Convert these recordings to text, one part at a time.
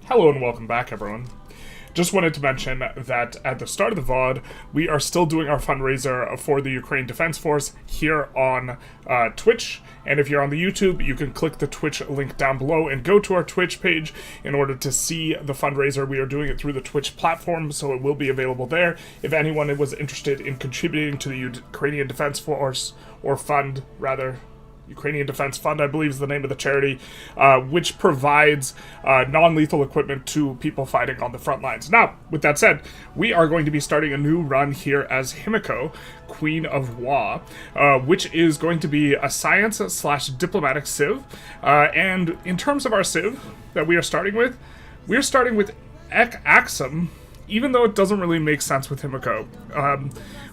Hello and welcome back, everyone. Just wanted to mention that at the start of the VOD, we are still doing our fundraiser for the Ukraine Defense Force here on Twitch. And if you're on the YouTube, you can click the Twitch link down below and go to our Twitch page in order to see the fundraiser. We are doing it through the Twitch platform, so it will be available there. If anyone was interested in contributing to the Ukrainian Defense Force, or fund, rather, Ukrainian Defense Fund, I believe is the name of the charity, which provides non-lethal equipment to people fighting on the front lines. Now, with that said, we are going to be starting a new run here as Himiko, Queen of Wa, which is going to be a science/diplomatic civ. And in terms of our civ that we are starting with AKSUM, even though it doesn't really make sense with Himiko.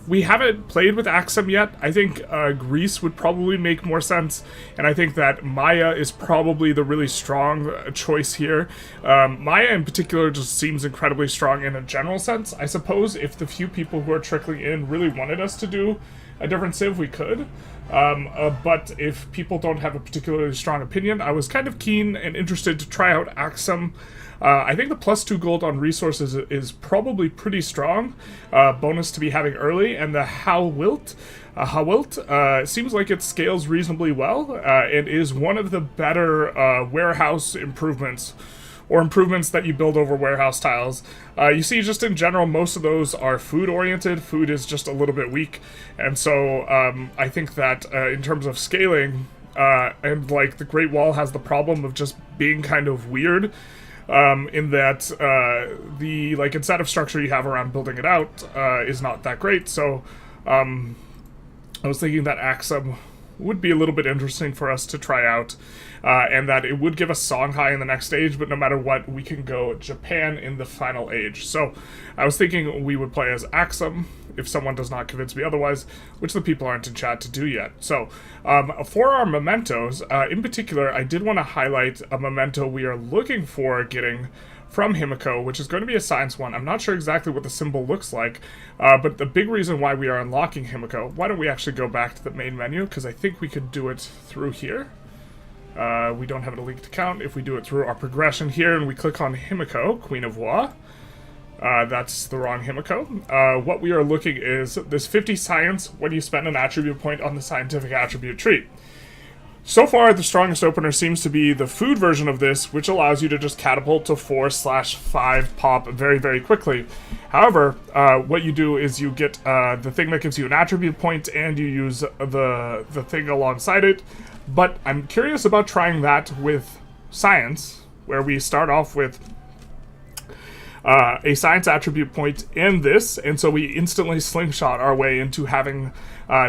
We haven't played with AKSUM yet. I think Greece would probably make more sense, and I think that Meier is probably the really strong choice here. Meier in particular just seems incredibly strong in a general sense. I suppose if the few people who are trickling in really wanted us to do a different civ, we could. But if people don't have a particularly strong opinion, I was kind of keen and interested to try out AKSUM. I think the +2 gold on resources is probably pretty strong. Bonus to be having early, and the Hawilt seems like it scales reasonably well, and is one of the better warehouse improvements, or improvements that you build over warehouse tiles. You see, just in general, most of those are food-oriented. Food is just a little bit weak, and so I think that in terms of scaling, and like the Great Wall has the problem of just being kind of weird, in that the incentive structure you have around building it out is not that great. So I was thinking that AKSUM would be a little bit interesting for us to try out, and that it would give us Songhai in the next stage, but no matter what, we can go Japan in the final age. So I was thinking we would play as AKSUM, if someone does not convince me otherwise, which the people aren't in chat to do yet. So, for our mementos, in particular, I did want to highlight a memento we are looking for getting from Himiko, which is going to be a science one. I'm not sure exactly what the symbol looks like, but the big reason why we are unlocking Himiko, why don't we actually go back to the main menu, because I think we could do it through here. We don't have a linked account. If we do it through our progression here, and we click on Himiko, Queen of Wa, that's the wrong Himiko. What we are looking is this 50 science when you spend an attribute point on the scientific attribute tree. So far, the strongest opener seems to be the food version of this, which allows you to just catapult to 4/5 pop very, very quickly. However, what you do is you get the thing that gives you an attribute point, and you use the thing alongside it. But I'm curious about trying that with science, where we start off with a science attribute point in this, and so we instantly slingshot our way into having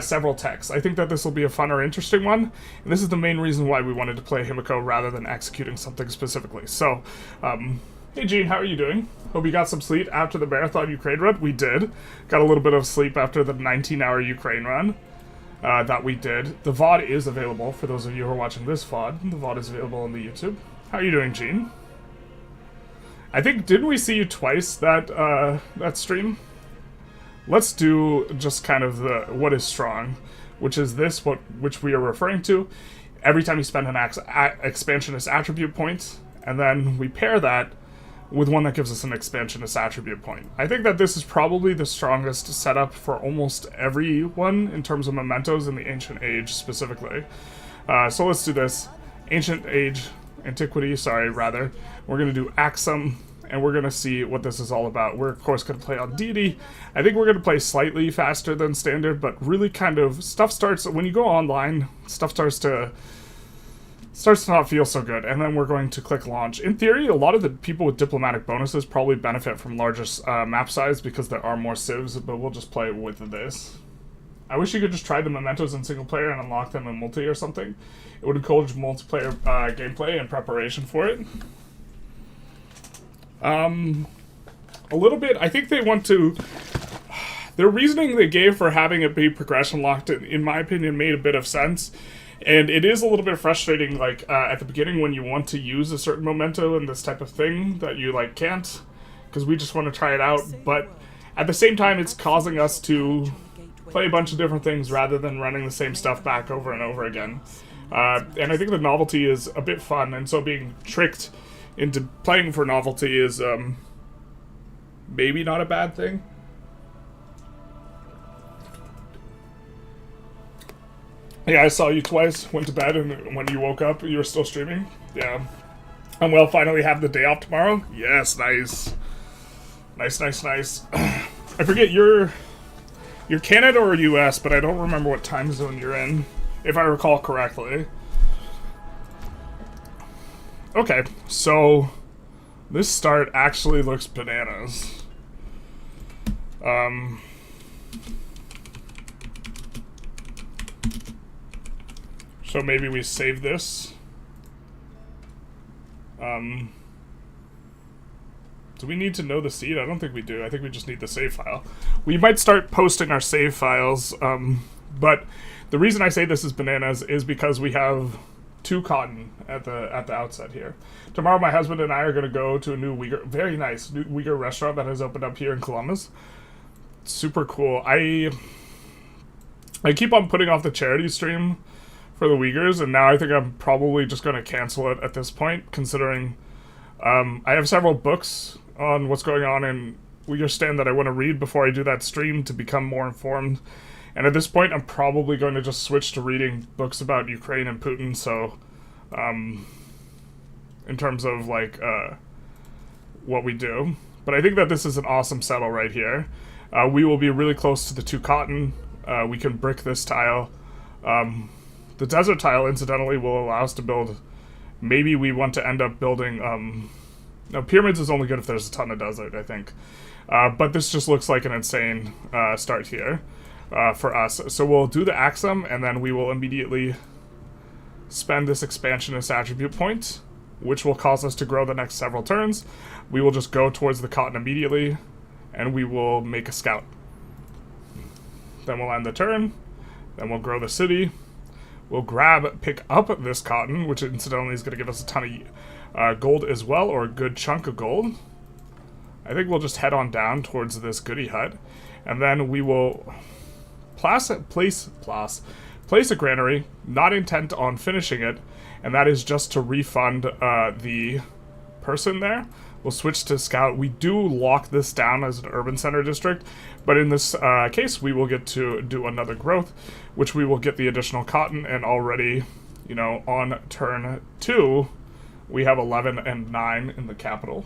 several techs. I think that this will be a fun or interesting one, and this is the main reason why we wanted to play Himiko rather than executing something specifically. So, hey Gene, how are you doing? Hope you got some sleep after the marathon Ukraine run. We did. Got a little bit of sleep after the 19-hour Ukraine run that we did. The VOD is available for those of you who are watching this VOD. The VOD is available on the YouTube. How are you doing, Gene? I think, didn't we see you twice that stream? Let's do just kind of the what is strong, which is this, which we are referring to. Every time you spend an expansionist attribute point, and then we pair that with one that gives us an expansionist attribute point. I think that this is probably the strongest setup for almost everyone in terms of mementos in the Ancient Age specifically. So let's do this. Antiquity, rather. We're going to do AKSUM, and we're going to see what this is all about. We're, of course, going to play on deity. I think we're going to play slightly faster than standard, but really kind of, when you go online, stuff starts to not feel so good, and then we're going to click launch. In theory, a lot of the people with diplomatic bonuses probably benefit from larger map size because there are more civs, but we'll just play with this. I wish you could just try the mementos in single player and unlock them in multi or something. It would encourage multiplayer gameplay and preparation for it. A little bit, I think they want to... Their reasoning they gave for having it be progression locked, in my opinion, made a bit of sense. And it is a little bit frustrating, at the beginning when you want to use a certain memento and this type of thing that you, can't. Because we just want to try it out, but at the same time, it's causing us to play a bunch of different things rather than running the same stuff back over and over again. And I think the novelty is a bit fun, and so being tricked into playing for novelty is maybe not a bad thing. Yeah, I saw you twice, went to bed, and when you woke up, you were still streaming. Yeah. And we'll finally have the day off tomorrow? Yes, nice. Nice. I forget, you're Canada or US, but I don't remember what time zone you're in, if I recall correctly. Okay, so this start actually looks bananas. So maybe we save this. Do we need to know the seed? I don't think we do. I think we just need the save file. We might start posting our save files, but the reason I say this is bananas is because we have 2 cotton at the outset here. Tomorrow my husband and I are going to go to a new Uyghur, very nice new Uyghur restaurant that has opened up here in Columbus. Super cool. I keep on putting off the charity stream for the Uyghurs, and now I think I'm probably just going to cancel it at this point, considering I have several books on what's going on in Uyghur that I want to read before I do that stream to become more informed. And at this point, I'm probably going to just switch to reading books about Ukraine and Putin, so in terms of, like, what we do. But I think that this is an awesome settle right here. We will be really close to the 2 cotton. We can brick this tile. The desert tile, incidentally, will allow us to build... Maybe we want to end up building... no, pyramids is only good if there's a ton of desert, I think. But this just looks like an insane start here for us. So we'll do the AKSUM, and then we will immediately spend this expansionist attribute point, which will cause us to grow the next several turns. We will just go towards the cotton immediately, and we will make a scout. Then we'll end the turn. Then we'll grow the city. We'll pick up this cotton, which incidentally is going to give us a ton of gold as well, or a good chunk of gold. I think we'll just head on down towards this goodie hut, and then we will place a granary, not intent on finishing it, and that is just to refund the person there. We'll switch to scout. We do lock this down as an urban center district, but in this case, we will get to do another growth, which we will get the additional cotton, and already, you know, on turn 2, we have 11 and 9 in the capital,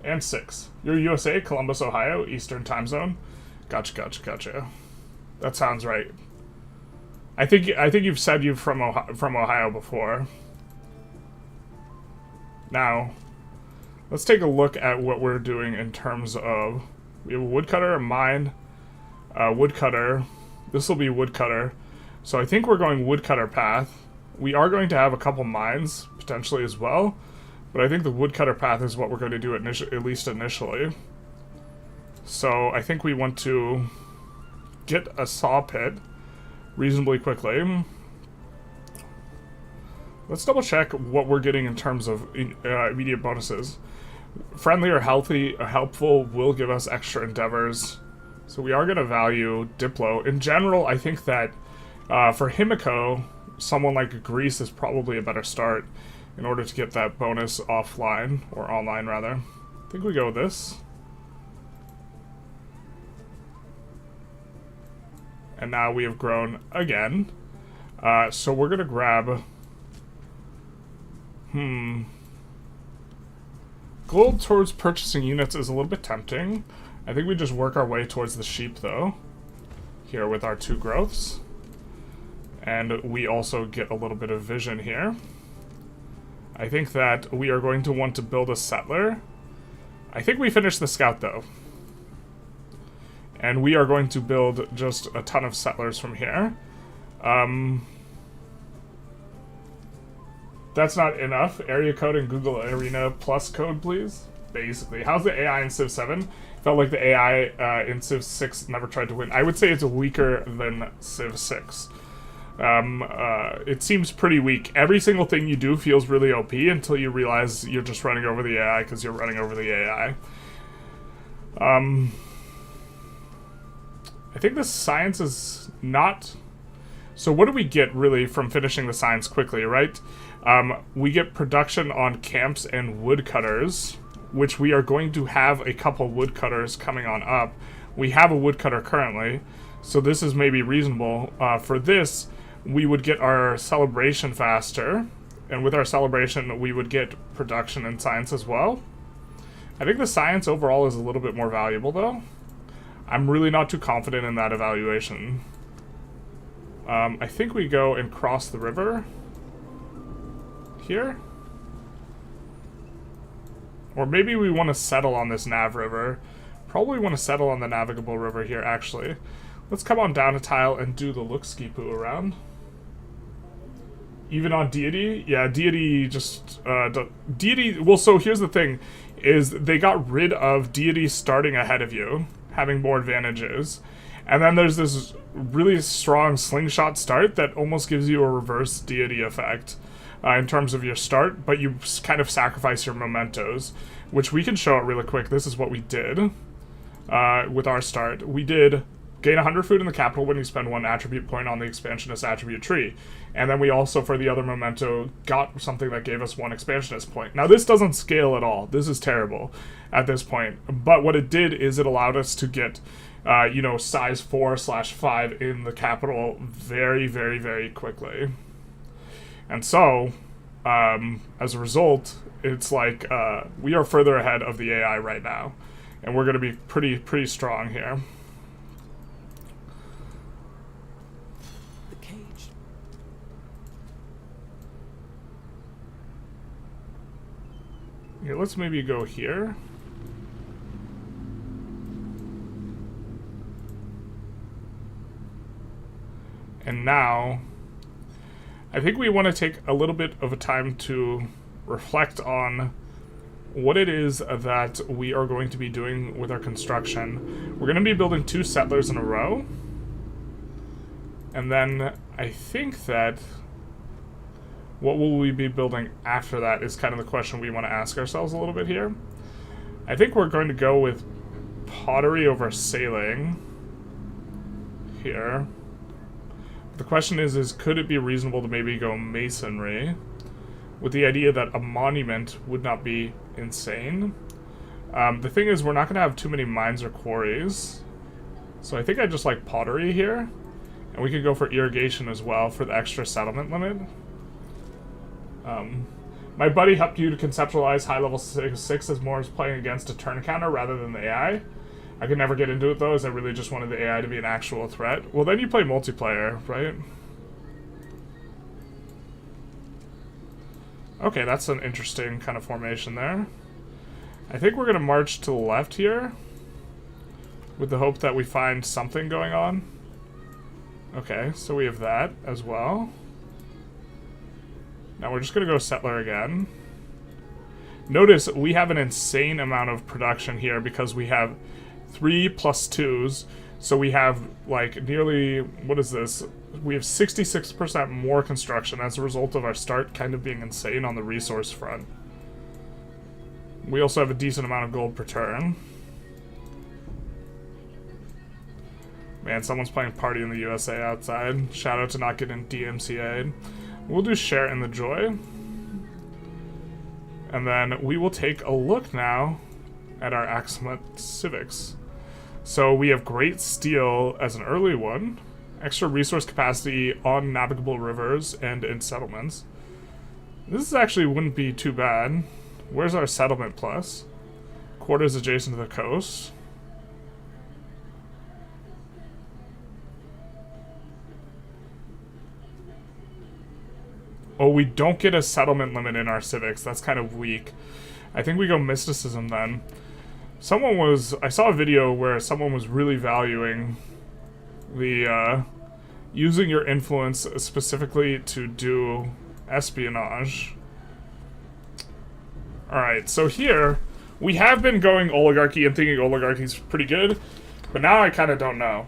and 6. You're USA, Columbus, Ohio, Eastern time zone. Gotcha. That sounds right. I think you've said you're from Ohio before. Now, let's take a look at what we're doing in terms of... We have a woodcutter, a mine, woodcutter. This will be woodcutter. So I think we're going woodcutter path. We are going to have a couple mines, potentially as well. But I think the woodcutter path is what we're going to do at least initially. So I think we want to get a saw pit reasonably quickly. Let's double check what we're getting in terms of immediate bonuses. Friendly or helpful will give us extra endeavors. So we are going to value Diplo. In general, I think that for Himiko, someone like Greece is probably a better start in order to get that bonus offline, or online rather. I think we go with this. And now we have grown again. So we're going to grab... Gold towards purchasing units is a little bit tempting. I think we just work our way towards the sheep, though. Here with our 2 growths. And we also get a little bit of vision here. I think that we are going to want to build a settler. I think we finished the scout, though. And we are going to build just a ton of settlers from here. That's not enough. Area code in Google Arena plus code, please. Basically. How's the AI in Civ 7? Felt like the AI in Civ 6 never tried to win. I would say it's weaker than Civ 6. It seems pretty weak. Every single thing you do feels really OP until you realize you're just running over the AI because you're running over the AI. I think the science is not... So what do we get, really, from finishing the science quickly, right? We get production on camps and woodcutters, which we are going to have a couple woodcutters coming on up. We have a woodcutter currently, so this is maybe reasonable. For this, we would get our celebration faster, and with our celebration, we would get production and science as well. I think the science overall is a little bit more valuable, though. I'm really not too confident in that evaluation. I think we go and cross the river here. Or maybe we want to settle on this Nav River. Probably want to settle on the navigable river here, actually. Let's come on down a tile and do the look ski poo around. Even on Deity? Yeah, Deity just... Deity... Well, so here's the thing, is they got rid of Deity starting ahead of you, having more advantages. And then there's this really strong slingshot start that almost gives you a reverse Deity effect in terms of your start, but you kind of sacrifice your mementos, which we can show it really quick. This is what we did with our start. We did gain 100 food in the capital when you spend 1 attribute point on the expansionist attribute tree. And then we also, for the other memento, got something that gave us 1 expansionist point. Now, this doesn't scale at all. This is terrible at this point. But what it did is it allowed us to get, you know, size 4/5 in the capital very, very, very quickly. And so, as a result, it's like we are further ahead of the AI right now. And we're going to be pretty strong here. Here, let's maybe go here. And now, I think we want to take a little bit of a time to reflect on what it is that we are going to be doing with our construction. We're going to be building 2 settlers in a row. And then I think that what will we be building after that is kind of the question we want to ask ourselves a little bit here. I think we're going to go with pottery over sailing here. The question is could it be reasonable to maybe go masonry with the idea that a monument would not be insane? The thing is, we're not going to have too many mines or quarries. So I think I just like pottery here. And we could go for irrigation as well for the extra settlement limit. My buddy helped you to conceptualize high level 6 as more as playing against a turn counter rather than the AI. I could never get into it though, as I really just wanted the AI to be an actual threat. Well, then you play multiplayer, right? Okay, that's an interesting kind of formation there. I think we're going to march to the left here with the hope that we find something going on. Okay, so we have that as well. Now we're just going to go settler again. Notice we have an insane amount of production here because we have 3 plus 2s. So we have like nearly, what is this? We have 66% more construction as a result of our start kind of being insane on the resource front. We also have a decent amount of gold per turn. Man, someone's playing Party in the USA outside. Shout out to not getting DMCA'd. We'll do Share in the Joy. And then we will take a look now at our AKSUM civics. So we have Great Steel as an early one. Extra resource capacity on navigable rivers and in settlements. This actually wouldn't be too bad. Where's our settlement plus? Quarters adjacent to the coast. Oh, we don't get a settlement limit in our civics. That's kind of weak. I think we go mysticism then. I saw a video where someone was really valuing the, using your influence specifically to do espionage. Alright, so here, we have been going oligarchy and thinking oligarchy's pretty good, but now I kind of don't know.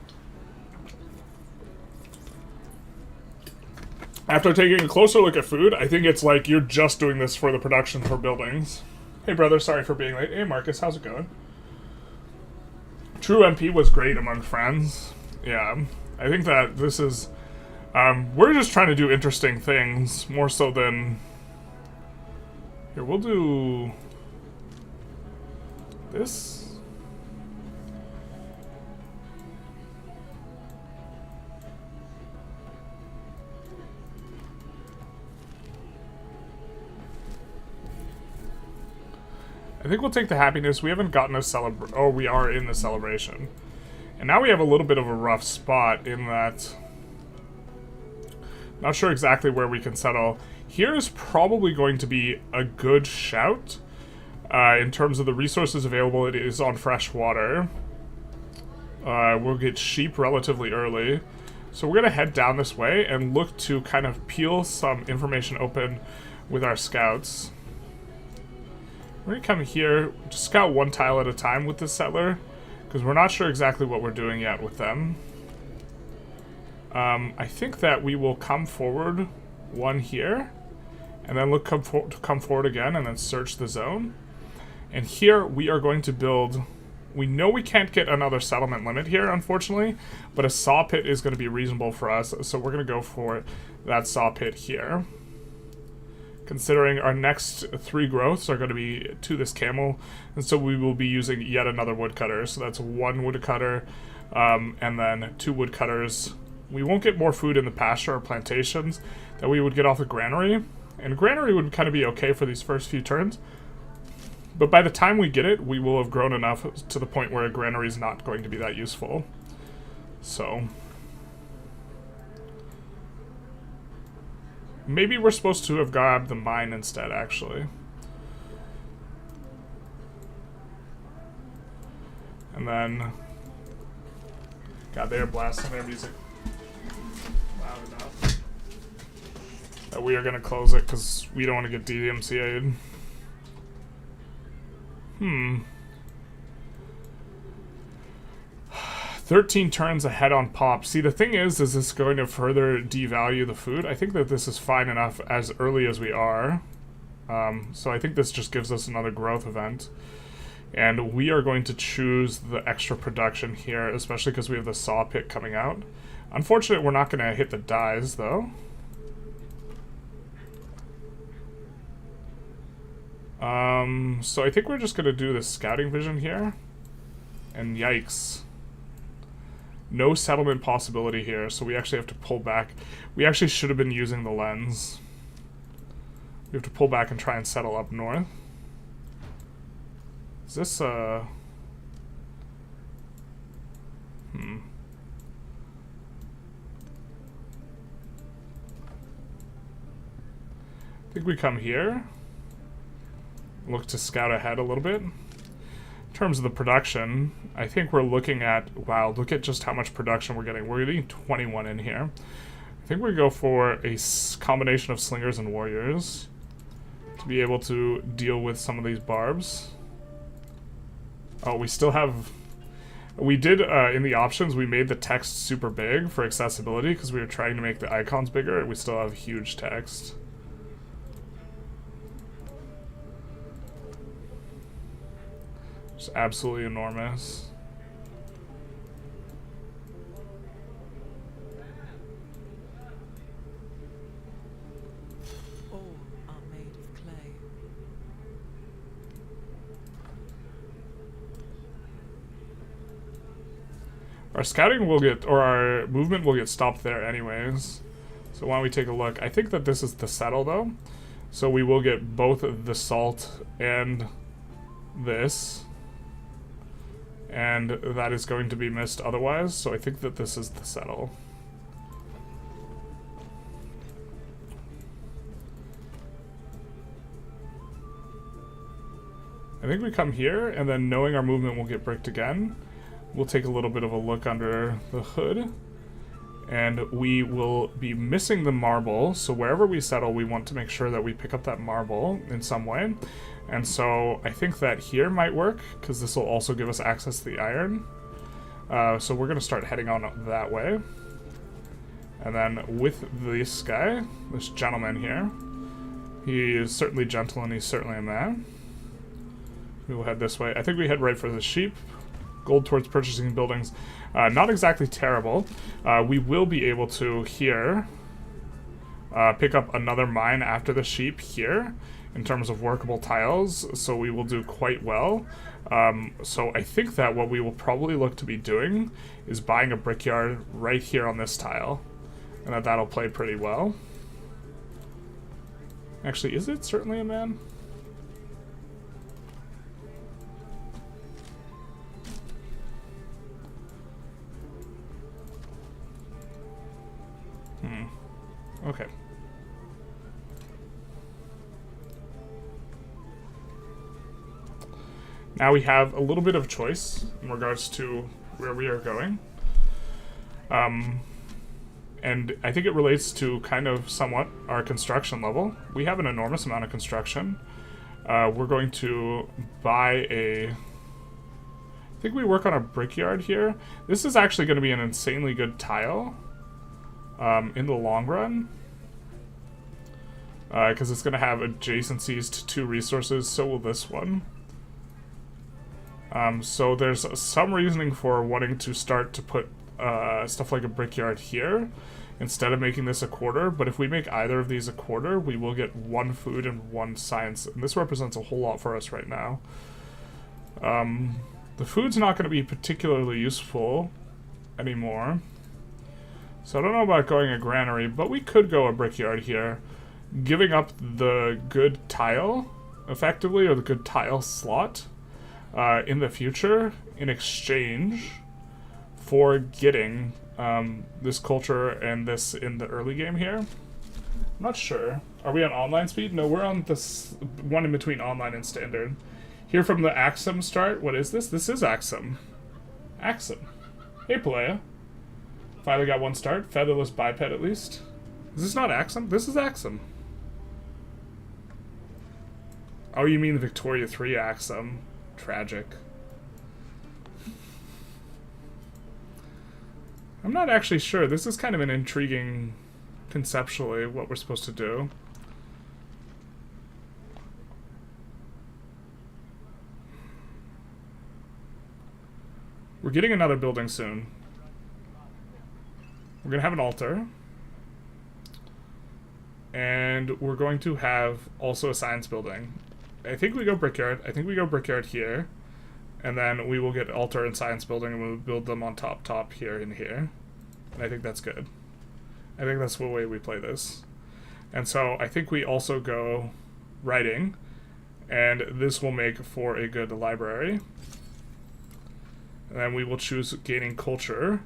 After taking a closer look at food, I think it's like you're just doing this for the production for buildings. Hey brother, sorry for being late. Hey Marcus, how's it going? True MP was great among friends. Yeah, I think that this is... we're just trying to do interesting things, more so than Here, we'll do this. I think we'll take the happiness. We haven't gotten a celebration. Oh, we are in the celebration. And now we have a little bit of a rough spot in that... Not sure exactly where we can settle. Here is probably going to be a good shout. In terms of the resources available, it is on fresh water. We'll get sheep relatively early. So we're going to head down this way and look to kind of peel some information open with our scouts. We're going to come here, just scout one tile at a time with this settler, because we're not sure exactly what we're doing yet with them. I think that we will come forward one here, and then look come forward again, and then search the zone. And here we are going to build... We know we can't get another settlement limit here, unfortunately, but a saw pit is going to be reasonable for us, so we're going to go for that saw pit here. Considering our next 3 growths are going to be to this camel, and so we will be using yet another woodcutter. So that's 1 woodcutter, and then 2 woodcutters. We won't get more food in the pasture or plantations that we would get off the granary, and granary would kind of be okay for these first few turns. But by the time we get it, we will have grown enough to the point where a granary is not going to be that useful. So... Maybe we're supposed to have grabbed the mine instead, actually. And then... God, they are blasting their music loud enough that we are going to close it because we don't want to get DMCA'd. 13 turns ahead on pop. See, the thing is this going to further devalue the food? I think that this is fine enough as early as we are. So I think this just gives us another growth event. And we are going to choose the extra production here, especially because we have the saw pit coming out. Unfortunately, we're not going to hit the dyes, though. So I think we're just going to do the scouting vision here. And yikes. No settlement possibility here, so we actually have to pull back. We actually should have been using the lens. We have to pull back and try and settle up north. Is this, I think we come here. Look to scout ahead a little bit. In terms of the production, I think we're looking at, wow, look at just how much production we're getting. We're getting 21 in here. I think we go for a combination of slingers and warriors to be able to deal with some of these barbs. Oh, we still have... We did, in the options, we made the text super big for accessibility because we were trying to make the icons bigger, and we still have huge text. It's absolutely enormous. All are made of clay. Our scouting will get, or our movement will get stopped there anyways. So why don't we take a look? I think that this is the settle though. So we will get both the salt and this. And that is going to be missed otherwise, so I think that this is the settle. I think we come here, and then knowing our movement will get bricked again, we'll take a little bit of a look under the hood. And we will be missing the marble, so wherever we settle, we want to make sure that we pick up that marble in some way. And so I think that here might work, because this will also give us access to the iron. So we're going to start heading on that way. And then with this guy, this gentleman here, he is certainly gentle and he's certainly a man. We will head this way. I think we head right for the sheep. Gold towards purchasing buildings. Not exactly terrible. We will be able to here pick up another mine after the sheep here. in terms of workable tiles, so we will do quite well. So I think that what we will probably look to be doing is buying a brickyard right here on this tile, and that'll play pretty well. Actually, is it certainly a man? Okay. Now we have a little bit of choice in regards to where we are going. And I think it relates to kind of somewhat our construction level. We have an enormous amount of construction. We're going to buy a... I think we work on a brickyard here. This is actually going to be an insanely good tile in the long run. Because it's going to have adjacencies to 2 resources, so will this one. So there's some reasoning for wanting to start to put stuff like a brickyard here instead of making this a quarter, but if we make either of these a quarter, we will get 1 food and 1 science, and this represents a whole lot for us right now. The food's not going to be particularly useful anymore, so I don't know about going a granary, but we could go a brickyard here, giving up the good tile, effectively, or the good tile slot in the future in exchange for getting this culture and this in the early game here. I'm not sure. Are we on online speed? No, we're on this one in between online and standard. Here from the AKSUM start. What is this? This is AKSUM. AKSUM. Hey, Palea. Finally got 1 start. Featherless biped at least. Is this not AKSUM? This is AKSUM. Oh, you mean the Victoria 3 AKSUM. Tragic. I'm not actually sure. This is kind of an intriguing, conceptually, what we're supposed to do. We're getting another building soon. We're going to have an altar. And we're going to have also a science building. I think we go brickyard. I think we go brickyard here. And then we will get altar and science building, and we'll build them on top here and here. And I think that's good. I think that's the way we play this. And so I think we also go writing, and this will make for a good library. And then we will choose gaining culture,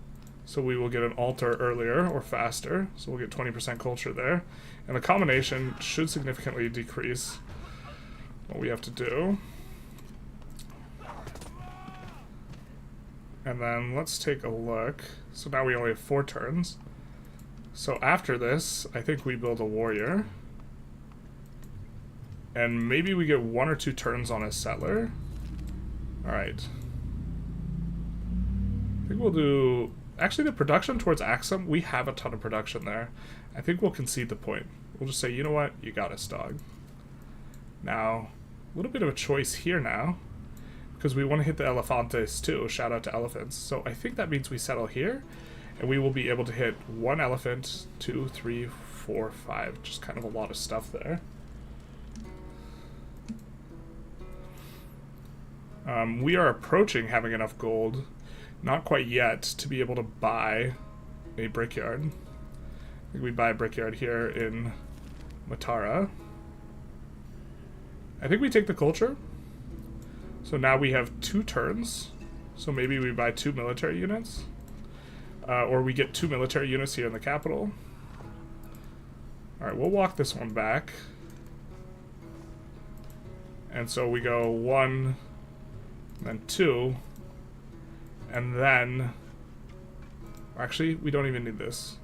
so we will get an altar earlier or faster, so we'll get 20% culture there. And the combination should significantly decrease what we have to do. And then let's take a look. So now we only have 4 turns. So after this, I think we build a warrior. And maybe we get 1 or 2 turns on a settler. Alright. I think we'll do... Actually, the production towards AKSUM, we have a ton of production there. I think we'll concede the point. We'll just say, you know what? You got us, dog. Now, a little bit of a choice here now, because we want to hit the elefantes too. Shout out to elephants. So I think that means we settle here, and we will be able to hit 1 elephant, 2, 3, 4, 5. Just kind of a lot of stuff there. We are approaching having enough gold. Not quite yet to be able to buy a brickyard. I think we buy a brickyard here in Matara. I think we take the culture. So now we have 2 turns. So maybe we buy 2 military units. Or we get 2 military units here in the capital. Alright, we'll walk this one back. And so we go 1, then 2. And then... Actually, we don't even need this.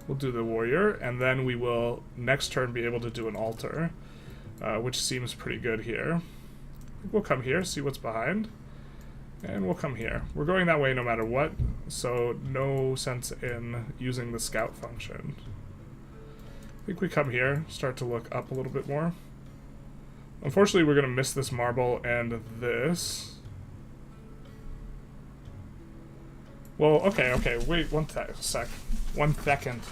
We'll do the warrior, and then we will next turn be able to do an altar. Which seems pretty good here. We'll come here, see what's behind. And we'll come here. We're going that way no matter what, so no sense in using the scout function. I think we come here, start to look up a little bit more. Unfortunately, we're going to miss this marble and this. Well, okay, wait 1 sec. 1 second.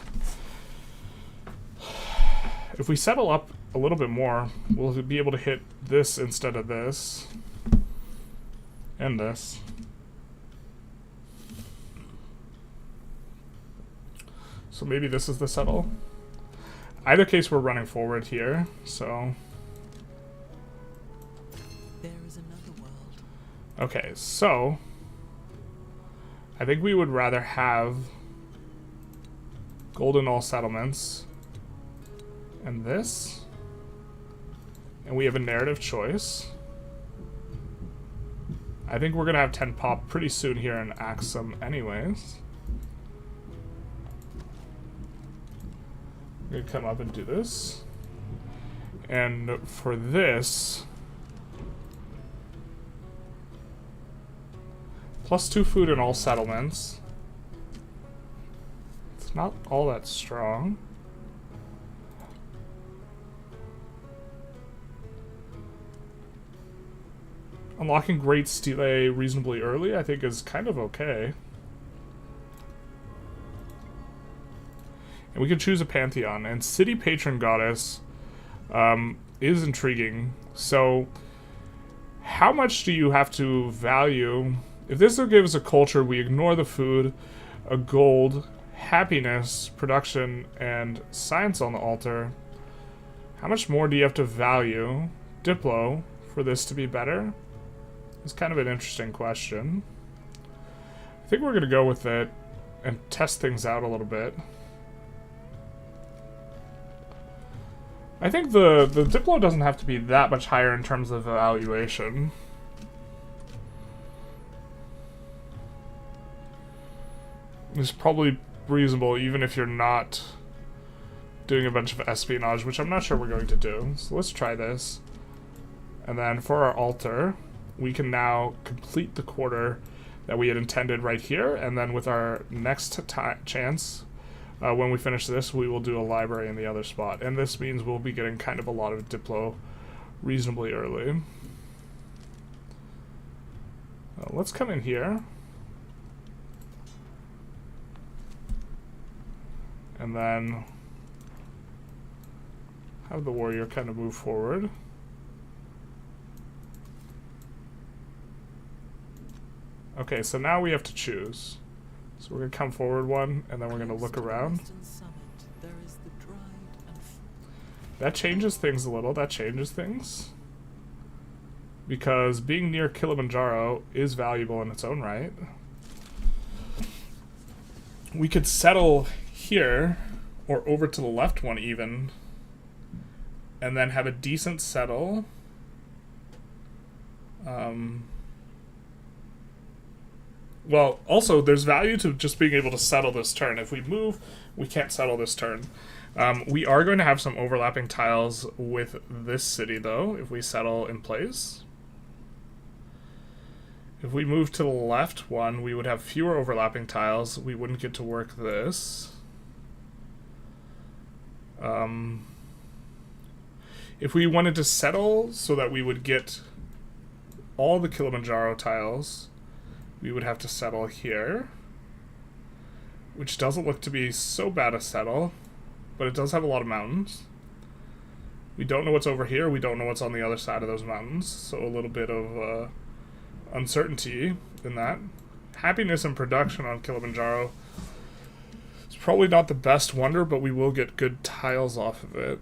If we settle up a little bit more, we'll be able to hit this instead of this. And this. So maybe this is the settle. Either case, we're running forward here, so... There is another world. Okay, so... I think we would rather have golden all settlements and this. And we have a narrative choice. I think we're going to have 10 pop pretty soon here in AKSUM anyways. I'm going to come up and do this. And for this... +2 food in all settlements. It's not all that strong. Unlocking Great Stele reasonably early, I think, is kind of okay. And we can choose a pantheon. And City Patron Goddess is intriguing. So, how much do you have to value... If this will give us a culture, we ignore the food, a gold, happiness, production, and science on the altar. How much more do you have to value Diplo for this to be better? It's kind of an interesting question. I think we're going to go with it and test things out a little bit. I think the Diplo doesn't have to be that much higher in terms of evaluation. It's probably reasonable even if you're not doing a bunch of espionage, which I'm not sure we're going to do. So let's try this. And then for our altar, we can now complete the quarter that we had intended right here. And then with our next chance, when we finish this, we will do a library in the other spot. And this means we'll be getting kind of a lot of Diplo reasonably early. Let's come in here. And then have the warrior kind of move forward. Okay, so now we have to choose. So we're going to come forward one, and then we're going to look around. That changes things a little. That changes things. Because being near Kilimanjaro is valuable in its own right. We could settle here, or over to the left one even, and then have a decent settle. Well, also, there's value to just being able to settle this turn. If we move, we can't settle this turn. We are going to have some overlapping tiles with this city, though, if we settle in place. If we move to the left one, we would have fewer overlapping tiles. We wouldn't get to work this. If we wanted to settle so that we would get all the Kilimanjaro tiles, we would have to settle here, which doesn't look to be so bad a settle, but it does have a lot of mountains. We don't know what's over here. We don't know what's on the other side of those mountains, so a little bit of uncertainty in that. Happiness and production on Kilimanjaro is probably not the best wonder, but we will get good tiles off of it.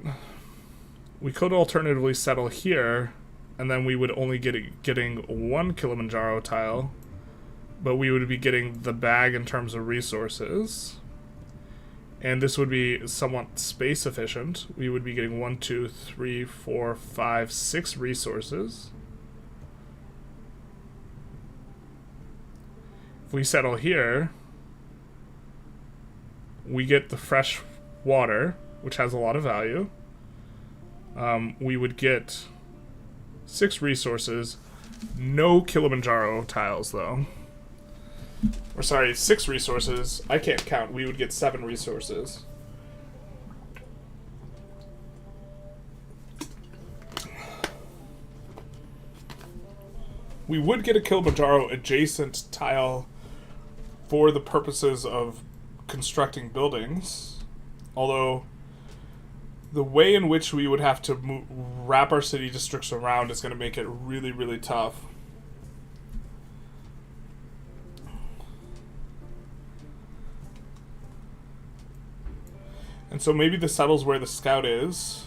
We could alternatively settle here, and then we would only getting one Kilimanjaro tile, but we would be getting the bag in terms of resources. And this would be somewhat space efficient. We would be getting 1, 2, 3, 4, 5, 6 resources. If we settle here, we get the fresh water, which has a lot of value. We would get 6 resources, no Kilimanjaro tiles though. Or sorry, 6 resources. I can't count. We would get 7 resources. We would get a Kilimanjaro adjacent tile for the purposes of constructing buildings. Although the way in which we would have to wrap our city districts around is going to make it really, really tough. And so maybe the settle's where the scout is,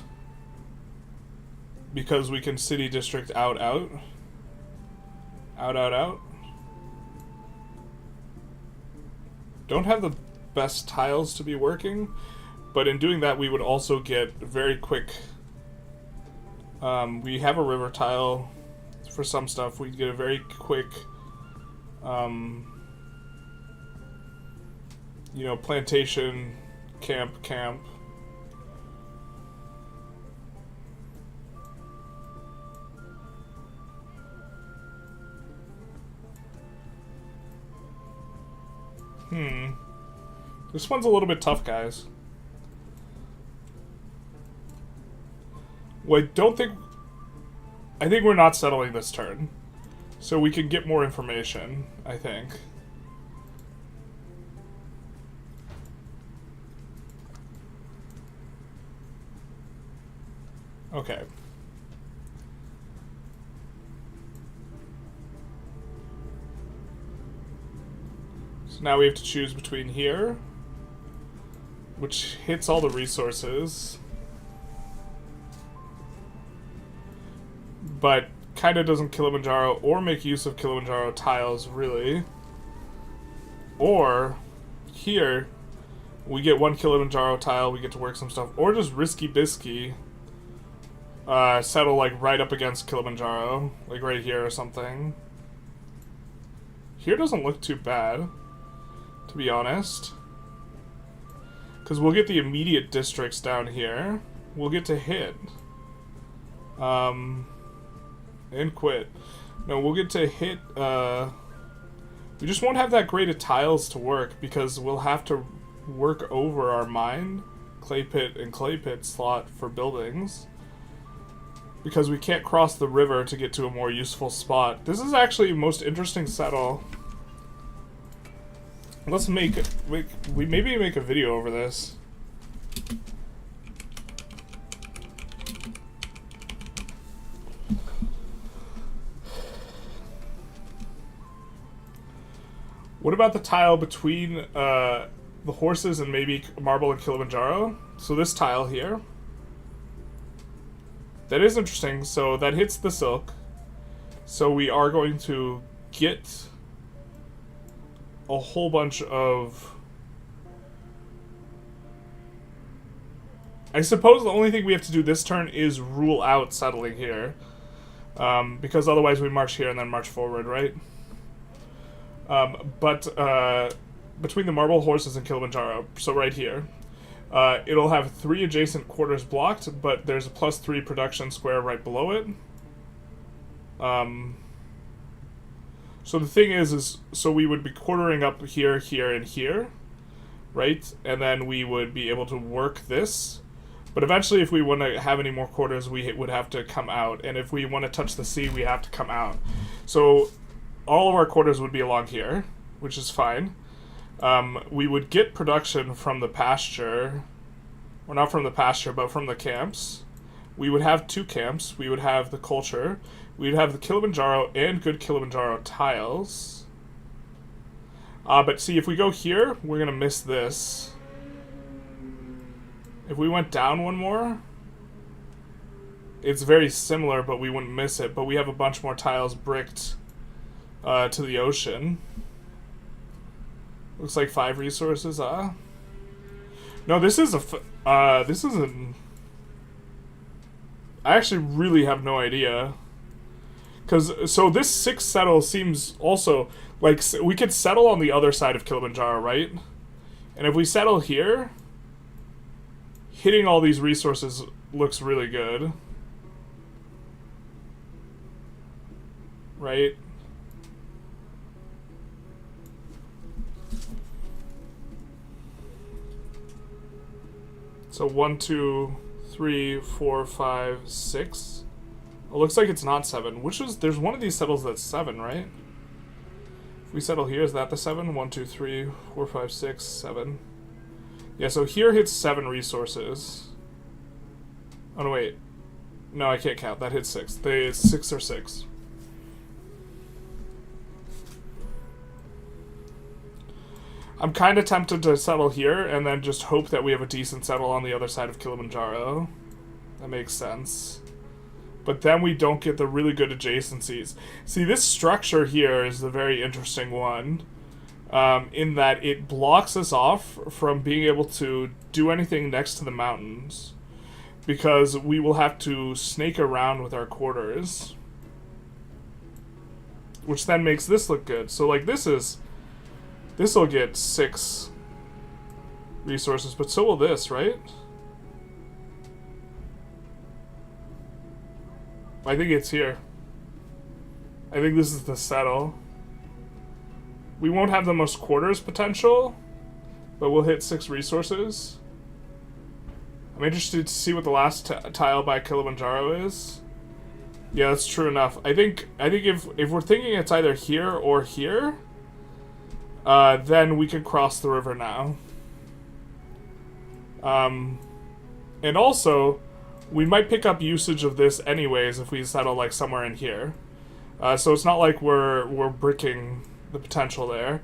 because we can city district out. Don't have the best tiles to be working, but in doing that we would also get very quick, we have a river tile for some stuff. We'd get a very quick, you know, plantation, camp. This one's a little bit tough, guys. Well, I think we're not settling this turn. So we can get more information, I think. Okay. So now we have to choose between here, which hits all the resources, but kind of doesn't Kilimanjaro or make use of Kilimanjaro tiles, really. Or here, we get one Kilimanjaro tile, we get to work some stuff, or just risky bisky, settle like right up against Kilimanjaro, like right here or something. Here doesn't look too bad, to be honest, because we'll get the immediate districts down here. We'll get to hit. And quit. No, we'll get to hit, we just won't have that great of tiles to work, because we'll have to work over our mine, clay pit, and clay pit slot for buildings, because we can't cross the river to get to a more useful spot. This is actually the most interesting settle. Let's maybe make a video over this. What about the tile between the horses and maybe Marble and Kilimanjaro? So this tile here. That is interesting. So that hits the silk. So we are going to get a whole bunch of... I suppose the only thing we have to do this turn is rule out settling here. Because otherwise we march here and then march forward, right? But between the Marble, horses, and Kilimanjaro, so right here, it'll have 3 adjacent quarters blocked, but there's a +3 production square right below it. So the thing is so we would be quartering up here, here, and here, right? And then we would be able to work this. But eventually, if we want to have any more quarters, we would have to come out. And if we want to touch the sea, we have to come out. So all of our quarters would be along here, which is fine. We would get production from the pasture. Or not from the pasture, but from the camps. We would have 2 camps. We would have the culture. We'd have the Kilimanjaro and good Kilimanjaro tiles. But see, if we go here, we're going to miss this. If we went down one more, it's very similar, but we wouldn't miss it. But we have a bunch more tiles bricked to the ocean. Looks like 5 resources, No, this is this is an... I actually really have no idea. So this 6 settle seems also... Like, we could settle on the other side of Kilimanjaro, right? And if we settle here, hitting all these resources looks really good. Right? So 1, 2, 3, 4, 5, 6. It looks like it's not 7. There's one of these settles that's 7, right? If we settle here, is that the 7? 1, 2, 3, 4, 5, 6, 7. Yeah, so here hits 7 resources. Oh, no, wait. No, I can't count. That hits 6. They 6 or 6. I'm kind of tempted to settle here and then just hope that we have a decent settle on the other side of Kilimanjaro. That makes sense. But then we don't get the really good adjacencies. See, this structure here is the very interesting one. In that it blocks us off from being able to do anything next to the mountains. Because we will have to snake around with our quarters. Which then makes this look good. So, like, this will get 6 resources, but so will this, right? I think it's here. I think this is the settle. We won't have the most quarters potential, but we'll hit 6 resources. I'm interested to see what the last tile by Kilimanjaro is. Yeah, that's true enough. I think if we're thinking it's either here or here, then we can cross the river now. And also, we might pick up usage of this anyways if we settle like somewhere in here. So it's not like we're bricking the potential there.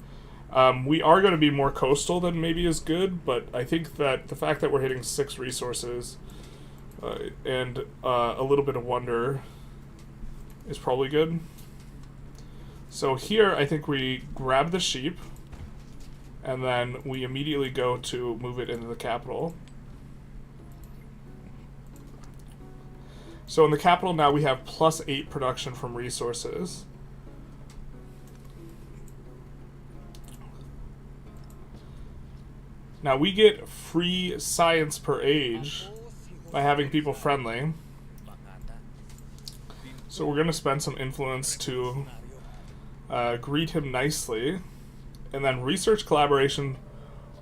We are going to be more coastal than maybe is good, but I think that the fact that we're hitting 6 resources and a little bit of wonder is probably good. So here, I think we grab the sheep, and then we immediately go to move it into the capital. So in the capital now we have +8 production from resources. Now we get free science per age by having people friendly. So we're going to spend some influence to greet him nicely. And then research collaboration,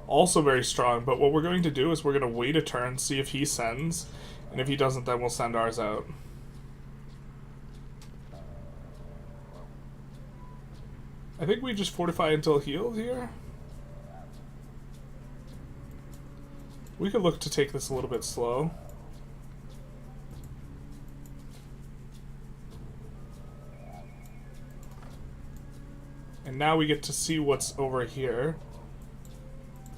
also very strong. But what we're going to do is we're going to wait a turn, see if he sends. And if he doesn't, then we'll send ours out. I think we just fortify until healed here. We could look to take this a little bit slow. And now we get to see what's over here.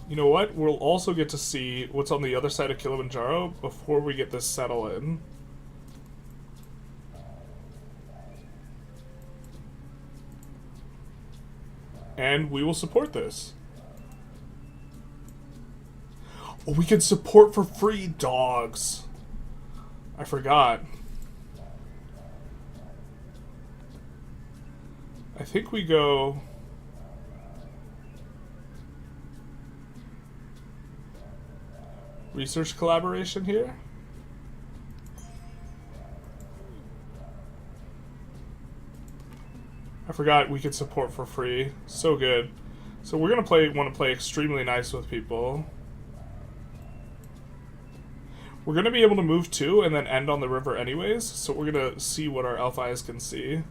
You know what? We'll also get to see what's on the other side of Kilimanjaro before we get this settle in. And we will support this. Oh, we can support for free dogs. I forgot. I think we go... research collaboration here. I forgot we could support for free. So good. So we're gonna want to play extremely nice with people. We're gonna be able to move too and then end on the river anyways. So we're gonna see what our elf eyes can see.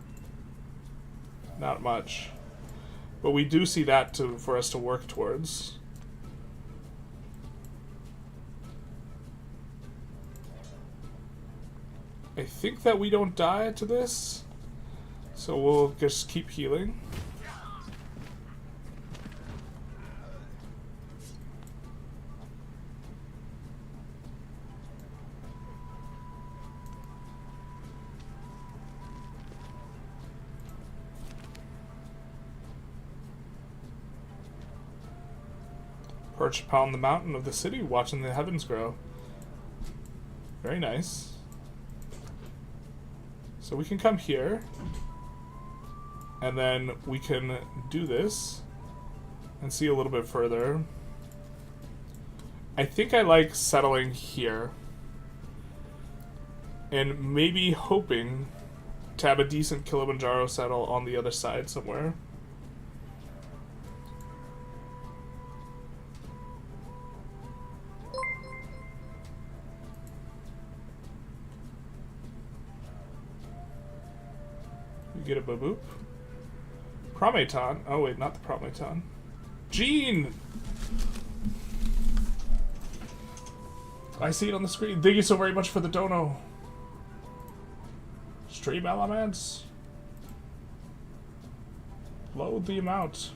Not much, but we do see that for us to work towards. I think that we don't die to this, so we'll just keep healing. Perch upon the mountain of the city, watching the heavens grow. Very nice. So we can come here, and then we can do this, and see a little bit further. I think I like settling here, and maybe hoping to have a decent Kilimanjaro settle on the other side somewhere. Get a baboop. Prometon. Oh wait, not the Prometon. Gene! I see it on the screen. Thank you so very much for the dono. Stream elements. Load the amount.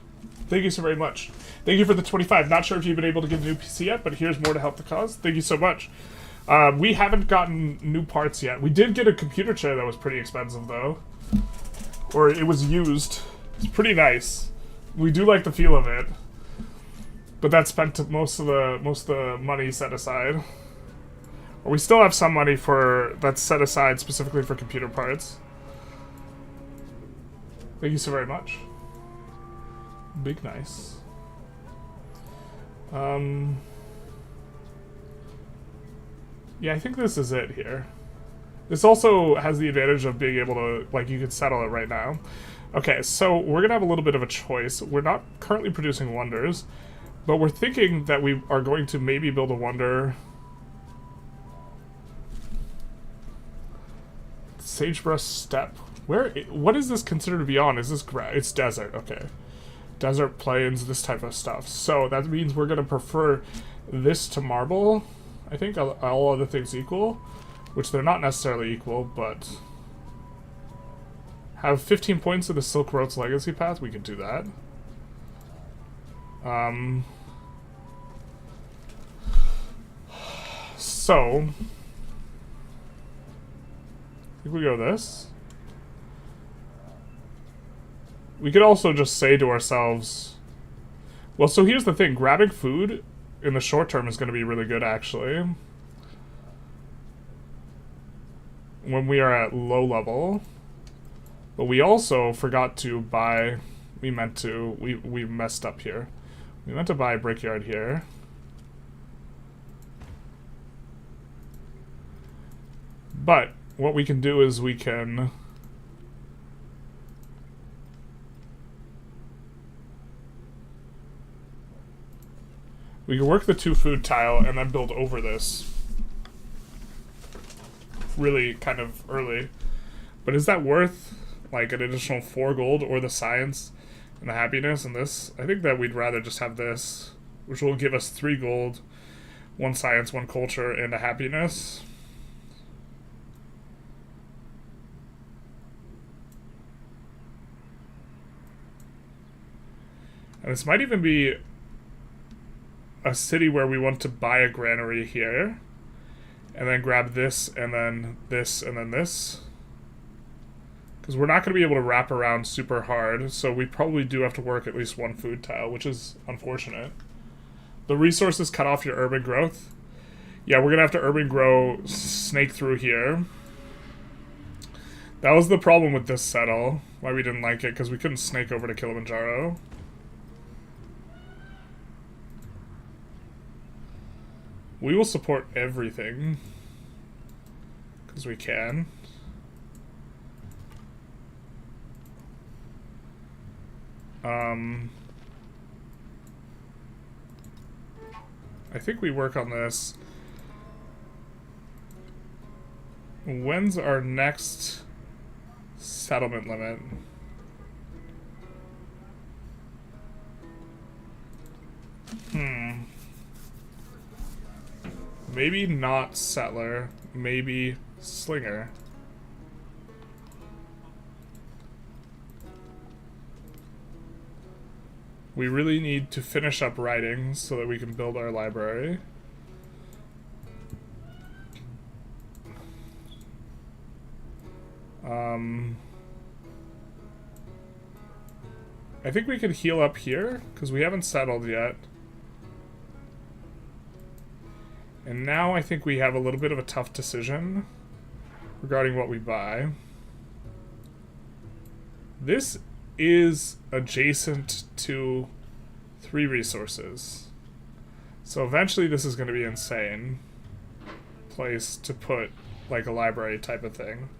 Thank you so very much. Thank you for the 25. Not sure if you've been able to get a new PC yet, but here's more to help the cause. Thank you so much. We haven't gotten new parts yet. We did get a computer chair that was pretty expensive, though. Or it was used. It's pretty nice. We do like the feel of it. But that spent most of the money set aside. Or we still have some money that's set aside specifically for computer parts. Thank you so very much. Big nice. Yeah, I think this is it here. This also has the advantage of being able to, like, you could settle it right now. Okay, so we're gonna have a little bit of a choice. We're not currently producing wonders, but we're thinking that we are going to maybe build a wonder. Sagebrush steppe. What is this considered to be on? Is this it's desert, okay. Desert plains, this type of stuff. So that means we're gonna prefer this to marble. I think all other things equal, which they're not necessarily equal, but have 15 points of the Silk Road's legacy path. We could do that. So I think we go this. We could also just say to ourselves, well, so here's the thing, grabbing food in the short term is going to be really good, actually. When we are at low level. But we also forgot to buy, we messed up here. We meant to buy a brickyard here. But what we can do is we can work the 2 food tile and then build over this really kind of early. But is that worth like an additional 4 gold or the science and the happiness and this? I think that we'd rather just have this, which will give us 3 gold, 1 science, 1 culture, and a happiness. And this might even be a city where we want to buy a granary here, and then grab this, and then this, and then this. Because we're not going to be able to wrap around super hard, so we probably do have to work at least 1 food tile, which is unfortunate. The resources cut off your urban growth. Yeah, we're going to have to urban grow, snake through here. That was the problem with this settle, why we didn't like it, because we couldn't snake over to Kilimanjaro. We will support everything, because we can. I think we work on this. When's our next settlement limit? Maybe not settler, maybe slinger. We really need to finish up writing so that we can build our library. I think we could heal up here, because we haven't settled yet. And now I think we have a little bit of a tough decision regarding what we buy. This is adjacent to 3 resources. So eventually this is going to be insane place to put like a library type of thing.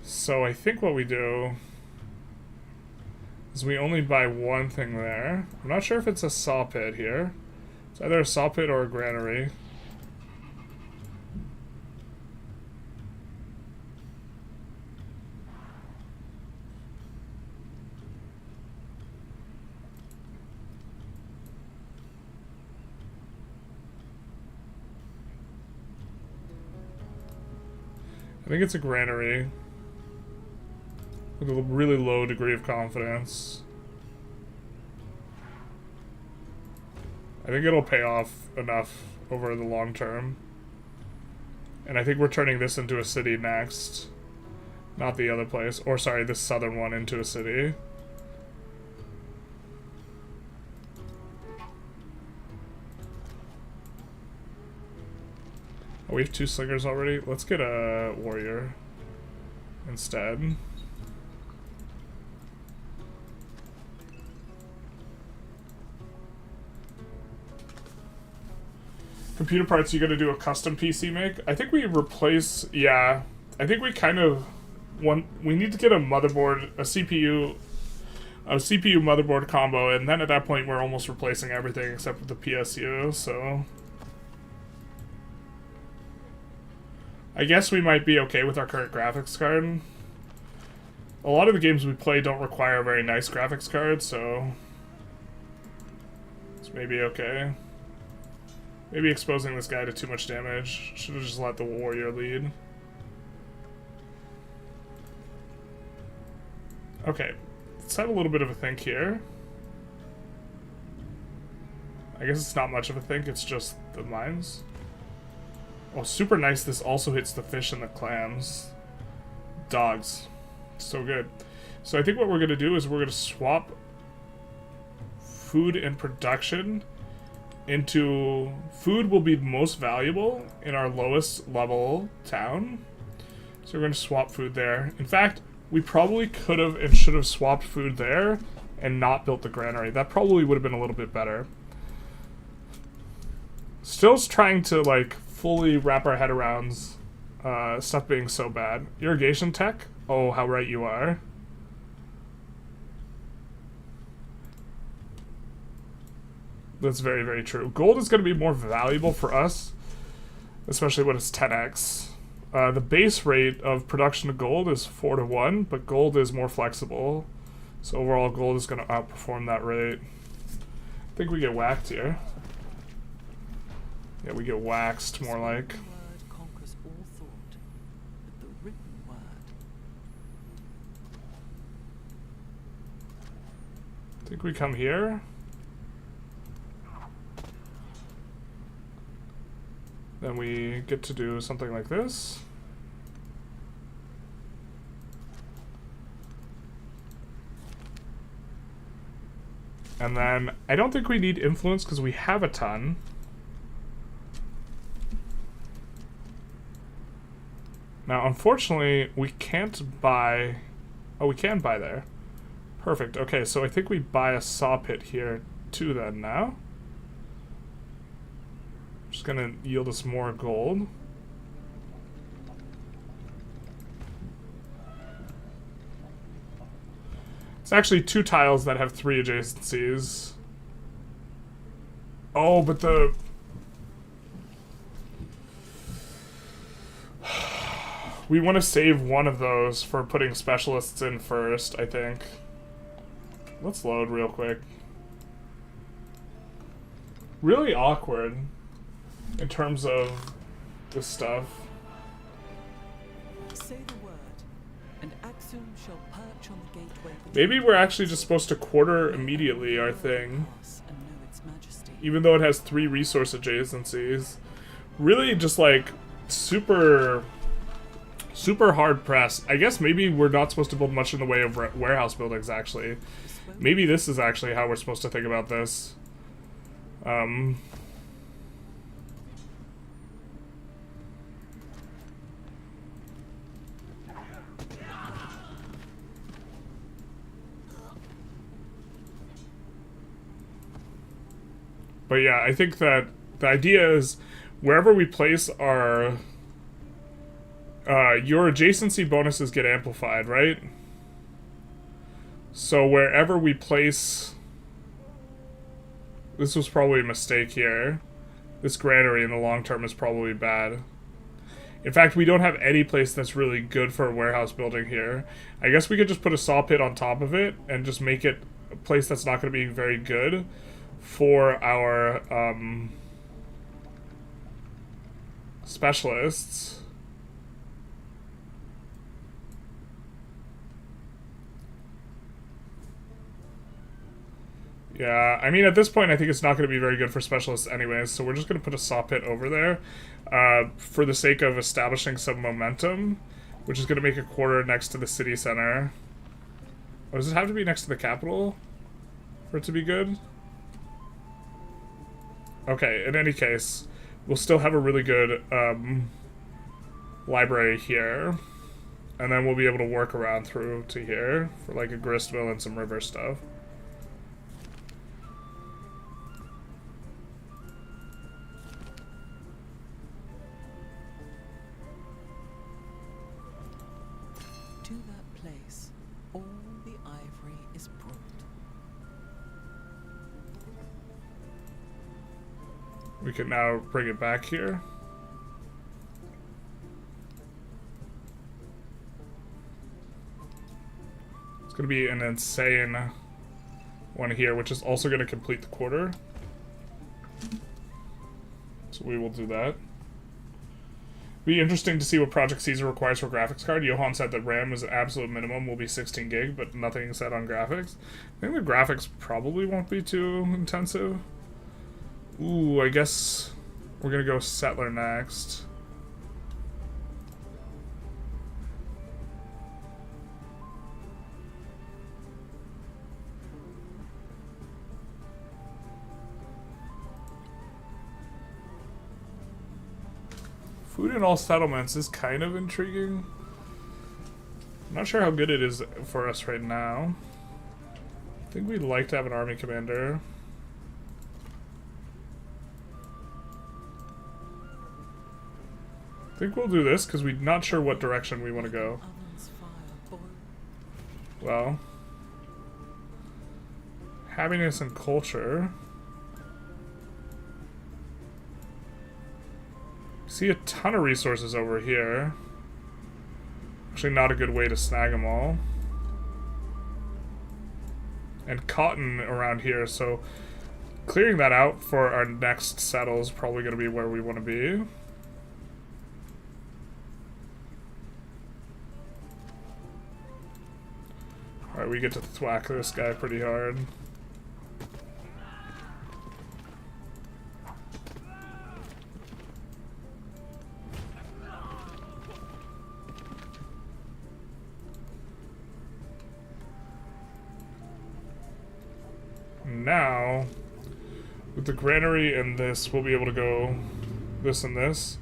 So I think what we do is we only buy 1 thing there. I'm not sure if it's a saw pit here. It's either a saw pit or a granary. I think it's a granary with a really low degree of confidence. I think it'll pay off enough over the long term. And I think we're turning this into a city next. Not the other place. Or sorry, this southern one into a city. Oh, we have 2 slingers already? Let's get a warrior instead. Computer parts, you gonna do a custom PC make? I think we replace, yeah. I think we kind of want, we need to get a motherboard, a CPU motherboard combo, and then at that point we're almost replacing everything except for the PSU, so. I guess we might be okay with our current graphics card. A lot of the games we play don't require a very nice graphics card, so it's maybe okay. Maybe exposing this guy to too much damage. Should have just let the warrior lead. Okay, let's have a little bit of a think here. I guess it's not much of a think, it's just the mines. Oh, super nice, this also hits the fish and the clams. Dogs. So good. So I think what we're going to do is we're going to swap food and production into... Food will be most valuable in our lowest level town. So we're going to swap food there. In fact, we probably could have and should have swapped food there and not built the granary. That probably would have been a little bit better. Still's trying to, like, fully wrap our head around stuff being so bad. Irrigation tech? Oh, how right you are. That's very, very true. Gold is going to be more valuable for us, especially when it's 10x. The base rate of production of gold is 4-to-1, but gold is more flexible. So overall, gold is going to outperform that rate. I think we get whacked here. Yeah, we get waxed, more like. The word conquers all thought, but the written word. I think we come here. Then we get to do something like this. And then, I don't think we need influence because we have a ton. Now, unfortunately, we can't buy... Oh, we can buy there. Perfect. Okay, so I think we buy a saw pit here too then now. Just gonna yield us more gold. It's actually 2 tiles that have 3 adjacencies. Oh, but the... We want to save one of those for putting specialists in first, I think. Let's load real quick. Really awkward in terms of this stuff. Say the word, and AKSUM shall perch on the gateway. Maybe we're actually just supposed to quarter immediately our thing. And know its majesty. Even though it has 3 resource adjacencies. Really just like super hard pressed. I guess maybe we're not supposed to build much in the way of warehouse buildings actually. Maybe this is actually how we're supposed to think about this. But yeah, I think that the idea is wherever we place our your adjacency bonuses get amplified, right? So wherever we place... This was probably a mistake here. This granary in the long term is probably bad. In fact, we don't have any place that's really good for a warehouse building here. I guess we could just put a saw pit on top of it and just make it a place that's not going to be very good for our specialists. Yeah, I mean, at this point, I think it's not going to be very good for specialists anyways, so we're just going to put a saw pit over there for the sake of establishing some momentum, which is going to make a quarter next to the city center. Oh, does it have to be next to the capital for it to be good? Okay, in any case, we'll still have a really good library here, and then we'll be able to work around through to here for like a grist mill and some river stuff. To that place, all the ivory is brought. We can now bring it back here. It's going to be an insane one here, which is also going to complete the quarter. So we will do that. Be interesting to see what Project Caesar requires for graphics card. Johan said that RAM is an absolute minimum will be 16 gig, but nothing said on graphics. I think the graphics probably won't be too intensive. Ooh, I guess we're gonna go Settler next. Food in all settlements is kind of intriguing. I'm not sure how good it is for us right now. I think we'd like to have an army commander. I think we'll do this because we're not sure what direction we want to go. Well, happiness and culture. See a ton of resources over here. Actually, not a good way to snag them all. And cotton around here, so clearing that out for our next settle is probably going to be where we want to be. Alright, we get to thwack this guy pretty hard. Now, with the granary and this, we'll be able to go this and this.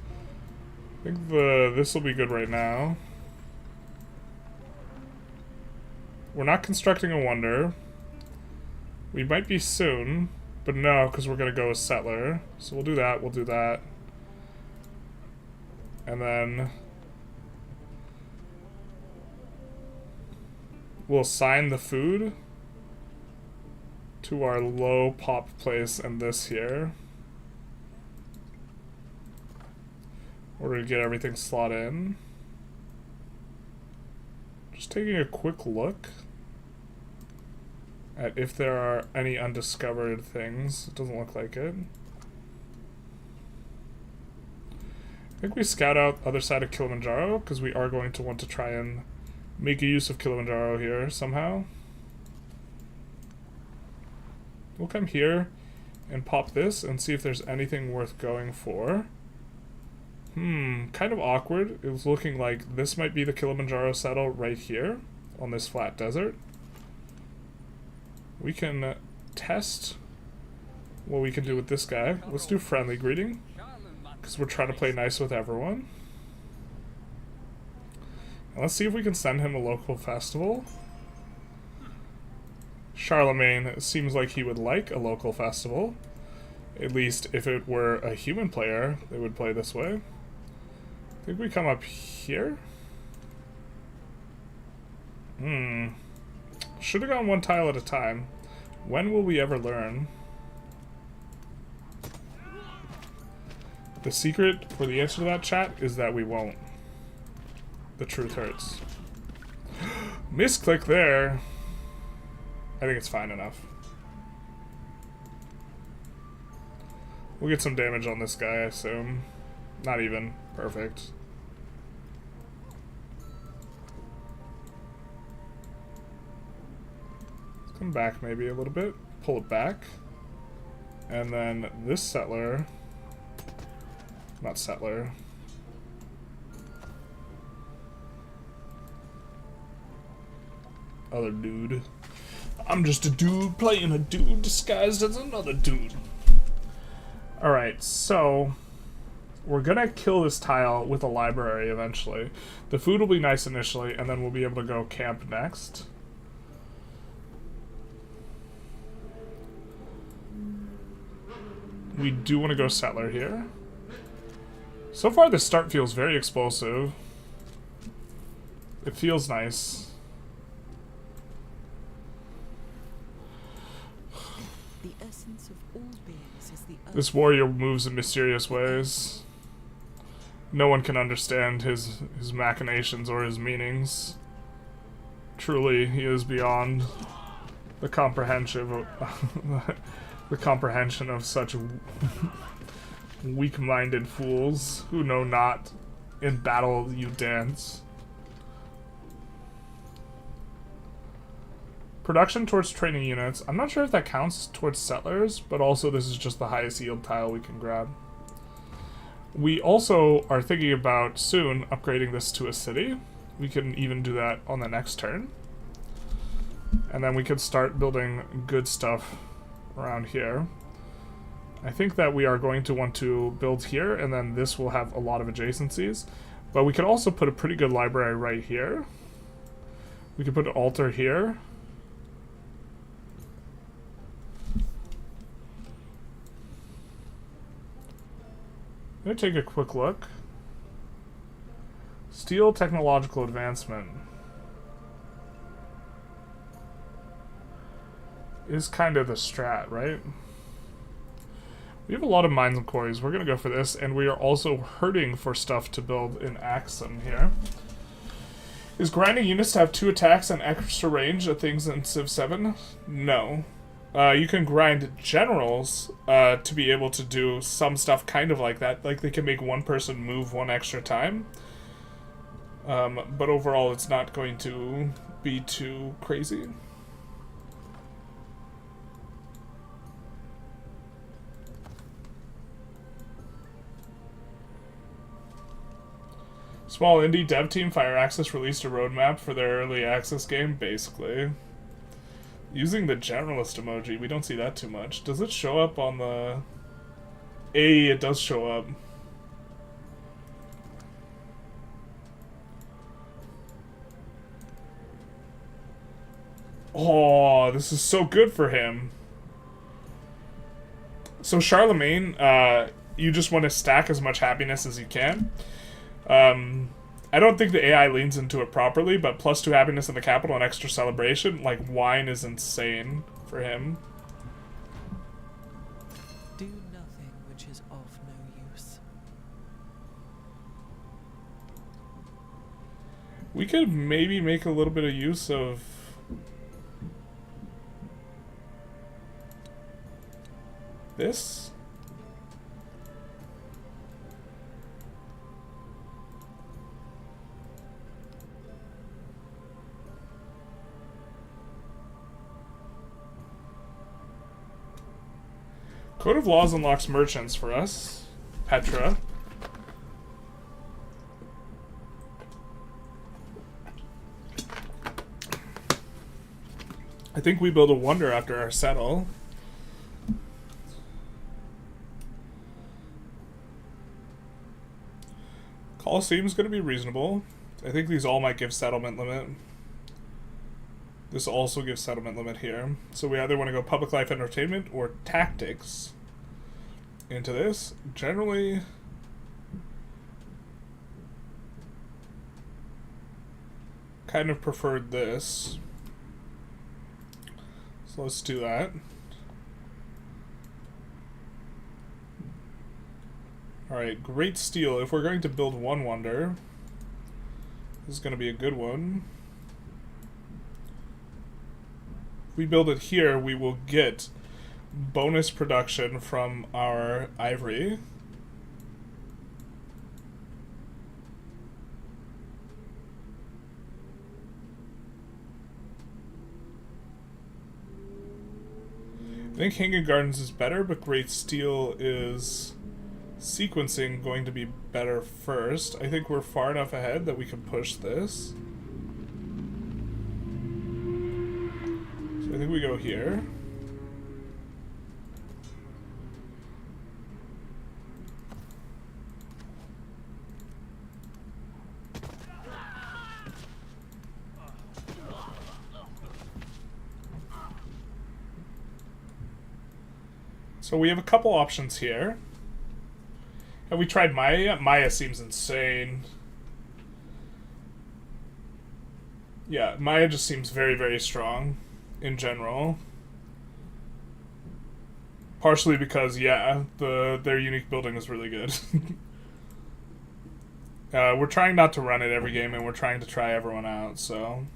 I think this will be good right now. We're not constructing a wonder. We might be soon, but no, because we're going to go with settler. So we'll do that, we'll do that. And then we'll assign the food to our low pop place and this here. In order to get everything slot in. Just taking a quick look at if there are any undiscovered things. It doesn't look like it. I think we scout out other side of Kilimanjaro because we are going to want to try and make a use of Kilimanjaro here somehow. We'll come here and pop this and see if there's anything worth going for. Kind of awkward. It was looking like this might be the Kilimanjaro settle right here on this flat desert. We can test what we can do with this guy. Let's do friendly greeting because we're trying to play nice with everyone. And let's see if we can send him a local festival. Charlemagne seems like he would like a local festival. At least if it were a human player, they would play this way. I think we come up here. Should have gone one tile at a time. When will we ever learn? The secret or the answer to that, chat, is that we won't. The truth hurts. Misclick there. I think it's fine enough. We'll get some damage on this guy, I assume. Not even. Perfect. Let's come back maybe a little bit. pull it back. And then this settler, not settler, other dude. I'm just a dude playing a dude disguised as another dude. Alright, so we're gonna kill this tile with a library eventually. The food will be nice initially, and then we'll be able to go camp next. We do want to go settler here. So far this start feels very explosive. It feels nice. The essence of all beings is the earth. This warrior moves in mysterious ways. No one can understand his machinations or his meanings. Truly, he is beyond the comprehension of the comprehension of such weak-minded fools who know not in battle you dance. Production towards training units. I'm not sure if that counts towards settlers, but also this is just the highest yield tile we can grab. We also are thinking about soon upgrading this to a city. We can even do that on the next turn. And then we could start building good stuff around here. I think that we are going to want to build here, and then this will have a lot of adjacencies. But we could also put a pretty good library right here. We could put an altar here. I'm going to take a quick look. Steel technological advancement is kind of the strat, right? We have a lot of mines and quarries. We're going to go for this, and we are also hurting for stuff to build in AKSUM here. Is grinding units to have 2 attacks and extra range of things in Civ 7? No. You can grind generals to be able to do some stuff kind of like that. Like they can make one person move 1 extra time. But overall it's not going to be too crazy. Small indie dev team Fire Access released a roadmap for their early access game, basically. Using the generalist emoji, we don't see that too much. Does it show up on the... It does show up. Oh, this is so good for him. So Charlemagne, you just want to stack as much happiness as you can. I don't think the AI leans into it properly, but +2 happiness in the capital and extra celebration, like wine is insane for him. Do nothing which is of no use. We could maybe make a little bit of use of this. Code of Laws unlocks merchants for us. Petra. I think we build a wonder after our settle. Colosseum's going to be reasonable. I think these all might give settlement limit. This also gives settlement limit here. So we either want to go public life entertainment or tactics into this. Generally, kind of preferred this. So let's do that. Alright, Great Steel. If we're going to build one wonder, this is going to be a good one. If we build it here, we will get bonus production from our ivory. think Hanging Gardens is better, but Great Steel is sequencing going to be better first. I think we're far enough ahead that we can push this. So I think we go here. So we have a couple options here. Have we tried Meier yet? Meier seems insane. Yeah, Meier just seems very, very strong in general. Partially because, yeah, their unique building is really good. We're trying not to run it every game, and we're trying to try everyone out, so...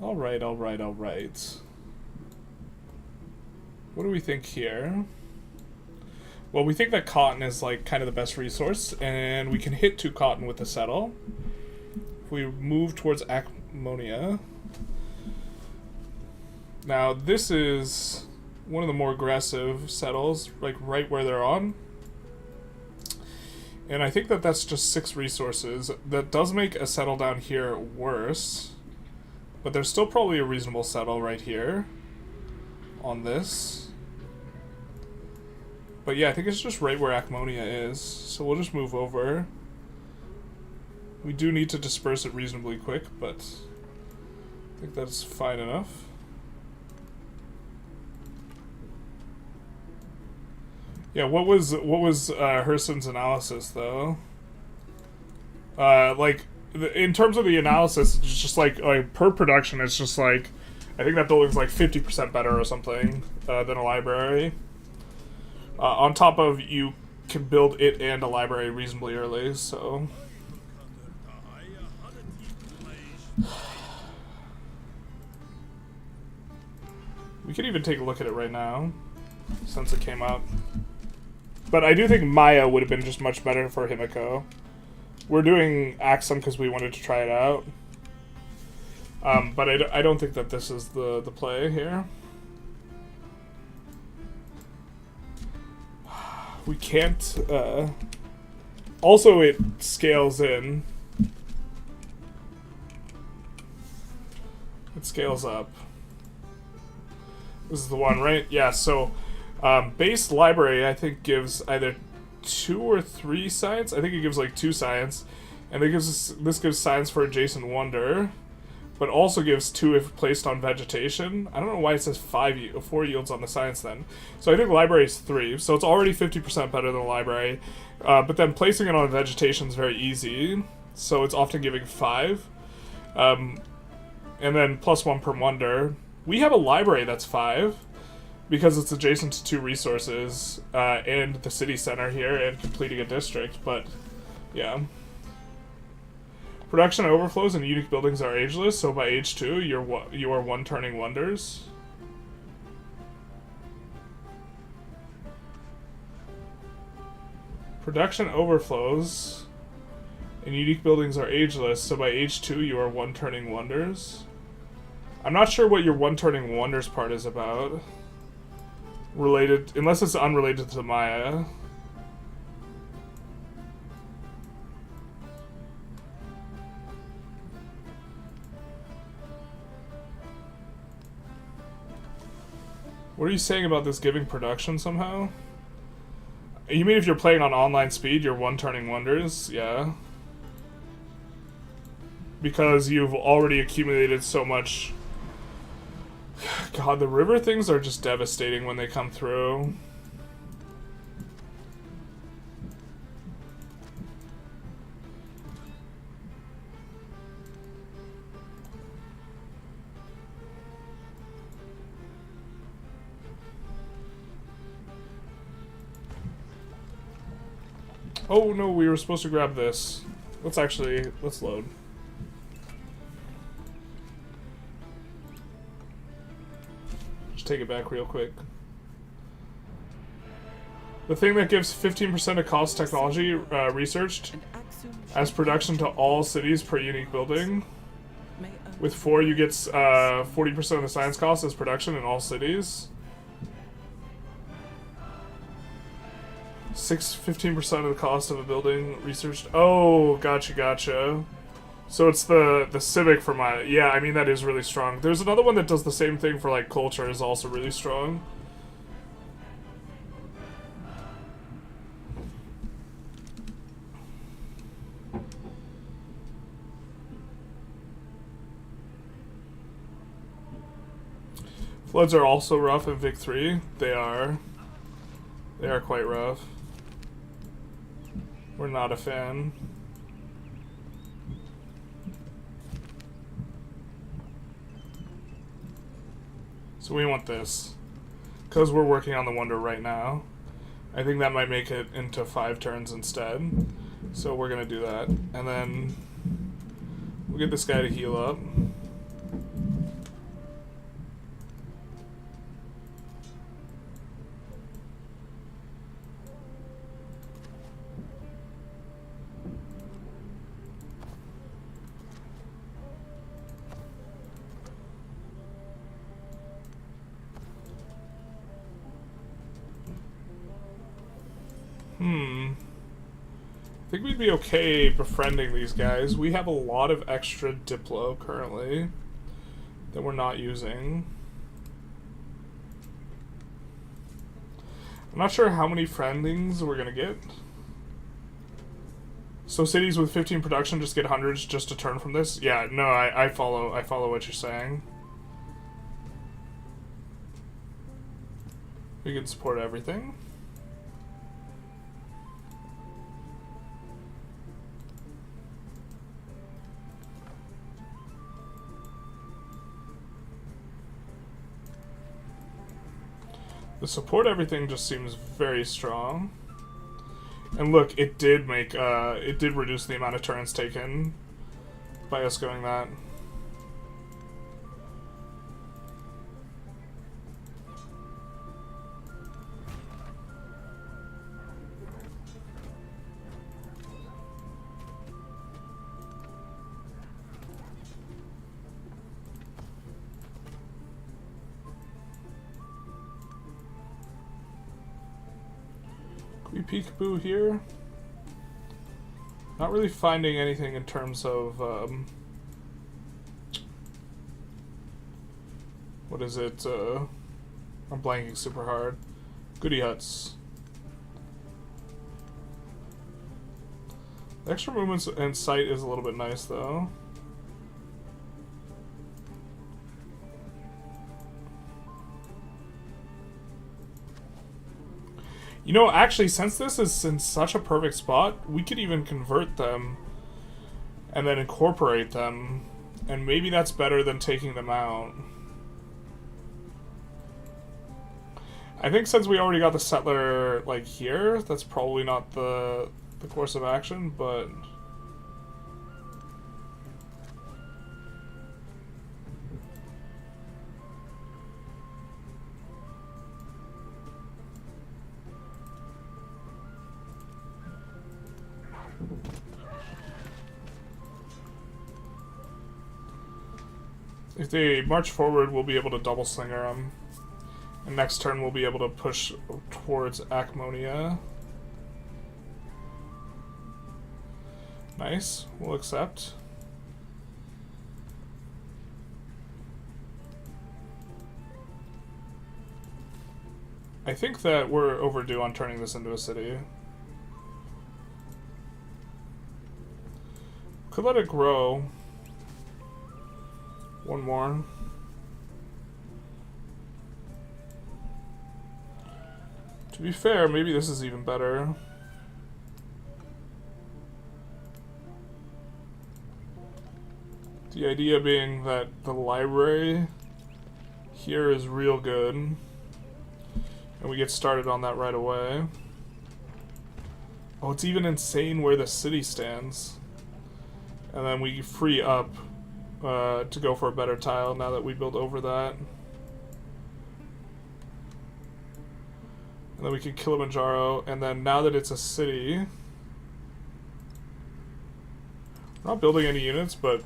Alright, alright, alright. What do we think here? Well, we think that cotton is like kind of the best resource, and we can hit 2 cotton with the settle. If we move towards ammonia. Now, this is one of the more aggressive settles, like right where they're on. And I think that that's just 6 resources. That does make a settle down here worse, but there's still probably a reasonable settle right here on this. But yeah, I think it's just right where Akmonia is, so we'll just move over. We do need to disperse it reasonably quick, but I think that's fine enough. Yeah, what was Hurston's analysis though? Like in terms of the analysis, it's just like per production, it's just like I think that building's like 50% better or something than a library. On top of, you can build it and a library reasonably early, so... We could even take a look at it right now, since it came out. But I do think Meier would have been just much better for Himiko. We're doing AKSUM because we wanted to try it out. But I don't think that this is the play here. We can't, also it scales in. It scales up. This is the one, right? Yeah, so, base library, I think, gives either 2 or 3 science. I think it gives, like, 2 science. And this gives science for adjacent wonder, but also gives 2 if placed on vegetation. I don't know why it says 4 yields on the science then. So I think library is 3, so it's already 50% better than the library. But then placing it on vegetation is very easy, so it's often giving 5. And then +1 per wonder. We have a library that's 5, because it's adjacent to 2 resources, and the city center here, and completing a district, but yeah. Production overflows and unique buildings are ageless, so by age 2, you are one-turning wonders. Production overflows and unique buildings are ageless, so by age 2, you are one-turning wonders. I'm not sure what your one-turning wonders part is about. Related, unless it's unrelated to Meier. What are you saying about this giving production somehow? You mean if you're playing on online speed, you're one-turning wonders? Yeah. Because you've already accumulated so much... God, the river things are just devastating when they come through. Oh no, we were supposed to grab this. Let's load. Just take it back real quick. The thing that gives 15% of cost technology researched as production to all cities per unique building. With 4, you get 40% of the science cost as production in all cities. 15% of the cost of a building researched. Oh, gotcha. So it's the civic for my... Yeah, I mean, that is really strong. There's another one that does the same thing for, like, culture, is also really strong. Floods are also rough in Vic 3. They are. They are quite rough. We're not a fan. So we want this. Because we're working on the Wonder right now. I think that might make it into 5 turns instead. So we're going to do that. And then we'll get this guy to heal up. I think we'd be okay befriending these guys. We have a lot of extra Diplo currently that we're not using. I'm not sure how many friendings we're gonna get. So cities with 15 production just get hundreds just to turn from this? Yeah, no, I follow what you're saying. We can support everything. The support everything just seems very strong. And look, it did make, it did reduce the amount of turns taken by us going that. Peekaboo here. Not really finding anything in terms of what is it? I'm blanking super hard. Goody huts. The extra movements and sight is a little bit nice though. You know, actually, since this is in such a perfect spot, we could even convert them and then incorporate them, and maybe that's better than taking them out. I think since we already got the settler, like, here, that's probably not the course of action, but... If they march forward, we'll be able to double slinger them. And next turn, we'll be able to push towards Acmonia. Nice. We'll accept. I think that we're overdue on turning this into a city. Could let it grow. One more. To be fair, maybe this is even better. The idea being that the library here is real good. And we get started on that right away. Oh, it's even insane where the city stands. And then we free up to go for a better tile now that we build over that. And then we can Kilimanjaro, and then now that it's a city... We're not building any units, but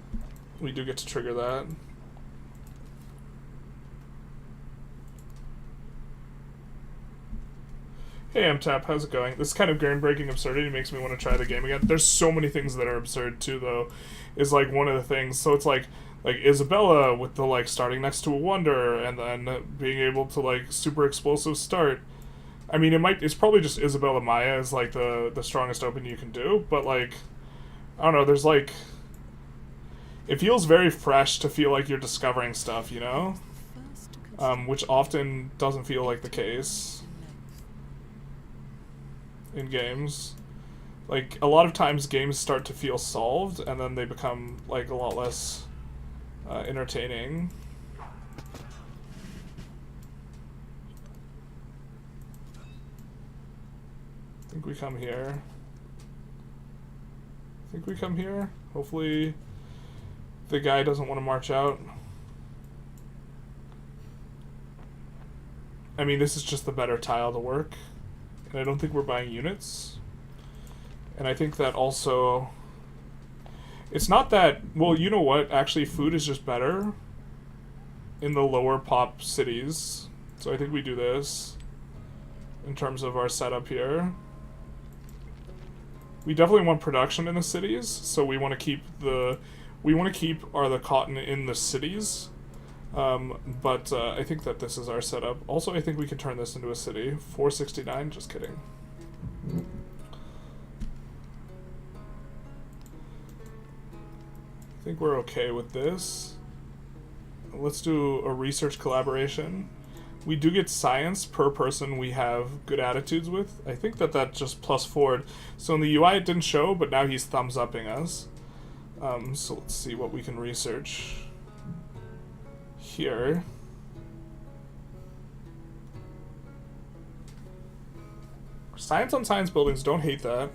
We do get to trigger that. Hey MTAP, how's it going? This kind of game-breaking absurdity makes me want to try the game again. There's so many things that are absurd too, though, is like one of the things. So it's like Isabella with the like starting next to a wonder and then being able to like super explosive start. I mean, it's probably just Isabella Maya is like the strongest open you can do, but like, I don't know, there's like, it feels very fresh to feel like you're discovering stuff, you know? Which often doesn't feel like the case in games. Like, a lot of times games start to feel solved, and then they become, like, a lot less entertaining. I think we come here. Hopefully the guy doesn't want to march out. I mean, this is just the better tile to work. And I don't think we're buying units. And I think that also... It's not that... Well, you know what? Actually, food is just better in the lower pop cities. So I think we do this in terms of our setup here. We definitely want production in the cities, so we want to keep the... the cotton in the cities. But I think that this is our setup. Also, I think we can turn this into a city. 469, just kidding. I think we're okay with this. Let's do a research collaboration. We do get science per person we have good attitudes with. I think that just plus forward. So in the UI it didn't show, but now he's thumbs upping us. So let's see what we can research here. Science on science buildings, don't hate that.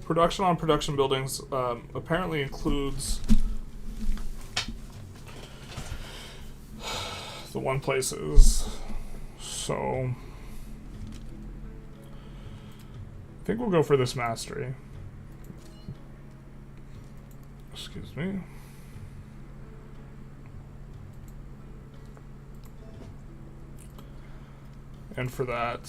Production on production buildings apparently includes the one places. So I think we'll go for this mastery. Excuse me. And for that,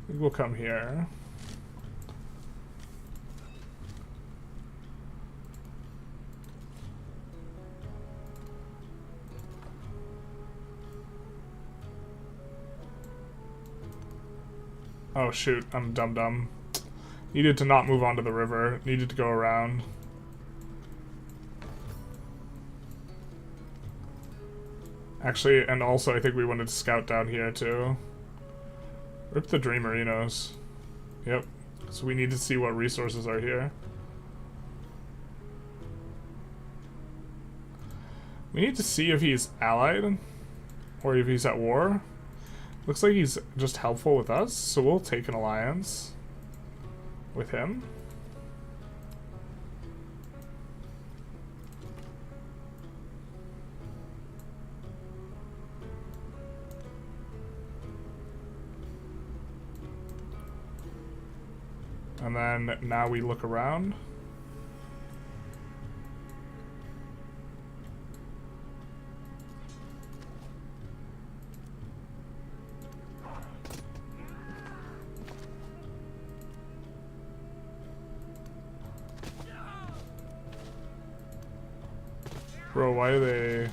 I think we'll come here. Oh shoot, I'm dumb. Needed to not move onto the river. Needed to go around. Actually, and also I think we wanted to scout down here too. Rip the Dream Marinos. Yep. So we need to see what resources are here. We need to see if he's allied or if he's at war. Looks like he's just helpful with us, so we'll take an alliance with him. And then now we look around. Bro, why do they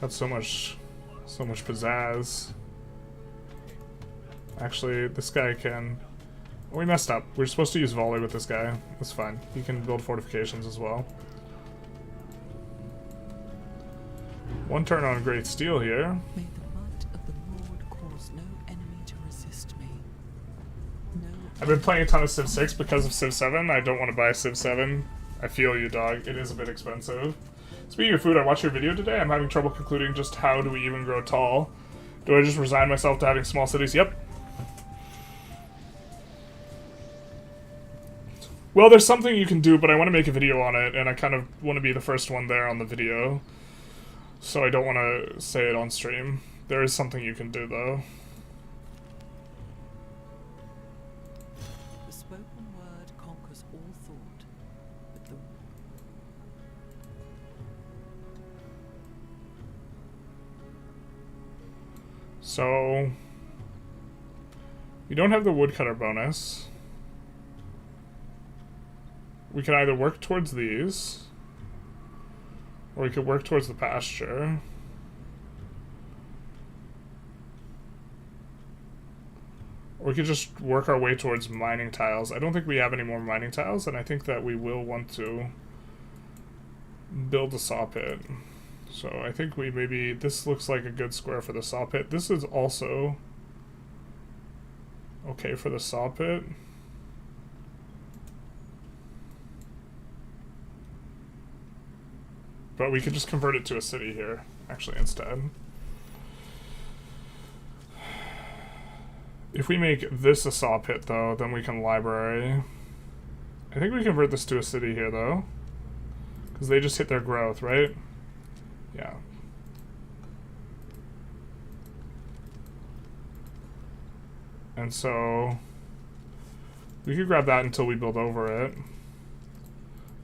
got so much pizzazz? Actually, this guy can... We messed up. We're supposed to use volley with this guy. That's fine. He can build fortifications as well. One turn on Great Steel here. May the might of the Lord cause no enemy to resist me. No. I've been playing a ton of Civ 6 because of Civ 7. I don't want to buy Civ 7. I feel you, dog. It is a bit expensive. Speaking of food, I watched your video today. I'm having trouble concluding just how do we even grow tall. Do I just resign myself to having small cities? Yep. Well, there's something you can do, but I want to make a video on it, and I kind of want to be the first one there on the video. So I don't want to say it on stream. There is something you can do, though. The spoken word conquers all thought, but the So we don't have the woodcutter bonus. We can either work towards these, or we could work towards the pasture. Or we could just work our way towards mining tiles. I don't think we have any more mining tiles, and I think that we will want to build a saw pit. So I think we maybe... This looks like a good square for the saw pit. This is also okay for the saw pit. But we could just convert it to a city here, actually, instead. If we make this a saw pit, though, then we can library. I think we convert this to a city here, though. Because they just hit their growth, right? Yeah. And so we could grab that until we build over it.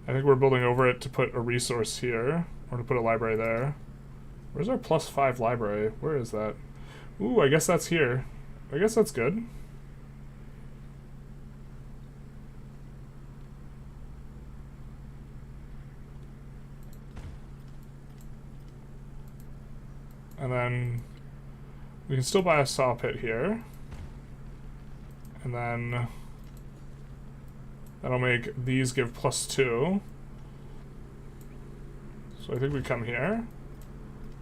I think we're building over it to put a resource here, or to put a library there. Where's our +5 library? Where is that? Ooh, I guess that's here. I guess that's good. And then we can still buy a saw pit here. And then that'll make these give +2. So I think we come here.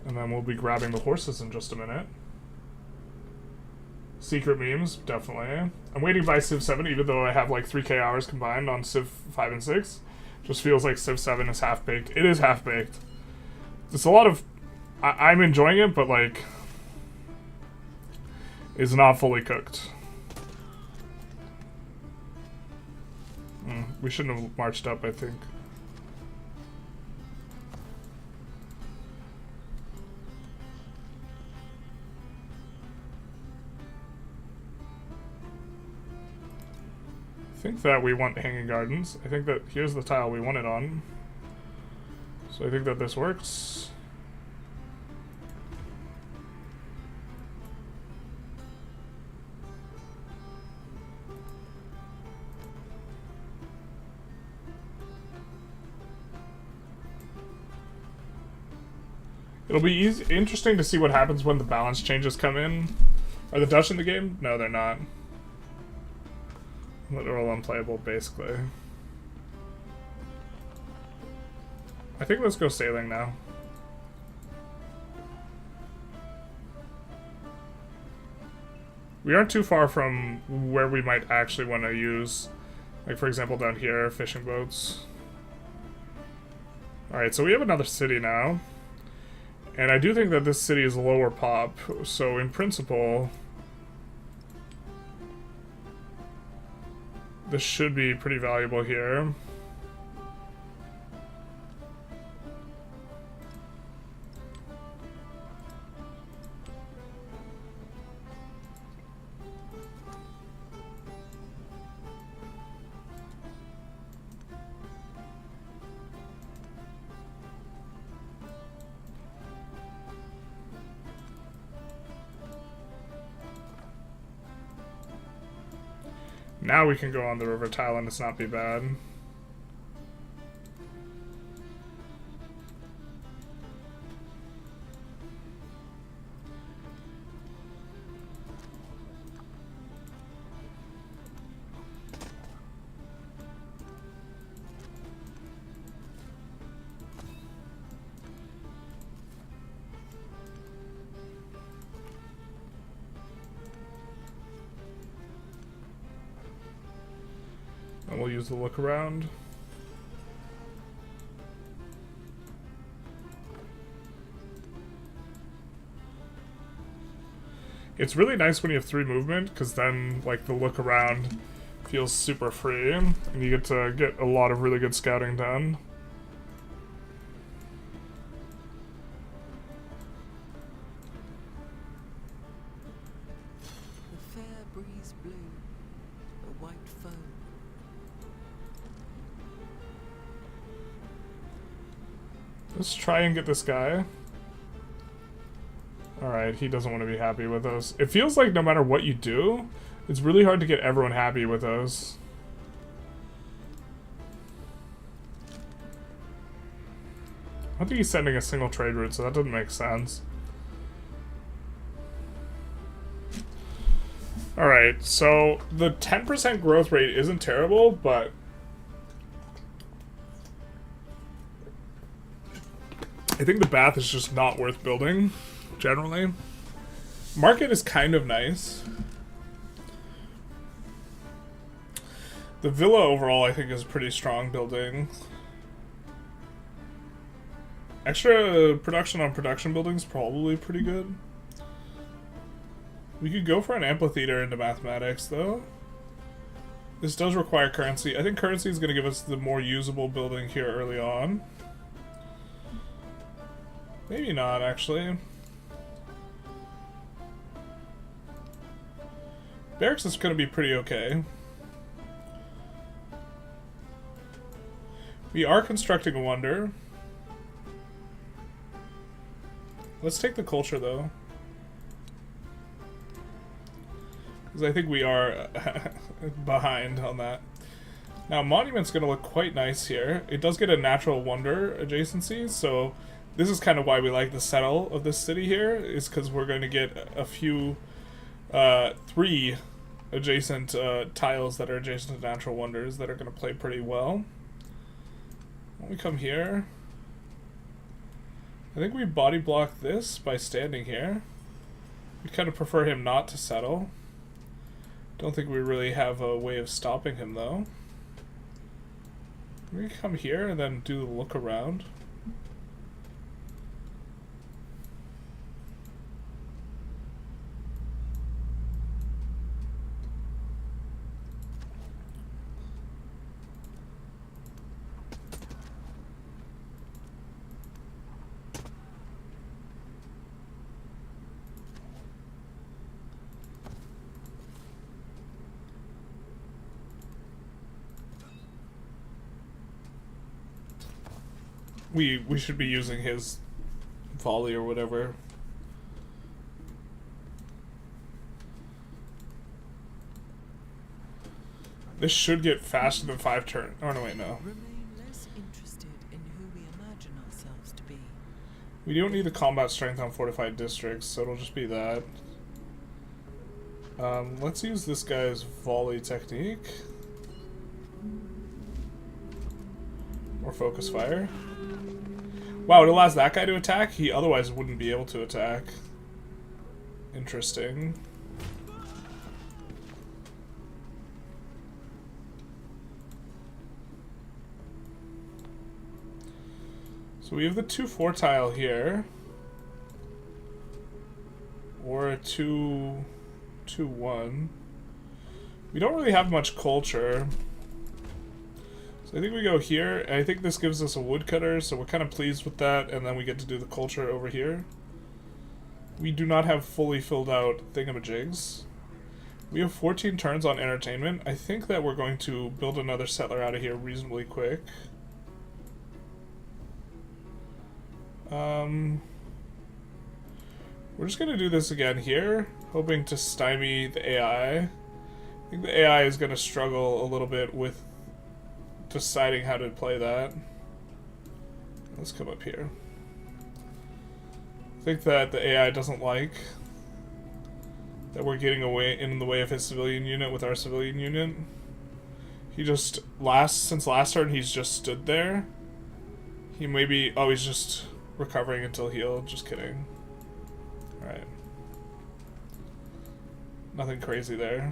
And then we'll be grabbing the horses in just a minute. Secret memes, definitely. I'm waiting to buy Civ 7, even though I have like 3k hours combined on Civ 5 and 6. Just feels like Civ 7 is half-baked. It is half-baked. It's a lot of... I'm enjoying it, but like... It's not fully cooked. We shouldn't have marched up, I think. I think that we want hanging gardens. I think that here's the tile we want it on. So I think that this works. It'll be interesting to see what happens when the balance changes come in. Are the Dutch in the game? No, they're not. Literal unplayable, basically. I think let's go sailing now. We aren't too far from where we might actually want to use, like for example down here, fishing boats. Alright, so we have another city now. And I do think that this city is lower pop, so in principle... This should be pretty valuable here. Now we can go on the river tile and it's not be bad. And we'll use the look around. It's really nice when you have 3 movement, because then like the look around feels super free, and you get to get a lot of really good scouting done. is blue, a white foam. Let's try and get this guy. Alright, he doesn't want to be happy with us. It feels like no matter what you do, it's really hard to get everyone happy with us. I don't think he's sending a single trade route, so that doesn't make sense. Alright, so the 10% growth rate isn't terrible, but I think the bath is just not worth building, generally. Market is kind of nice. The villa overall, I think, is a pretty strong building. Extra production on production buildings probably pretty good. We could go for an amphitheater into mathematics, though. This does require currency. I think currency is going to give us the more usable building here early on. Maybe not, actually. Barracks is going to be pretty okay. We are constructing a wonder. Let's take the culture, though. Because I think we are behind on that. Now, Monument's going to look quite nice here. It does get a natural wonder adjacency, so this is kind of why we like the settle of this city here, is because we're going to get a few, 3 adjacent tiles that are adjacent to natural wonders that are going to play pretty well. When we come here, I think we body block this by standing here. We kind of prefer him not to settle. Don't think we really have a way of stopping him, though. We come here and then do the look around. We should be using his volley or whatever. This should get faster than 5 turns. Oh, no, wait, no. Remain less interested in who we imagine ourselves to be. We don't need the combat strength on fortified districts, so it'll just be that. Let's use this guy's volley technique. Or focus fire. Wow, it allows that guy to attack? He otherwise wouldn't be able to attack. Interesting. So we have the 2-4 tile here. Or a 2-2-1. We don't really have much culture. I think we go here, and I think this gives us a woodcutter, so we're kind of pleased with that, and then we get to do the culture over here. We do not have fully filled out thingamajigs. We have 14 turns on entertainment. I think that we're going to build another settler out of here reasonably quick. We're just going to do this again here, hoping to stymie the AI. I think the AI is going to struggle a little bit with deciding how to play that. Let's come up here. I think that the AI doesn't like that we're getting away in the way of his civilian unit with our civilian unit. He just since last turn he's just stood there. He may be he's just recovering until healed. Just kidding. Alright. Nothing crazy there.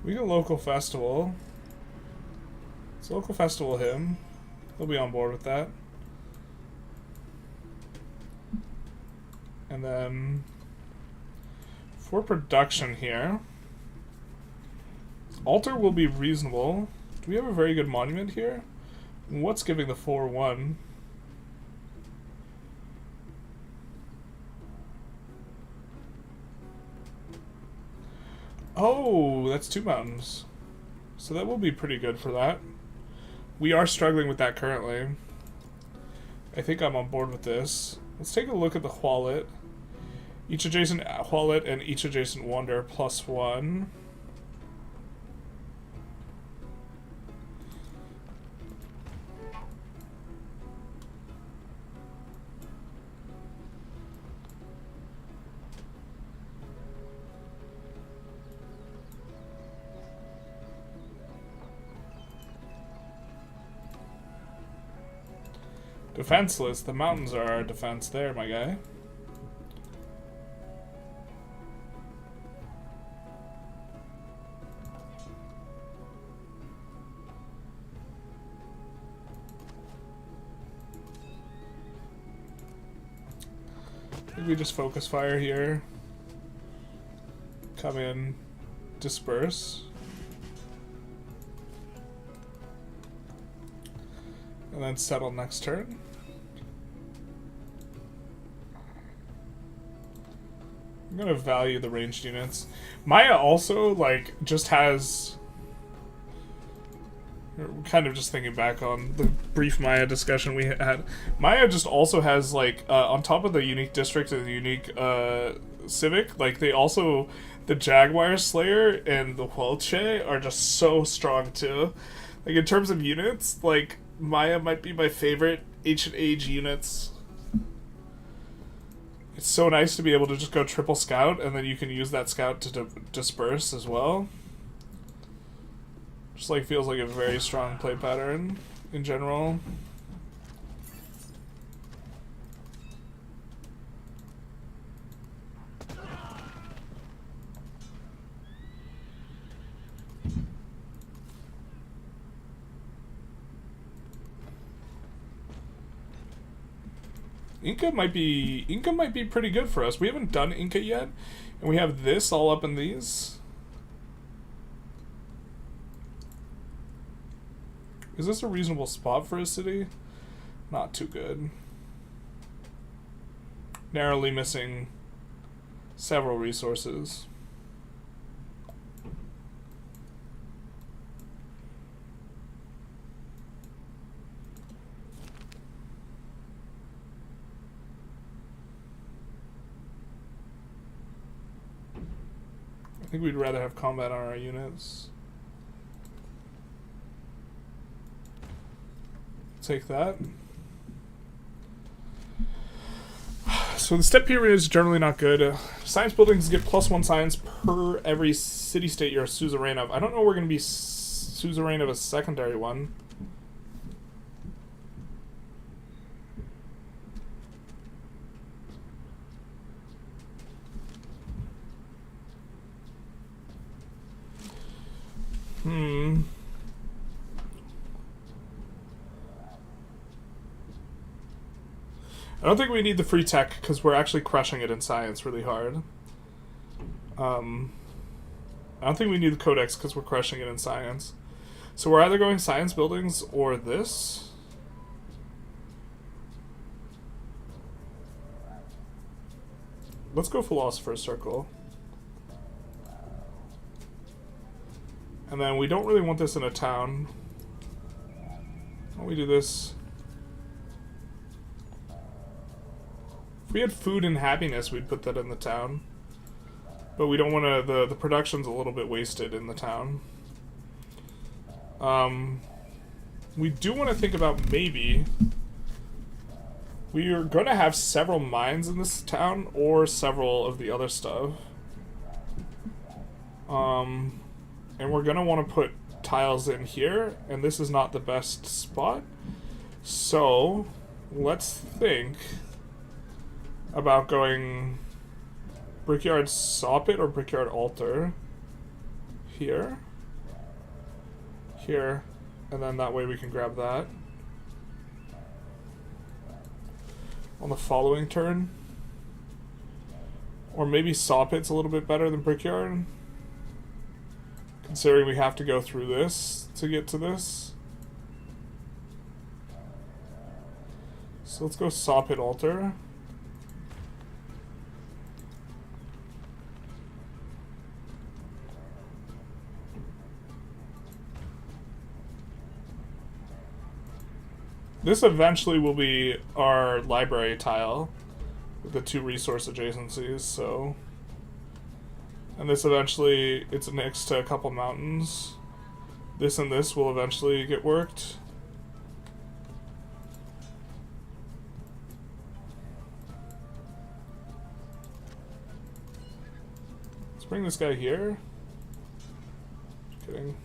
We can local festival. Let's local festival him. He'll be on board with that. And then for production here, altar will be reasonable. Do we have a very good monument here? What's giving the 4-1? Oh, that's 2 mountains. So that will be pretty good for that. We are struggling with that currently. I think I'm on board with this. Let's take a look at the Hualet. Each adjacent Hualet and each adjacent wonder +1. Defenseless. The mountains are our defense there, my guy. I think we just focus fire here. Come in, disperse. And then settle next turn. I'm gonna value the ranged units. Maya also, like, just has... Kind of just thinking back on the brief Maya discussion we had. Maya just also has, like, on top of the unique district and the unique civic, like, they also... The Jaguar Slayer and the Huelche are just so strong, too. Like, in terms of units, like... Maya might be my favorite Ancient Age units. It's so nice to be able to just go triple scout, and then you can use that scout to disperse as well. Just like feels like a very strong play pattern in general. Inca might be pretty good for us. We haven't done Inca yet, and we have this all up in these. Is this a reasonable spot for a city? Not too good. Narrowly missing several resources. I think we'd rather have combat on our units. Take that. So the step period is generally not good. Science buildings get +1 science per every city-state you're a suzerain of. I don't know we're going to be suzerain of a secondary one. I don't think we need the free tech because we're actually crushing it in science really hard. I don't think we need the codex because we're crushing it in science. So we're either going science buildings or this. Let's go Philosopher's Circle. And then we don't really want this in a town. Why don't we do this? If we had food and happiness, we'd put that in the town. But we don't want to... The production's a little bit wasted in the town. We do want to think about maybe... We are going to have several mines in this town, or several of the other stuff. And we're going to want to put tiles in here, and this is not the best spot. So, let's think about going Brickyard Soppit or Brickyard Altar. Here. Here. And then that way we can grab that. On the following turn. Or maybe Soppit's a little bit better than Brickyard. Considering we have to go through this to get to this. So let's go Soppit Altar. This eventually will be our library tile with the 2 resource adjacencies, so... And this eventually, it's next to a couple mountains. This and this will eventually get worked. Let's bring this guy here. Just kidding.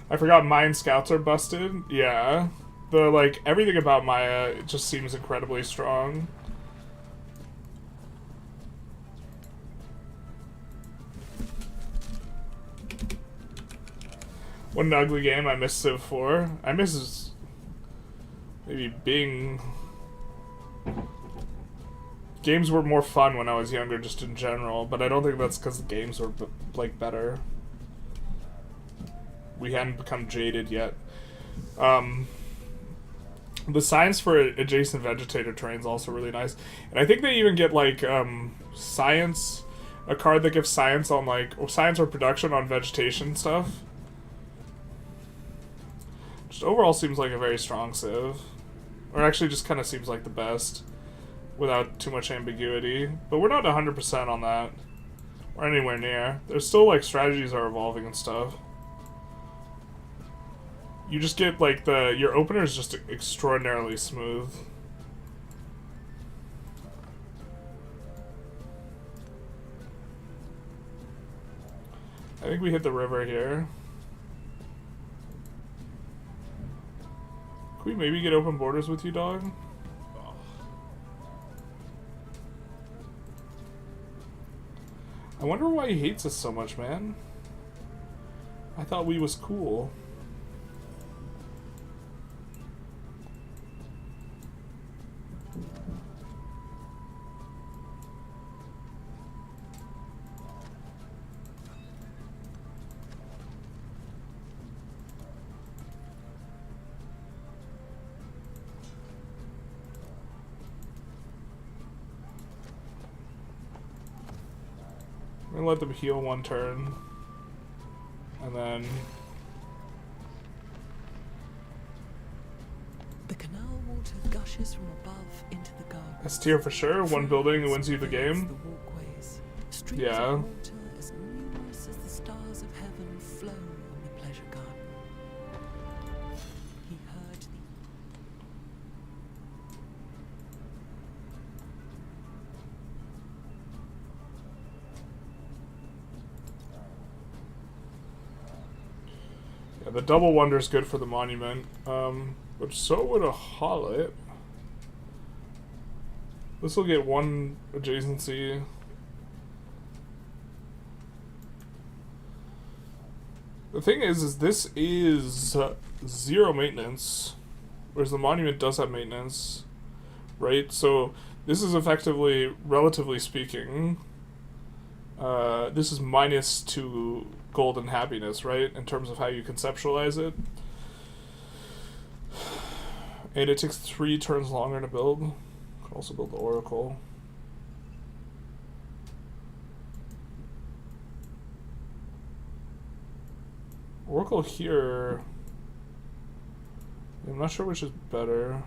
I forgot mine scouts are busted. Yeah. The, like, everything about Maya, it just seems incredibly strong. What an ugly game. I miss Civ 4. I miss maybe being... Games were more fun when I was younger, just in general, but I don't think that's because the games were, like, better. We hadn't become jaded yet. The science for adjacent vegetator terrain is also really nice. And I think they even get, like, science... A card that gives science on, like... Or science or production on vegetation stuff. Just overall seems like a very strong civ. Or actually just kind of seems like the best. Without too much ambiguity. But we're not 100% on that. Or anywhere near. There's still, like, strategies are evolving and stuff. You just get, like, your opener is just extraordinarily smooth. I think we hit the river here. Can we maybe get open borders with you, dog? I wonder why he hates us so much, man. I thought we was cool. I'm gonna let them heal 1 turn. And then... The canal water gushes from above into the garden. S tier for sure. 1 building wins you the game. The walkways. Streams Yeah. of water as numerous as the stars of heaven flow on the pleasure garden. He heard the Yeah, the double wonder is good for the monument. But so would a hollet. This will get 1 adjacency. The thing is this is 0 maintenance, whereas the monument does have maintenance, right? So this is effectively, relatively speaking, this is -2 gold and happiness, right? In terms of how you conceptualize it. And it takes 3 turns longer to build. Could also build the Oracle. Oracle here... I'm not sure which is better.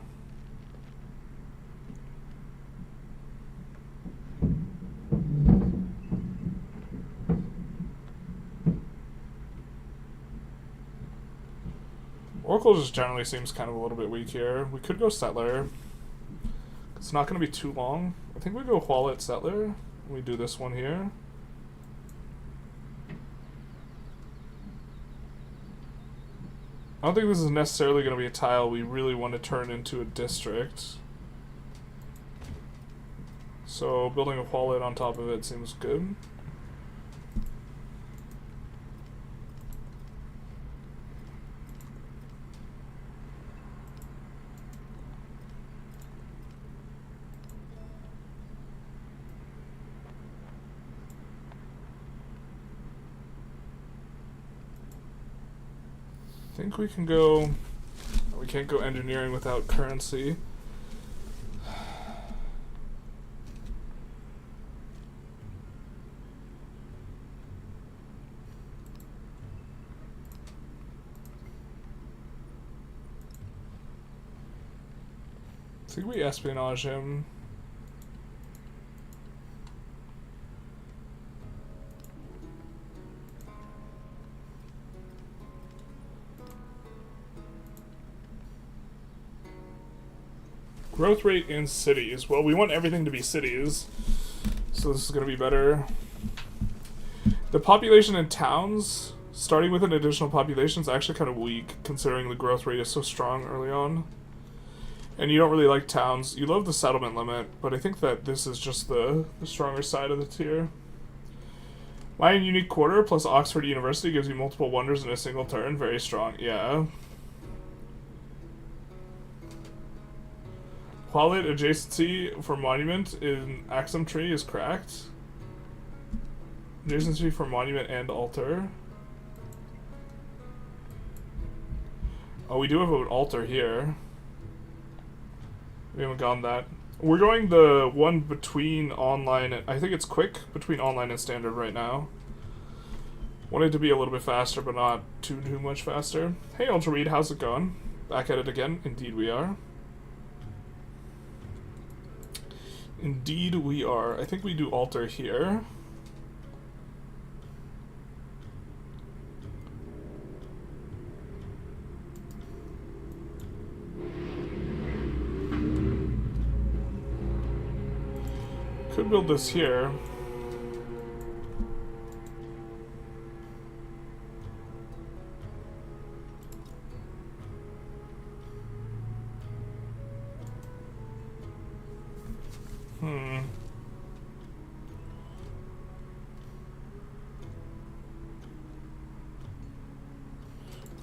Oracle just generally seems kind of a little bit weak here. We could go Settler. It's not going to be too long. I think we go Wallet Settler. We do this one here. I don't think this is necessarily going to be a tile we really want to turn into a district. So building a wallet on top of it seems good. I think we can go... We can't go engineering without currency. think we espionage him. Growth rate in cities. Well, we want everything to be cities, so this is going to be better. The population in towns, starting with an additional population, is actually kind of weak, considering the growth rate is so strong early on. And you don't really like towns. You love the settlement limit, but I think that this is just the stronger side of the tier. Mayan Unique Quarter plus Oxford University gives you multiple wonders in a single turn. Very strong. Yeah. Qualit adjacency for monument in AKSUM tree is cracked. Adjacency for monument and altar. Oh, we do have an altar here. We haven't gone that. We're going the one between online and... I think it's quick between online and standard right now. Wanted to be a little bit faster, but not too much faster. Hey, Ultra Reed, how's it going? Back at it again. Indeed we are. Indeed we are. I think we do altar here. Could build this here.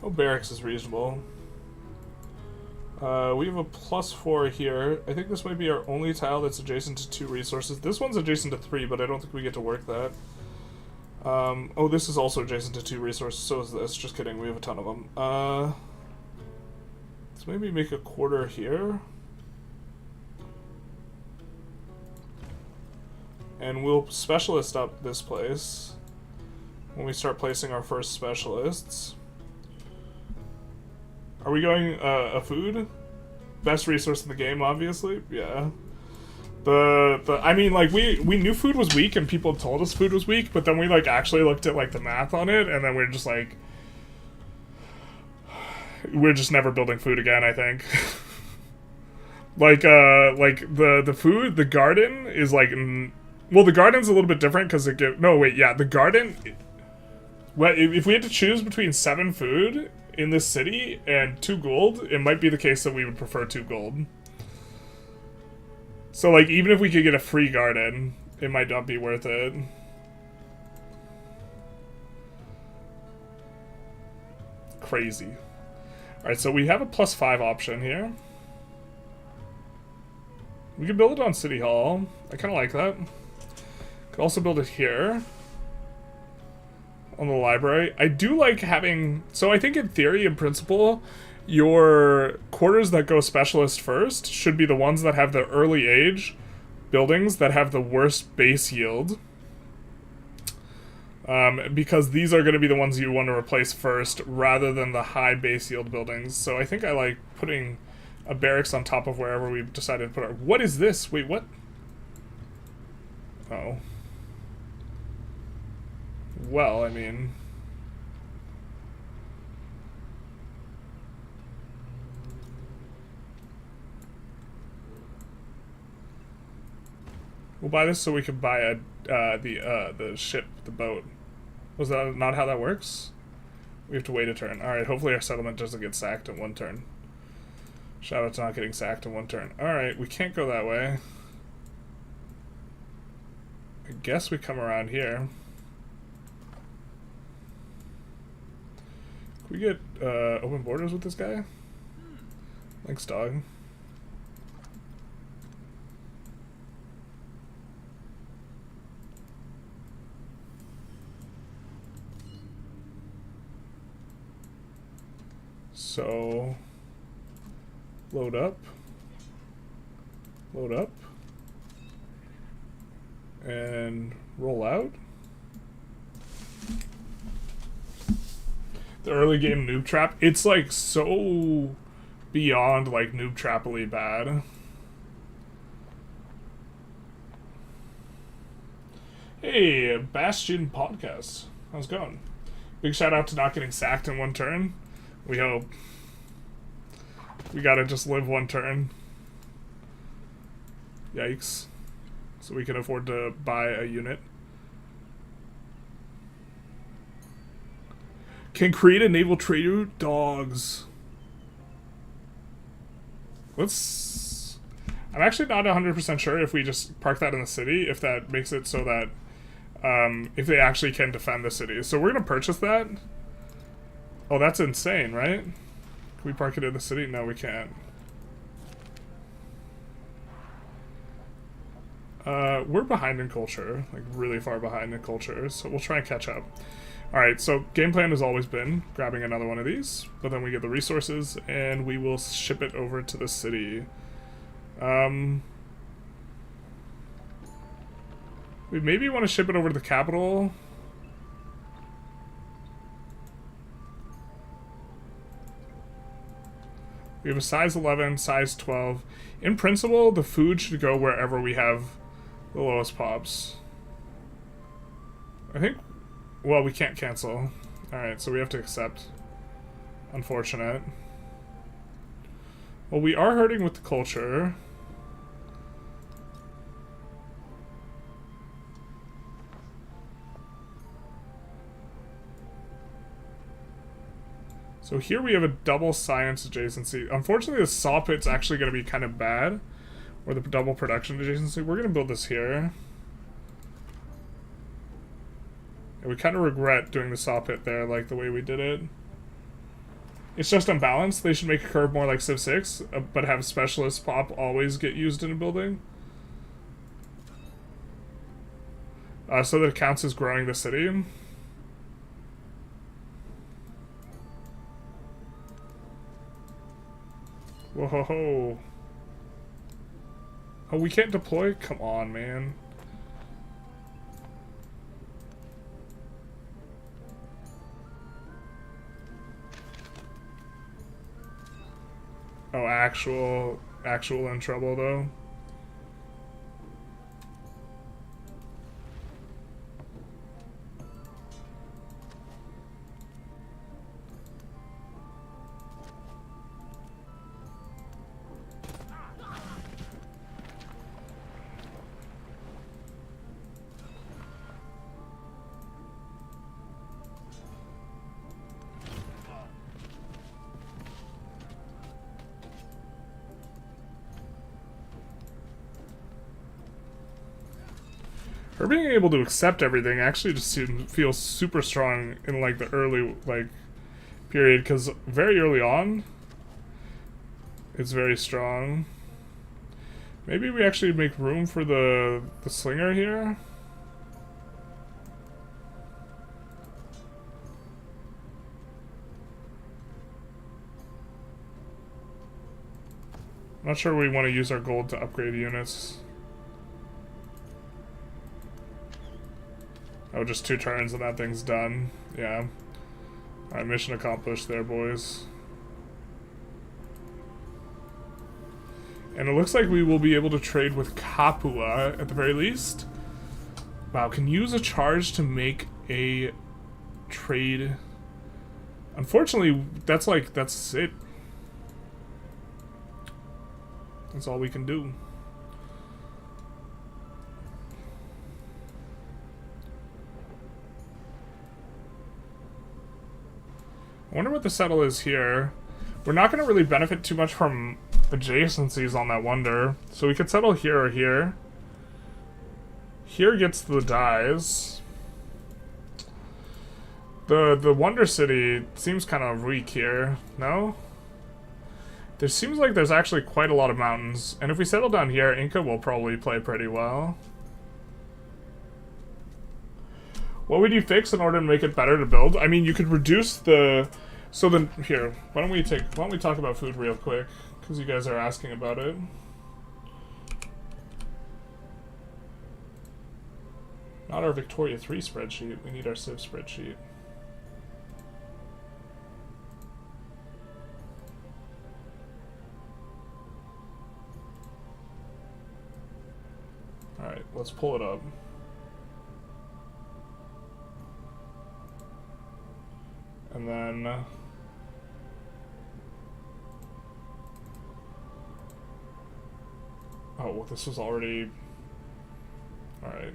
Oh, barracks is reasonable. We have a +4 here. I think this might be our only tile that's adjacent to 2 resources. This one's adjacent to 3, but I don't think we get to work that. Oh, this is also adjacent to 2 resources, so is this. Just kidding, we have a ton of them. Let's maybe make a quarter here. And we'll specialist up this place when we start placing our first specialists. Are we going a food? Best resource in the game, obviously. Yeah. I mean, like, we knew food was weak and people told us food was weak, but then we, like, actually looked at, like, the math on it, and then we're just like... We're just never building food again, I think. like, the food, the garden is, like... Well, the garden's a little bit different, because it gives... No, wait, yeah, the garden... Well, if we had to choose between 7 food... in this city and 2 gold, it might be the case that we would prefer 2 gold. So, like, even if we could get a free garden, it might not be worth it. Crazy. Alright, so we have a +5 option here. We could build it on City Hall. I kind of like that. Could also build it here. On the library. I do like having... So I think in theory, in principle, your quarters that go specialist first should be the ones that have the early age buildings that have the worst base yield. Because these are going to be the ones you want to replace first rather than the high base yield buildings. So I think I like putting a barracks on top of wherever we've decided to put our... What is this? Wait, what? Oh. Well, I mean... We'll buy this so we can buy the ship, the boat. Was that not how that works? We have to wait a turn. Alright, hopefully our settlement doesn't get sacked in 1 turn. Shout out to not getting sacked in 1 turn. Alright, we can't go that way. I guess we come around here. Can we get open borders with this guy? Thanks, dog. So, load up, and roll out. The early game noob trap, it's like so beyond like noob trappily bad. Hey, Bastion Podcast. How's it going? Big shout out to not getting sacked in one turn. We hope. We gotta just live one turn. Yikes. So we can afford to buy a unit. Can create a naval trader? Dogs. Let's... I'm actually not 100% sure if we just park that in the city, if that makes it so that if they actually can defend the city. So we're going to purchase that. Oh, that's insane, right? Can we park it in the city? No, we can't. We're behind in culture, like really far behind in culture, so we'll try and catch up. Alright, so game plan has always been grabbing another one of these, but then we get the resources and we will ship it over to the city. We maybe want to ship it over to the capital. We have a size 11, size 12. In principle, the food should go wherever we have the lowest pops. I think... Well, we can't cancel. Alright, so we have to accept. Unfortunate. Well, we are hurting with the culture. So here we have a double science adjacency. Unfortunately, the saw pit's actually going to be kind of bad. Or the double production adjacency. We're going to build this here. And we kind of regret doing the saw pit there, like the way we did it. It's just unbalanced. They should make a curve more like Civ 6, but have specialist pop always get used in a building. So that it counts as growing the city. Whoa. Oh, we can't deploy? Come on, man. Oh, actual in trouble, though. Her being able to accept everything actually just feels super strong in like the early period, because very early on it's very strong. Maybe we actually make room for the slinger here. I'm not sure we want to use our gold to upgrade units. Oh, just 2 turns and that thing's done. Yeah. Alright, mission accomplished there, boys. And it looks like we will be able to trade with Capua at the very least. Wow, can use a charge to make a trade. Unfortunately, that's it. That's all we can do. I wonder what the settle is here. We're not going to really benefit too much from adjacencies on that wonder. So we could settle here or here. Here gets the dies. The Wonder City seems kind of weak here. No? There seems like there's actually quite a lot of mountains. And if we settle down here, Inca will probably play pretty well. What would you fix in order to make it better to build? I mean, you could reduce the... So then, here, why don't we talk about food real quick? Because you guys are asking about it. Not our Victoria 3 spreadsheet. We need our Civ spreadsheet. Alright, let's pull it up. And then... oh, well, this was already... alright.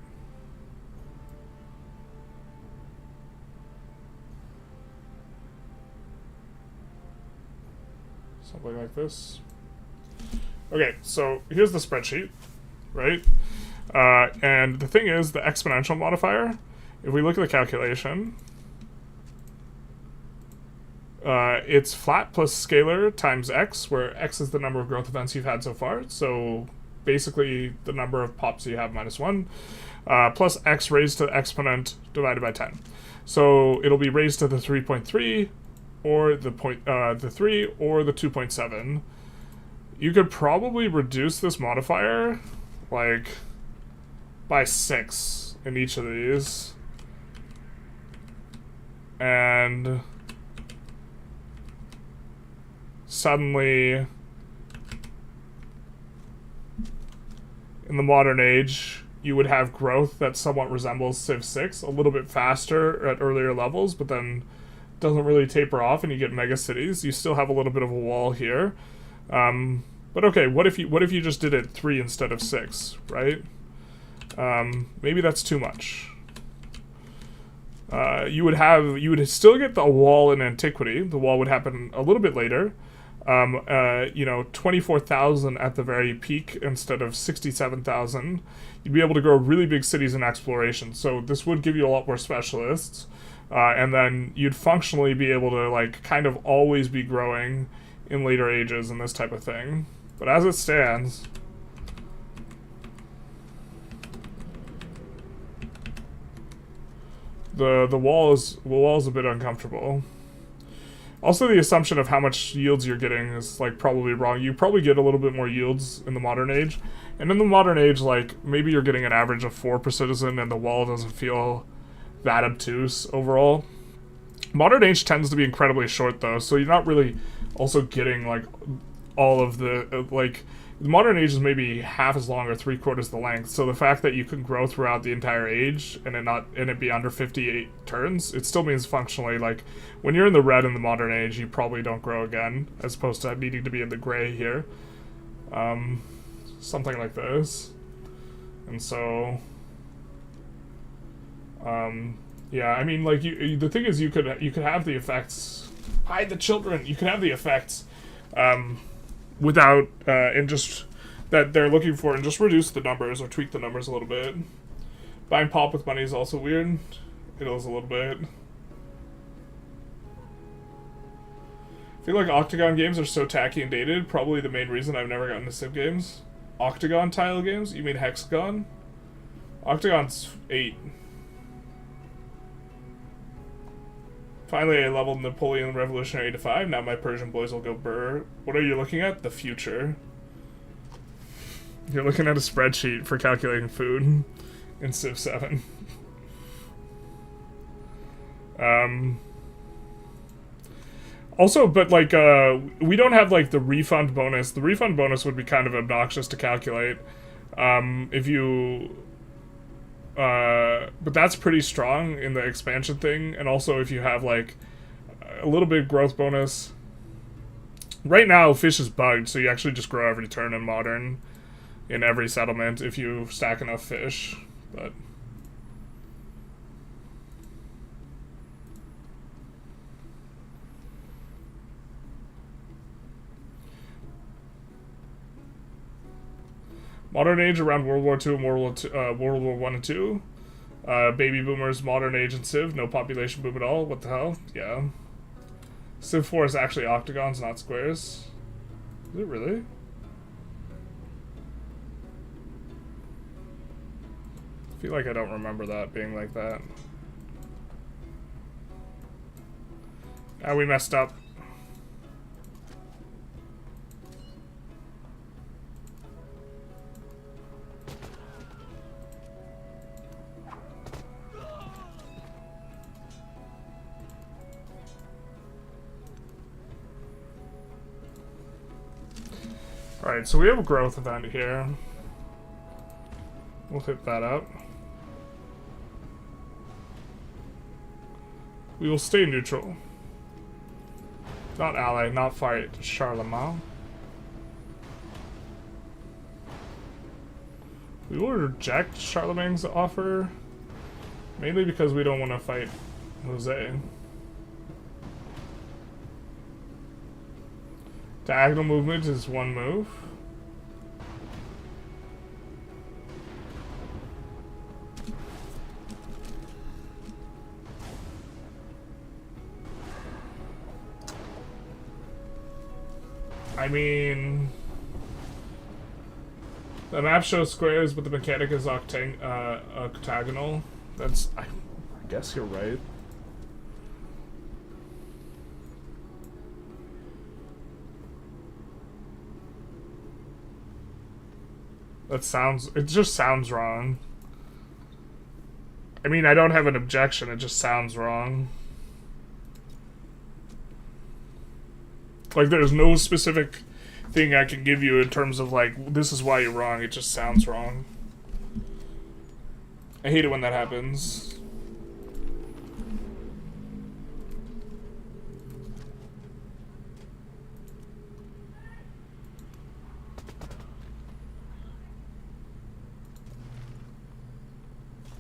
Something like this. Okay, so here's the spreadsheet, right? And the thing is, the exponential modifier, if we look at the calculation, it's flat plus scalar times x, where x is the number of growth events you've had so far. So basically the number of pops you have minus 1, plus x raised to the exponent divided by 10. So it'll be raised to the 3.3, or the 3, or the 2.7. You could probably reduce this modifier, like, by 6 in each of these. And suddenly, in the modern age, you would have growth that somewhat resembles Civ 6, a little bit faster at earlier levels, but then doesn't really taper off and you get mega cities. You still have a little bit of a wall here. But okay, what if you just did it 3 instead of 6, right? Maybe that's too much. You would still get the wall in antiquity. The wall would happen a little bit later. 24,000 at the very peak instead of 67,000. You'd be able to grow really big cities in exploration. So this would give you a lot more specialists. And then you'd functionally be able to, like, kind of always be growing in later ages and this type of thing. But as it stands, the wall is a bit uncomfortable. Also, the assumption of how much yields you're getting is, like, probably wrong. You probably get a little bit more yields in the modern age. And in the modern age, like, maybe you're getting an average of 4 per citizen and the wall doesn't feel that obtuse overall. Modern age tends to be incredibly short, though, so you're not really also getting, like, all of the, like, the modern age is maybe half as long or 3/4 the length, so the fact that you can grow throughout the entire age and it be under 58 turns, it still means functionally, like, when you're in the red in the modern age, you probably don't grow again, as opposed to needing to be in the gray here. Something like this. And so... yeah, I mean, like, the thing is, you could have the effects. Hide the children. You could have the effects, without and just that they're looking for, and just reduce the numbers or tweak the numbers a little bit. Buying pop with money is also weird. It is a little bit. I feel like Octagon games are so tacky and dated. Probably the main reason I've never gotten into Civ games. Octagon tile games? You mean hexagon? Octagon's 8. Finally, I leveled Napoleon Revolutionary to 5. Now my Persian boys will go burr. What are you looking at? The future. You're looking at a spreadsheet for calculating food in Civ 7. Also, but, like, we don't have, like, the refund bonus. The refund bonus would be kind of obnoxious to calculate. If you... but that's pretty strong in the expansion thing, and also if you have, like, a little bit of growth bonus. Right now, fish is bugged, so you actually just grow every turn in modern, in every settlement, if you stack enough fish, but... Modern age around World War II and World War I and II. Baby boomers, modern age and Civ, no population boom at all. What the hell? Yeah. Civ 4 is actually octagons, not squares. Is it really? I feel like I don't remember that being like that. Ah, we messed up. Alright, so we have a growth event here. We'll hit that up. We will stay neutral. Not ally, not fight. Charlemagne. We will reject Charlemagne's offer. Mainly because we don't want to fight Jose. Diagonal movement is one move. I mean, the map shows squares, but the mechanic is octagonal. That's, I guess you're right. That sounds, it just sounds wrong. I mean, I don't have an objection, it just sounds wrong. Like, there's no specific thing I can give you in terms of, like, this is why you're wrong, it just sounds wrong. I hate it when that happens.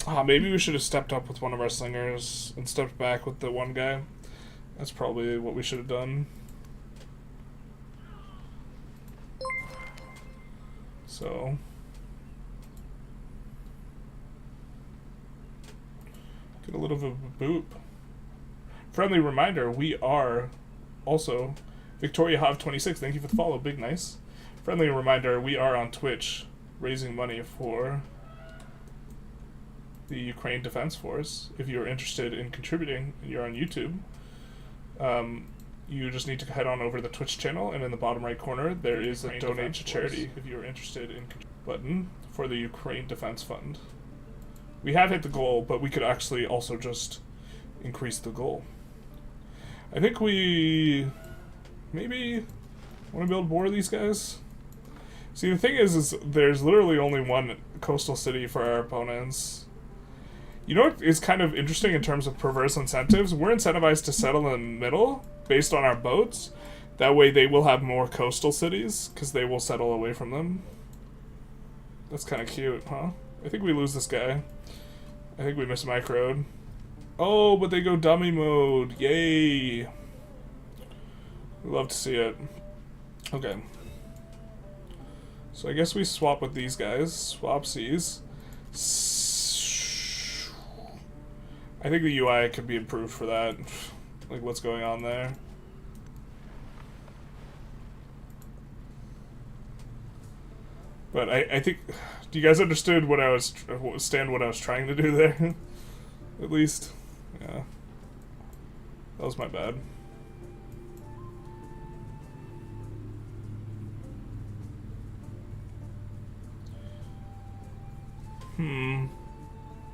Ah, maybe we should have stepped up with one of our slingers and stepped back with the one guy. That's probably what we should have done. So... get a little bit of a boop. Friendly reminder, we are also Victoria Hav 26. Thank you for the follow, big nice. Friendly reminder, we are on Twitch raising money for the Ukraine Defense Force. If you're interested in contributing and you're on YouTube, you just need to head on over to the Twitch channel, and in the bottom right corner there is a donate to charity if you're interested in button for the Ukraine Defense Fund. We have hit the goal, but we could actually also just increase the goal. I think we maybe want to build more of these guys. See, the thing is there's literally only one coastal city for our opponents. You know what is kind of interesting in terms of perverse incentives? We're incentivized to settle in the middle based on our boats. That way they will have more coastal cities, because they will settle away from them. That's kind of cute, huh? I think we lose this guy. I think we miss microed. Oh, but they go dummy mode. Yay. Love to see it. Okay. So I guess we swap with these guys. Swapsies. I think the UI could be improved for that. Like, what's going on there? But I think... Do you guys understand what I was trying to do there? At least. Yeah. That was my bad.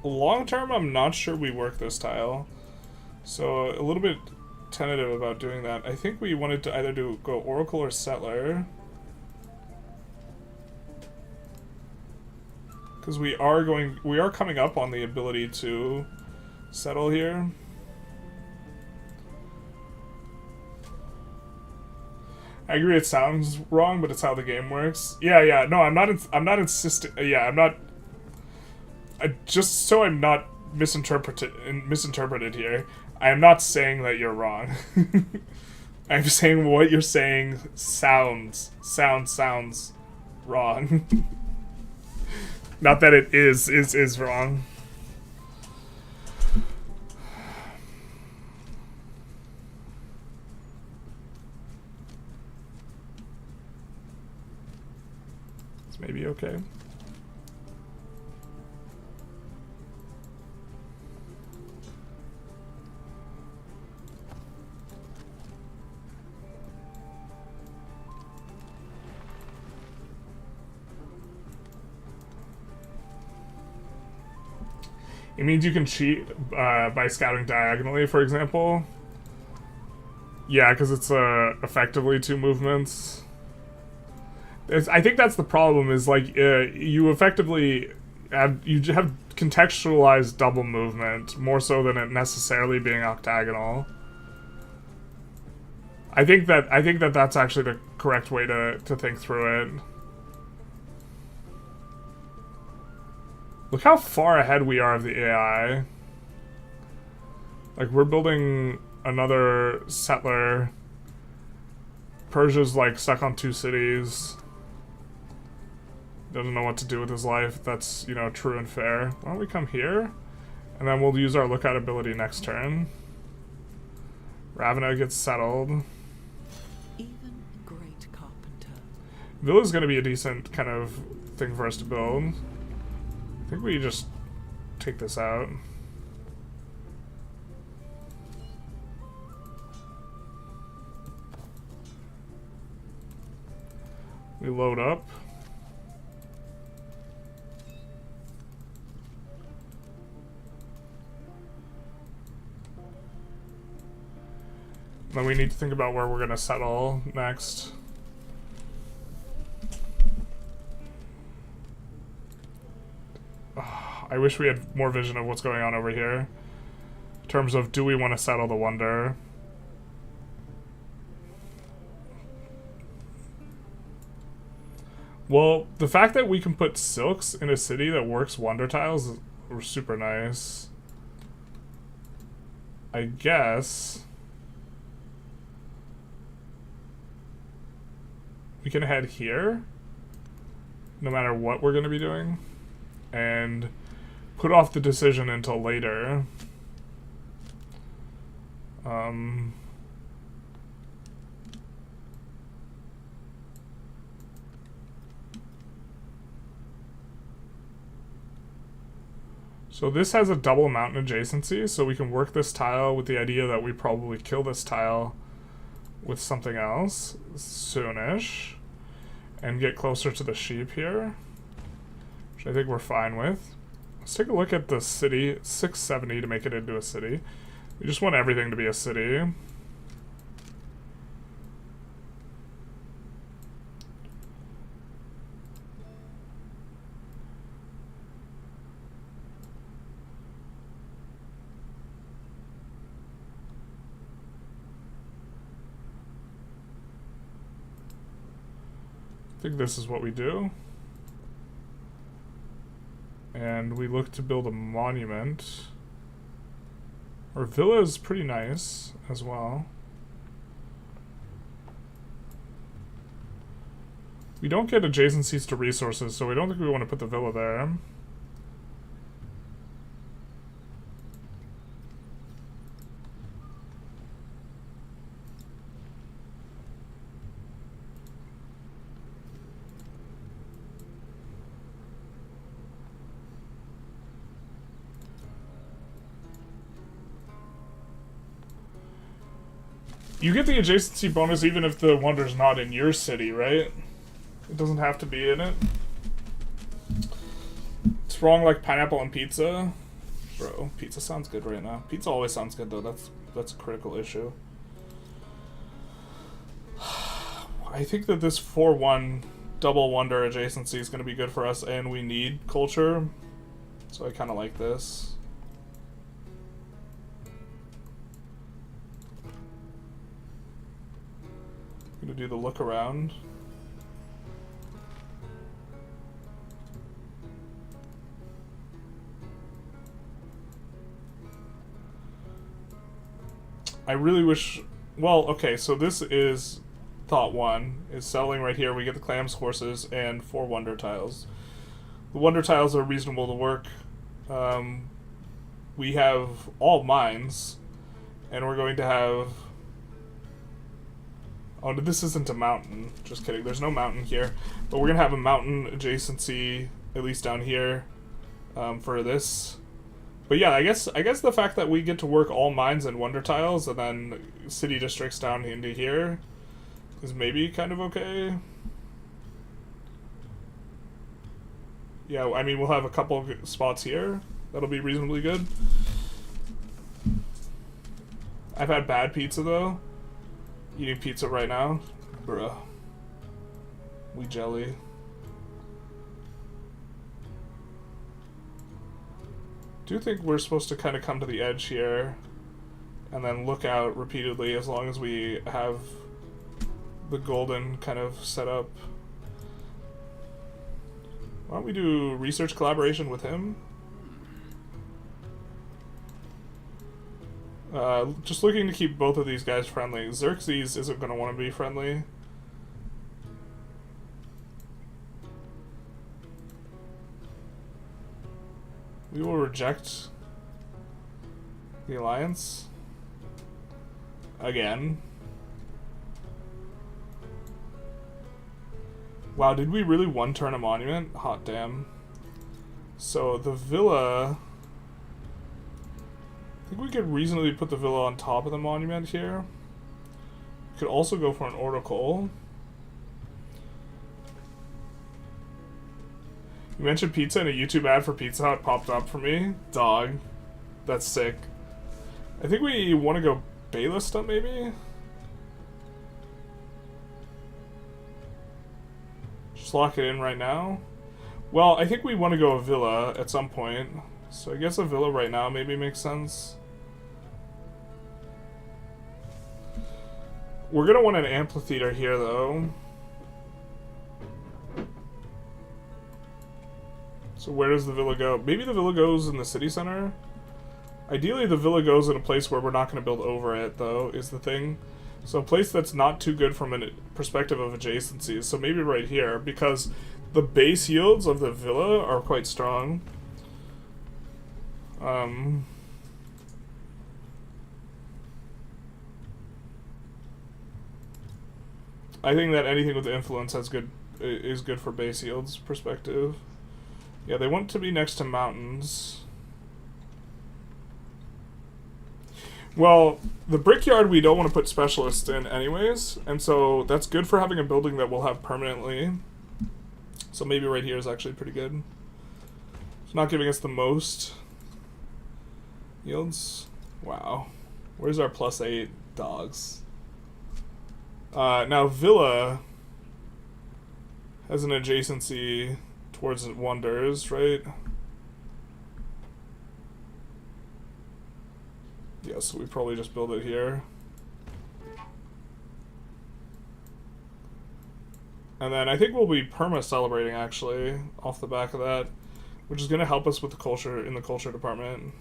Long term, I'm not sure we work this tile. So, a little bit tentative about doing that. I think we wanted to either go Oracle or Settler. Because we are coming up on the ability to settle here. I agree it sounds wrong, but it's how the game works. Yeah, no, I'm not insisting, yeah, I'm not, just so I'm not misinterpreted here, I am not saying that you're wrong. I'm saying what you're saying sounds wrong. Not that it is wrong. It's maybe okay. It means you can cheat by scouting diagonally, for example. Yeah, because it's effectively two movements. I think that's the problem, is like you effectively have contextualized double movement more so than it necessarily being octagonal. I think that that's actually the correct way to think through it. Look how far ahead we are of the AI. Like, we're building another settler. Persia's like stuck on 2 cities. Doesn't know what to do with his life. That's, you know, true and fair. Why don't we come here? And then we'll use our lookout ability next turn. Ravenna gets settled. Even a great carpenter. Villa's gonna be a decent kind of thing for us to build. I think we just take this out. We load up. Then we need to think about where we're gonna settle next. I wish we had more vision of what's going on over here. In terms of, do we want to settle the Wonder? Well, the fact that we can put silks in a city that works Wonder tiles is super nice. I guess we can head here, no matter what we're going to be doing, and put off the decision until later. So this has a double mountain adjacency, so we can work this tile with the idea that we probably kill this tile with something else soonish and get closer to the sheep here, which I think we're fine with. Let's take a look at the city. 670 to make it into a city. We just want everything to be a city. I think this is what we do. And we look to build a monument. Our villa is pretty nice as well. We don't get adjacencies to resources, so we don't think we want to put the villa there. You get the adjacency bonus even if the Wonder's not in your city, right? It doesn't have to be in it. It's wrong like pineapple and pizza. Bro, pizza sounds good right now. Pizza always sounds good though, that's a critical issue. I think that this 4-1 double Wonder adjacency is going to be good for us, and we need culture. So I kind of like this. I'm gonna do the look around. I really wish, well, okay, so this is thought 1, is settling right here. We get the clams, horses, and 4 Wonder tiles. The Wonder tiles are reasonable to work. We have all mines, and we're going to have... Oh, this isn't a mountain. Just kidding. There's no mountain here. But we're going to have a mountain adjacency, at least down here, for this. But yeah, I guess the fact that we get to work all mines and Wonder tiles and then city districts down into here is maybe kind of okay. Yeah, I mean, we'll have a couple of spots here. That'll be reasonably good. I've had bad pizza, though. Eating pizza right now? Bruh. We jelly. Do you think we're supposed to kind of come to the edge here and then look out repeatedly as long as we have the golden kind of set up. Why don't we do research collaboration with him? Just looking to keep both of these guys friendly. Xerxes isn't going to want to be friendly. We will reject the alliance. Again. Wow, did we really one-turn a monument? Hot damn. So, the villa... I think we could reasonably put the villa on top of the monument here. We could also go for an oracle. You mentioned pizza and a YouTube ad for Pizza Hut popped up for me. Dog. That's sick. I think we want to go Baylista, maybe? Just lock it in right now. Well, I think we want to go a villa at some point. So I guess a villa right now maybe makes sense. We're going to want an amphitheater here, though. So where does the villa go? Maybe the villa goes in the city center? Ideally, the villa goes in a place where we're not going to build over it, though, is the thing. So a place that's not too good from a perspective of adjacencies. So maybe right here, because the base yields of the villa are quite strong. I think that anything with influence is good for base yields perspective. Yeah, they want to be next to mountains. Well, the brickyard we don't want to put specialists in anyways, and so that's good for having a building that we'll have permanently. So maybe right here is actually pretty good. It's not giving us the most yields. Wow. Where's our +8 dogs? Now Villa has an adjacency towards Wonders, right? Yeah, so we probably just build it here. And then I think we'll be perma-celebrating, actually, off the back of that, which is going to help us with the culture, in the culture department.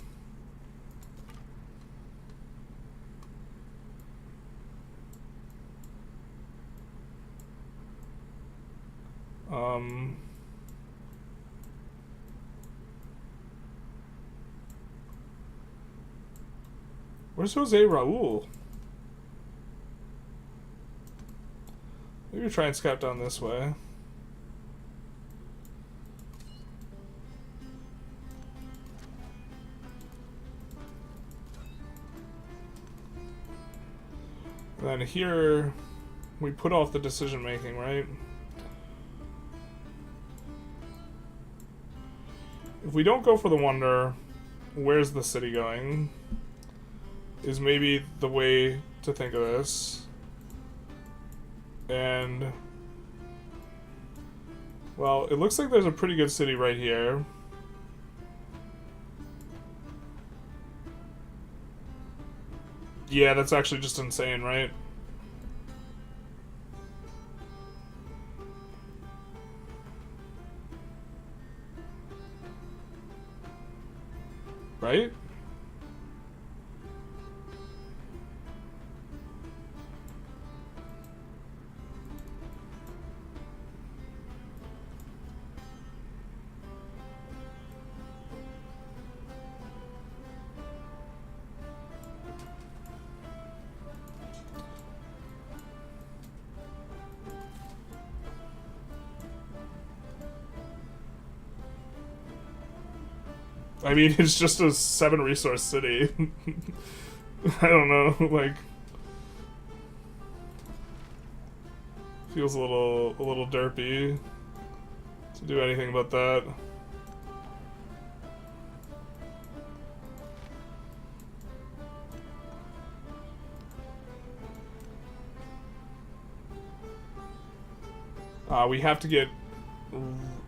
Where's Jose Raul? Maybe try and scout down this way. And then here, we put off the decision making, right? If we don't go for the wonder, where's the city going? Is maybe the way to think of this. And, well, it looks like there's a pretty good city right here. Yeah, that's actually just insane, right? Right? I mean, it's just a 7-resource city. I don't know, like... Feels a little derpy to do anything about that. We have to get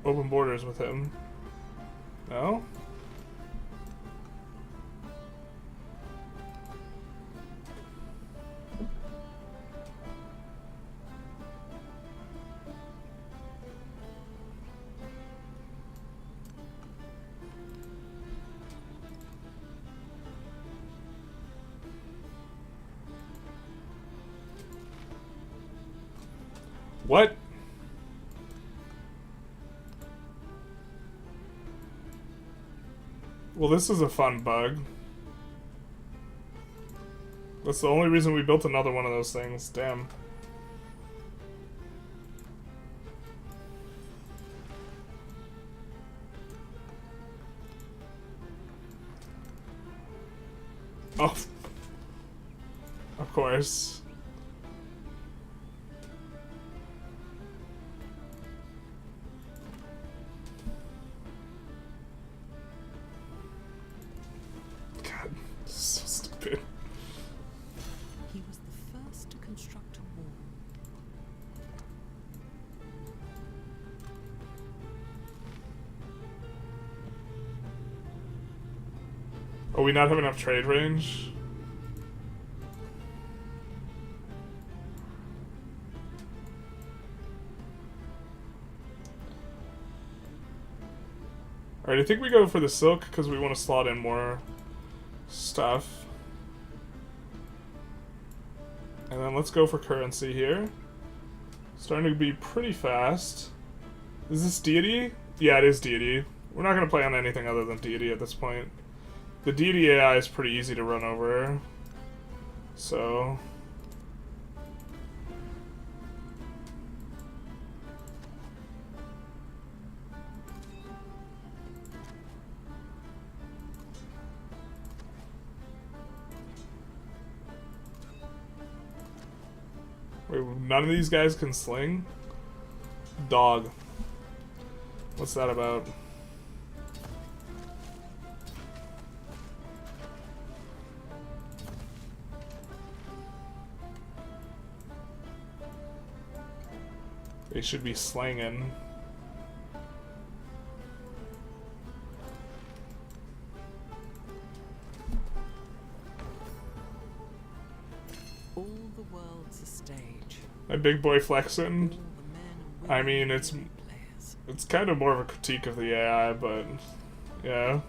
open borders with him. No? What? Well, this is a fun bug. That's the only reason we built another one of those things. Damn. Oh. Of course. God, so stupid. He was the first to construct a wall. Oh, we not have enough trade range? Alright, I think we go for the silk because we want to slot in more stuff. And then let's go for currency here. Starting to be pretty fast. Is this deity? Yeah, it is deity. We're not going to play on anything other than deity at this point. The deity AI is pretty easy to run over. So... Wait, none of these guys can sling? Dog. What's that about? They should be slanging. All the world's a stage. My big boy All flexing. the men and I women mean, are it's players. kind of more of a critique of the AI, but yeah,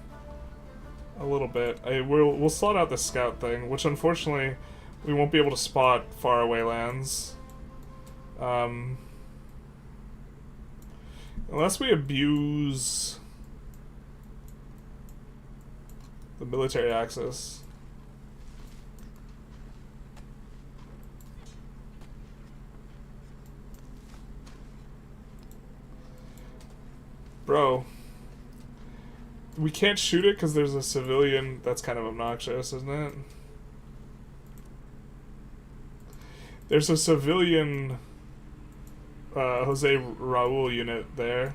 a little bit. We'll slot out the scout thing, which unfortunately we won't be able to spot far away lands. Unless we abuse the military axis. Bro, we can't shoot it because there's a civilian. That's kind of obnoxious, isn't it? There's a civilian Jose Raul unit there.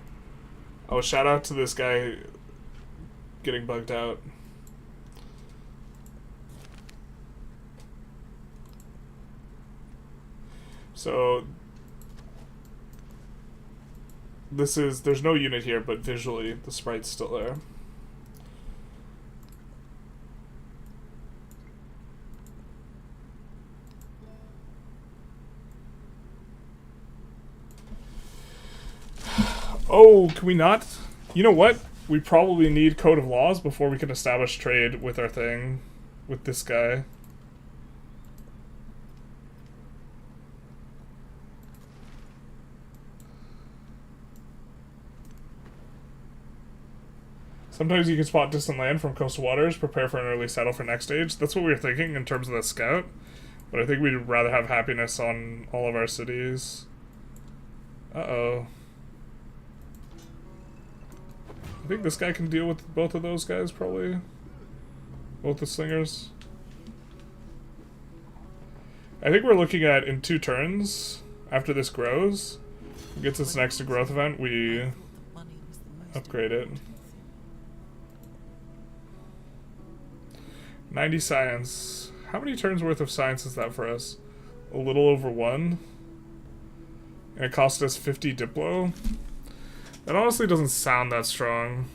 Oh, shout out to this guy getting bugged out. So there's no unit here, but visually the sprite's still there. Oh, can we not? You know what? We probably need Code of Laws before we can establish trade with our thing, with this guy. Sometimes you can spot distant land from coastal waters, prepare for an early settle for next stage. That's what we were thinking in terms of the scout. But I think we'd rather have happiness on all of our cities. Uh-oh. I think this guy can deal with both of those guys, probably. Both the slingers. I think we're looking at, in 2 turns, after this grows, gets its next growth event, we I thought that money was the most upgrade it. important thing. 90 science. How many turns worth of science is that for us? A little over 1. And it cost us 50 Diplo. That honestly doesn't sound that strong.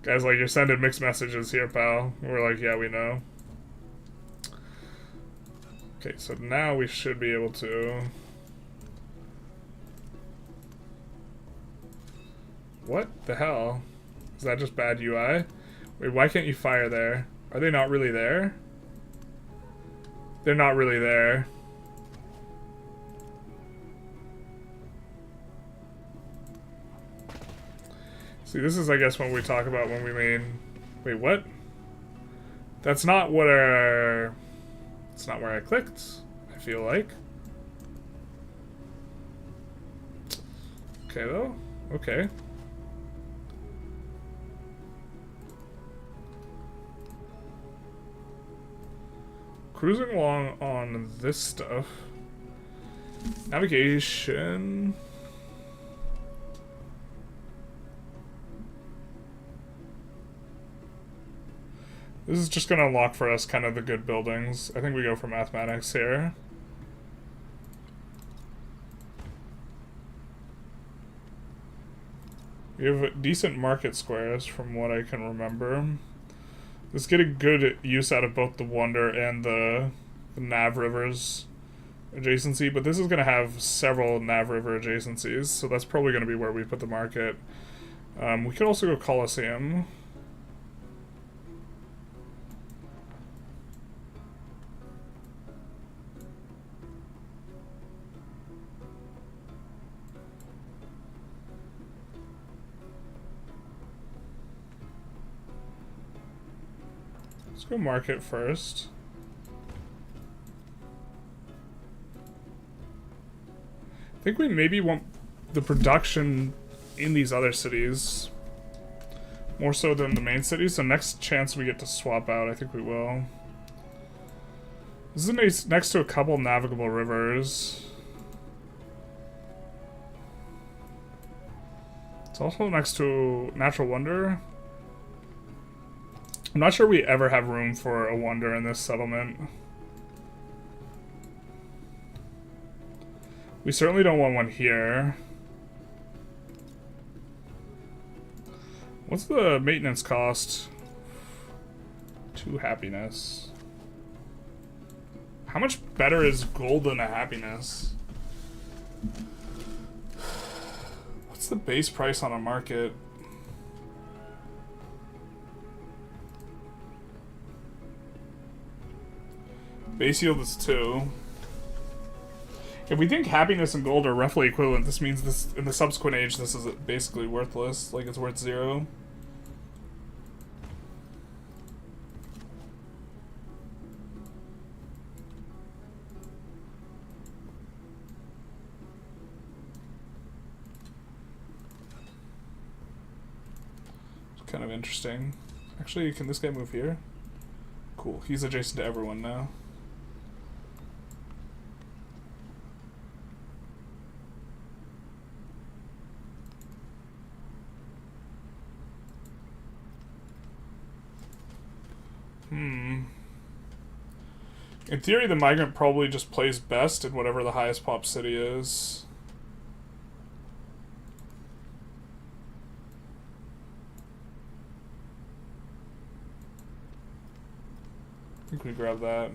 Guys, like, you're sending mixed messages here, pal. We're like, yeah, we know. Okay, so now we should be able to... What the hell? Is that just bad UI? Wait, why can't you fire there? Are they not really there? They're not really there. See, this is, I guess, what we talk about when we mean... Wait, what? That's not what our... It's not where I clicked, I feel like. Okay, though. Okay. Cruising along on this stuff. Navigation. This is just going to unlock for us kind of the good buildings. I think we go for mathematics here. We have decent market squares from what I can remember. Let's get a good use out of both the Wonder and the Nav Rivers adjacency, but this is going to have several Nav River adjacencies, so that's probably going to be where we put the market. We could also go Coliseum. Let's go market first. I think we maybe want the production in these other cities more so than the main cities, so next chance we get to swap out, I think we will. This is next to a couple navigable rivers. It's also next to Natural Wonder. I'm not sure we ever have room for a Wonder in this settlement. We certainly don't want one here. What's the maintenance cost? 2 happiness. How much better is gold than a happiness? What's the base price on a market? Base yield is 2. If we think happiness and gold are roughly equivalent, this means this in the subsequent age this is basically worthless. Like, it's worth 0. It's kind of interesting. Actually, can this guy move here? Cool. He's adjacent to everyone now. In theory, the migrant probably just plays best in whatever the highest pop city is. I think we grab that.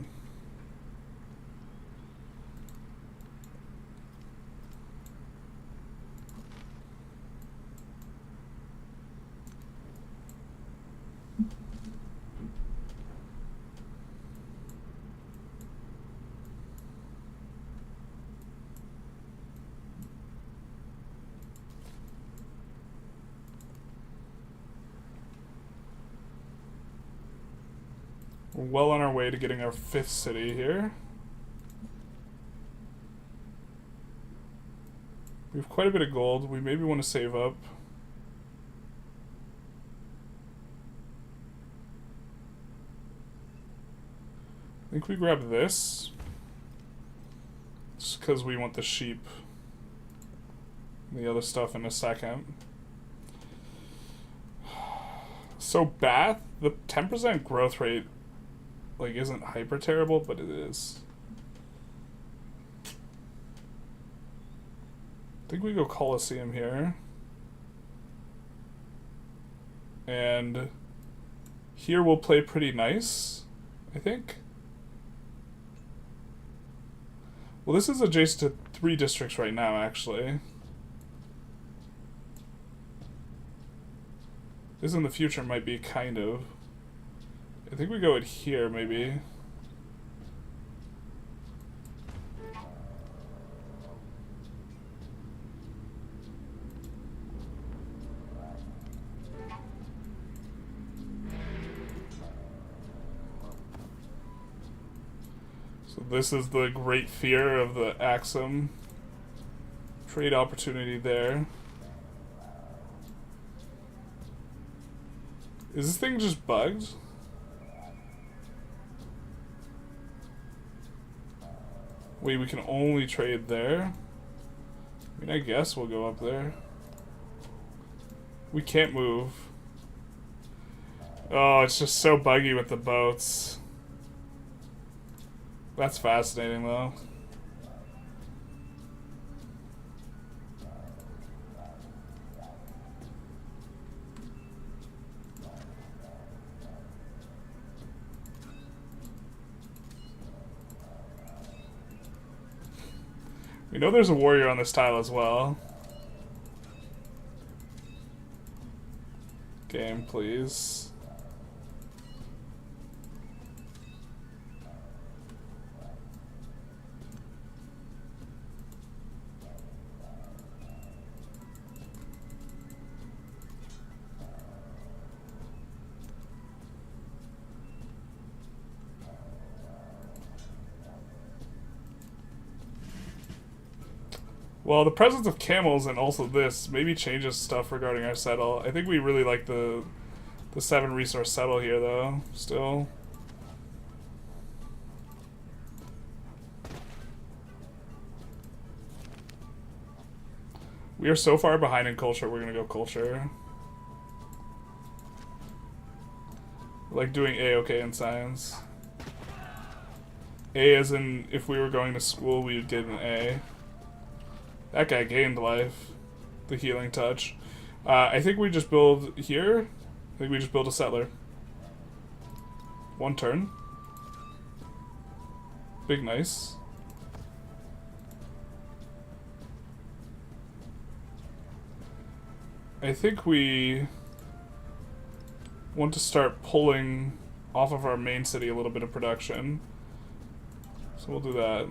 We're well on our way to getting our 5th city here. We have quite a bit of gold. We maybe want to save up. I think we grab this. Just because we want the sheep. And the other stuff in a second. So Bath, the 10% growth rate like isn't hyper terrible, but it is. I think we go Coliseum here. And here we'll play pretty nice, I think. Well, this is adjacent to 3 districts right now, actually. This in the future might be kind of. I think we go it here, maybe. So this is the great fear of the AKSUM. Trade opportunity there. Is this thing just bugged? Wait, we can only trade there? I mean, I guess we'll go up there. We can't move. Oh, it's just so buggy with the boats. That's fascinating, though. We know there's a warrior on this tile as well. Game, please. Well, the presence of camels and also this maybe changes stuff regarding our settle. I think we really like the 7 resource settle here, though, still. We are so far behind in culture, we're gonna go culture. Like doing A-okay in science. A as in, if we were going to school, we would get an A. That guy gained life. The healing touch. I think we just build here. I think we just build a settler. 1 turn. Big nice. I think we want to start pulling off of our main city a little bit of production. So we'll do that.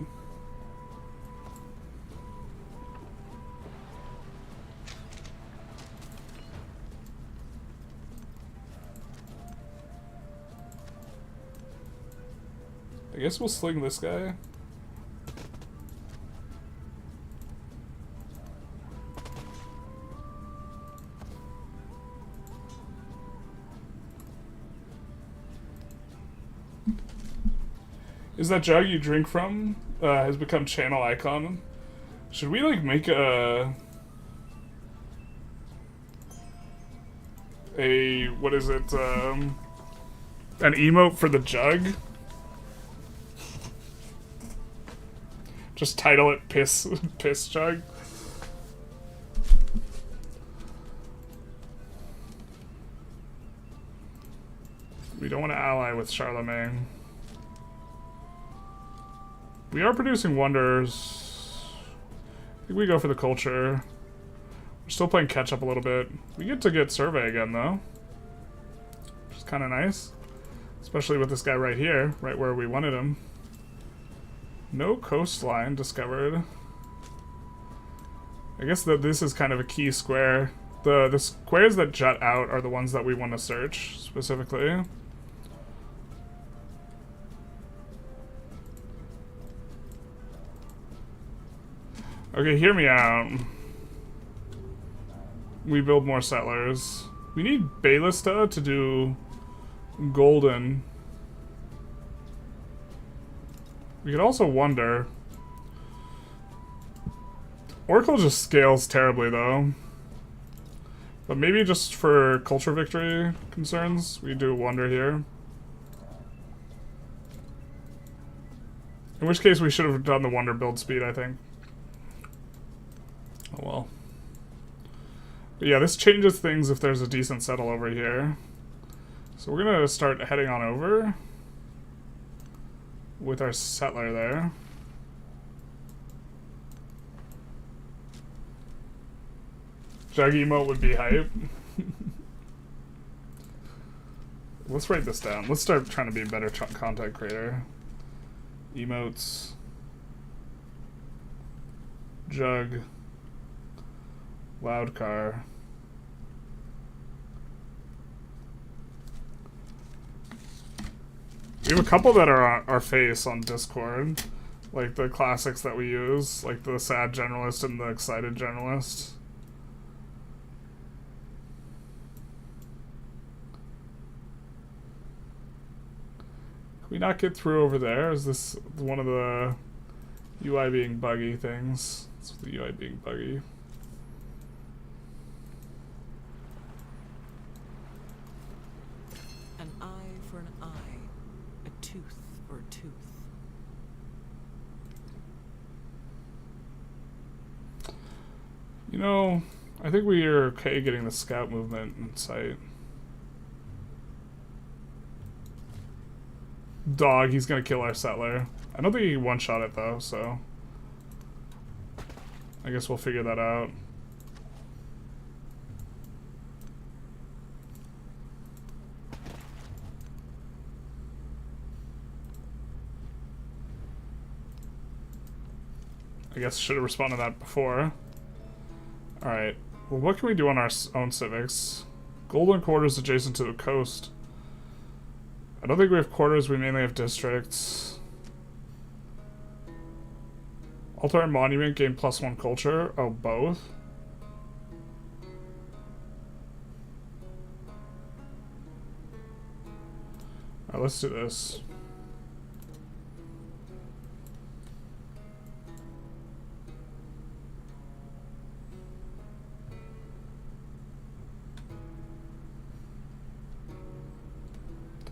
I guess we'll sling this guy. Is that jug you drink from has become channel icon? Should we like make a what is it? An emote for the jug? Just title it piss jug. We don't want to ally with Charlemagne. We are producing wonders. I think we go for the culture. We're still playing catch up a little bit. We get to get survey again though, which is kind of nice, especially with this guy right here, right where we wanted him. No coastline discovered. I guess that this is kind of a key square. The squares that jut out are the ones that we want to search specifically. Okay, hear me out. We build more settlers. We need Baylista to do golden. We could also wonder. Oracle just scales terribly though. But maybe just for culture victory concerns, we do wonder here. In which case we should have done the wonder build speed, I think. Oh well. But yeah, this changes things if there's a decent settle over here. So we're gonna start heading on over with our settler there. Jug emote would be hype. Let's write this down. Let's start trying to be a better content creator. Emotes. Jug. Loud car. We have a couple that are on our face on Discord. Like the classics that we use. Like the sad generalist and the excited generalist. Can we not get through over there? Is this one of the UI being buggy things? It's the UI being buggy. An eye for an eye, a tooth for a tooth. You know, I think we are okay getting the scout movement in sight. Dog, he's gonna kill our settler. I don't think he can one-shot it though, so I guess we'll figure that out. I guess should have responded to that before. Alright, well what can we do on our own civics? Golden quarters adjacent to the coast. I don't think we have quarters, we mainly have districts. Altar and monument gain +1 culture. Oh, both? Alright, let's do this.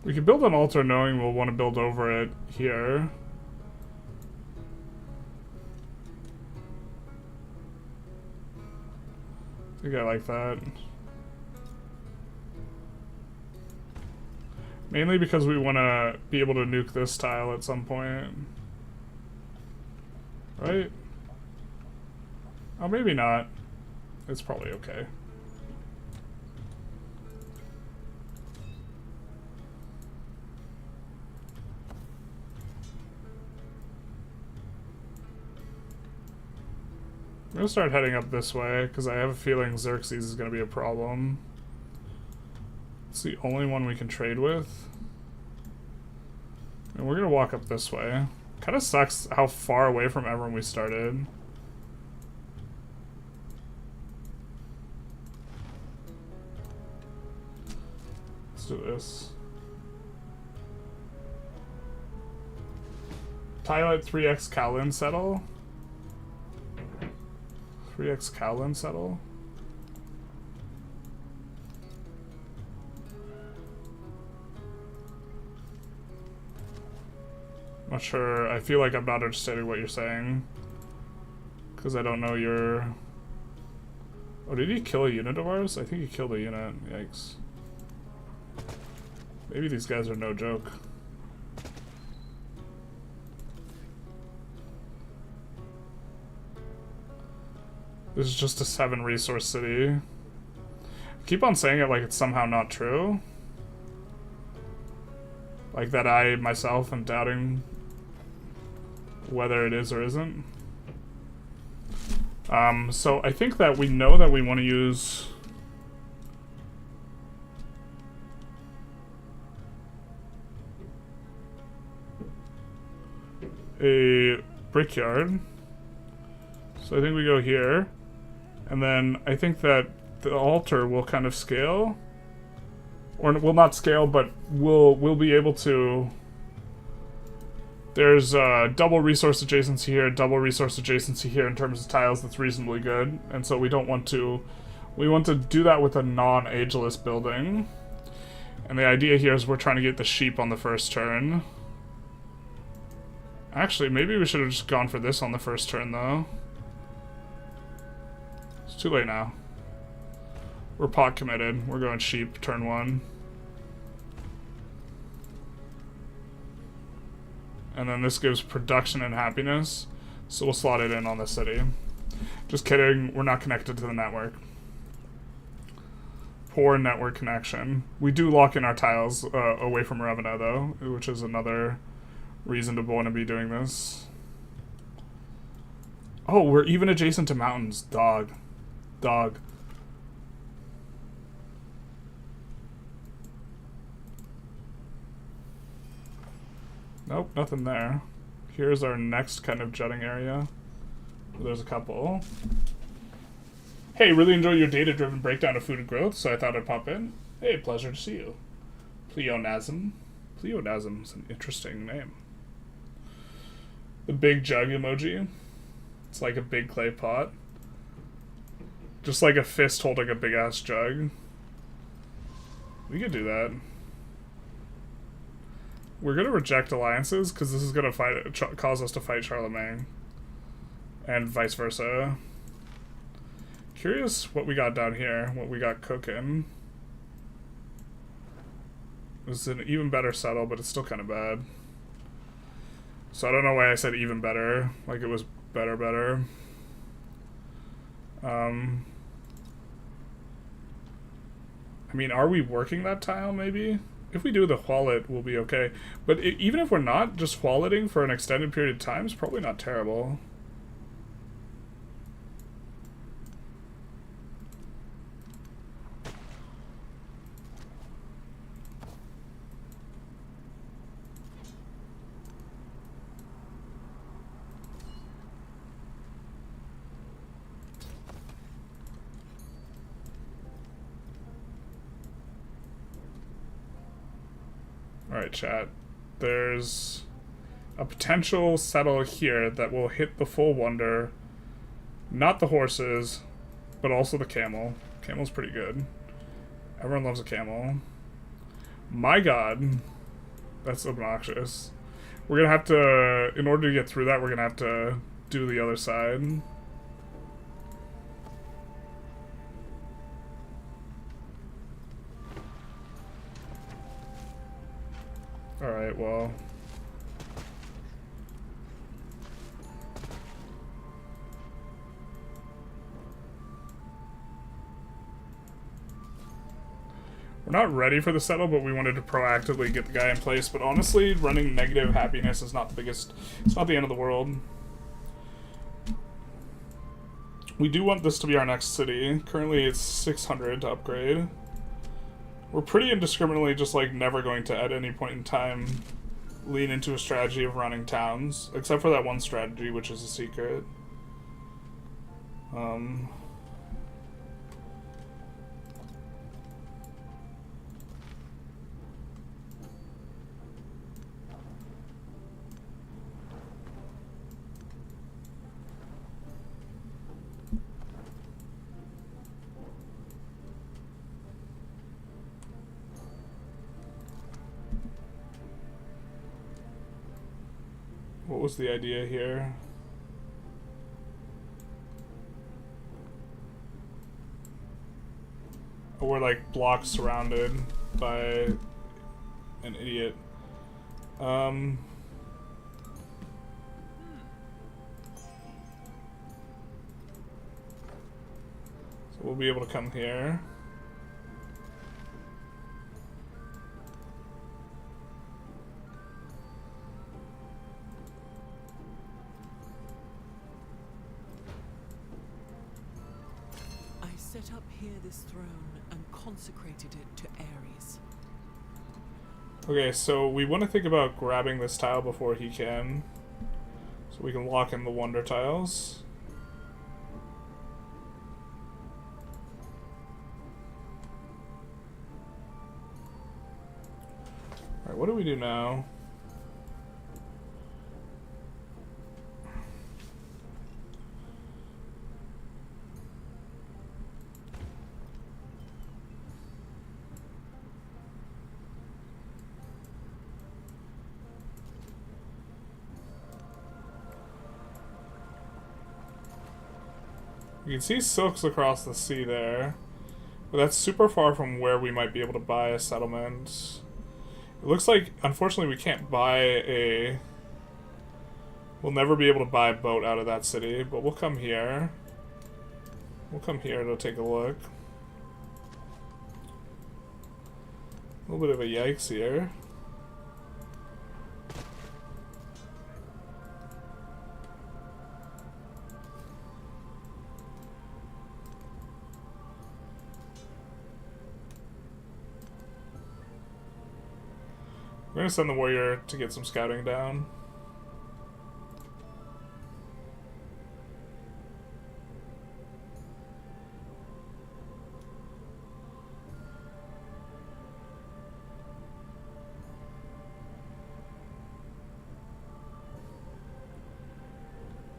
We can build an altar knowing we'll want to build over it here. I think I like that. Mainly because we want to be able to nuke this tile at some point. Right? Oh, maybe not. It's probably okay. I'm gonna start heading up this way, because I have a feeling Xerxes is gonna be a problem. It's the only one we can trade with. And we're gonna walk up this way. Kinda sucks how far away from everyone we started. Let's do this. Tile at 3x Kowlin settle. 3x Kowlin settle? Not sure. I feel like I'm not understanding what you're saying. Because I don't know your... Oh, did he kill a unit of ours? I think he killed a unit. Yikes. Maybe these guys are no joke. This is just a 7 resource city. I keep on saying it like it's somehow not true. Like that I myself am doubting whether it is or isn't. So I think that we know that we want to use a brickyard. So I think we go here. And then I think that the altar will kind of scale. Or will not scale, but we'll be able to... There's double resource adjacency here, double resource adjacency here in terms of tiles. That's reasonably good. And so we don't want to... We want to do that with a non-ageless building. And the idea here is we're trying to get the sheep on the first turn. Actually, maybe we should have just gone for this on the first turn, though. It's too late now. We're pot committed. We're going sheep turn 1. And then this gives production and happiness. So we'll slot it in on the city. Just kidding, we're not connected to the network. Poor network connection. We do lock in our tiles away from Ravenna, though, which is another reason to want to be doing this. Oh, we're even adjacent to mountains. Dog. Dog. Nope, nothing there. Here's our next kind of jutting area. There's a couple. Hey, really enjoy your data-driven breakdown of food and growth, so I thought I'd pop in. Hey, pleasure to see you. Pleonasm. Pleonasm's an interesting name. The big jug emoji. It's like a big clay pot. Just like a fist holding a big-ass jug. We could do that. We're gonna reject alliances, because this is gonna cause us to fight Charlemagne. And vice versa. Curious what we got down here, what we got cooking. This is an even better settle, but it's still kind of bad. So I don't know why I said even better, like it was better. I mean, are we working that tile, maybe? If we do the wallet, we'll be okay. But even if we're not, just walleting for an extended period of time is probably not terrible. Alright, chat. There's a potential settle here that will hit the full wonder. Not the horses, but also the camel. Camel's pretty good. Everyone loves a camel. My god. That's obnoxious. We're gonna have to, in order to get through that, we're gonna have to do the other side. Alright, well. We're not ready for the settle, but we wanted to proactively get the guy in place. But honestly, running negative happiness is not the biggest, it's not the end of the world. We do want this to be our next city. Currently it's 600 to upgrade. We're pretty indiscriminately just like never going to at any point in time lean into a strategy of running towns, except for that one strategy which is a secret. What was the idea here? Oh, we're like blocked surrounded by an idiot. So we'll be able to come here. Set up here this throne and consecrated it to Ares. Okay, so we want to think about grabbing this tile before he can. So we can lock in the wonder tiles. Alright, what do we do now? You can see silks across the sea there, but that's super far from where we might be able to buy a settlement. It looks like, unfortunately, we can't buy a... We'll never be able to buy a boat out of that city, but we'll come here. We'll come here to take a look. A little bit of a yikes here. We're gonna send the warrior to get some scouting down.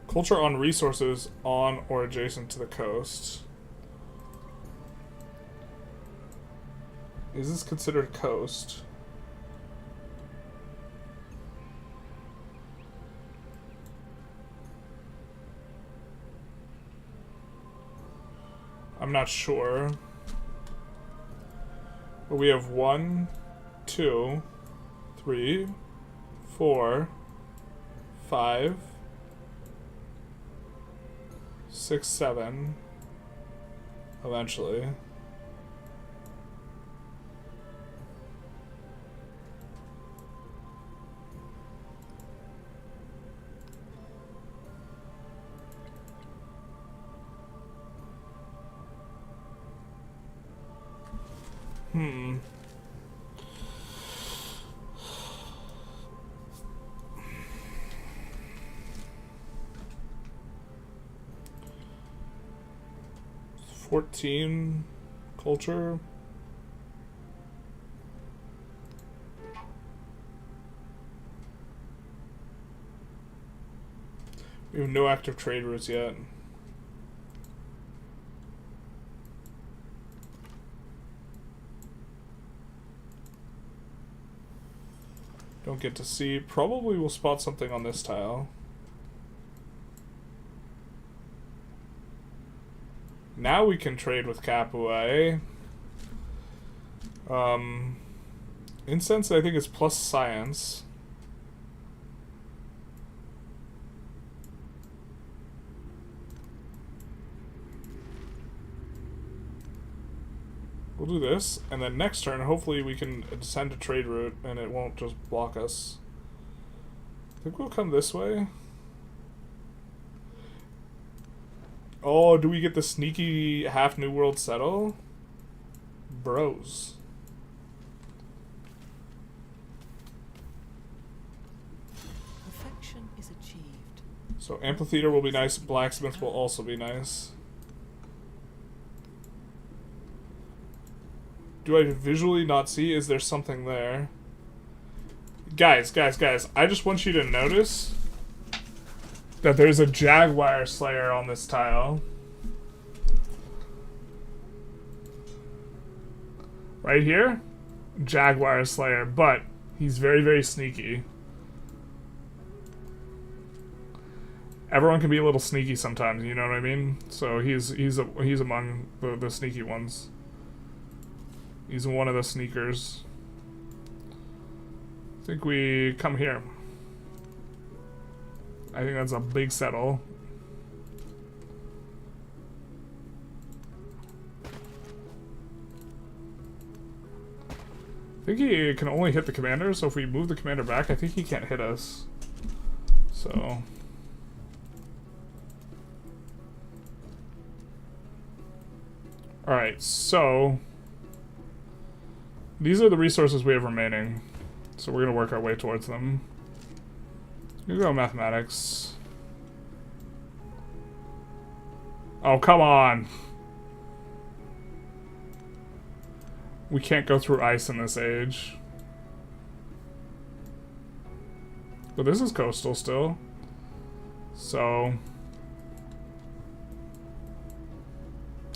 Culture on resources on or adjacent to the coast. Is this considered coast? I'm not sure. But we have 1, 2, 3, 4, 5, 6, 7. Eventually. Hmm. "14 culture." We have no active trade routes yet. Don't get to see. Probably we'll spot something on this tile. Now we can trade with Capua, eh? Incense, I think, is plus science. We'll do this, and then next turn, hopefully we can send a trade route and it won't just block us. I think we'll come this way. Oh, do we get the sneaky half New World settle? Bros. Perfection is achieved. So amphitheater will be nice, blacksmith will also be nice. Do I visually not see? Is there something there? Guys, I just want you to notice that there's a Jaguar Slayer on this tile. Right here? Jaguar Slayer, but he's very, very sneaky. Everyone can be a little sneaky sometimes, you know what I mean? So he's among the sneaky ones. He's one of the sneakers. I think we come here. I think that's a big settle. I think he can only hit the commander, so if we move the commander back, I think he can't hit us. So... Alright, so... These are the resources we have remaining. So we're going to work our way towards them. You go mathematics. Oh, come on! We can't go through ice in this age. But this is coastal still. So...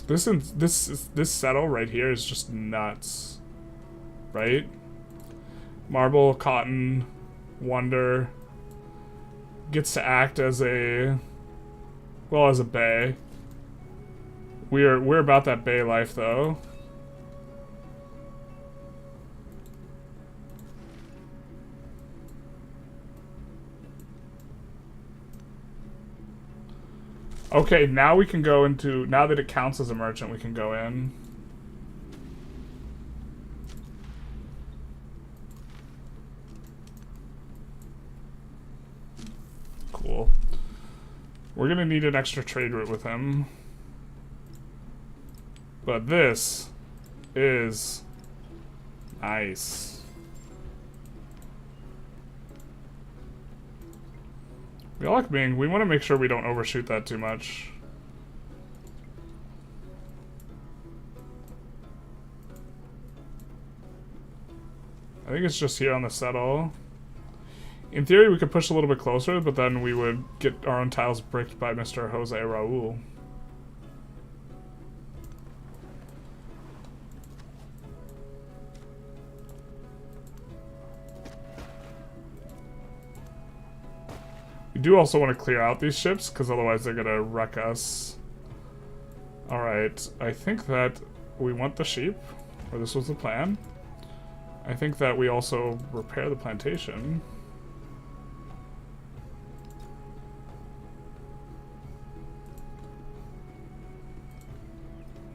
This settle right here is just nuts. Right? Marble, cotton, wonder. Gets to act as a... Well, as a bay. We're about that bay life, though. Okay, now we can go into... Now that it counts as a merchant, we can go in. We're gonna need an extra trade route with him. But this is nice. We like Ming. We want to make sure we don't overshoot that too much. I think it's just here on the settle. In theory, we could push a little bit closer, but then we would get our own tiles bricked by Mr. Jose Raul. We do also want to clear out these ships, because otherwise they're going to wreck us. Alright, I think that we want the sheep, or this was the plan. I think that we also repair the plantation.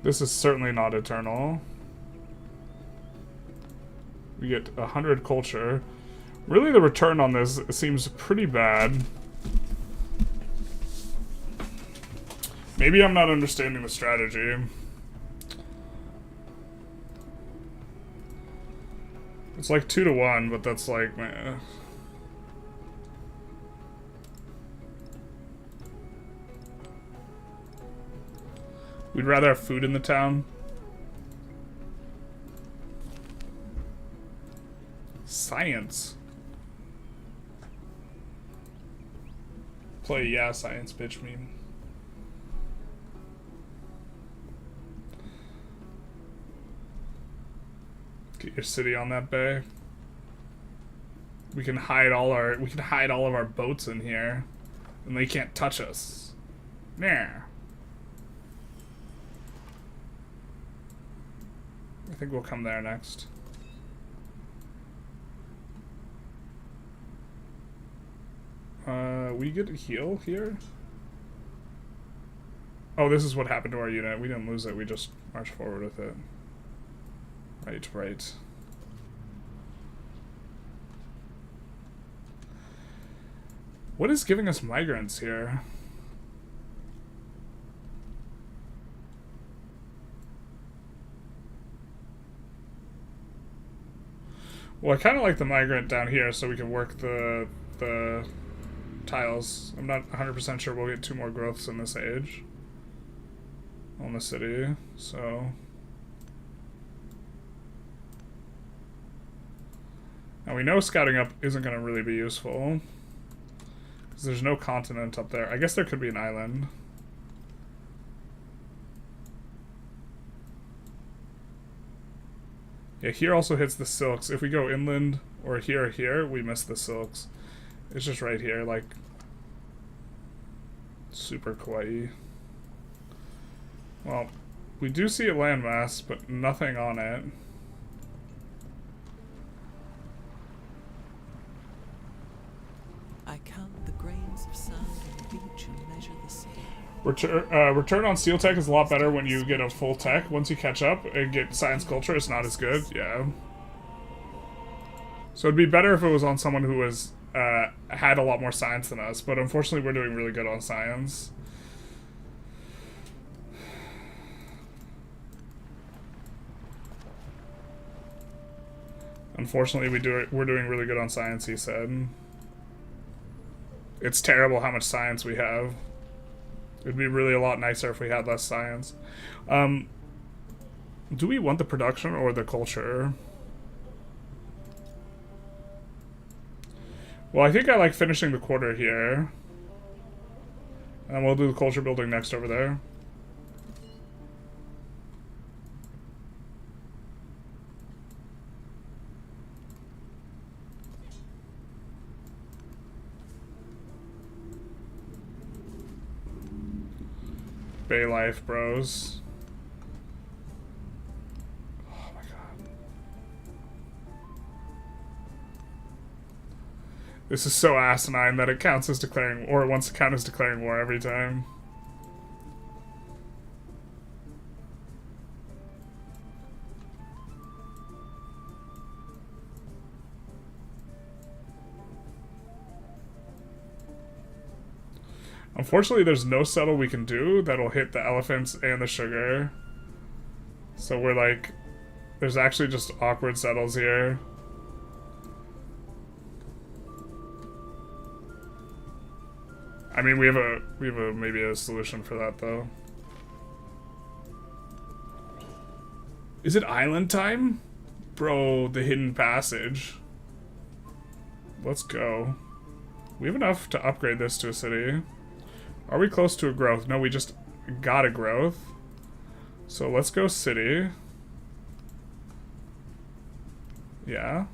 This is certainly not eternal. We get 100 culture. Really, the return on this seems pretty bad. Maybe I'm not understanding the strategy. It's like 2-to-1, but that's like, meh. We'd rather have food in the town. Science. Play, yeah, science, bitch meme. Get your city on that bay. We can hide all of our boats in here, and they can't touch us. Nah. I think we'll come there next. We get a heal here? Oh, this is what happened to our unit. We didn't lose it, we just marched forward with it. Right, right. What is giving us migrants here? Well, I kind of like the migrant down here so we can work the tiles. I'm not 100% sure we'll get 2 more growths in this age on the city, so... Now we know scouting up isn't going to really be useful, because there's no continent up there. I guess there could be an island. Yeah, here also hits the silks. If we go inland, or here, we miss the silks. It's just right here, like, super kawaii. Well, we do see a landmass, but nothing on it. I count the grains of sand on the beach and measure the sea. Return on steel tech is a lot better when you get a full tech. Once you catch up and get science culture, it's not as good. Yeah. So it'd be better if it was on someone who was had a lot more science than us, but unfortunately we're doing really good on science. Unfortunately, we're doing really good on science, he said. It's terrible how much science we have. It'd be really a lot nicer if we had less science. Do we want the production or the culture? Well, I think I like finishing the quarter here. And we'll do the culture building next over there. Bay life, bros. Oh my god. This is so asinine that it counts as declaring, or it wants to count as declaring war every time. Unfortunately, there's no settle we can do that'll hit the elephants and the sugar. So we're like, there's actually just awkward settles here. I mean, we have maybe a solution for that though. Is it island time? Bro, the hidden passage. Let's go. We have enough to upgrade this to a city. Are we close to a growth? No, we just got a growth. So let's go city. Yeah.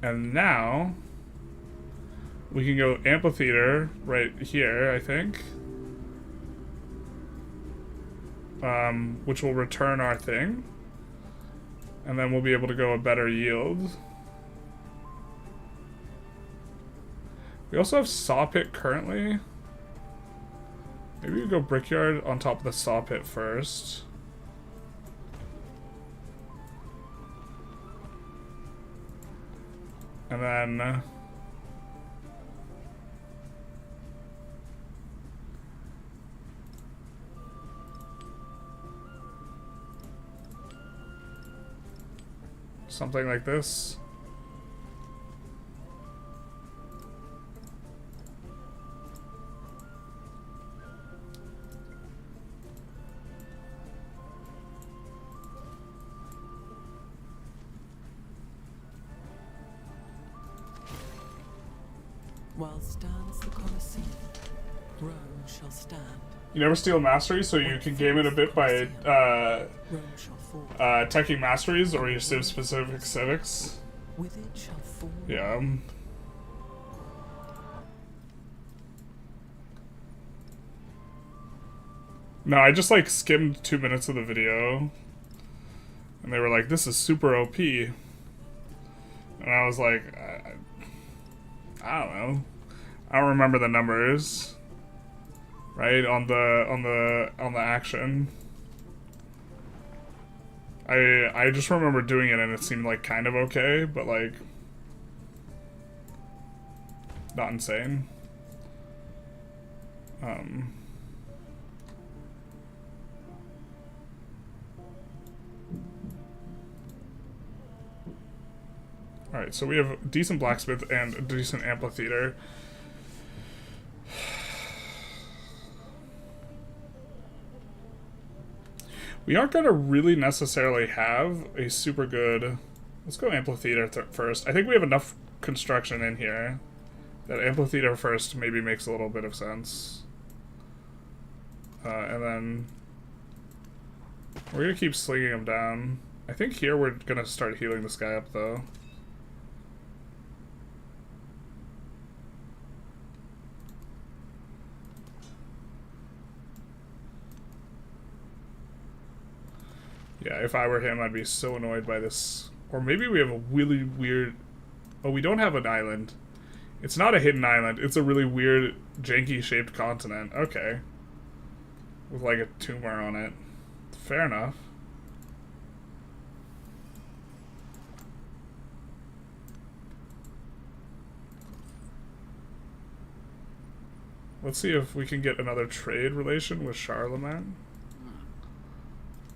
And now we can go amphitheater right here, I think. Which will return our thing. And then we'll be able to go a better yield. We also have saw pit currently. Maybe we go brickyard on top of the saw pit first. And then something like this. While stands the Colosseum, Rome shall stand. You never steal mastery, so you can game it a bit by Rome shall fall. teching masteries or your civ specific civics. With it shall fall. Yeah. No, I just like skimmed 2 minutes of the video, and they were like, "This is super OP," and I was like, I don't know. I don't remember the numbers. Right on the action. I just remember doing it and it seemed like kind of okay, but like not insane. Alright, so we have a decent blacksmith and a decent amphitheater. We aren't going to really necessarily have a super good... Let's go amphitheater first. I think we have enough construction in here that amphitheater first maybe makes a little bit of sense. And then we're going to keep slinging them down. I think here we're going to start healing this guy up though. Yeah, if I were him, I'd be so annoyed by this. Or maybe we have a really weird... Oh, we don't have an island. It's not a hidden island. It's a really weird, janky-shaped continent. Okay. With, like, a tumor on it. Fair enough. Let's see if we can get another trade relation with Charlemagne.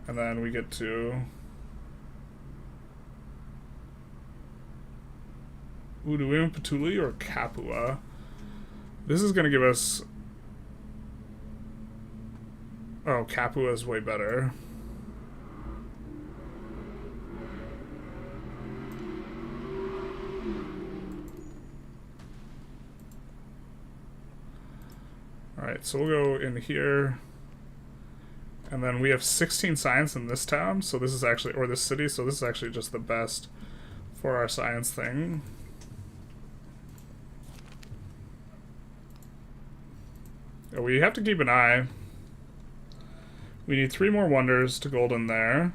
And then we get to... Ooh, do we have Patuli or Capua? This is going to give us... Oh, Capua is way better. Alright, so we'll go in here. And then we have 16 science in this town, so this is actually, or this city, so this is actually just the best for our science thing. We have to keep an eye. We need 3 more wonders to golden there.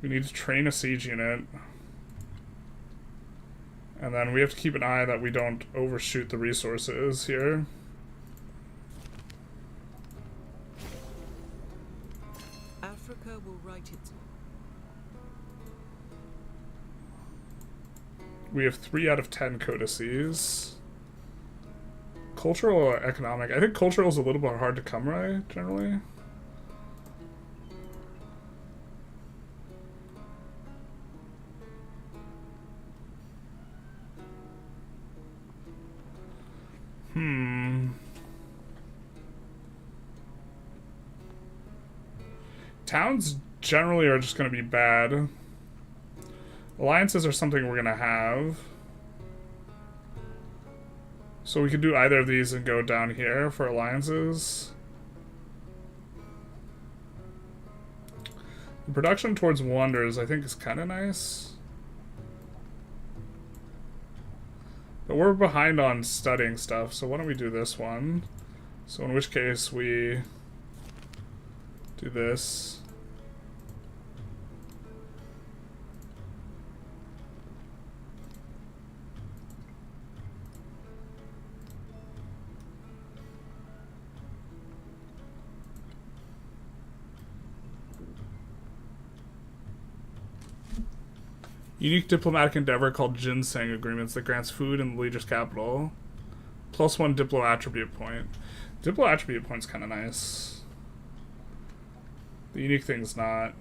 We need to train a siege unit. And then we have to keep an eye that we don't overshoot the resources here. Africa will write its... We have 3 out of 10 codices. Cultural or economic? I think cultural is a little bit hard to come by, generally. Towns generally are just going to be bad. Alliances are something we're going to have. So we could do either of these and go down here for alliances. The production towards wonders, I think, is kind of nice. But we're behind on studying stuff, so why don't we do this one? So in which case we do this. Unique diplomatic endeavor called Ginseng Agreements that grants food in the leader's capital. +1 Diplo attribute point. Diplo attribute point's kind of nice. The unique thing's not.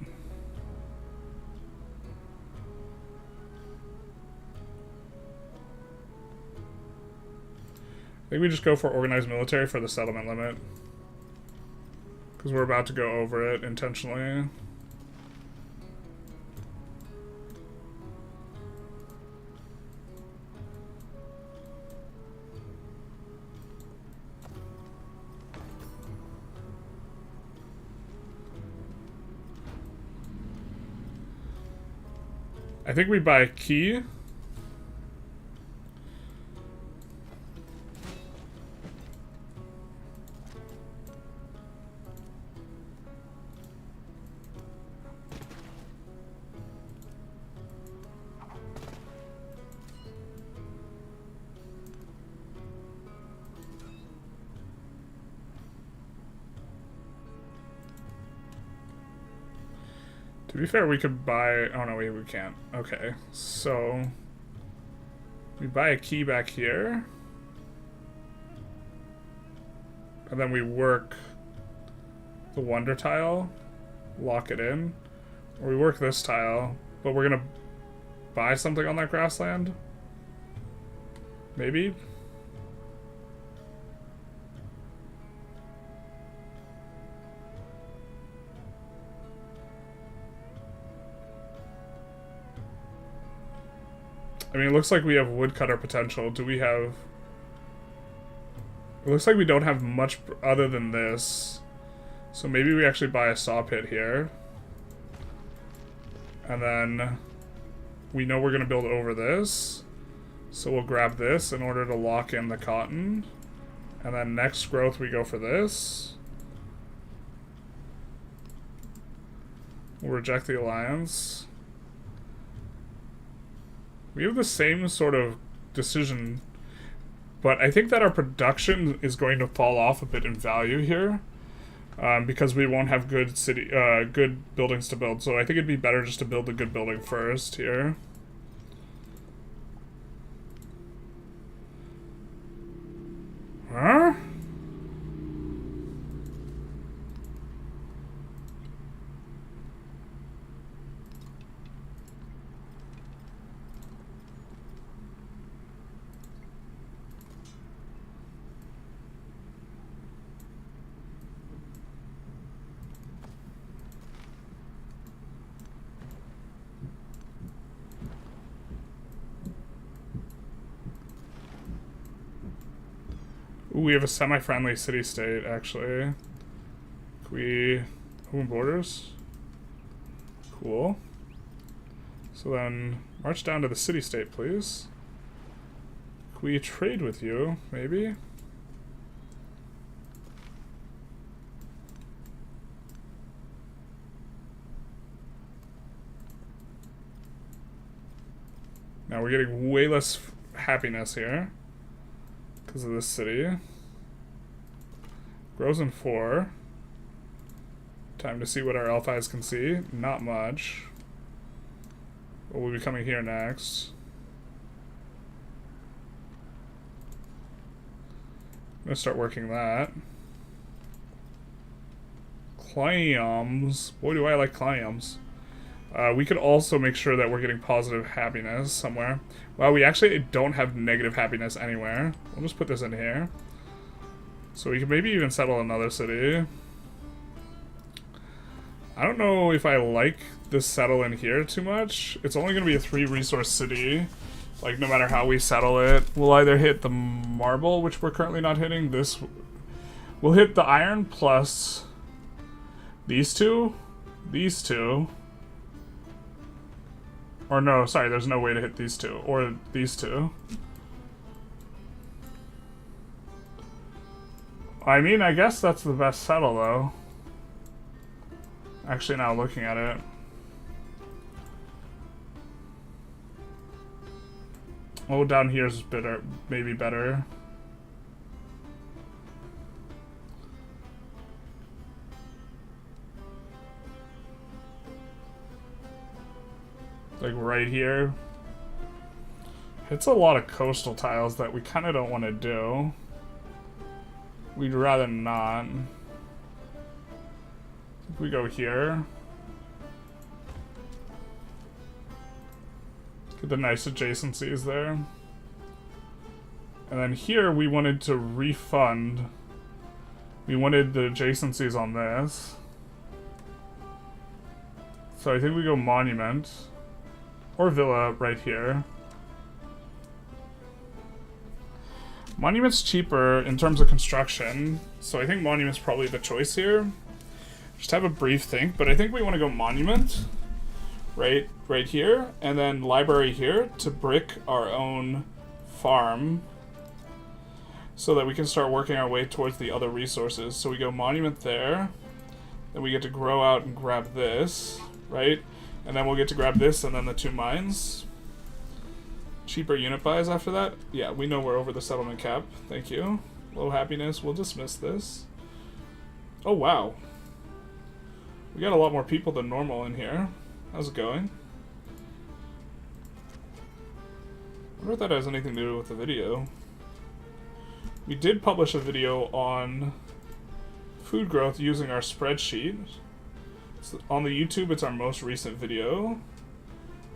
I think we just go for organized military for the settlement limit. Because we're about to go over it intentionally. I think we buy a key. To be fair, we could buy... Oh, no, we can't. Okay, so... We buy a key back here. And then we work the wonder tile, lock it in. Or we work this tile, but we're gonna buy something on that grassland? Maybe? I mean, it looks like we have woodcutter potential. Do we have... It looks like we don't have much other than this. So maybe we actually buy a saw pit here. And then we know we're going to build over this. So we'll grab this in order to lock in the cotton. And then next growth we go for this. We'll reject the alliance. We have the same sort of decision, but I think that our production is going to fall off a bit in value here, because we won't have good good buildings to build. So I think it'd be better just to build the good building first here. Huh? Ooh, we have a semi-friendly city-state, actually. Can we open borders? Cool. So then, march down to the city-state, please. Can we trade with you, maybe? Now we're getting way less happiness here because of this city. Grows in 4. Time to see what our elf eyes can see. Not much. What will be coming here next? gonna start working that. Clams. Boy, do I like clams. We could also make sure that we're getting positive happiness somewhere. Well, we actually don't have negative happiness anywhere. We'll just put this in here. So we can maybe even settle another city. I don't know if I like this settle in here too much. It's only going to be a 3-resource city. Like, no matter how we settle it. We'll either hit the marble, which we're currently not hitting. This... We'll hit the iron plus... These two. Or no, sorry, there's no way to hit these two. Or these two. I mean, I guess that's the best settle, though. Actually, now looking at it. Oh, down here is better, maybe better. Like right here. It's a lot of coastal tiles that we kind of don't want to do. We'd rather not. If we go here. Get the nice adjacencies there. And then here we wanted to refund. We wanted the adjacencies on this. So I think we go monument. Or villa right here. Monument's cheaper in terms of construction, so I think monument's probably the choice here. Just have a brief think, but I think we want to go monument right here, and then library here to brick our own farm so that we can start working our way towards the other resources. So we go monument there, then we get to grow out and grab this, right? And then we'll get to grab this and then the 2 mines. Cheaper unit buys after that? Yeah, we know we're over the settlement cap. Thank you. Low happiness. We'll dismiss this. Oh, wow. We got a lot more people than normal in here. How's it going? I wonder if that has anything to do with the video. We did publish a video on food growth using our spreadsheet. So on the YouTube, it's our most recent video.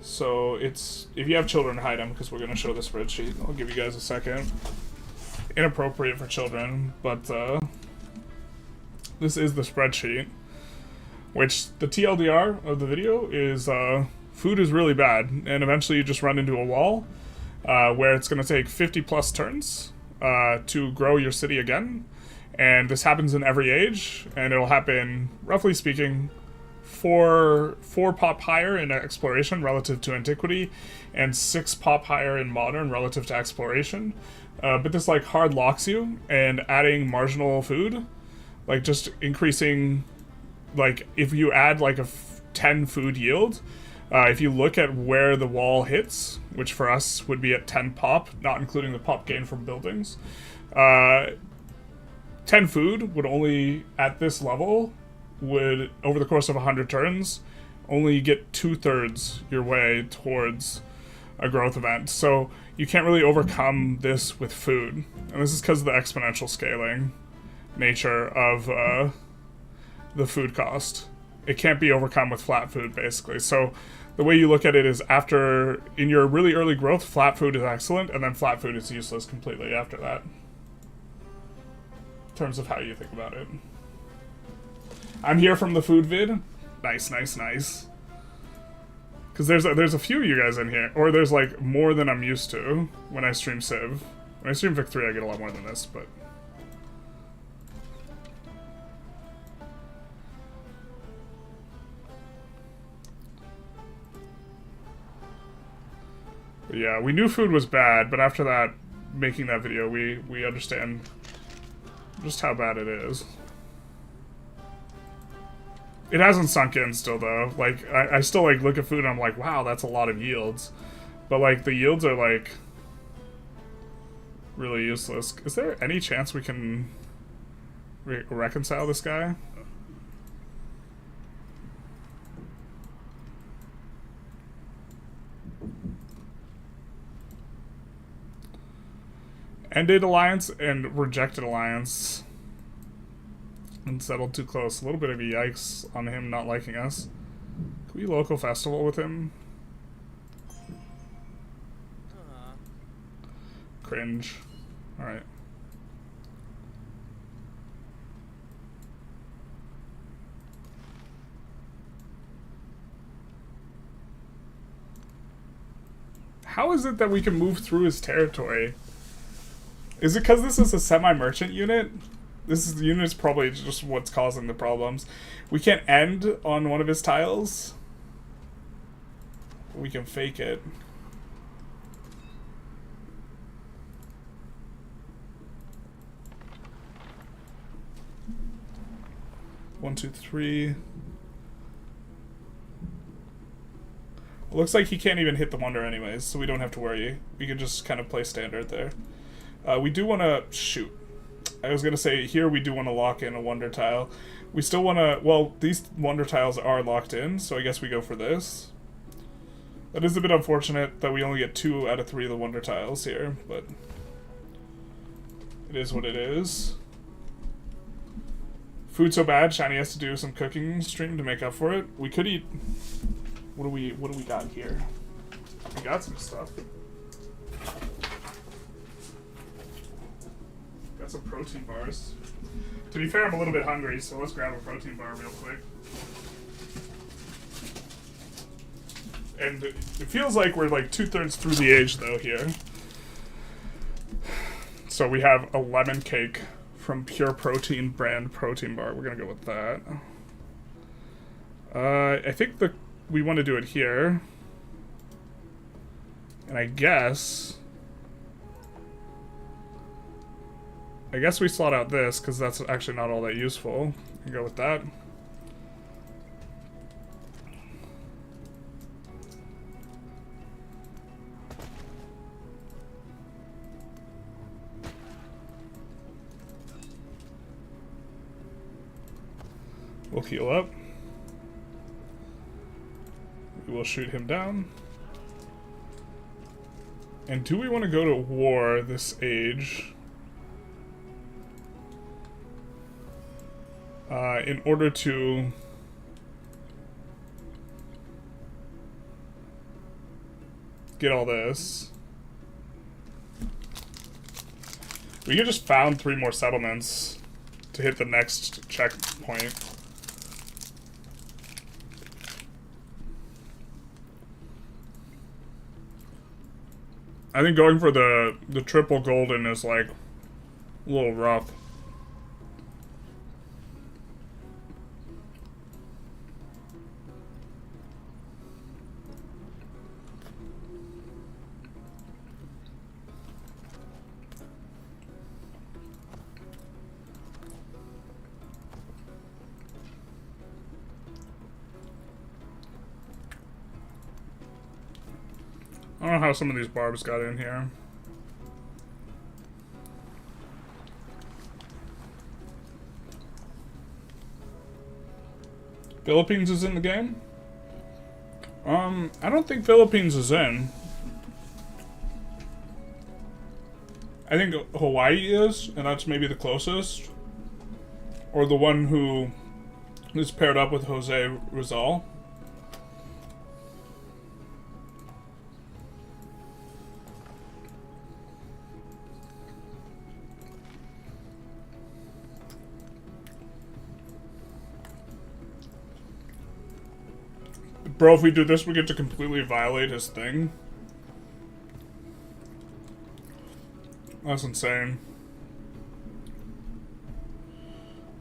So it's, if you have children, hide them because we're going to show the spreadsheet. I'll give you guys a second. Inappropriate for children, but this is the spreadsheet. Which, the TLDR of the video is food is really bad, and eventually you just run into a wall where it's going to take 50 plus turns to grow your city again. And this happens in every age, and it'll happen, roughly speaking, four pop higher in exploration relative to antiquity, and 6 pop higher in modern relative to exploration. But this like hard locks you, and adding marginal food, like just increasing, like if you add like a 10 food yield, if you look at where the wall hits, which for us would be at 10 pop, not including the pop gain from buildings, 10 food would only, at this level, would, over the course of 100 turns, only get 2/3 your way towards a growth event. So you can't really overcome this with food. And this is because of the exponential scaling nature of the food cost. It can't be overcome with flat food, basically. So the way you look at it is after, in your really early growth, flat food is excellent, and then flat food is useless completely after that. In terms of how you think about it. I'm here from the food vid. Nice, nice, nice. Because there's a few of you guys in here, or there's like more than I'm used to when I stream Civ. When I stream Vic 3, I get a lot more than this, but yeah, we knew food was bad, but after that, making that video, we understand just how bad it is. It hasn't sunk in still, though. Like, I still, like, look at food and I'm like, wow, that's a lot of yields. But, like, the yields are, like, really useless. Is there any chance we can reconcile this guy? Ended alliance and rejected alliance. And settled too close. A little bit of a yikes on him not liking us. Can we local festival with him? Cringe. Alright. How is it that we can move through his territory? Is it because this is a semi-merchant unit? This unit is probably just what's causing the problems. We can't end on one of his tiles. We can fake it. One, two, three. It looks like he can't even hit the wonder anyways, so we don't have to worry. We can just kind of play standard there. We do want to shoot. I was going to say here we do want to lock in a wonder tile. We still want to, well, these wonder tiles are locked in, so I guess we go for this. That is a bit unfortunate that we only get 2 out of 3 of the wonder tiles here, but it is what it is. Food so bad, Shiny has to do some cooking stream to make up for it. We could eat. What do we got here? We got some stuff. Got some protein bars. To be fair, I'm a little bit hungry, so let's grab a protein bar real quick. And it feels like we're like 2/3 through the age though here. So we have a lemon cake from Pure Protein brand protein bar. We're gonna go with that. I think we want to do it here. And I guess we slot out this, because that's actually not all that useful. And go with that. We'll heal up. We will shoot him down. And do we want to go to war this age? In order to get all this. We could just found 3 more settlements to hit the next checkpoint. I think going for the triple golden is like a little rough. I don't know how some of these barbs got in here. Philippines is in the game? I don't think Philippines is in. I think Hawaii is, and that's maybe the closest. Or the one who is paired up with Jose Rizal. Bro, if we do this, we get to completely violate his thing. That's insane.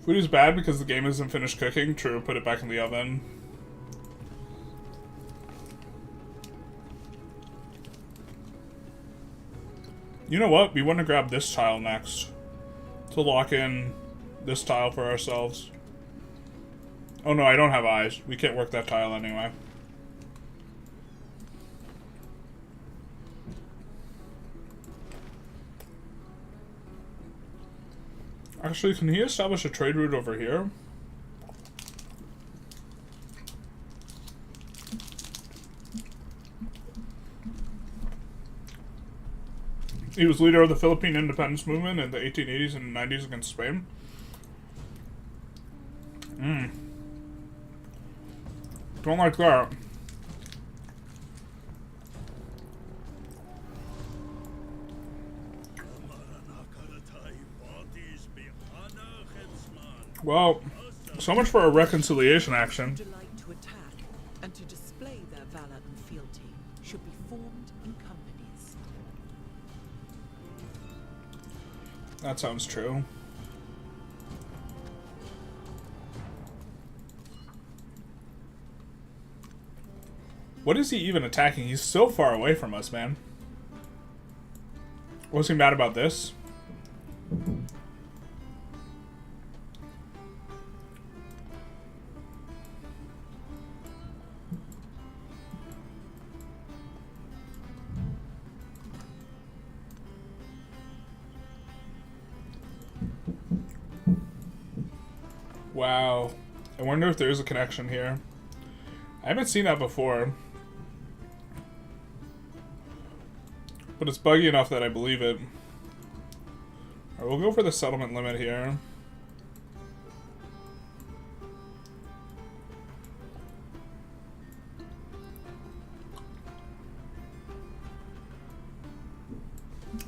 Food is bad because the game isn't finished cooking. True, put it back in the oven. You know what? We want to grab this tile next. To lock in this tile for ourselves. Oh no, I don't have eyes. We can't work that tile anyway. Actually, can he establish a trade route over here? He was leader of the Philippine independence movement in the 1880s and 90s against Spain. Don't like that. Well, so much for a reconciliation action. Delight to attack and to display their valor and fealty should be formed in companies. That sounds true. What is he even attacking? He's so far away from us, man. Was he mad about this? Wow. I wonder if there is a connection here. I haven't seen that before. But it's buggy enough that I believe it. Alright, we'll go for the settlement limit here.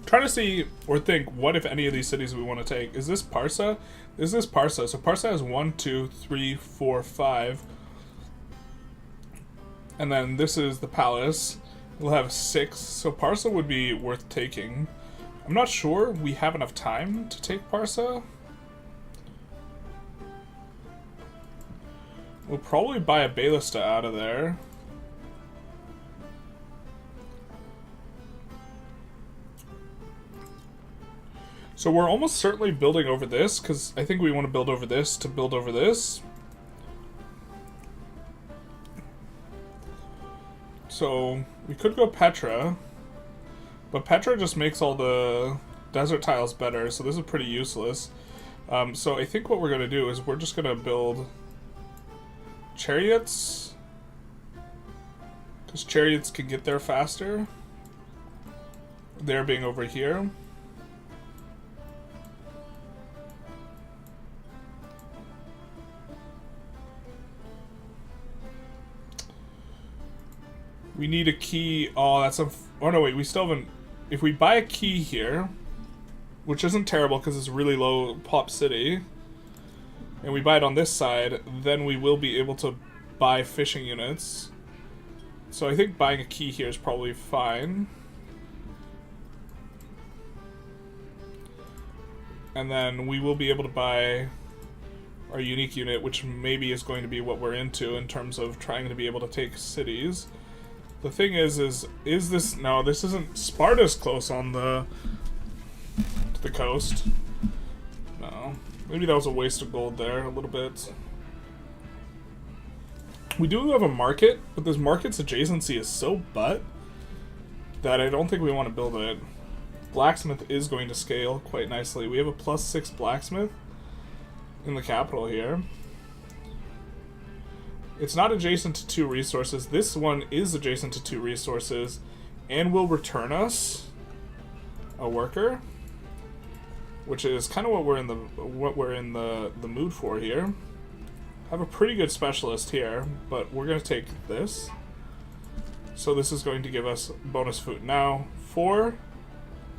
Trying to see or think what, if any, of these cities we want to take. Is this Parsa? This is Parsa. So Parsa has 1, 2, 3, 4, 5. And then this is the palace. We'll have 6. So Parsa would be worth taking. I'm not sure we have enough time to take Parsa. We'll probably buy a ballista out of there. So we're almost certainly building over this, because I think we want to build over this to build over this. So we could go Petra, but Petra just makes all the desert tiles better, so this is pretty useless. So I think what we're going to do is we're just going to build chariots, because chariots can get there faster. They're being over here. We need a key. Oh, that's a... Oh, no, wait. We still haven't... If we buy a key here, which isn't terrible because it's really low pop city, and we buy it on this side, then we will be able to buy fishing units. So I think buying a key here is probably fine. And then we will be able to buy our unique unit, which maybe is going to be what we're into in terms of trying to be able to take cities. The thing is this... No, this isn't... Sparta's close on the coast. No. Maybe that was a waste of gold there, a little bit. We do have a market, but this market's adjacency is so butt that I don't think we want to build it. Blacksmith is going to scale quite nicely. We have a +6 blacksmith in the capital here. It's not adjacent to 2 resources. This one is adjacent to 2 resources and will return us a worker, which is kind of what we're in the mood for here. Have a pretty good specialist here, but we're going to take this. So this is going to give us bonus food. Now, 4,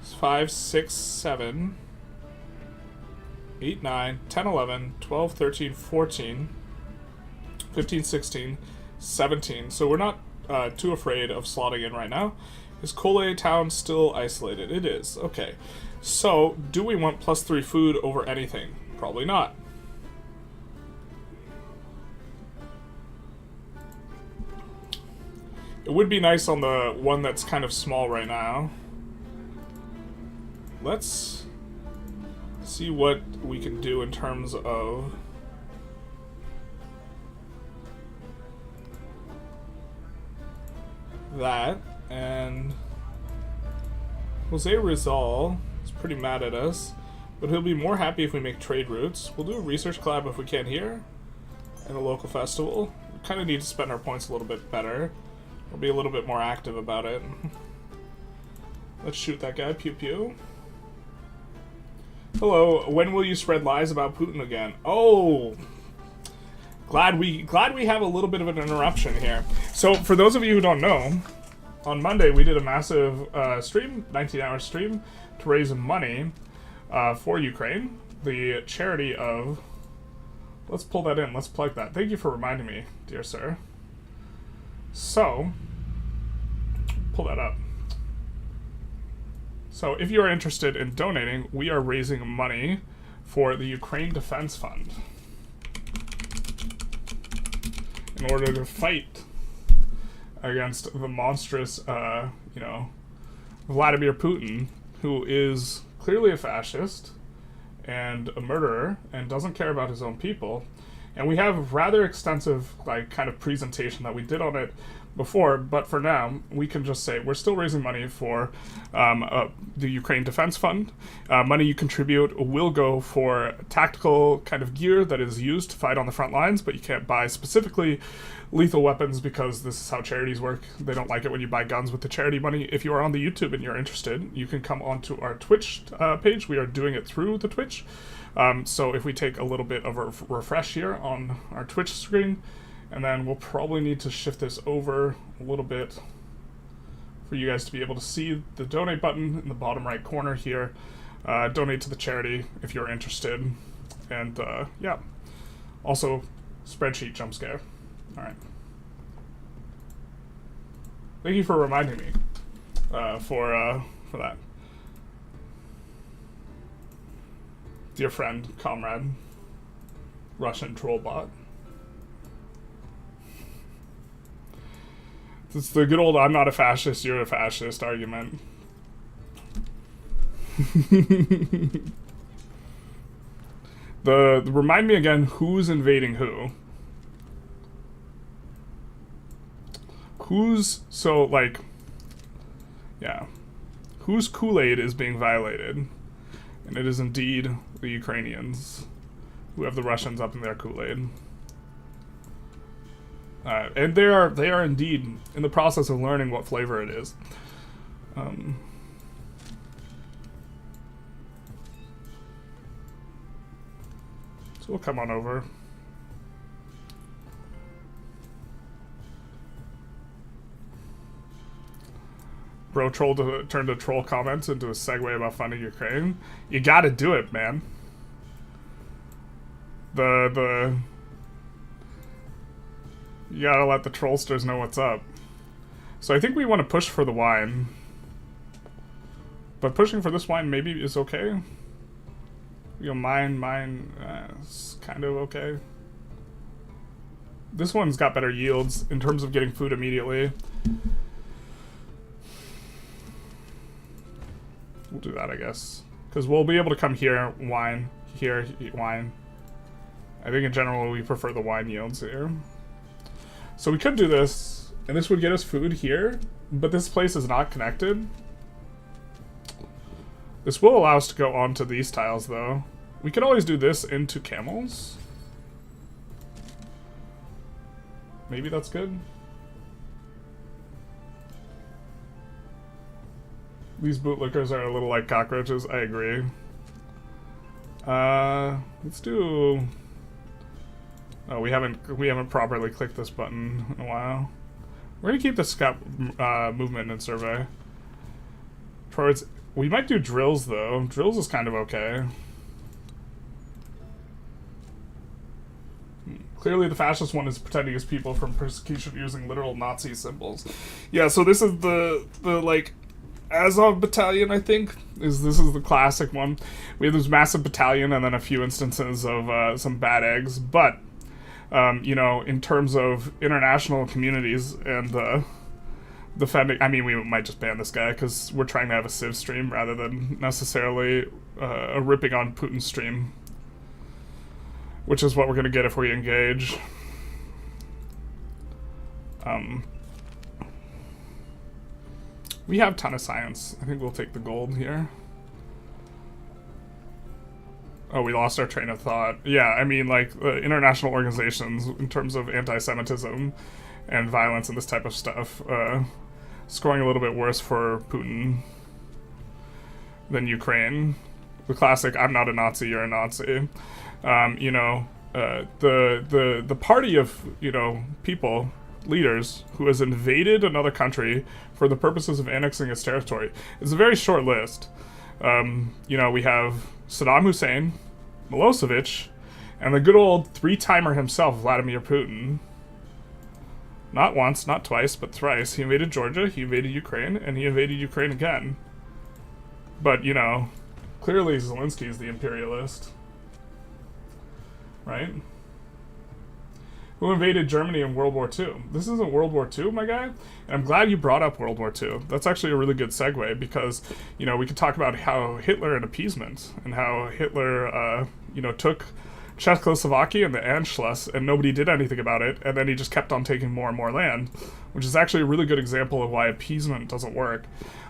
5, 6, 7, 8, 9, 10, 11, 12, 13, 14, 15, 16, 17. So we're not too afraid of slotting in right now. Is Kole town still isolated? It is. Okay. So, do we want +3 food over anything? Probably not. It would be nice on the one that's kind of small right now. Let's see what we can do in terms of... that, and Jose Rizal is pretty mad at us, but he'll be more happy if we make trade routes. We'll do a research collab if we can here, and a local festival. We kind of need to spend our points a little bit better. We'll be a little bit more active about it. Let's shoot that guy. Pew pew. Hello. When will you spread lies about Putin again? Oh, glad we have a little bit of an interruption here. So for those of you who don't know, on Monday we did a massive stream, 19-hour stream, to raise money for Ukraine, the charity of. Let's pull that in. Let's plug that. Thank you for reminding me, dear sir. So, pull that up. So, if you are interested in donating, we are raising money for the Ukraine Defense Fund in order to fight against the monstrous, Vladimir Putin, who is clearly a fascist and a murderer and doesn't care about his own people. And we have a rather extensive kind of presentation that we did on it before, but for now we can just say we're still raising money for the Ukraine Defense Fund. Money you contribute will go for tactical kind of gear that is used to fight on the front lines, but you can't buy specifically lethal weapons because this is how charities work. They don't like it when you buy guns with the charity money. If you are on the YouTube and you're interested, you can come onto our Twitch page. We are doing it through the Twitch. So if we take a little bit of a refresh here on our Twitch screen, and then we'll probably need to shift this over a little bit for you guys to be able to see the donate button in the bottom right corner here. Donate to the charity if you're interested. And yeah, also spreadsheet jump scare. All right. Thank you for reminding me for that. Dear friend, comrade, Russian troll bot. It's the good old "I'm not a fascist, you're a fascist" argument. Remind me again, who's invading who? Whose Kool-Aid is being violated? And it is indeed the Ukrainians who have the Russians up in their Kool-Aid. And they are indeed in the process of learning what flavor it is. So we'll come on over. Bro turned a troll comments into a segue about funding Ukraine. You gotta do it, man. You gotta let the trollsters know what's up. So I think we want to push for the wine. But pushing for this wine maybe is okay. Mine is kind of okay. This one's got better yields in terms of getting food immediately. We'll do that, I guess. Because we'll be able to come here, wine, here, wine. I think in general we prefer the wine yields here. So we could do this, and this would get us food here, but this place is not connected. This will allow us to go onto these tiles, though. We could always do this into camels. Maybe that's good. These bootlickers are a little like cockroaches. I agree. Let's do. Oh, we haven't properly clicked this button in a while. We're gonna keep the scout movement and survey. Towards. We might do drills though. Drills is kind of okay. Clearly the fascist one is protecting his people from persecution using literal Nazi symbols. Yeah, so this is the like Azov battalion, I think. This is the classic one. We have this massive battalion and then a few instances of some bad eggs, but you know, in terms of international communities and defending, I mean, we might just ban this guy because we're trying to have a Civ stream rather than necessarily a ripping on Putin stream, which is what we're going to get if we engage. We have a ton of science. I think we'll take the gold here. Oh, we lost our train of thought. Yeah, I mean, like, international organizations, in terms of anti-Semitism and violence and this type of stuff, scoring a little bit worse for Putin. than Ukraine. The classic, I'm not a Nazi, you're a Nazi. You know, the party of, you know, people, leaders, who has invaded another country for the purposes of annexing its territory. It's a very short list. You know, we have Saddam Hussein, Milosevic, and the good old three-timer himself, Vladimir Putin. Not once, not twice, but thrice. He invaded Georgia, he invaded Ukraine, and he invaded Ukraine again. But, you know, clearly Zelensky is the imperialist. Right? Who invaded Germany in World War II? This isn't World War II, my guy. And I'm glad you brought up World War II. That's actually a really good segue because, you know, we could talk about how Hitler and appeasement and how Hitler, you know, took Czechoslovakia and the Anschluss and nobody did anything about it. And then he just kept on taking more and more land, which is actually a really good example of why appeasement doesn't work.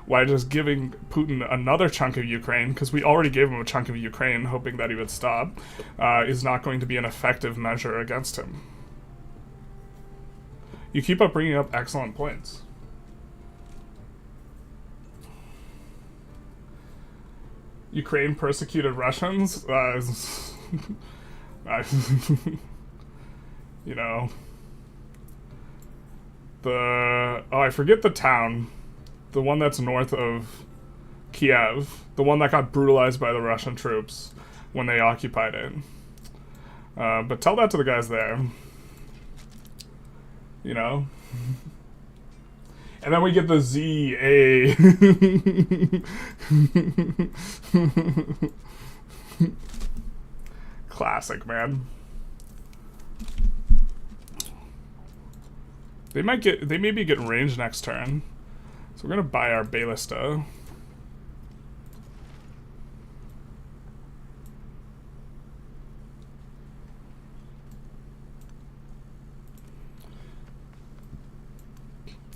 Why just giving Putin another chunk of Ukraine, because we already gave him a chunk of Ukraine, hoping that he would stop, is not going to be an effective measure against him. You keep up bringing up excellent points. Ukraine persecuted Russians? You know. Oh, I forget the town. The one that's north of Kiev. The one that got brutalized by the Russian troops when they occupied it. But tell that to the guys there. You know? And then we get the Z-A. Classic, man. They maybe get range next turn. So we're gonna buy our Ballista.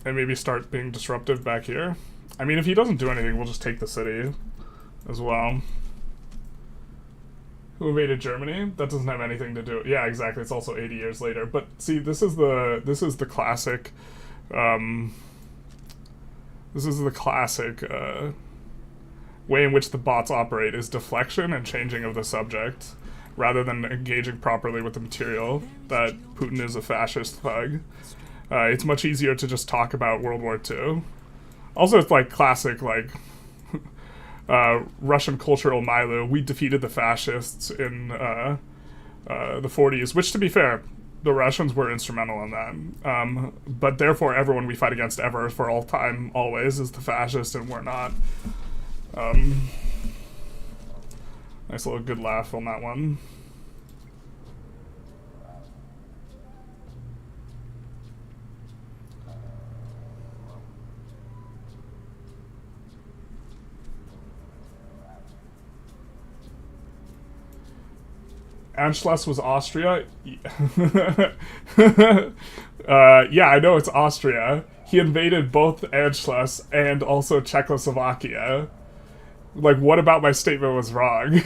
And maybe start being disruptive back here. I mean, if he doesn't do anything, we'll just take the city as well. Who invaded Germany? That doesn't have anything to do. Yeah, exactly. It's also 80 years later. But see, this is the classic. This is the classic way in which the bots operate is deflection and changing of the subject, rather than engaging properly with the material. That Putin is a fascist thug. It's much easier to just talk about World War II. Also, it's like classic, like, Russian cultural milieu. We defeated the fascists in the 40s, which, to be fair, the Russians were instrumental in that. But therefore, everyone we fight against ever, for all time, always, is the fascist, and we're not. Nice little good laugh on that one. Anschluss was Austria. Yeah, I know it's Austria. He invaded both Anschluss and also Czechoslovakia. Like, what about my statement was wrong?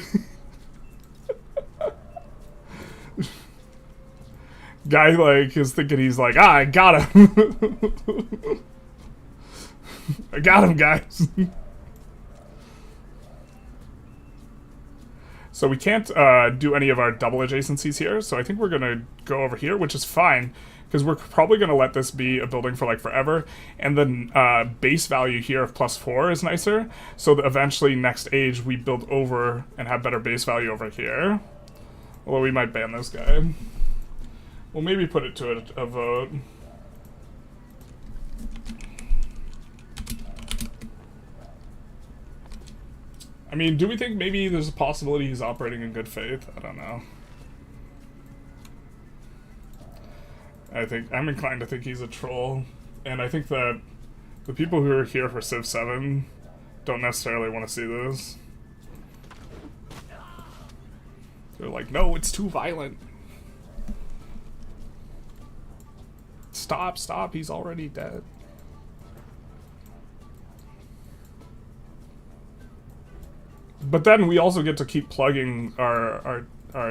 Guy, like, is thinking he's like, I got him. I got him, guys. So we can't do any of our double adjacencies here, so I think we're going to go over here, which is fine, because we're probably going to let this be a building for, like, forever, and the base value here of +4 is nicer, so that eventually next age we build over and have better base value over here. Although we might ban this guy. We'll maybe put it to a vote. I mean, do we think maybe there's a possibility he's operating in good faith? I don't know. I'm inclined to think he's a troll. And I think that the people who are here for Civ 7 don't necessarily want to see this. They're like, no, it's too violent. Stop, stop, he's already dead. But then we also get to keep plugging our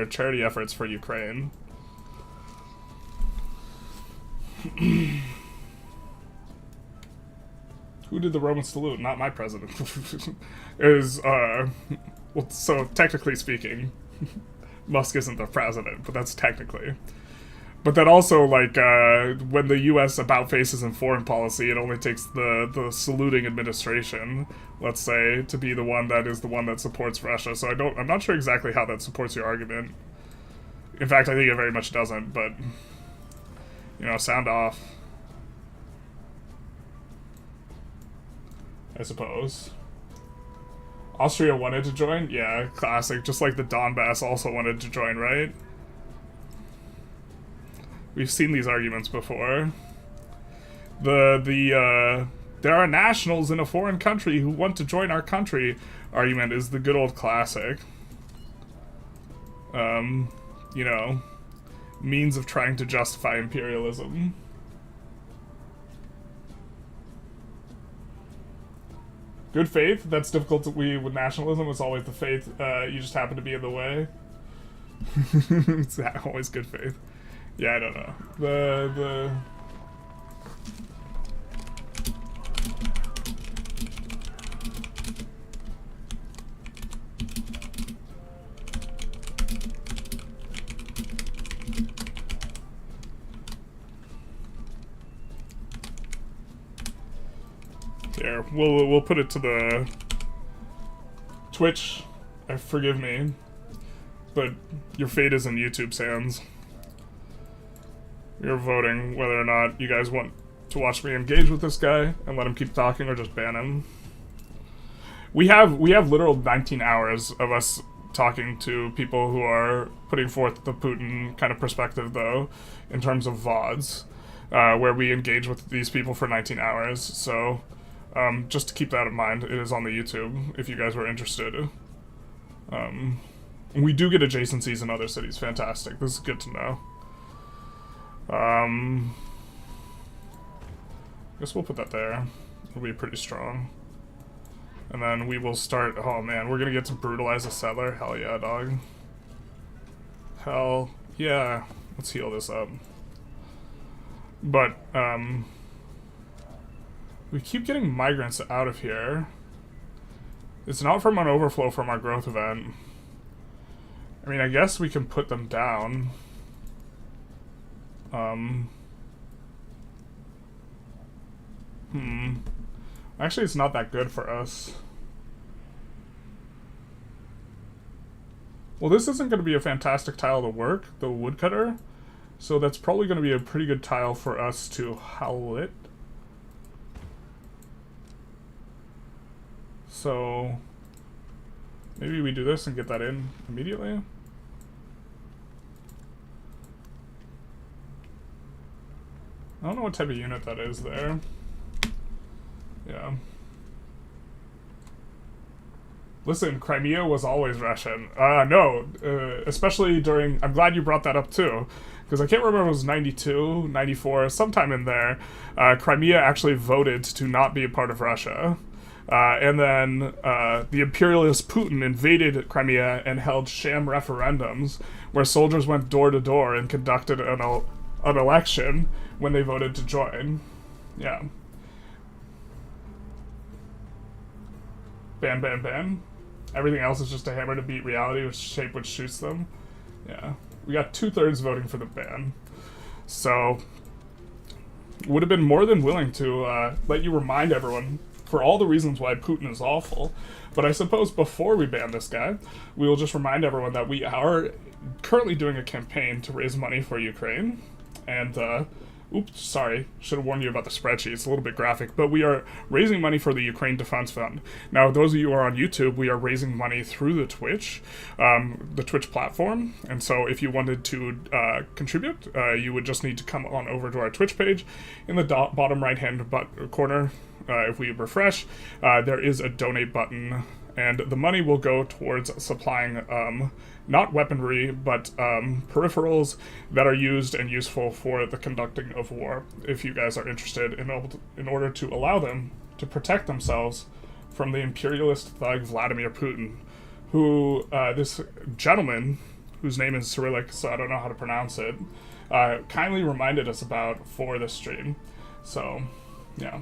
charity efforts for Ukraine. Who did the Roman salute? Not my president. Is well, so technically speaking, Musk isn't the president, but that's technically. But then also, like, when the U.S. about faces in foreign policy, it only takes the saluting administration, let's say, to be the one that is the one that supports Russia. So I'm not sure exactly how that supports your argument. In fact, I think it very much doesn't, but, you know, sound off. I suppose. Austria wanted to join? Yeah, classic. Just like the Donbass also wanted to join, right? We've seen these arguments before. There are nationals in a foreign country who want to join our country argument is the good old classic. You know, means of trying to justify imperialism. Good faith? That's difficult with nationalism. It's always the faith, you just happen to be in the way. It's always good faith. Yeah, I don't know. Here, we'll put it to the Twitch. Forgive me, but your fate is in YouTube, Sans. You're voting whether or not you guys want to watch me engage with this guy and let him keep talking or just ban him. We have literal 19 hours of us talking to people who are putting forth the Putin kind of perspective, though, in terms of VODs, where we engage with these people for 19 hours. So, just to keep that in mind, it is on the YouTube if you guys were interested. We do get adjacencies in other cities. Fantastic. This is good to know. I guess we'll put that there. It'll be pretty strong. And then we will start... Oh man, we're gonna get to brutalize a settler? Hell yeah, dog. Hell yeah. Let's heal this up. But, we keep getting migrants out of here. It's not from an overflow from our growth event. I mean, I guess we can put them down. Actually, it's not that good for us. Well, this isn't going to be a fantastic tile to work, the woodcutter. So that's probably going to be a pretty good tile for us to howl it. So maybe we do this and get that in immediately. I don't know what type of unit that is there. Yeah. Listen, Crimea was always Russian. No, especially during... I'm glad you brought that up too, because I can't remember if it was 92, 94, sometime in there. Crimea actually voted to not be a part of Russia. And then the imperialist Putin invaded Crimea and held sham referendums where soldiers went door to door and conducted an election when they voted to join. Yeah. Ban, ban, ban. Everything else is just a hammer to beat reality, which shape which shoots them. Yeah. We got 2/3 voting for the ban. So, would have been more than willing to let you remind everyone for all the reasons why Putin is awful. But I suppose before we ban this guy, we will just remind everyone that we are currently doing a campaign to raise money for Ukraine. And, oops, sorry, should have warned you about the spreadsheet. It's a little bit graphic, but we are raising money for the Ukraine Defense Fund. Now, those of you who are on YouTube, we are raising money through the Twitch platform. And so if you wanted to contribute, you would just need to come on over to our Twitch page. In the bottom right-hand corner, if we refresh, there is a donate button, and the money will go towards supplying not weaponry, but peripherals that are used and useful for the conducting of war, if you guys are interested, in order to allow them to protect themselves from the imperialist thug Vladimir Putin, who this gentleman, whose name is Cyrillic, so I don't know how to pronounce it, kindly reminded us about for this stream. So, yeah.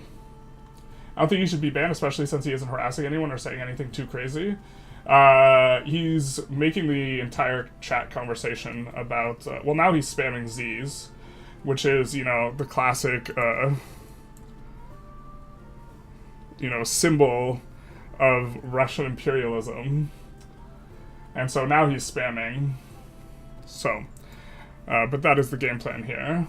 I don't think he should be banned, especially since he isn't harassing anyone or saying anything too crazy. He's making the entire chat conversation about, well, now he's spamming Z's, which is, you know, the classic, you know, symbol of Russian imperialism. And so now he's spamming. So, but that is the game plan here.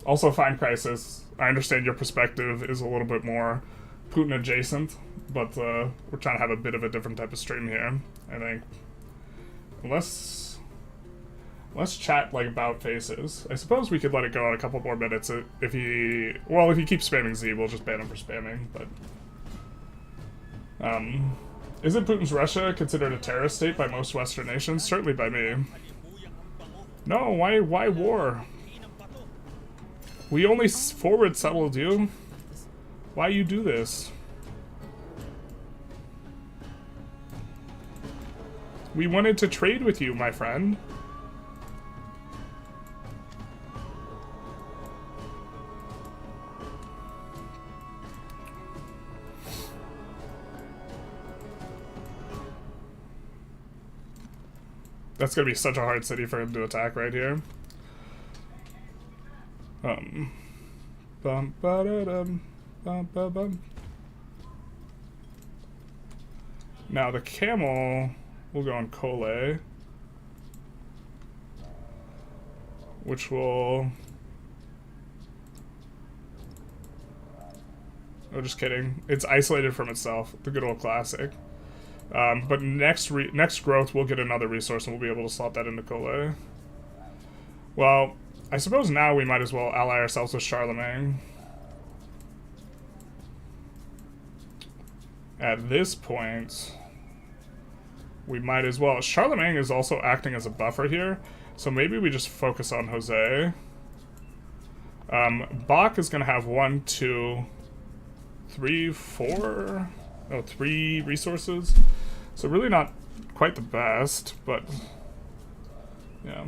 Also, Fine Crisis, I understand your perspective is a little bit more Putin adjacent, but we're trying to have a bit of a different type of stream here, I think. Let's chat like about faces. I suppose we could let it go on a couple more minutes if he, well, if he keeps spamming Z, we'll just ban him for spamming, but isn't Putin's Russia considered a terrorist state by most Western nations? Certainly by me. No, why war? We only forward settled you. Why you do this? We wanted to trade with you, my friend. That's gonna be such a hard city for him to attack right here. Bum ba da dum, bum ba bum. Now the camel will go on Kole, which will. Oh, just kidding. It's isolated from itself. The good old classic. But next growth, we'll get another resource and we'll be able to slot that into Kole. Well, I suppose now we might as well ally ourselves with Charlemagne. At this point, we might as well. Charlemagne is also acting as a buffer here, so maybe we just focus on Jose. Bach is going to have 1, 2, 3, 4... Oh, 3 resources. So really not quite the best, but yeah.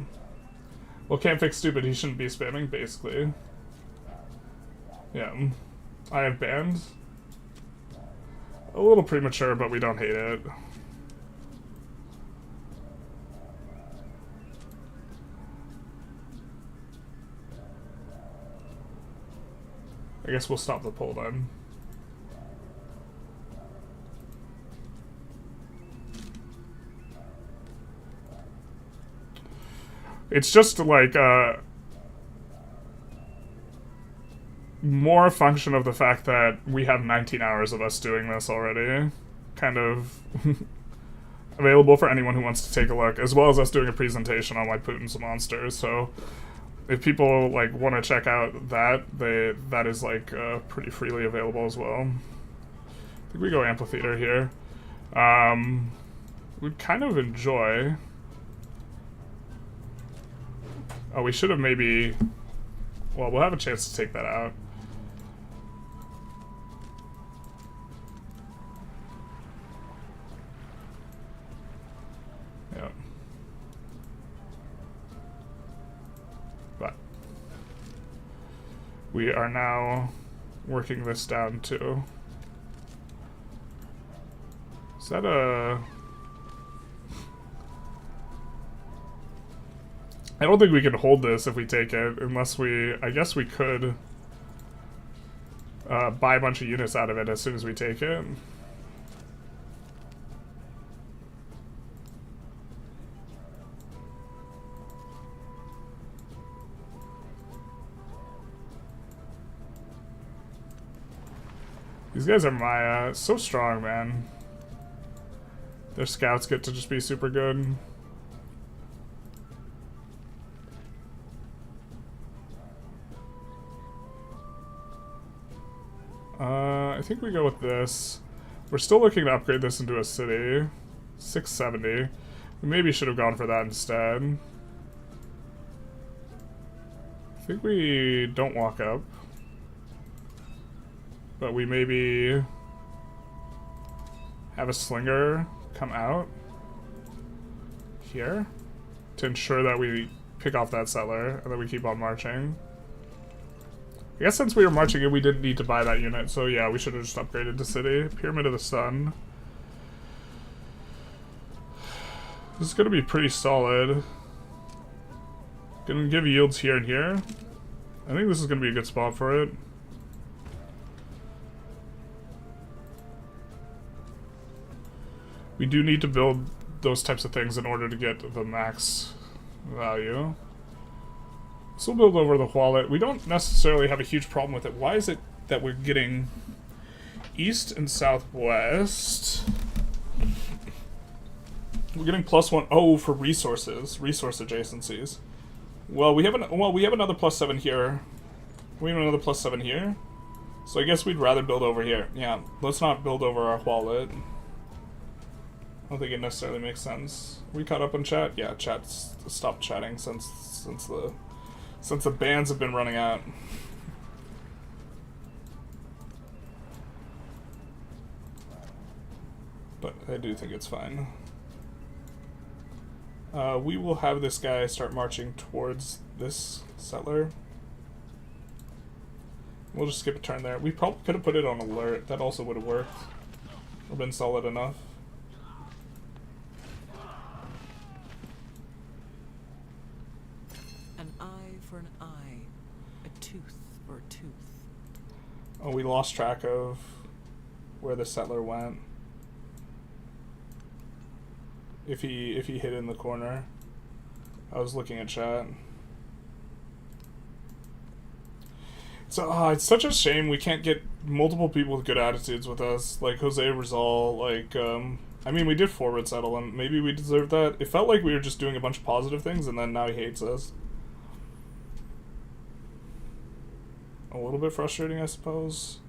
Well, can't fix stupid, he shouldn't be spamming, basically. Yeah. I have banned. A little premature, but we don't hate it. I guess we'll stop the poll then. It's just like more a function of the fact that we have 19 hours of us doing this already, kind of available for anyone who wants to take a look, as well as us doing a presentation on why Putin's a monster. So if people like want to check out that, that is like pretty freely available as well. I think we go amphitheater here. We'd kind of enjoy. Oh, we should have maybe. Well, we'll have a chance to take that out. Yeah. But we are now working this down too. Is that a... I don't think we can hold this if we take it, unless we... I guess we could buy a bunch of units out of it as soon as we take it. These guys are Meier. So strong, man. Their scouts get to just be super good. I think we go with this. We're still looking to upgrade this into a city. 670. We maybe should have gone for that instead. I think we don't walk up. But we maybe have a slinger come out here to ensure that we pick off that settler and then we keep on marching. I guess since we were marching in, we didn't need to buy that unit, so yeah, we should have just upgraded to city. Pyramid of the Sun. This is gonna be pretty solid. Gonna give yields here and here. I think this is gonna be a good spot for it. We do need to build those types of things in order to get the max value. So we'll build over the wallet. We don't necessarily have a huge problem with it. Why is it that we're getting east and southwest? We're getting +1. Oh, for resource adjacencies. Well, we have another +7 here. We have another +7 here. So I guess we'd rather build over here. Yeah, let's not build over our wallet. I don't think it necessarily makes sense. We caught up on chat? Yeah, chat's stopped chatting since the bans have been running out. But I do think it's fine. We will have this guy start marching towards this settler. We'll just skip a turn there. We probably could have put it on alert. That also would have worked. Or been solid enough. An eye for an eye, a tooth for a tooth. Oh, we lost track of where the settler went. If he hid in the corner. I was looking at chat. So it's such a shame we can't get multiple people with good attitudes with us, like Jose Rizal, like I mean, we did forward settle and maybe we deserved that. It felt like we were just doing a bunch of positive things and then now he hates us. A little bit frustrating, I suppose.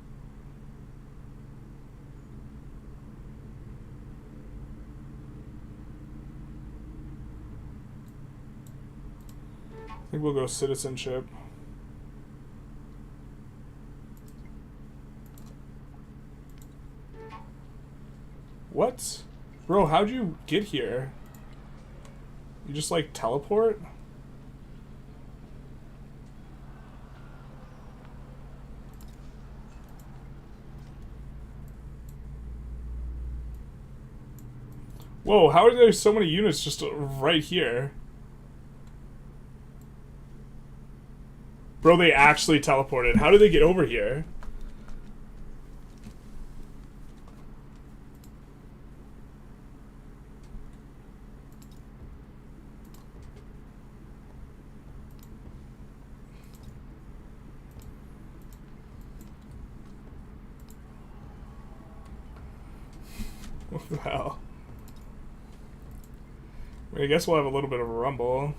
I think we'll go citizenship. What? Bro, how'd you get here? You just like teleport? Whoa, how are there so many units just right here? Bro, they actually teleported. How did they get over here? What the hell? I mean, I guess we'll have a little bit of a rumble.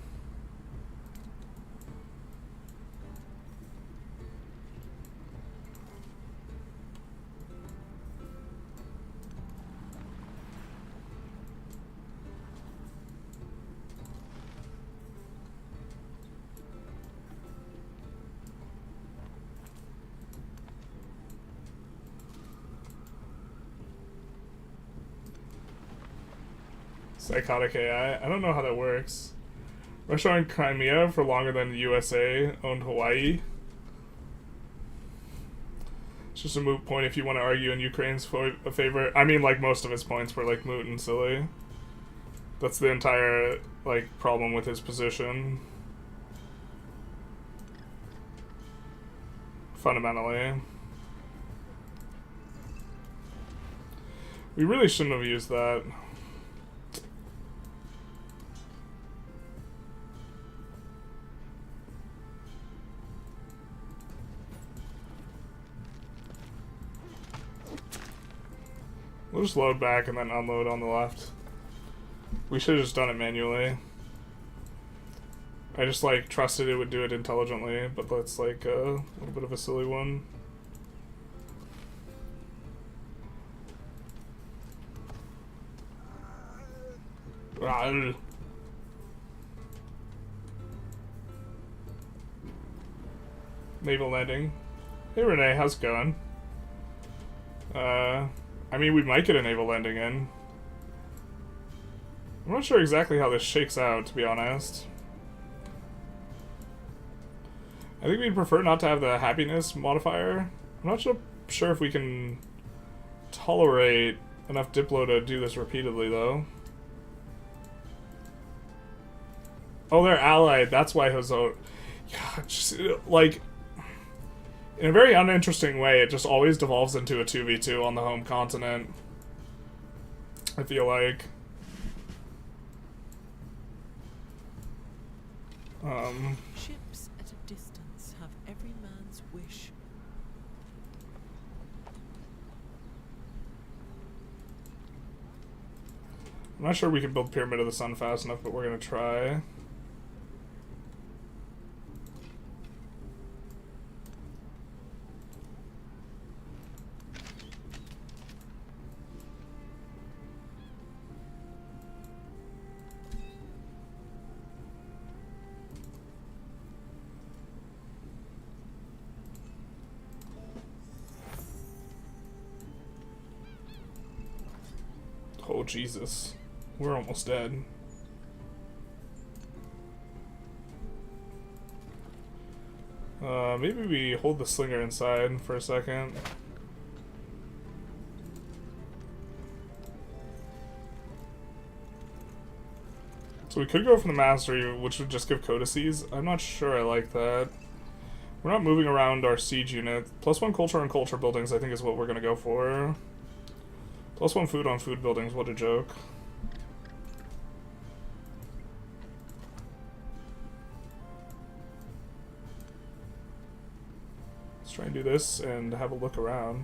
Psychotic AI. I don't know how that works. Russia owned Crimea for longer than the USA owned Hawaii. It's just a moot point if you want to argue in Ukraine's favor. I mean, like, most of his points were, like, moot and silly. That's the entire, like, problem with his position. Fundamentally. We really shouldn't have used that. We'll just load back and then unload on the left. We should have just done it manually. I just, like, trusted it would do it intelligently, but that's, like, a little bit of a silly one. Naval landing. Hey Renee, how's it going? I mean, we might get a naval landing in. I'm not sure exactly how this shakes out, to be honest. I think we'd prefer not to have the happiness modifier. I'm not sure if we can tolerate enough Diplo to do this repeatedly, though. Oh, they're allied. That's why Hozo... God, just, like... In a very uninteresting way, it just always devolves into a 2v2 on the home continent. I feel like. Ships at a distance have every man's wish. I'm not sure we can build Pyramid of the Sun fast enough, but we're gonna try. Oh, Jesus. We're almost dead. Maybe we hold the slinger inside for a second. So we could go for the mastery, which would just give codices. I'm not sure I like that. We're not moving around our siege unit. +1 culture on culture buildings, I think, is what we're gonna go for. +1 food on food buildings, what a joke. Let's try and do this and have a look around.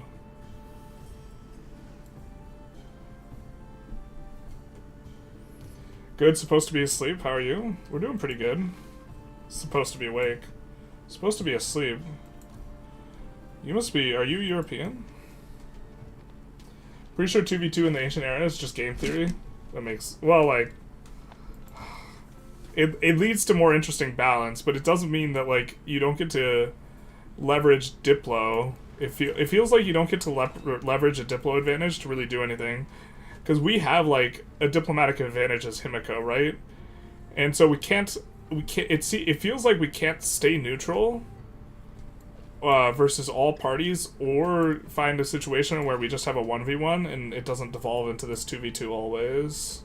Good, supposed to be asleep, how are you? We're doing pretty good. Supposed to be awake. Supposed to be asleep. You must be, are you European? Pretty sure 2v2 in the ancient era is just game theory. That makes, well, like, it leads to more interesting balance, but it doesn't mean that, like, you don't get to leverage Diplo. It feels like you don't get to leverage a Diplo advantage to really do anything. Because we have, like, a diplomatic advantage as Himiko, right? And so we can't, it feels like we can't stay neutral versus all parties, or find a situation where we just have a 1v1 and it doesn't devolve into this 2v2 always.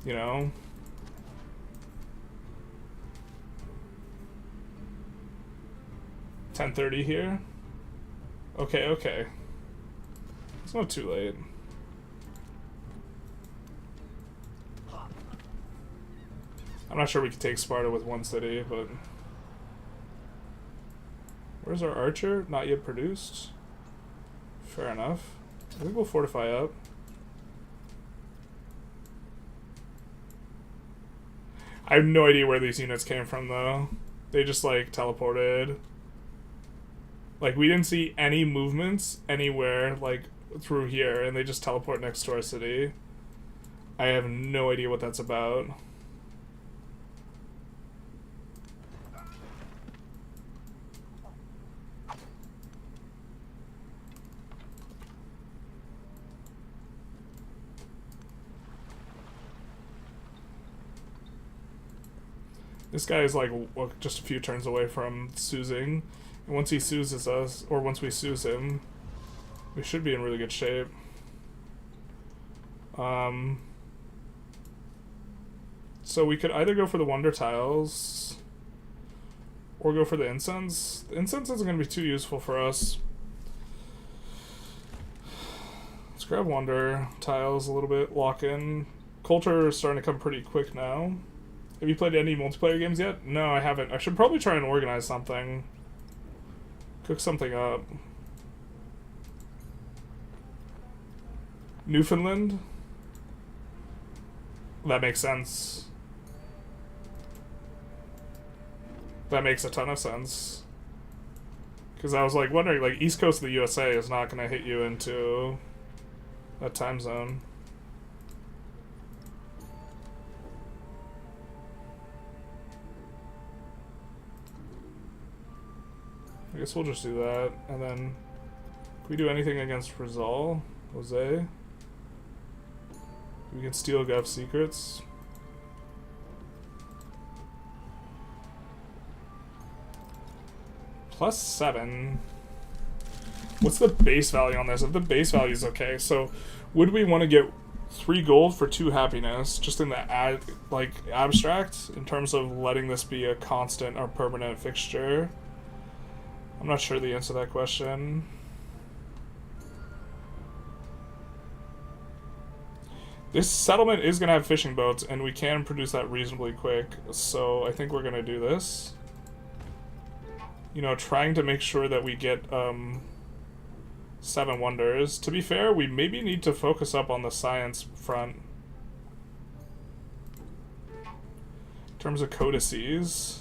You know? $10:30 here? Okay, okay. It's not too late. I'm not sure we could take Sparta with one city, but... Where's our archer? Not yet produced. Fair enough. I think we'll fortify up. I have no idea where these units came from, though. They just, like, teleported. Like, we didn't see any movements anywhere, like, through here, and they just teleport next to our city. I have no idea what that's about. This guy is like just a few turns away from Suzing, and once he Suzes us, or once we Suze him, we should be in really good shape. So we could either go for the Wonder Tiles, or go for the Incense. The Incense isn't going to be too useful for us. Let's grab Wonder Tiles a little bit, lock in. Culture is starting to come pretty quick now. Have you played any multiplayer games yet? No, I haven't. I should probably try and organize something. Cook something up. Newfoundland? That makes sense. That makes a ton of sense. Because I was like wondering, like, East Coast of the USA is not going to hit you into that time zone. I guess we'll just do that, and then can we do anything against Rizal? Jose? We can steal Gov secrets. +7. What's the base value on this? If the base value is okay, so would we want to get 3 gold for 2 happiness, just in the abstract, in terms of letting this be a constant or permanent fixture? I'm not sure the answer to that question. This settlement is going to have fishing boats, and we can produce that reasonably quick, so I think we're going to do this. You know, trying to make sure that we get 7 wonders. To be fair, we maybe need to focus up on the science front. In terms of codices.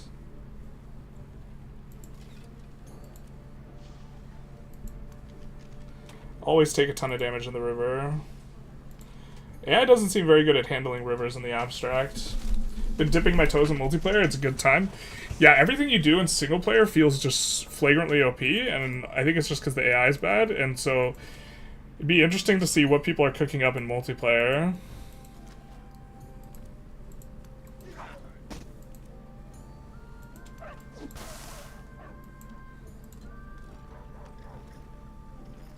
Always take a ton of damage in the river. AI doesn't seem very good at handling rivers in the abstract. Been dipping my toes in multiplayer, it's a good time. Yeah, everything you do in single player feels just flagrantly OP, and I think it's just because the AI is bad, and so it'd be interesting to see what people are cooking up in multiplayer.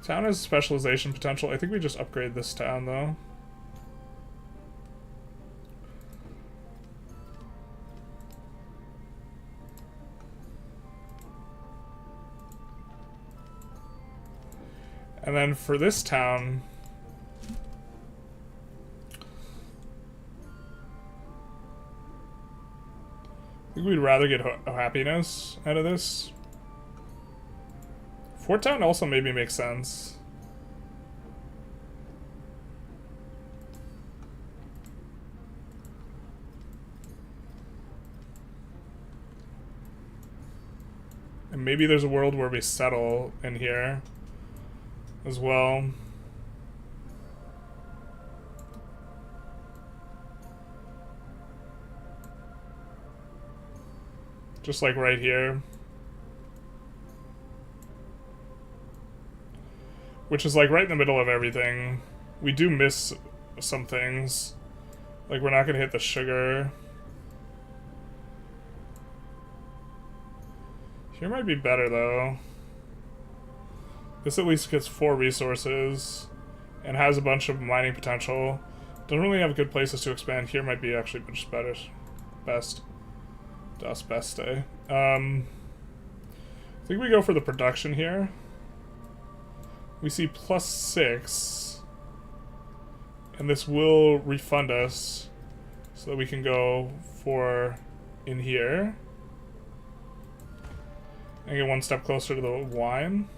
Town has specialization potential. I think we just upgrade this town, though. And then for this town, I think we'd rather get happiness out of this. Fort Town also maybe makes sense. And maybe there's a world where we settle in here as well. Just like right here. Which is like right in the middle of everything. We do miss some things. Like we're not gonna hit the sugar. Here might be better though. This at least gets 4 resources and has a bunch of mining potential. Doesn't really have good places to expand. Here might be actually just better. Best. Das Beste. I think we go for the production here. We see +6. And this will refund us so that we can go for in here. And get 1 step closer to the wine.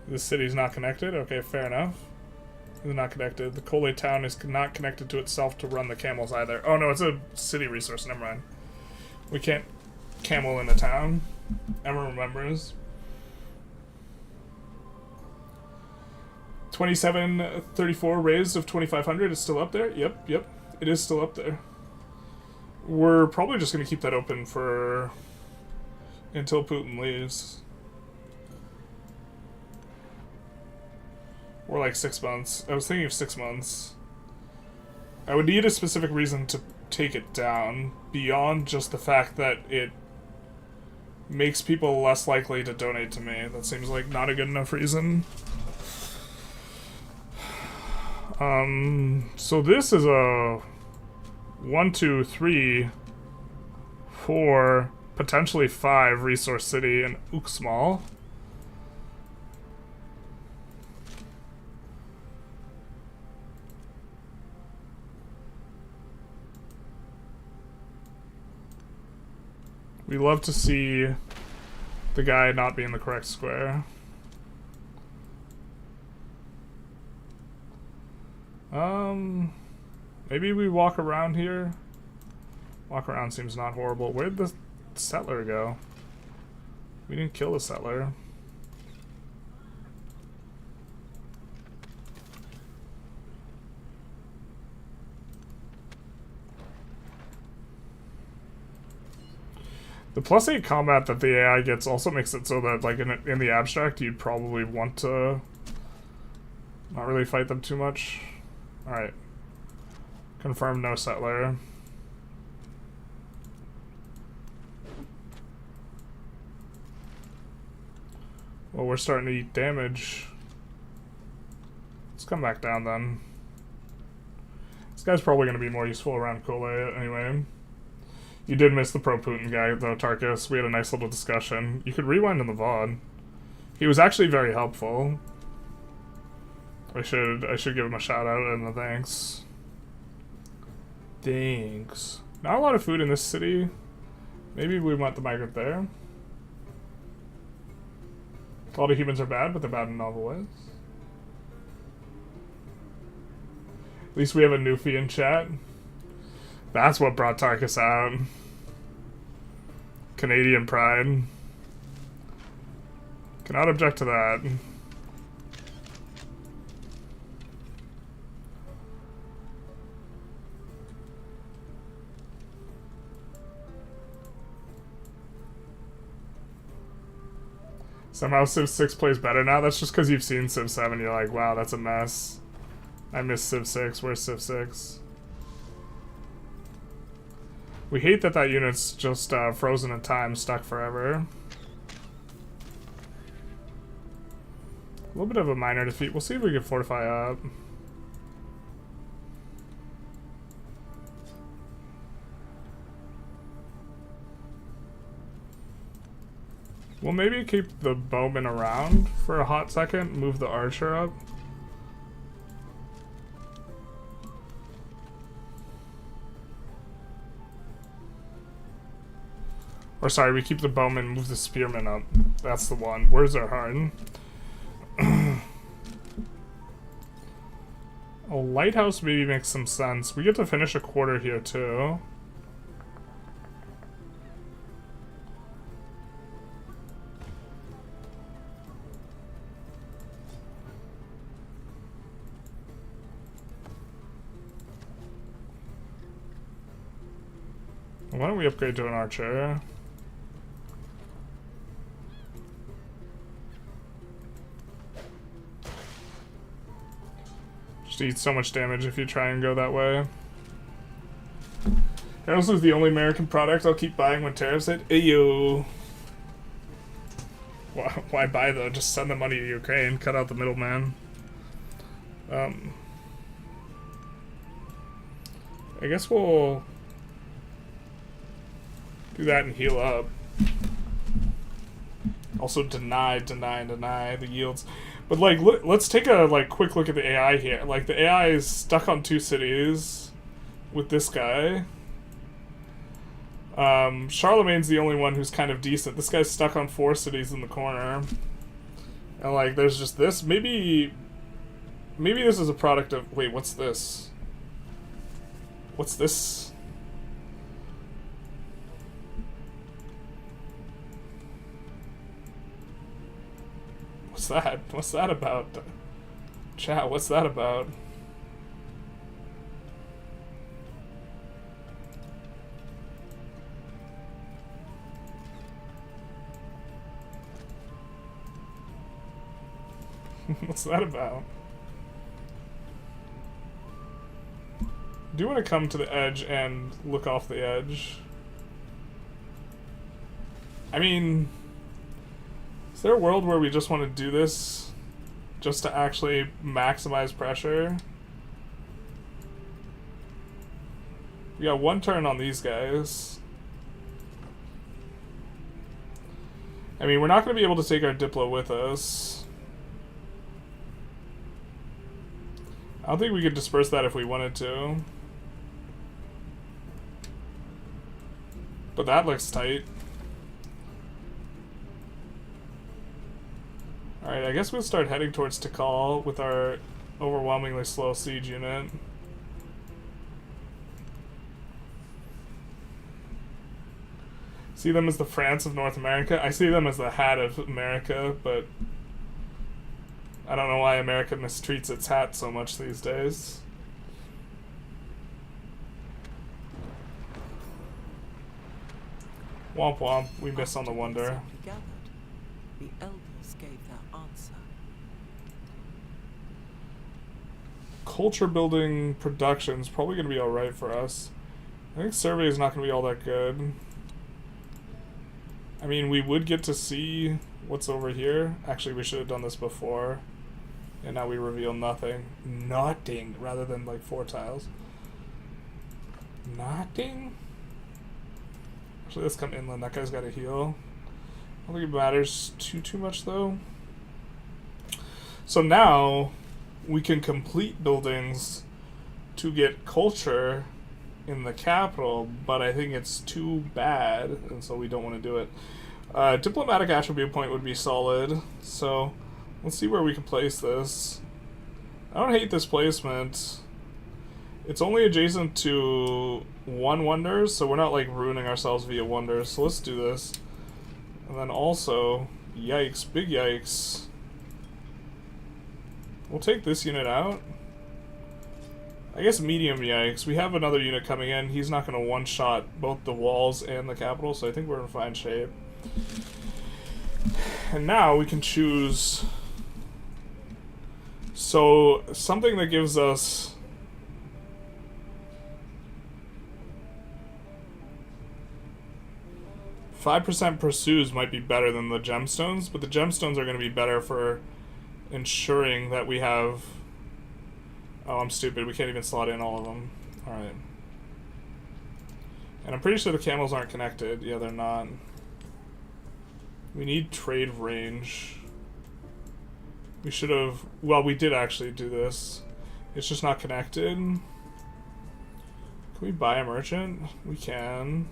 This city's not connected? Okay, fair enough. It's not connected. The Kole town is not connected to itself to run the camels either. Oh no, it's a city resource, never mind. We can't camel in a town. Emma remembers. 2734 raised of 2500 is still up there? Yep, it is still up there. We're probably just going to keep that open for until Putin leaves. Or like 6 months. I was thinking of 6 months. I would need a specific reason to take it down beyond just the fact that it makes people less likely to donate to me. That seems like not a good enough reason. So this is a 1, 2, 3, 4, potentially 5 resource city in Uxmal. We love to see the guy not be in the correct square. Maybe we walk around here. Walk around seems not horrible. Where'd the settler go? We didn't kill the settler. The +8 combat that the AI gets also makes it so that, like, in the abstract, you'd probably want to not really fight them too much. Alright. Confirm no settler. Well, we're starting to eat damage. Let's come back down then. This guy's probably going to be more useful around Kole anyway. You did miss the pro-Putin guy, though, Tarkus. We had a nice little discussion. You could rewind in the VOD. He was actually very helpful. I should give him a shout out and a thanks. Thanks. Not a lot of food in this city. Maybe we want the migrant there. A lot of humans are bad, but they're bad in novel ways. At least we have a Newfie in chat. That's what brought Tarkus out. Canadian pride. Cannot object to that. Somehow Civ 6 plays better now. That's just because you've seen Civ 7. You're like, wow, that's a mess. I miss Civ 6. Where's Civ 6? We hate that that unit's just frozen in time, stuck forever. A little bit of a minor defeat. We'll see if we can fortify up. We'll maybe keep the bowman around for a hot second, move the archer up. Or sorry, we keep the bowman, move the spearman up. That's the one. Where's our heart? A lighthouse maybe makes some sense. We get to finish a quarter here too. Why don't we upgrade to an archer? Just eat so much damage if you try and go that way. Arrows is the only American product I'll keep buying when tariffs hit. Ayo. Why buy though? Just send the money to Ukraine. Cut out the middleman. I guess we'll do that and heal up. Also deny the yields. But like, let's take a quick look at the AI here. Like the AI is stuck on 2 cities with this guy. Charlemagne's the only one who's kind of decent. This guy's stuck on 4 cities in the corner. And like, there's just this. Maybe this is a product of. Wait, what's this? What's this? What's that? What's that about? Chat, what's that about? What's that about? Do you want to come to the edge and look off the edge? I mean, is there a world where we just want to do this just to actually maximize pressure? We got 1 turn on these guys. I mean, we're not going to be able to take our Diplo with us. I don't think we could disperse that if we wanted to. But that looks tight. Alright, I guess we'll start heading towards Tikal with our overwhelmingly slow siege unit. See them as the France of North America? I see them as the hat of America, but I don't know why America mistreats its hat so much these days. Womp womp, we miss on the wonder. The elders gave their answer. culture building production is probably going to be alright for us. I think survey is not going to be all that good. I mean, we would get to see what's over here. Actually, we should have done this before. And now we reveal nothing. Nothing, rather than like 4 tiles. Nothing? Actually, let's come inland. That guy's got to heal. I don't think it matters too much, though. So now we can complete buildings to get culture in the capital, but I think it's too bad, and so we don't want to do it. Diplomatic attribute point would be solid, so let's see where we can place this. I don't hate this placement. It's only adjacent to 1 wonders, so we're not like ruining ourselves via wonders, so let's do this. And then also, yikes, big yikes. We'll take this unit out. I guess medium yikes. We have another unit coming in. He's not going to one-shot both the walls and the capital, so I think we're in fine shape. And now we can choose... So, something that gives us... "5% pursues" might be better than the gemstones, but the gemstones are going to be better for ensuring that we have... Oh, I'm stupid. We can't even slot in all of them. Alright. And I'm pretty sure the camels aren't connected. Yeah, they're not. We need trade range. We should have... Well, we did actually do this. It's just not connected. Can we buy a merchant? We can.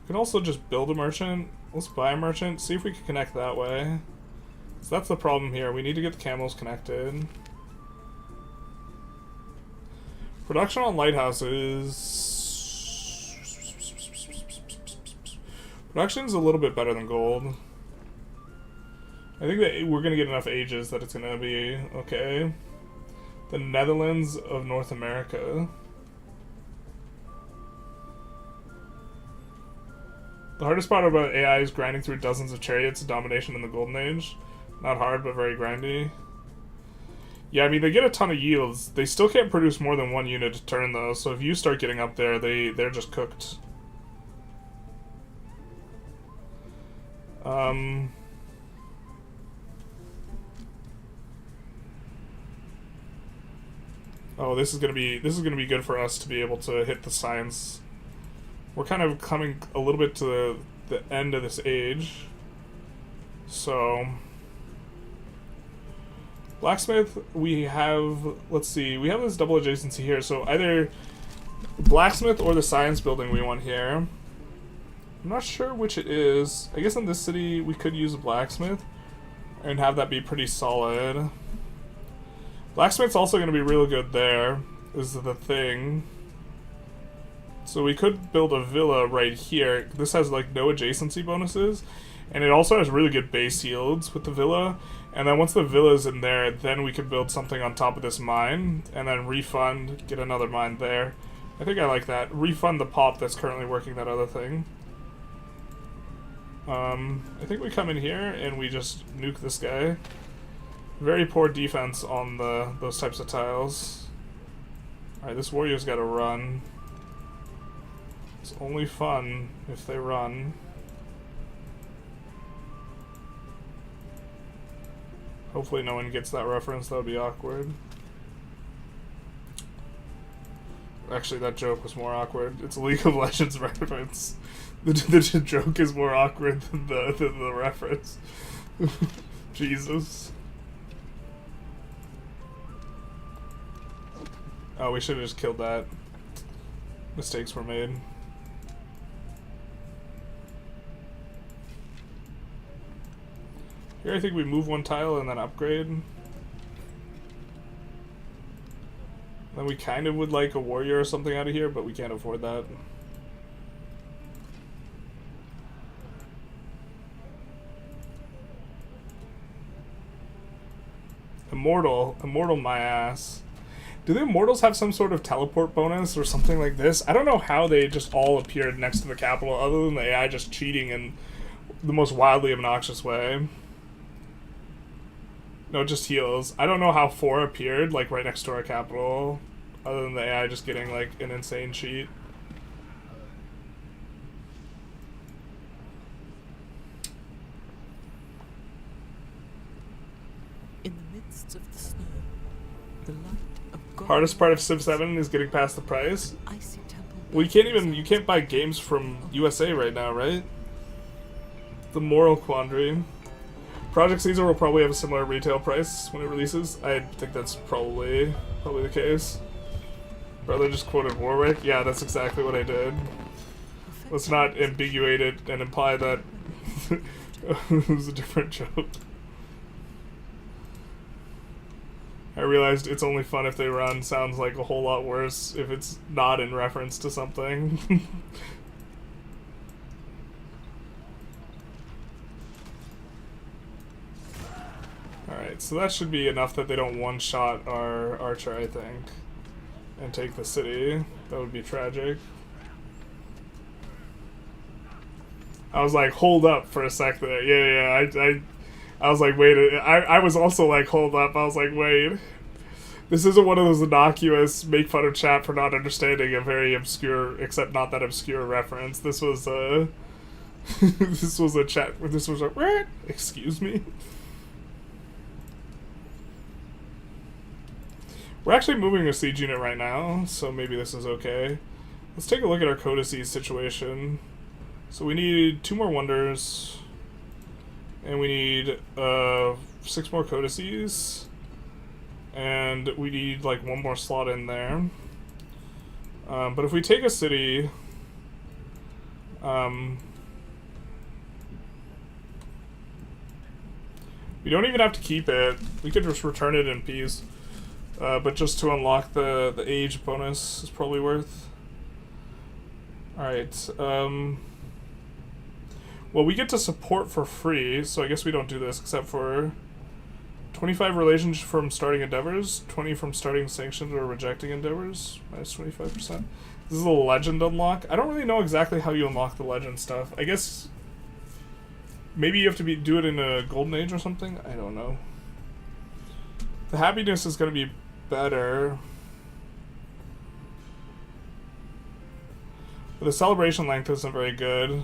We can also just build a merchant. Let's buy a merchant. See if we can connect that way. So that's the problem here. We need to get the camels connected. Production on lighthouses... Production's a little bit better than gold. I think that we're going to get enough ages that it's going to be okay. The Netherlands of North America. The hardest part about AI is grinding through dozens of chariots of domination in the Golden Age. Not hard, but very grindy. Yeah, I mean, they get a ton of yields. They still can't produce more than 1 unit a turn, though, so if you start getting up there, they're just cooked. Oh, this is gonna be good for us to be able to hit the science. We're kind of coming a little bit to the end of this age. So... Blacksmith, we have, let's see, we have this double adjacency here, so either blacksmith or the science building we want here. I'm not sure which it is. I guess in this city we could use a blacksmith and have that be pretty solid. Blacksmith's also going to be real good there, is the thing. So we could build a villa right here. This has like no adjacency bonuses, and it also has really good base yields with the villa. And then once the villa's in there, then we can build something on top of this mine, and then refund, get another mine there. I think I like that. Refund the pop that's currently working that other thing. I think we come in here and we just nuke this guy. Very poor defense on those types of tiles. Alright, this warrior's gotta run. It's only fun if they run. Hopefully no one gets that reference, that would be awkward. Actually, that joke was more awkward. It's a League of Legends reference. The joke is more awkward than the reference. Jesus. Oh, we should have just killed that. Mistakes were made. Here I think we move 1 tile and then upgrade. Then we kind of would like a warrior or something out of here, but we can't afford that. Immortal my ass. Do the immortals have some sort of teleport bonus or something like this? I don't know how they just all appeared next to the capital other than the AI just cheating in the most wildly obnoxious way. No, just heals. I don't know how 4 appeared, like, right next to our capital, other than the AI just getting, like, an insane cheat. In the midst of the snow, the light of God. Hardest part of Civ 7 is getting past the price. Icy temple. Well, you can't buy games from USA right now, right? The moral quandary. Project Caesar will probably have a similar retail price when it releases. I think that's probably the case. Brother just quoted Warwick. Yeah, that's exactly what I did. Let's not ambiguate it and imply that it was a different joke. I realized it's only fun if they run sounds like a whole lot worse if it's not in reference to something. Alright, so that should be enough that they don't one-shot our archer, I think. And take the city. That would be tragic. I was like, hold up for a sec there. Yeah, I was like, wait. I was also like, hold up. I was like, wait. This isn't one of those innocuous make fun of chat for not understanding a very obscure, except not that obscure reference. This was a... this was a chat... This was a... What? Excuse me? We're actually moving a siege unit right now, so maybe this is okay. Let's take a look at our codices situation. So we need 2 more wonders, and we need 6 more codices, and we need like 1 more slot in there. But if we take a city, we don't even have to keep it. We could just return it in peace. But just to unlock the age bonus is probably worth. Alright, well, we get to support for free, so I guess we don't do this except for 25 relations from starting endeavors, 20 from starting sanctions or rejecting endeavors, minus 25%. This is a legend unlock. I don't really know exactly how you unlock the legend stuff. I guess maybe you have to do it in a golden age or something? I don't know. The happiness is going to be better. But the celebration length isn't very good.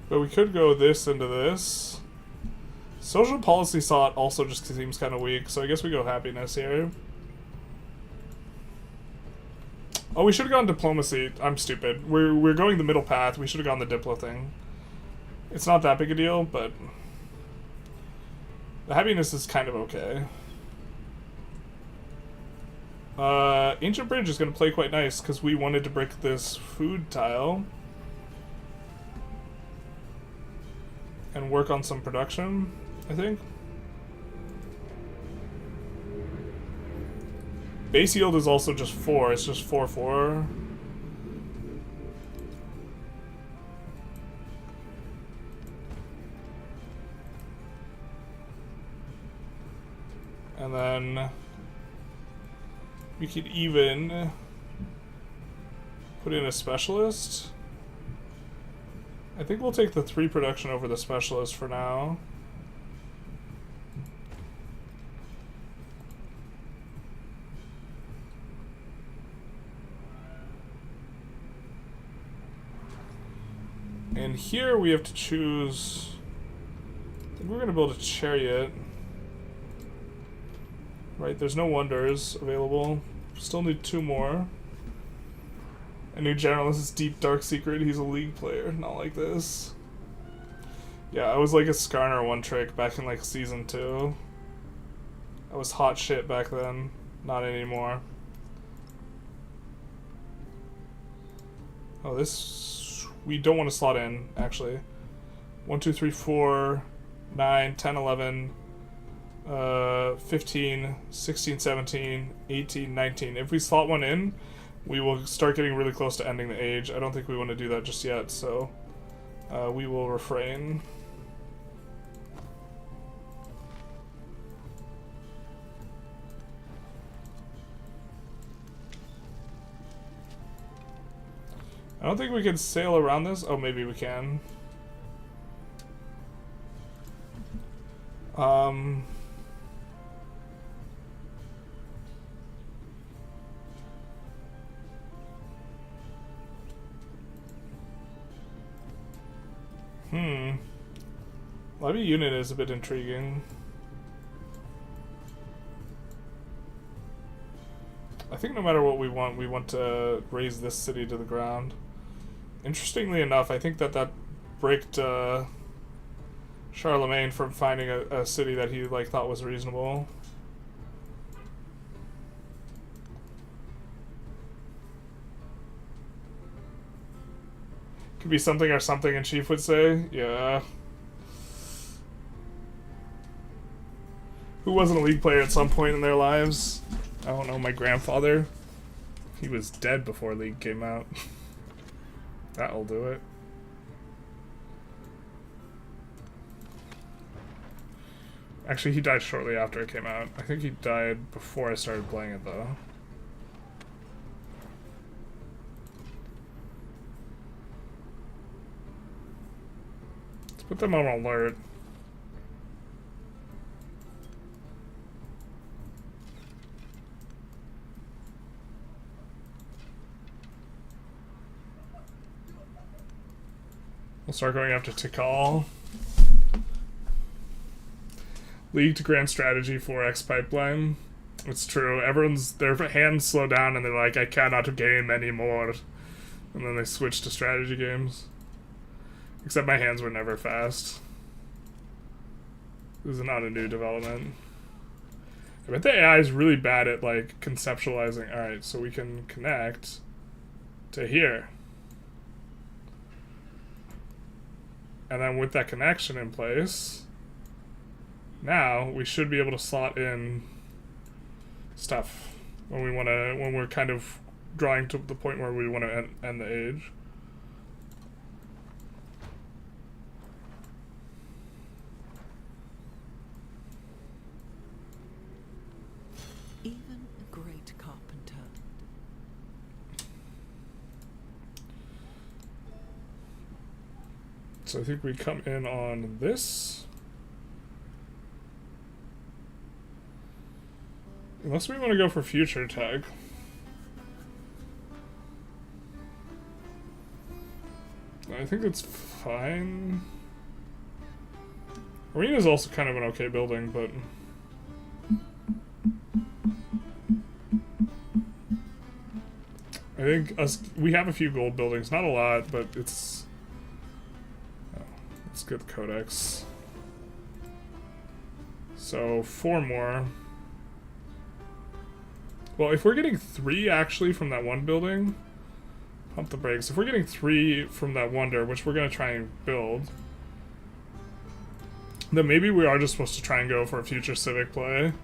But we could go this into this. Social policy thought also just seems kind of weak, so I guess we go happiness here. Oh, we should have gone diplomacy. I'm stupid. We're going the middle path. We should have gone the diplo thing. It's not that big a deal, but the happiness is kind of okay. Ancient Bridge is going to play quite nice because we wanted to break this food tile and work on some production, I think. Base yield is also just 4. It's just 4-4. And then we could even put in a specialist. I think we'll take the 3 production over the specialist for now. And here we have to choose. I think we're going to build a chariot. Right, there's no wonders available. Still need 2 more. A new general, this is Deep Dark Secret. He's a league player, not like this. Yeah, I was like a Skarner one trick back in like season 2. I was hot shit back then. Not anymore. Oh, this... we don't want to slot in, actually. 1, 2, 3, 4, 9, 10, 11, 15, 16, 17, 18, 19. If we slot one in, we will start getting really close to ending the age. I don't think we want to do that just yet, so we will refrain. I don't think we can sail around this. Oh, maybe we can. Levy unit is a bit intriguing. I think no matter what we want to raise this city to the ground. Interestingly enough, I think that bricked Charlemagne from finding a city that he like thought was reasonable. Could be something or something in Chief would say. Yeah. Who wasn't a League player at some point in their lives? I don't know, my grandfather. He was dead before League came out. That'll do it. Actually, he died shortly after it came out. I think he died before I started playing it, though. Let's put them on alert. We'll start going after Tikal. League to grand strategy 4x pipeline. It's true. Their hands slow down and they're like, I cannot game anymore. And then they switch to strategy games. Except my hands were never fast. This is not a new development. I bet the AI is really bad at like conceptualizing. Alright, so we can connect to here. And then with that connection in place, now we should be able to slot in stuff when we're kind of drawing to the point where we want to end the age. Even a great carpenter. So I think we come in on this. Unless we want to go for future tech. I think it's fine. Arena is also kind of an okay building, but I think we have a few gold buildings, not a lot, but it's good codex. So 4 more. Well, if we're getting 3 actually from that one building, pump the brakes. If we're getting 3 from that wonder, which we're gonna try and build, then maybe we are just supposed to try and go for a future civic play,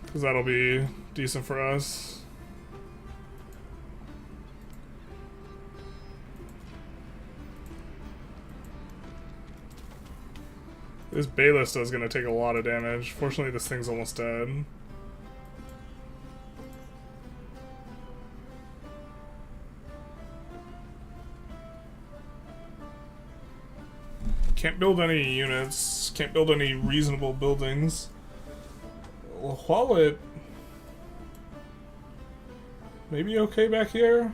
because that'll be decent for us. This Ballista is going to take a lot of damage. Fortunately, this thing's almost dead. Can't build any units. Can't build any reasonable buildings. Wallet. Maybe okay back here?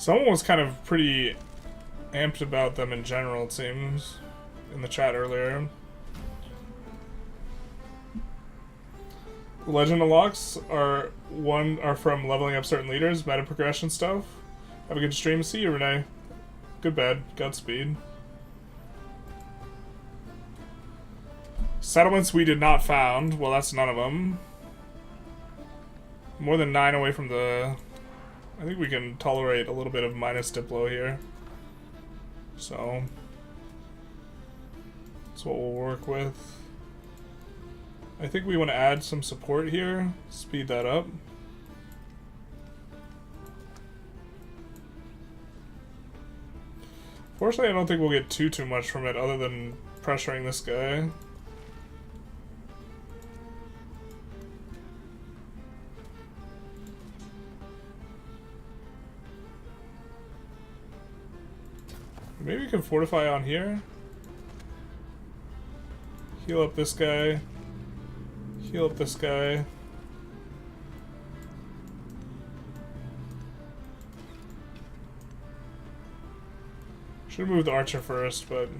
Someone was kind of pretty amped about them in general, it seems, in the chat earlier. Legend unlocks are from leveling up certain leaders, meta progression stuff. Have a good stream. See you, Renee. Good bed. Godspeed. Settlements we did not found. Well, that's none of them. More than 9 away from the... I think we can tolerate a little bit of minus Diplo here. So that's what we'll work with. I think we want to add some support here. Speed that up. Fortunately, I don't think we'll get too much from it other than pressuring this guy. Maybe we can fortify on here. Heal up this guy. Heal up this guy. Should have moved the archer first, but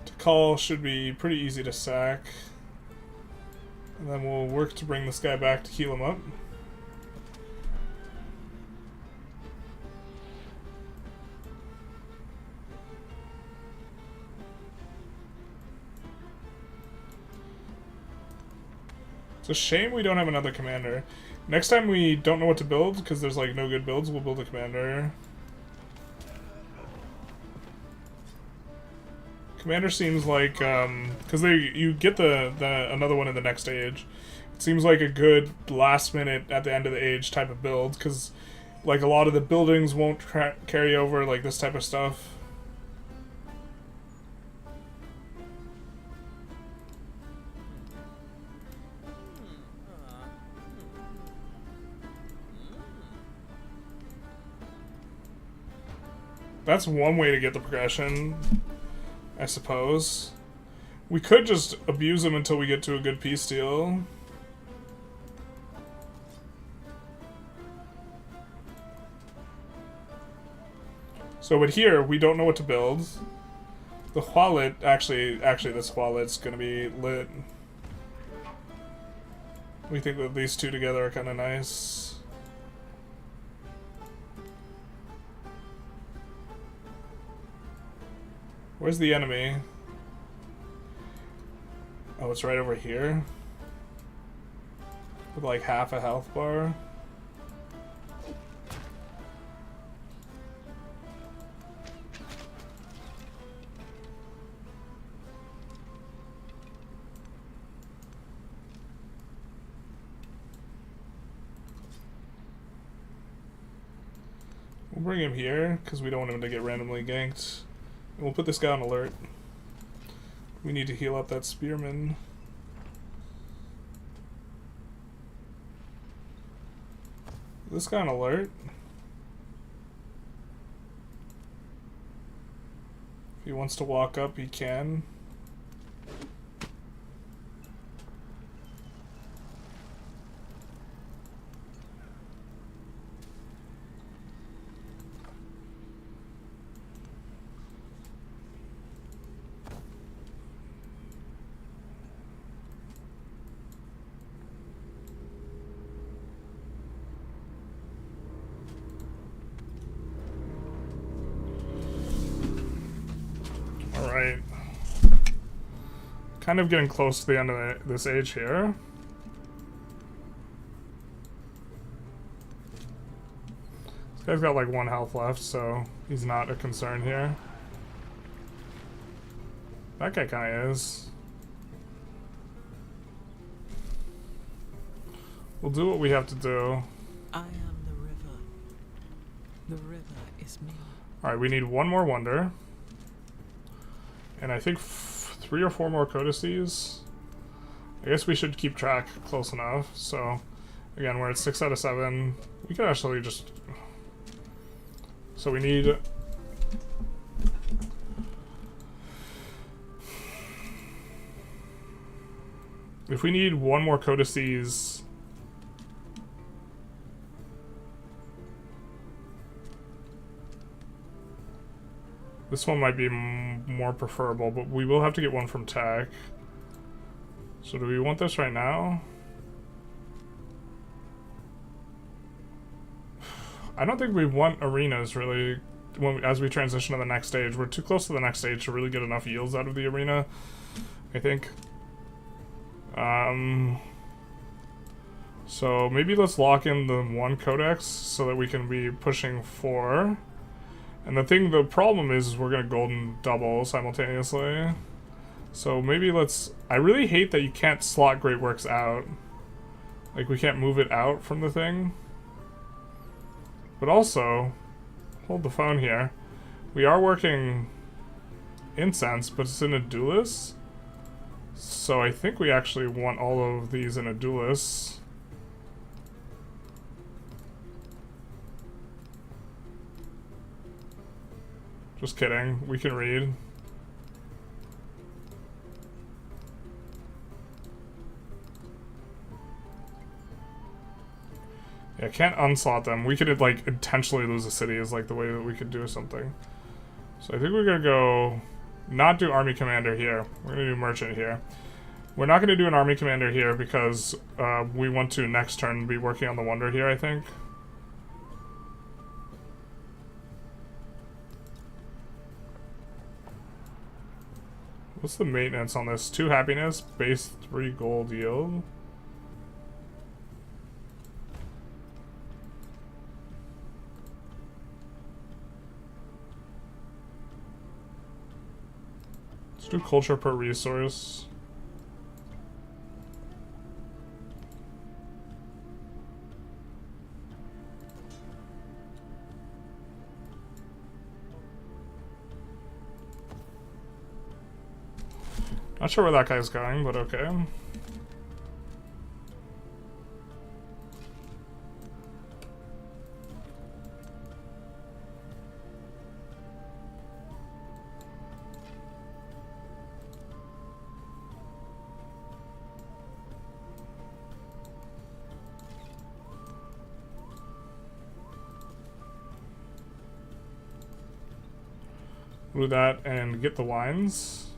to call should be pretty easy to sack. And then we'll work to bring this guy back to heal him up. It's a shame we don't have another commander. Next time we don't know what to build, because there's like no good builds, we'll build a commander. Commander seems like, because you get the another one in the next age. It seems like a good last minute at the end of the age type of build, because like a lot of the buildings won't carry over, like this type of stuff. That's one way to get the progression, I suppose. We could just abuse them until we get to a good peace deal. So, but here, we don't know what to build. The Hualit, actually this Hualit's gonna be lit. We think that these two together are kind of nice. Where's the enemy? Oh, it's right over here. With like half a health bar. We'll bring him here, because we don't want him to get randomly ganked. We'll put this guy on alert. We need to heal up that spearman. This guy on alert. If he wants to walk up, he can. Alright. Kind of getting close to the end of this age here. This guy's got like 1 health left, so he's not a concern here. That guy kind of is. We'll do what we have to do. I am the river. The river is me. Alright, we need 1 more wonder. And I think 3 or 4 more codices. I guess we should keep track close enough. So, again, we're at 6 out of 7. We could actually just... So we need... If we need 1 more codices... This one might be more preferable, but we will have to get 1 from tech. So do we want this right now? I don't think we want arenas, really, as we transition to the next stage. We're too close to the next stage to really get enough yields out of the arena, I think. So maybe let's lock in the 1 codex so that we can be pushing 4. And the problem is we're gonna golden double simultaneously. So maybe let's... I really hate that you can't slot Great Works out. Like, we can't move it out from the thing. But also, hold the phone here. We are working incense, but it's in a duelist. So I think we actually want all of these in a duelist. Just kidding. We can read. Yeah, can't unslot them. We could, like, intentionally lose a city is, like, the way that we could do something. So I think we're gonna go... not do army commander here. We're gonna do merchant here. We're not gonna do an army commander here because we want to next turn be working on the wonder here, I think. What's the maintenance on this? 2 happiness, base 3 gold yield. Let's do culture per resource. Not sure where that guy's going, but okay. Do that and get the wines.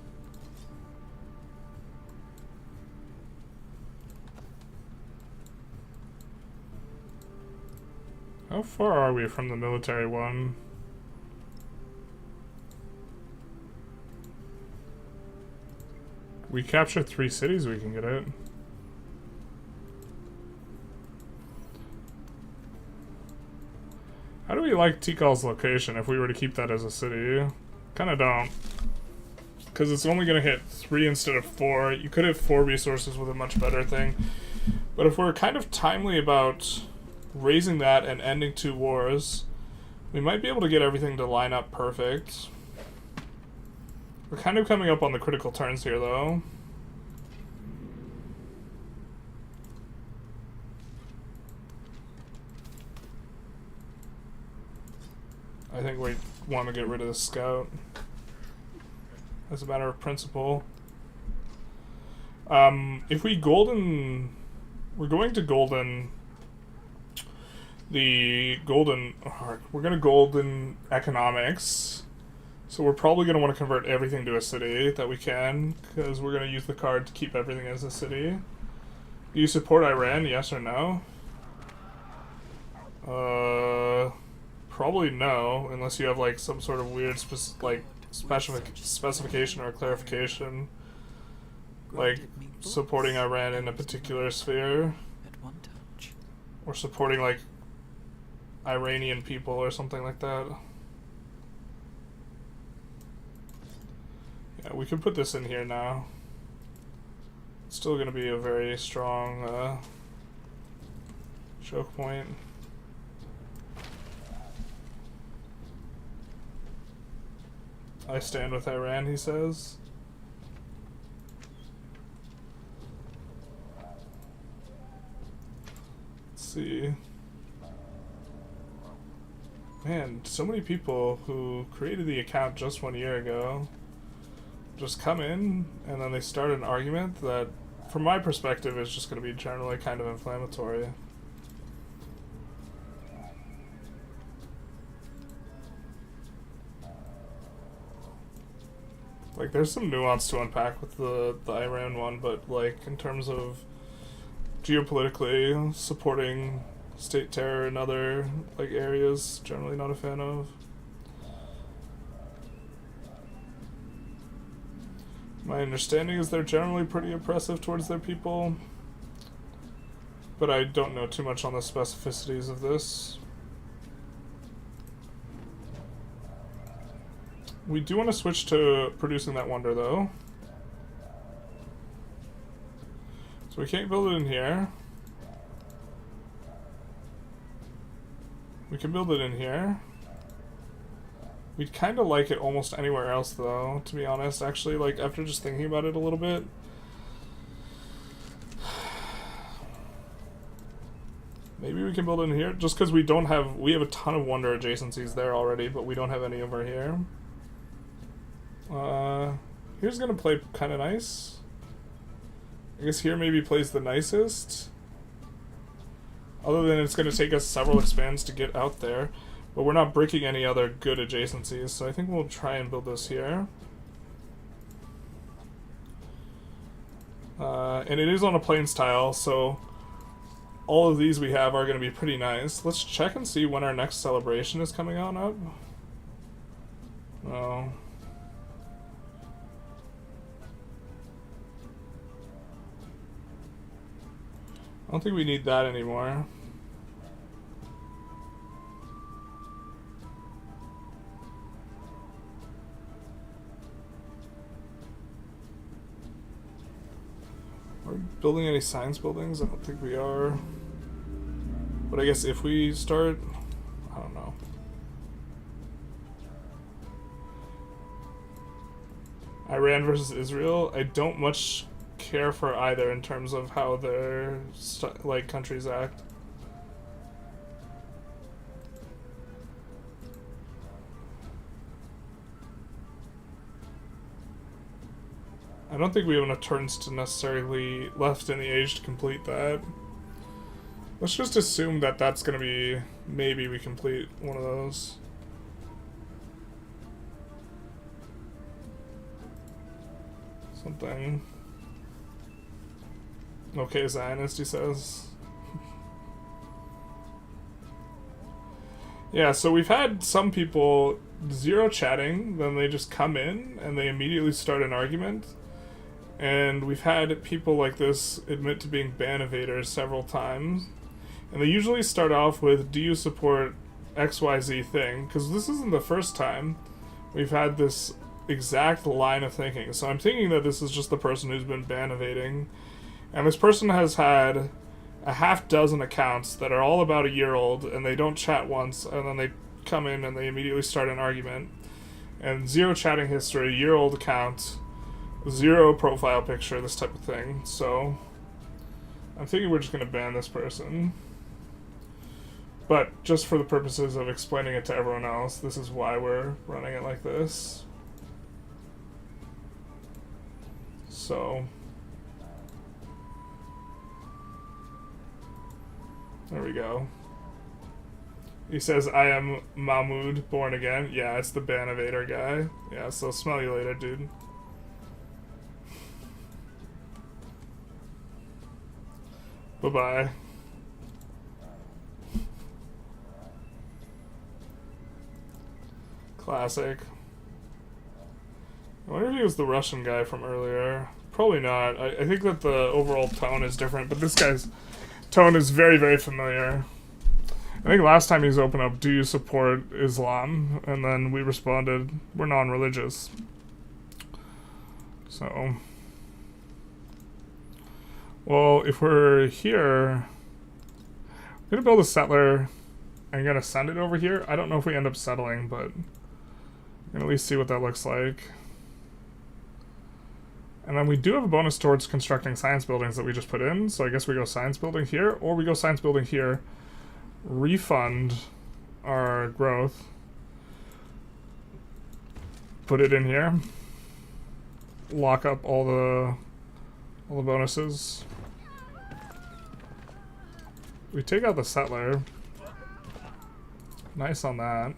How far are we from the military one? We capture 3 cities, we can get it. How do we like Tikal's location if we were to keep that as a city? Kinda don't. Because it's only gonna hit 3 instead of 4. You could have 4 resources with a much better thing. But if we're kind of timely about raising that and ending 2 wars, we might be able to get everything to line up perfect. We're kind of coming up on the critical turns here, though. I think we want to get rid of the scout. As a matter of principle. If we golden... We're going to golden... The golden... We're going to golden economics. So we're probably going to want to convert everything to a city that we can. Because we're going to use the card to keep everything as a city. Do you support Iran? Yes or no? Probably no. Unless you have like some sort of weird specification or clarification. Like supporting Iran in a particular sphere. Or supporting like Iranian people or something like that. Yeah, we could put this in here now. It's still going to be a very strong choke point. I stand with Iran, he says. Let's see. Man, so many people who created the account just 1 year ago just come in and then they start an argument that, from my perspective, is just going to be generally kind of inflammatory. Like, there's some nuance to unpack with the Iran one, but, like, in terms of geopolitically supporting state terror in other, like, areas, generally not a fan of. My understanding is they're generally pretty oppressive towards their people, but I don't know too much on the specificities of this. We do want to switch to producing that wonder, though. So we can't build it in here. We can build it in here. We'd kind of like it almost anywhere else, though, to be honest. Actually, like, after just thinking about it a little bit. Maybe we can build in here, just because we have a ton of wonder adjacencies there already, but we don't have any over here. Here's gonna play kind of nice. I guess here maybe plays the nicest. Other than it's gonna take us several expands to get out there. But we're not breaking any other good adjacencies, so I think we'll try and build this here. And it is on a plains tile, so all of these we have are going to be pretty nice. Let's check and see when our next celebration is coming on up. Oh. I don't think we need that anymore. Are we building any science buildings? I don't think we are. But I guess if we start, I don't know. Iran versus Israel, I don't much care for either in terms of how their like countries act. I don't think we have enough turns to necessarily left in the age to complete that. Let's just assume that that's going to be, maybe we complete one of those. Something. Okay, Zionist, he says. Yeah, so we've had some people zero chatting, then they just come in and they immediately start an argument. And we've had people like this admit to being ban evaders several times. And they usually start off with, do you support XYZ thing? Because this isn't the first time we've had this exact line of thinking. So I'm thinking that this is just the person who's been ban evading. And this person has had a half dozen accounts that are all about a year old, and they don't chat once, and then they come in and they immediately start an argument. And zero chatting history, year-old account, zero profile picture, this type of thing. So I'm thinking we're just going to ban this person. But just for the purposes of explaining it to everyone else, this is why we're running it like this. So there we go. He says, I am Mahmoud, born again. Yeah, it's the ban evader guy. Yeah, so smell you later, dude. Bye-bye. Classic. I wonder if he was the Russian guy from earlier. Probably not. I think that the overall tone is different, but this guy's tone is very, very familiar. I think last time he's opened up, do you support Islam? And then we responded, we're non-religious. So, well, if we're here, I'm gonna build a settler and gonna send it over here. I don't know if we end up settling, but I'm gonna at least see what that looks like. And then we do have a bonus towards constructing science buildings that we just put in, so I guess we go science building here, or we go science building here, refund our growth, put it in here, lock up all the bonuses. We take out the settler. Nice on that.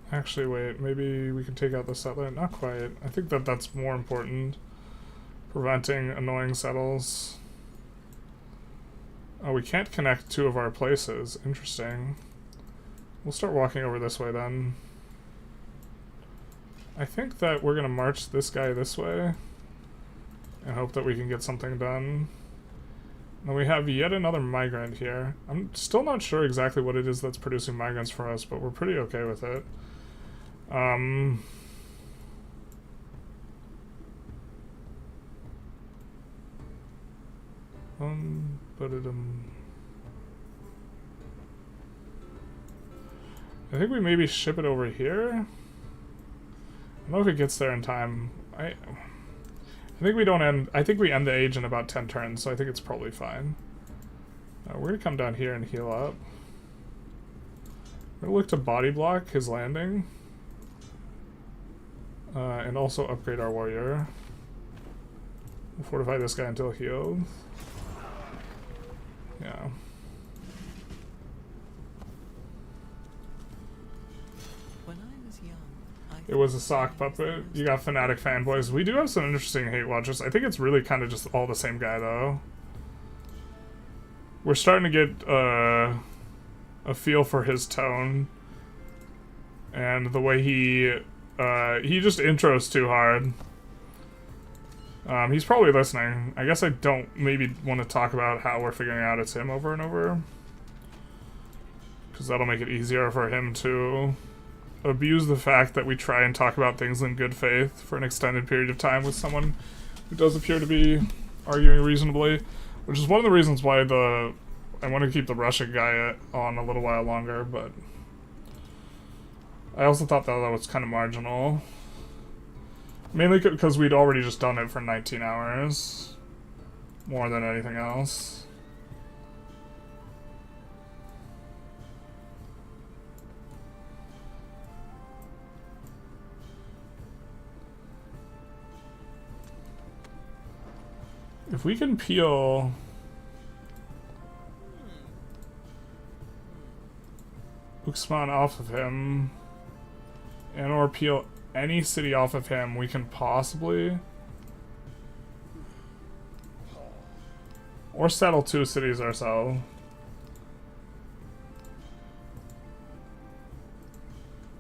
Actually, wait, maybe we can take out the settler? Not quite. I think that that's more important. Preventing annoying settles. Oh, we can't connect two of our places. Interesting. We'll start walking over this way then. I think that we're gonna march this guy this way and hope that we can get something done. And we have yet another migrant here. I'm still not sure exactly what it is that's producing migrants for us, but we're pretty okay with it. I think we maybe ship it over here. I don't know if it gets there in time. I think we don't end. I think we end the age in about 10 turns, so I think it's probably fine. We're gonna come down here and heal up. We're gonna look to body block his landing. And also upgrade our warrior. We'll fortify this guy until healed. Yeah. When I was young, It was a sock puppet. You got fanatic fanboys. We do have some interesting hate watchers. I think it's really kind of just all the same guy, though. We're starting to get a feel for his tone. And the way he just intros too hard. He's probably listening. I guess I don't maybe want to talk about how we're figuring out it's him over and over. Because that'll make it easier for him to abuse the fact that we try and talk about things in good faith for an extended period of time with someone who does appear to be arguing reasonably. Which is one of the reasons why I want to keep the Russian guy on a little while longer, but I also thought that was kind of marginal. Mainly because we'd already just done it for 19 hours. More than anything else. If we can peel Uxman off of him, and or peel any city off of him, we can possibly, or settle 2 cities ourselves.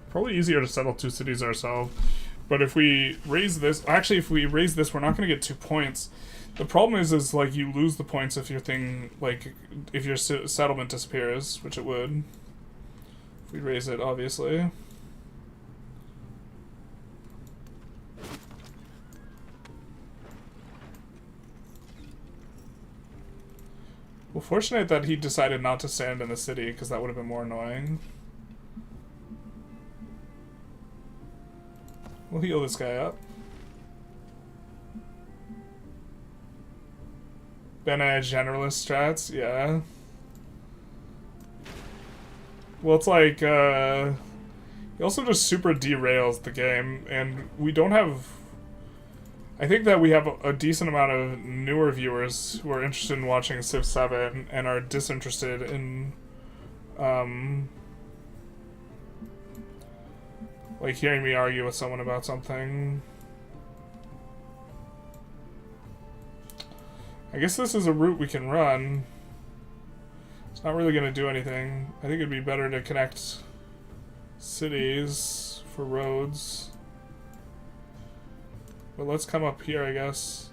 Probably easier to settle 2 cities ourselves. But if we raise this, actually if we raise this, we're not going to get 2 points. The problem is like you lose the points if your thing, like if your settlement disappears, which it would. If we raise it, obviously. Well, fortunate that he decided not to stand in the city, because that would have been more annoying. We'll heal this guy up. Bene generalist strats, yeah. Well, it's like, he also just super derails the game, and we don't have... I think that we have a decent amount of newer viewers who are interested in watching Civ 7 and are disinterested in, like, hearing me argue with someone about something. I guess this is a route we can run. It's not really going to do anything. I think it'd be better to connect cities for roads. But let's come up here, I guess.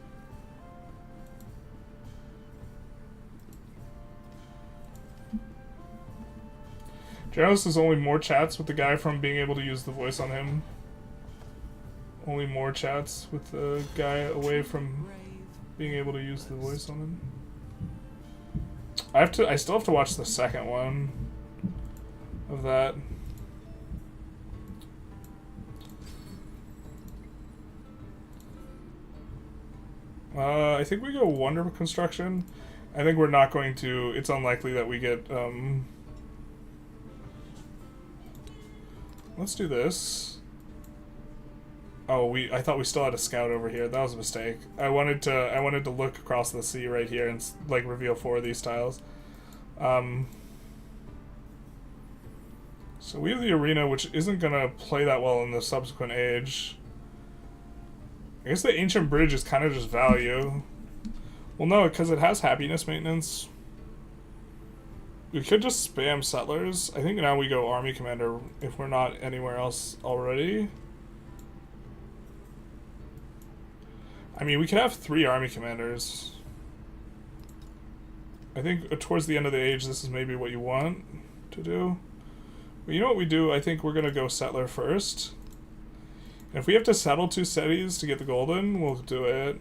Generalist is only more chats with the guy from being able to use the voice on him. Only more chats with the guy away from being able to use the voice on him. I still have to watch the second one of that. I think we go Wonder Construction. I think we're not going to... It's unlikely that we get... Let's do this. Oh, I thought we still had a scout over here. That was a mistake. I wanted to look across the sea right here and like reveal 4 of these tiles. So we have the arena, which isn't gonna play that well in the subsequent age. I guess the ancient bridge is kind of just value. Well, no, because it has happiness maintenance. We could just spam settlers. I think now we go army commander if we're not anywhere else already. I mean, we could have 3 army commanders. I think towards the end of the age, this is maybe what you want to do. But you know what we do? I think we're going to go settler first. And if we have to settle 2 cities to get the golden, we'll do it.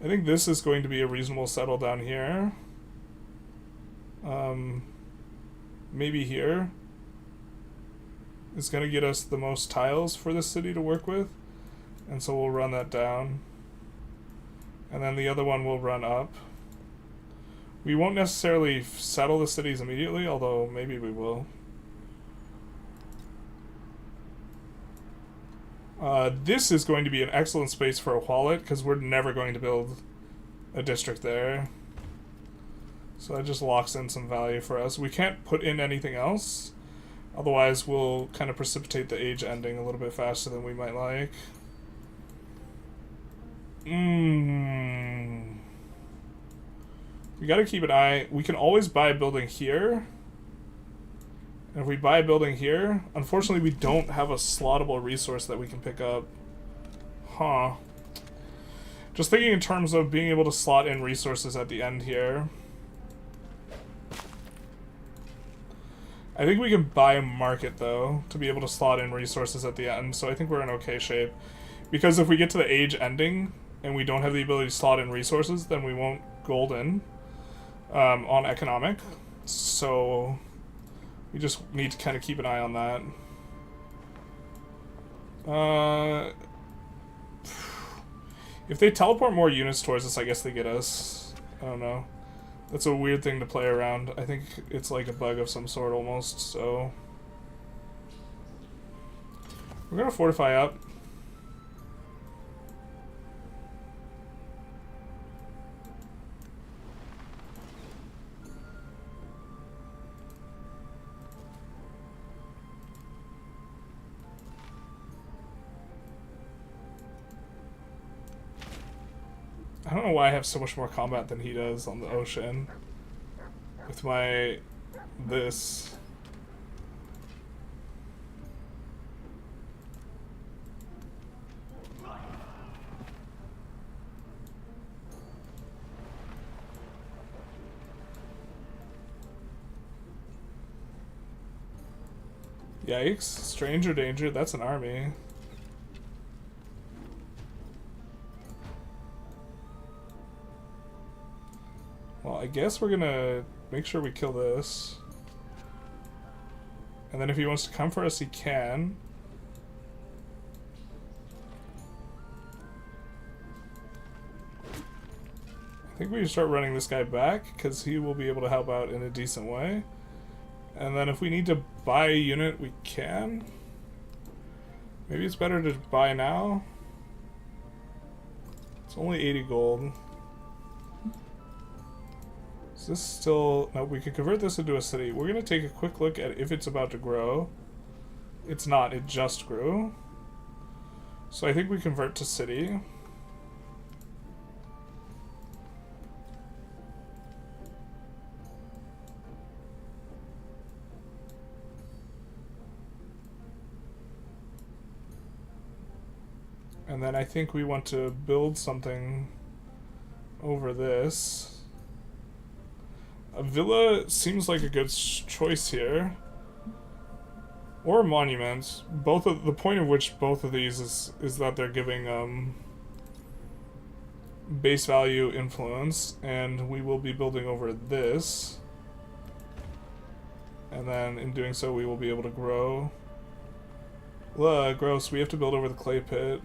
I think this is going to be a reasonable settle down here. Maybe here is going to get us the most tiles for this city to work with. And so we'll run that down. And then the other one will run up. We won't necessarily settle the cities immediately, although maybe we will. This is going to be an excellent space for a wallet, because we're never going to build a district there. So that just locks in some value for us. We can't put in anything else, otherwise we'll kind of precipitate the age ending a little bit faster than we might like. We gotta keep an eye. We can always buy a building here. And if we buy a building here, unfortunately we don't have a slottable resource that we can pick up. Huh. Just thinking in terms of being able to slot in resources at the end here. I think we can buy a market, though, to be able to slot in resources at the end, so I think we're in okay shape. Because if we get to the age ending, and we don't have the ability to slot in resources, then we won't golden on economic. So we just need to kind of keep an eye on that. If they teleport more units towards us, I guess they get us. I don't know. That's a weird thing to play around. I think it's like a bug of some sort almost, so we're gonna fortify up. I don't know why I have so much more combat than he does on the ocean. With my... this. Yikes. Stranger danger, that's an army. Well, I guess we're gonna make sure we kill this. And then if he wants to come for us, he can. I think we should start running this guy back, because he will be able to help out in a decent way. And then if we need to buy a unit, we can. Maybe it's better to buy now. It's only 80 gold. Is this still... no, we can convert this into a city. We're going to take a quick look at if it's about to grow. It's not, it just grew. So I think we convert to city. And then I think we want to build something over this. A villa seems like a good choice here. Or a monument. Both of the point of which both of these is that they're giving base value influence, and we will be building over this. And then in doing so we will be able to grow. Gross, we have to build over the clay pit.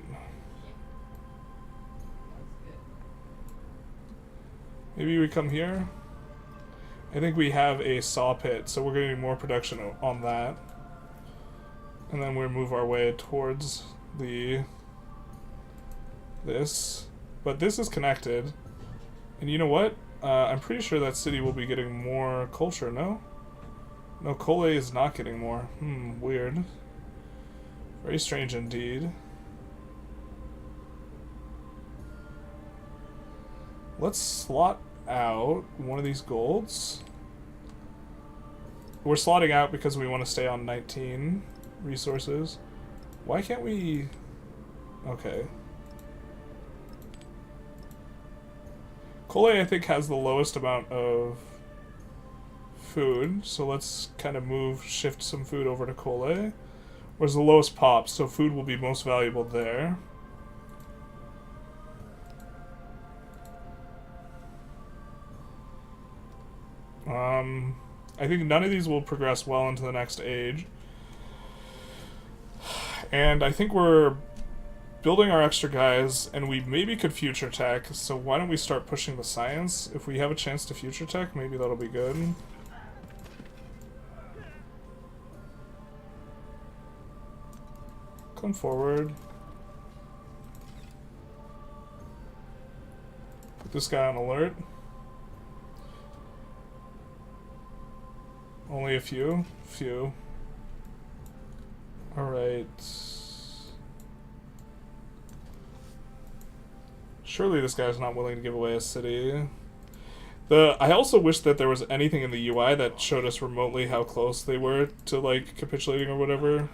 Maybe we come here? I think we have a saw pit, so we're getting more production on that. And then we'll move our way towards this. But this is connected. And you know what? I'm pretty sure that city will be getting more culture, no? No, Cole is not getting more. Weird. Very strange indeed. Let's slot out one of these golds. We're slotting out because we want to stay on 19 resources. Why can't we... okay. Cole, I think, has the lowest amount of food, so let's kind of shift some food over to Cole. Where's the lowest pop, so food will be most valuable there. I think none of these will progress well into the next age. And I think we're building our extra guys, and we maybe could future tech, so why don't we start pushing the science? If we have a chance to future tech, maybe that'll be good. Come forward. Put this guy on alert. Only a few? Few. Alright. Surely this guy's not willing to give away a city. I also wish that there was anything in the UI that showed us remotely how close they were to, like, capitulating or whatever.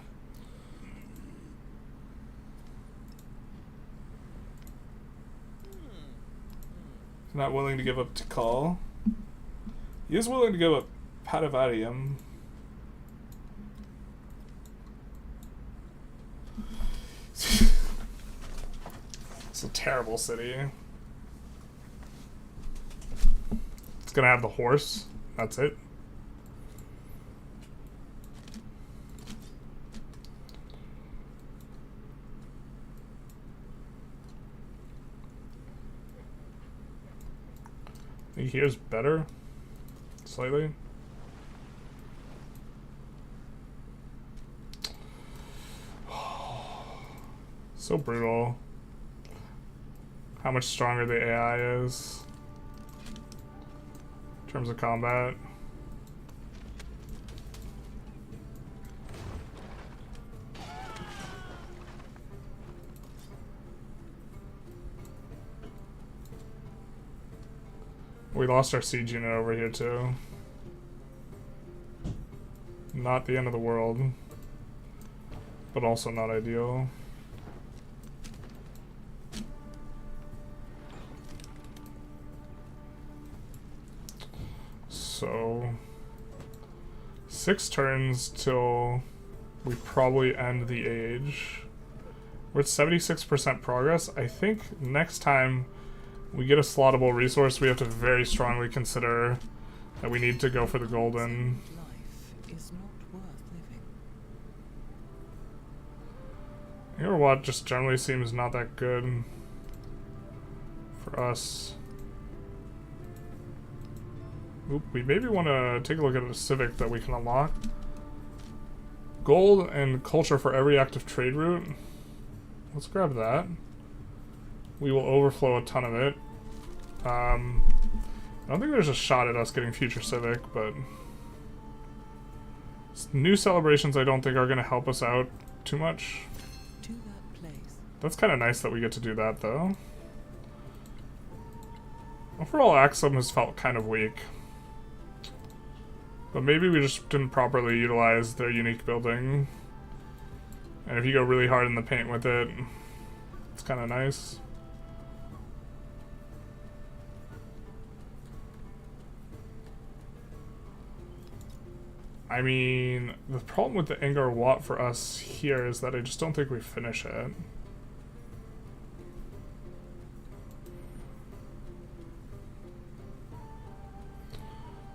Not willing to give up Tikal. He is willing to give up Patavarium. It's a terrible city. It's gonna have the horse. That's it. I think here's better. Slightly. So brutal. How much stronger the AI is in terms of combat. We lost our siege unit over here too. Not the end of the world, but also not ideal. So 6 turns till we probably end the age. We're at 76% progress. I think next time we get a slottable resource, we have to very strongly consider that we need to go for the golden. Life is not worth living. Airwat just generally seems not that good for us. Oop, we maybe want to take a look at a civic that we can unlock. Gold and culture for every active trade route. Let's grab that. We will overflow a ton of it. I don't think there's a shot at us getting future civic, but new celebrations I don't think are going to help us out too much. To that place. That's kind of nice that we get to do that, though. Overall, AKSUM has felt kind of weak. But maybe we just didn't properly utilize their unique building. And if you go really hard in the paint with it, it's kind of nice. I mean, the problem with the Ingar Watt for us here is that I just don't think we finish it.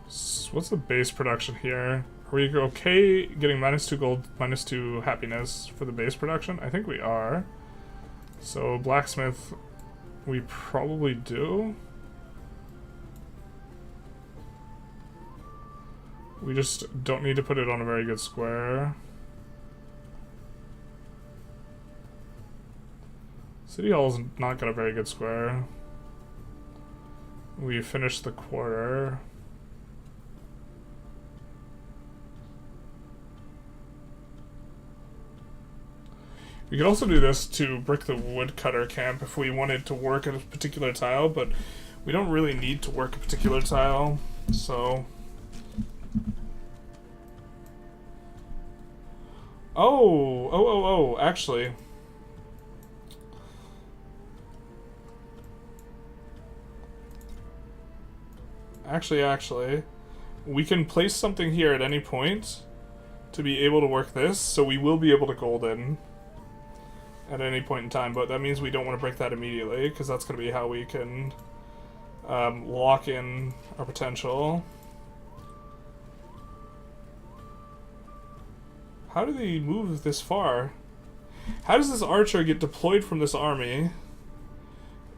So what's the base production here? Are we okay getting -2 gold, -2 happiness for the base production? I think we are. So blacksmith, we probably do. We just don't need to put it on a very good square. City Hall's not got a very good square. We finished the quarter. We could also do this to brick the woodcutter camp if we wanted to work at a particular tile, but we don't really need to work a particular tile, so... Oh, actually. Actually. We can place something here at any point to be able to work this, so we will be able to golden at any point in time, but that means we don't want to break that immediately, because that's going to be how we can lock in our potential. How do they move this far? How does this archer get deployed from this army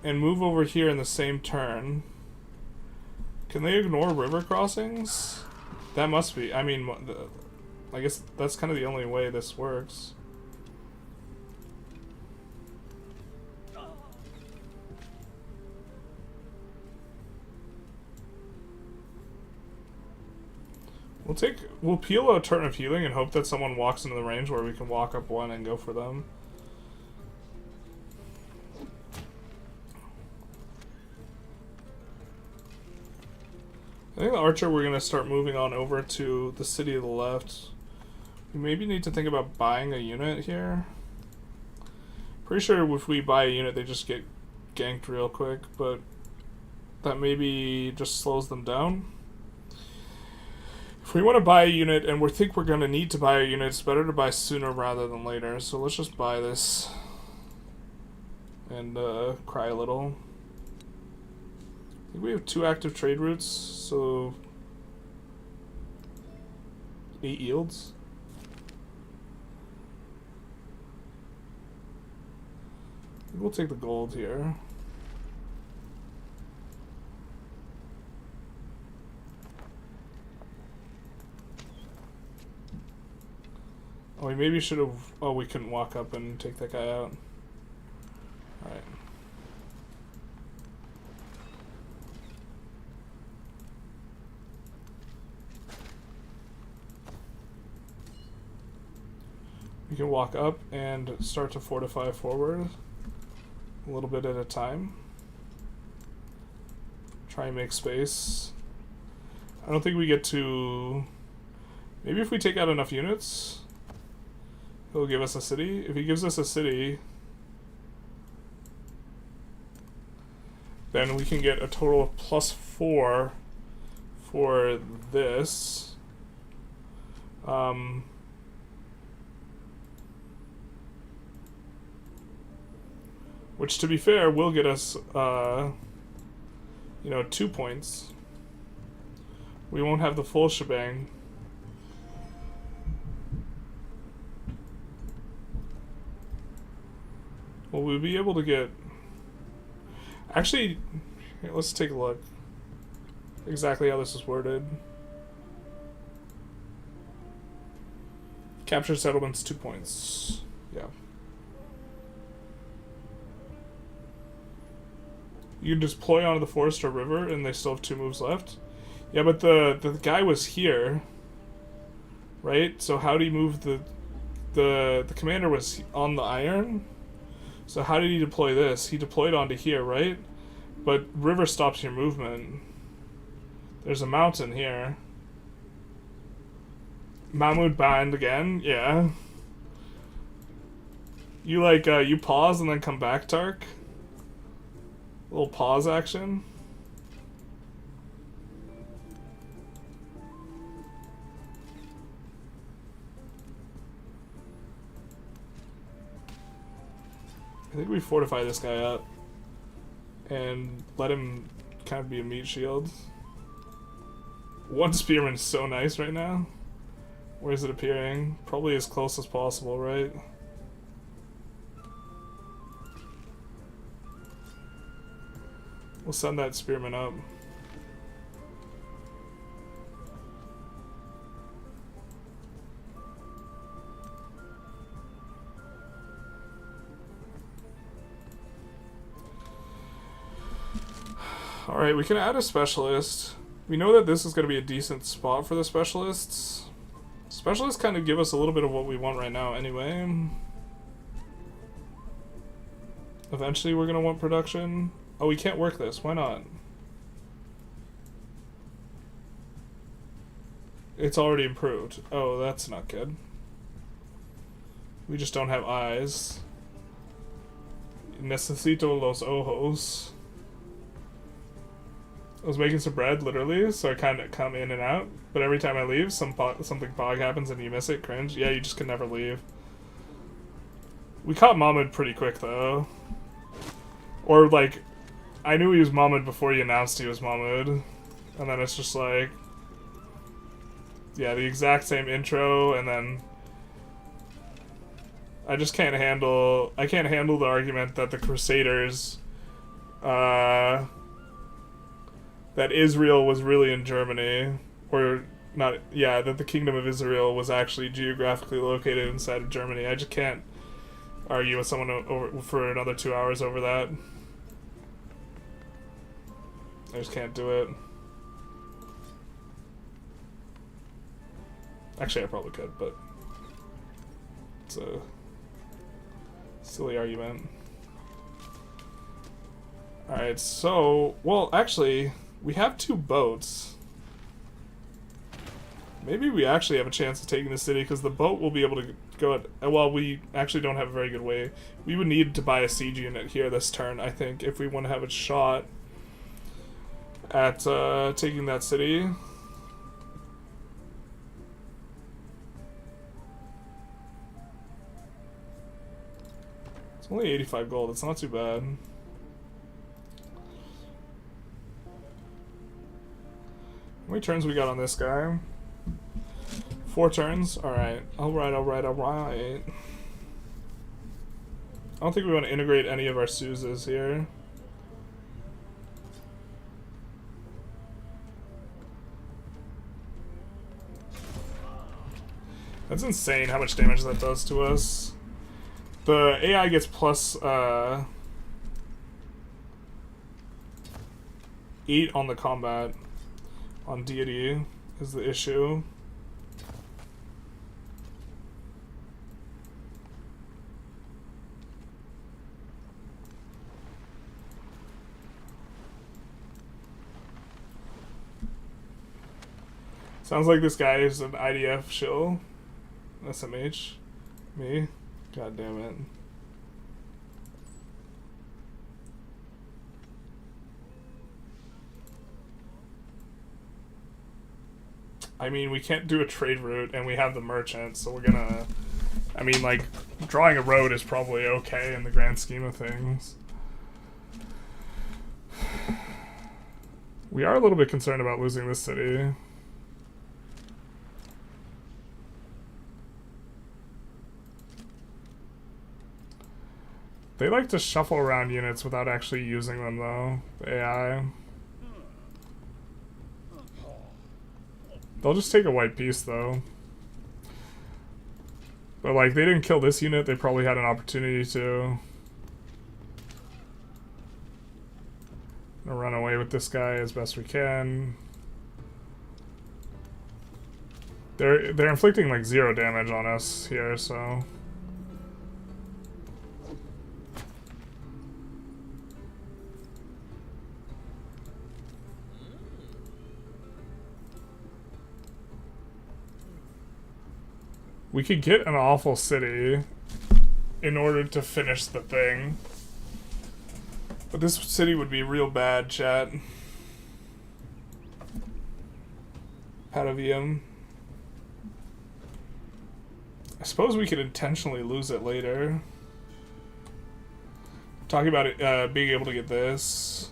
and move over here in the same turn? Can they ignore river crossings? That must be. I mean, I guess that's kind of the only way this works. We'll peel a turn of healing and hope that someone walks into the range where we can walk up one and go for them. I think the archer, we're going to start moving on over to the city to the left. We maybe need to think about buying a unit here. Pretty sure if we buy a unit, they just get ganked real quick, but that maybe just slows them down. If we want to buy a unit and we think we're going to need to buy a unit, it's better to buy sooner rather than later. So let's just buy this and cry a little. I think we have 2 active trade routes, so 8 yields. I think we'll take the gold here. Oh, we maybe should have... Oh, we couldn't walk up and take that guy out. Alright. We can walk up and start to fortify forward a little bit at a time. Try and make space. I don't think we get to... Maybe if we take out enough units, he'll give us a city. If he gives us a city, then we can get a total of +4 for this. Which, to be fair, will get us, 2 points. We won't have the full shebang. Will we be able to get... Actually, here, let's take a look. Exactly how this is worded. Capture settlements, 2 points. Yeah. You can deploy onto the forest or river, and they still have 2 moves left. Yeah, but the guy was here, right? So how do you move the commander was on the iron? So how did he deploy this? He deployed onto here, right? But river stops your movement. There's a mountain here. Mahmud Band again? Yeah. You you pause and then come back, Tark? Little pause action. I think we fortify this guy up and let him kind of be a meat shield. One spearman is so nice right now. Where is it appearing? Probably as close as possible, right? We'll send that spearman up. Alright, we can add a specialist. We know that this is going to be a decent spot for the specialists. Specialists kind of give us a little bit of what we want right now anyway. Eventually we're going to want production. Oh, we can't work this. Why not? It's already improved. Oh, that's not good. We just don't have eyes. Necesito los ojos. I was making some bread, literally, so I kind of come in and out. But every time I leave, something pog happens and you miss it. Cringe. Yeah, you just can never leave. We caught Mahmoud pretty quick, though. Or, like, I knew he was Mahmoud before he announced he was Mahmoud. And then it's just like... Yeah, the exact same intro, and then... I just can't handle... I can't handle the argument that the Crusaders... that Israel was really in Germany, or not, yeah, that the Kingdom of Israel was actually geographically located inside of Germany. I just can't argue with someone for another 2 hours over that. I just can't do it. Actually, I probably could, but it's a silly argument. Alright, so, well, actually, we have 2 boats. Maybe we actually have a chance of taking the city, because the boat will be able to go at... Well, we actually don't have a very good way. We would need to buy a siege unit here this turn, I think, if we want to have a shot at taking that city. It's only 85 gold, it's not too bad. How many turns we got on this guy? 4 turns? Alright. Alright. I don't think we want to integrate any of our Suzes here. That's insane how much damage that does to us. The AI gets plus 8 on the combat. On deity is the issue. Sounds like this guy is an IDF shill. SMH. Me. God damn it. I mean, we can't do a trade route, and we have the merchant, so we're gonna... I mean, like, drawing a road is probably okay in the grand scheme of things. We are a little bit concerned about losing this city. They like to shuffle around units without actually using them, though, the AI. They'll just take a white piece, though. But, like, they didn't kill this unit, they probably had an opportunity to. Gonna run away with this guy as best we can. They're inflicting, like, 0 damage on us here, so... We could get an awful city in order to finish the thing. But this city would be real bad, chat. Patavium. I suppose we could intentionally lose it later. Talking about it, being able to get this.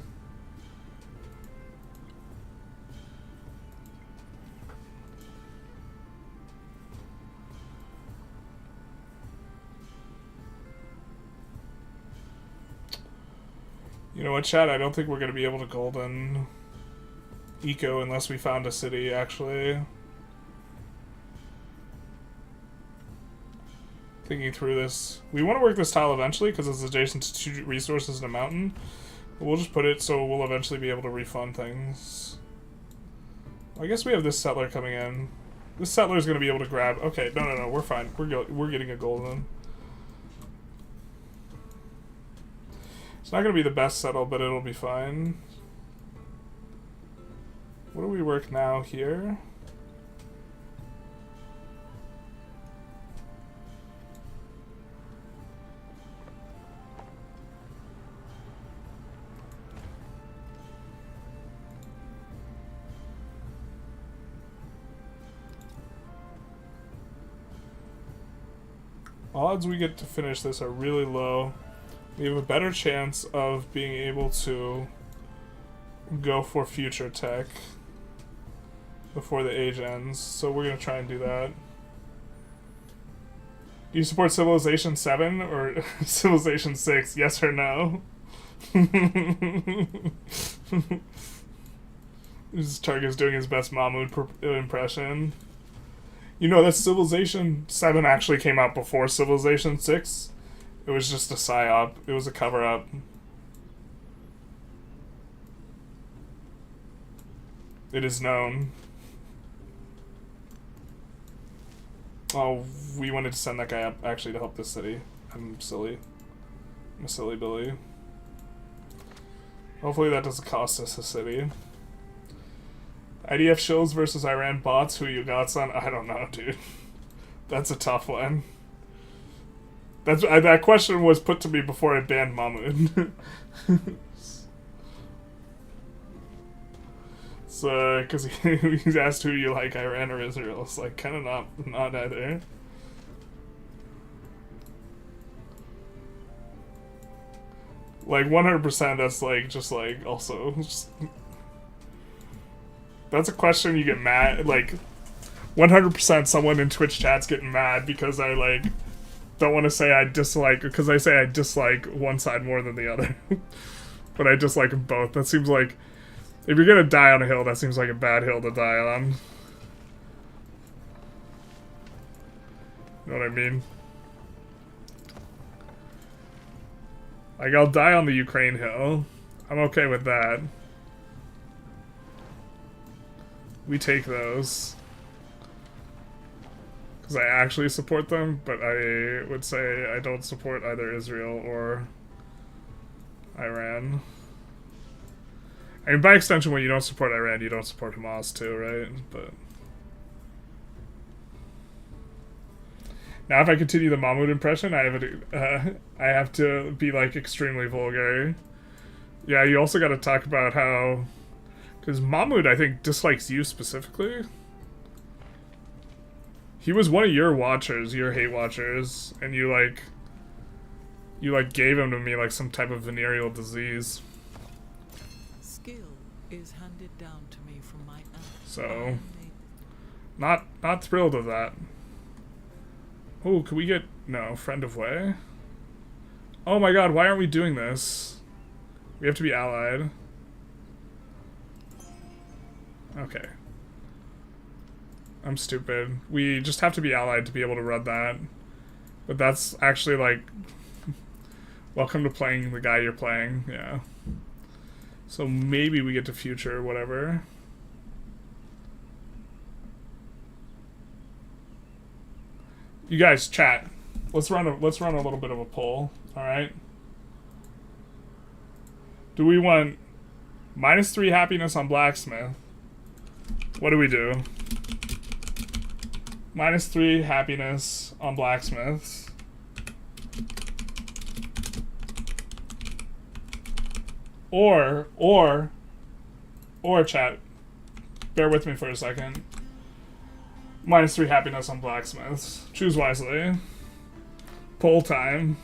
You know what, chat? I don't think we're going to be able to golden eco unless we found a city, actually. Thinking through this. We want to work this tile eventually because it's adjacent to 2 resources and a mountain. But we'll just put it so we'll eventually be able to refund things. I guess we have this settler coming in. This settler is going to be able to grab... Okay, no, we're fine. We're getting a golden. It's not going to be the best settle, but it'll be fine. What do we work now here? Odds we get to finish this are really low. We have a better chance of being able to go for future tech before the age ends, so we're gonna try and do that. Do you support Civilization 7 or Civilization 6? Yes or no? This Targus doing his best Mahmoud impression. You know that Civilization 7 actually came out before Civilization 6? It was just a psyop. It was a cover-up. It is known. Oh, we wanted to send that guy up actually to help this city. I'm silly. I'm a silly Billy. Hopefully that doesn't cost us a city. IDF shills versus Iran bots, who you got, son? I don't know, dude. That's a tough one. That question was put to me before I banned Mahmoud. So, because he's asked who you like, Iran or Israel. It's like, kind of not either. Like, 100% that's like, just like, also, just... That's a question you get mad, like, 100% someone in Twitch chat's getting mad because I, like, don't want to say I dislike, because I say I dislike one side more than the other. But I dislike them both. That seems like, if you're gonna die on a hill, that seems like a bad hill to die on. You know what I mean? Like, I'll die on the Ukraine hill. I'm okay with that. We take those. Because I actually support them, but I would say I don't support either Israel or Iran. I mean, by extension, when you don't support Iran, you don't support Hamas too, right? But now, if I continue the Mahmoud impression, I have to be like extremely vulgar. Yeah, you also got to talk about how, because Mahmoud, I think, dislikes you specifically. He was one of your watchers, your hate watchers, and you gave him to me like some type of venereal disease. Skill is handed down to me from my aunt. So, not thrilled with that. Oh, can we get friend of way? Oh my god, why aren't we doing this? We have to be allied. Okay. I'm stupid. We just have to be allied to be able to run that. But that's actually like, welcome to playing the guy you're playing, yeah. So maybe we get to future, whatever. You guys, chat. Let's run a little bit of a poll, alright? Do we want -3 happiness on blacksmith? What do we do? -3 happiness on blacksmiths. Or chat. Bear with me for a second. -3 happiness on blacksmiths. Choose wisely. Poll time.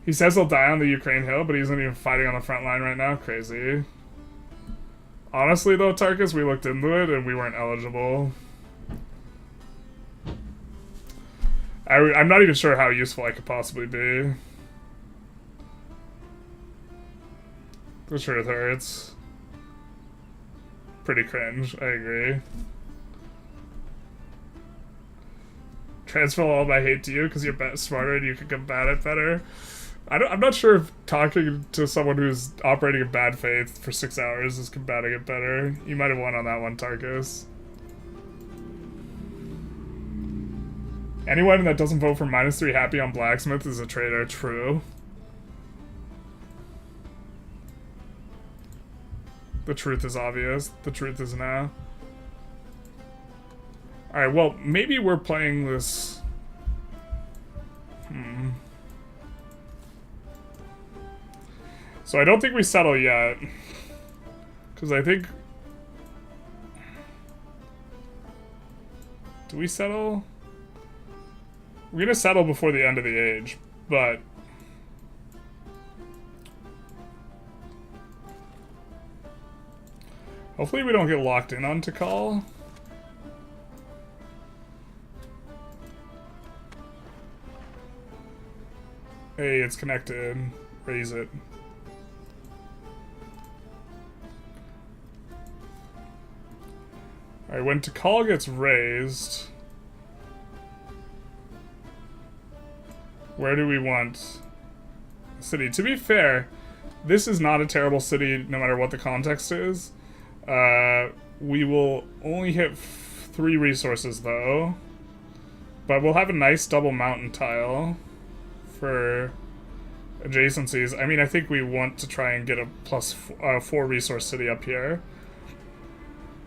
He says he'll die on the Ukraine hill, but he's not even fighting on the front line right now. Crazy. Honestly, though, Tarkus, we looked into it and we weren't eligible. I'm not even sure how useful I could possibly be. The truth hurts. Pretty cringe, I agree. Transfer all my hate to you because you're smarter and you can combat it better. I'm not sure if talking to someone who's operating in bad faith for 6 hours is combating it better. You might have won on that one, Tarkus. Anyone that doesn't vote for -3 happy on blacksmith is a traitor. True. The truth is obvious. The truth is now. Alright, well, maybe we're playing this... So I don't think we settle yet. Because I think... Do we settle? We're gonna settle before the end of the age, but hopefully we don't get locked in on Tikal. Hey, it's connected. Raise it. Alright, when Tikal gets raised, where do we want the city? To be fair, this is not a terrible city no matter what the context is. We will only hit 3 resources though, but we'll have a nice double mountain tile for adjacencies. I mean, I think we want to try and get a plus 4 resource city up here.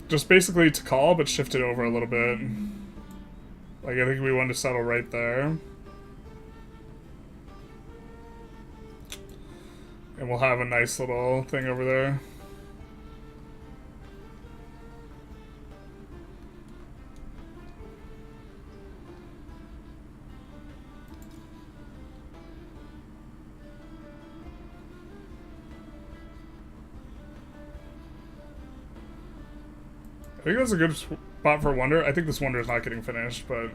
Just basically to call, but shift it over a little bit. Like, I think we want to settle right there. And we'll have a nice little thing over there. I think that's a good spot for Wonder. I think this Wonder is not getting finished, but...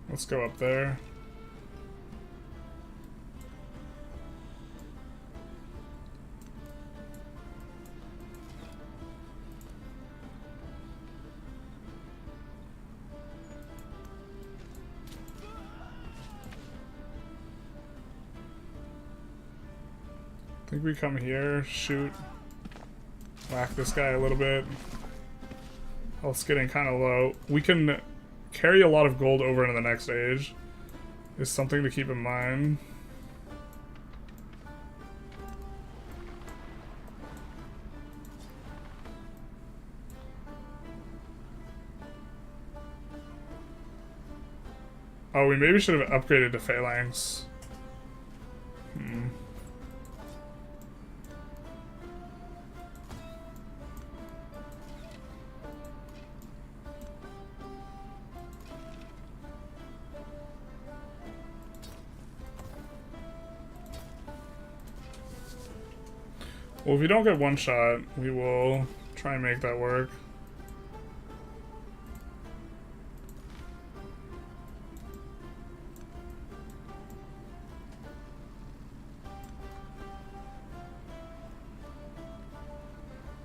let's go up there. I think we come here, shoot, whack this guy a little bit. Health's getting kind of low. We can carry a lot of gold over into the next age. Is something to keep in mind. Oh, we maybe should have upgraded to Phalanx. Well, if we don't get one shot, we will try and make that work.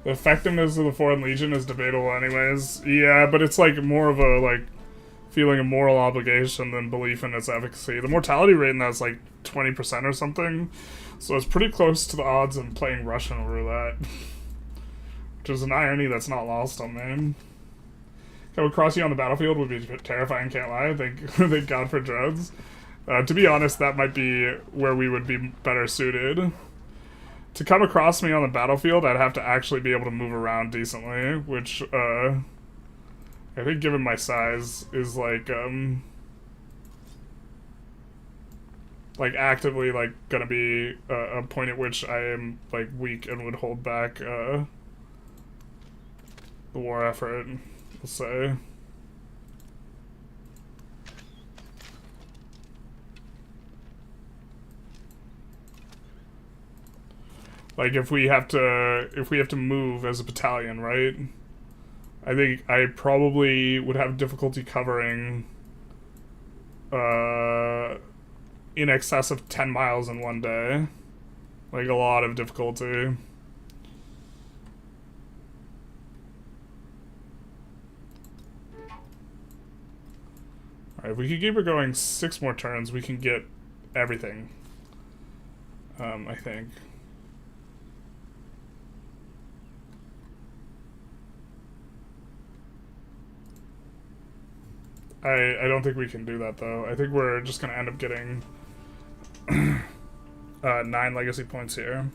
The effectiveness of the Foreign Legion is debatable anyways. Yeah, but it's like more of a like feeling of moral obligation than belief in its efficacy. The mortality rate in that's like 20% or something. So it's pretty close to the odds of playing Russian roulette. Which is an irony that's not lost on me. Coming across you on the battlefield would be terrifying, can't lie. Thank God for drones. To be honest, that might be where we would be better suited. To come across me on the battlefield, I'd have to actually be able to move around decently, which, I think given my size is like actively like gonna be a point at which I am like weak and would hold back the war effort, we'll say. Like if we have to move as a battalion, right? I think I probably would have difficulty covering in excess of 10 miles in one day. Like, a lot of difficulty. Alright, if we could keep it going 6 more turns, we can get everything. I think. I don't think we can do that, though. I think we're just gonna end up getting 9 legacy points here.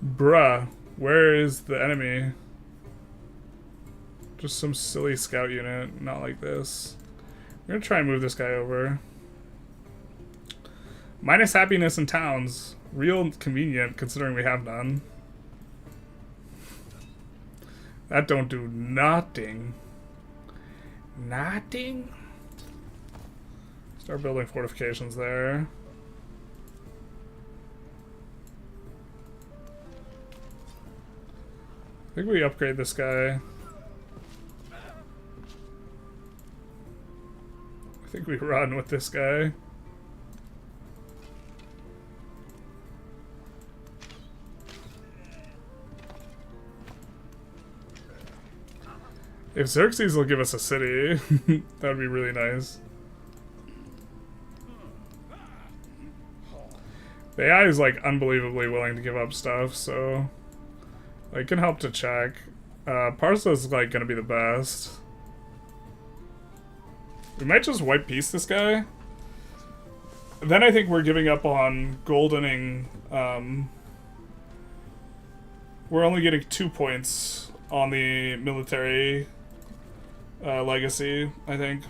Bruh, where is the enemy? Just some silly scout unit, not like this. We're gonna try and move this guy over. Minus happiness in towns. Real convenient, considering we have none. That don't do nothing. Nothing? Start building fortifications there. I think we upgrade this guy. I think we run with this guy. If Xerxes will give us a city, that would be really nice. The AI is like unbelievably willing to give up stuff, so it can help to check. Parsa is like gonna be the best. We might just white piece this guy. Then I think we're giving up on goldening. We're only getting 2 points on the military legacy, I think.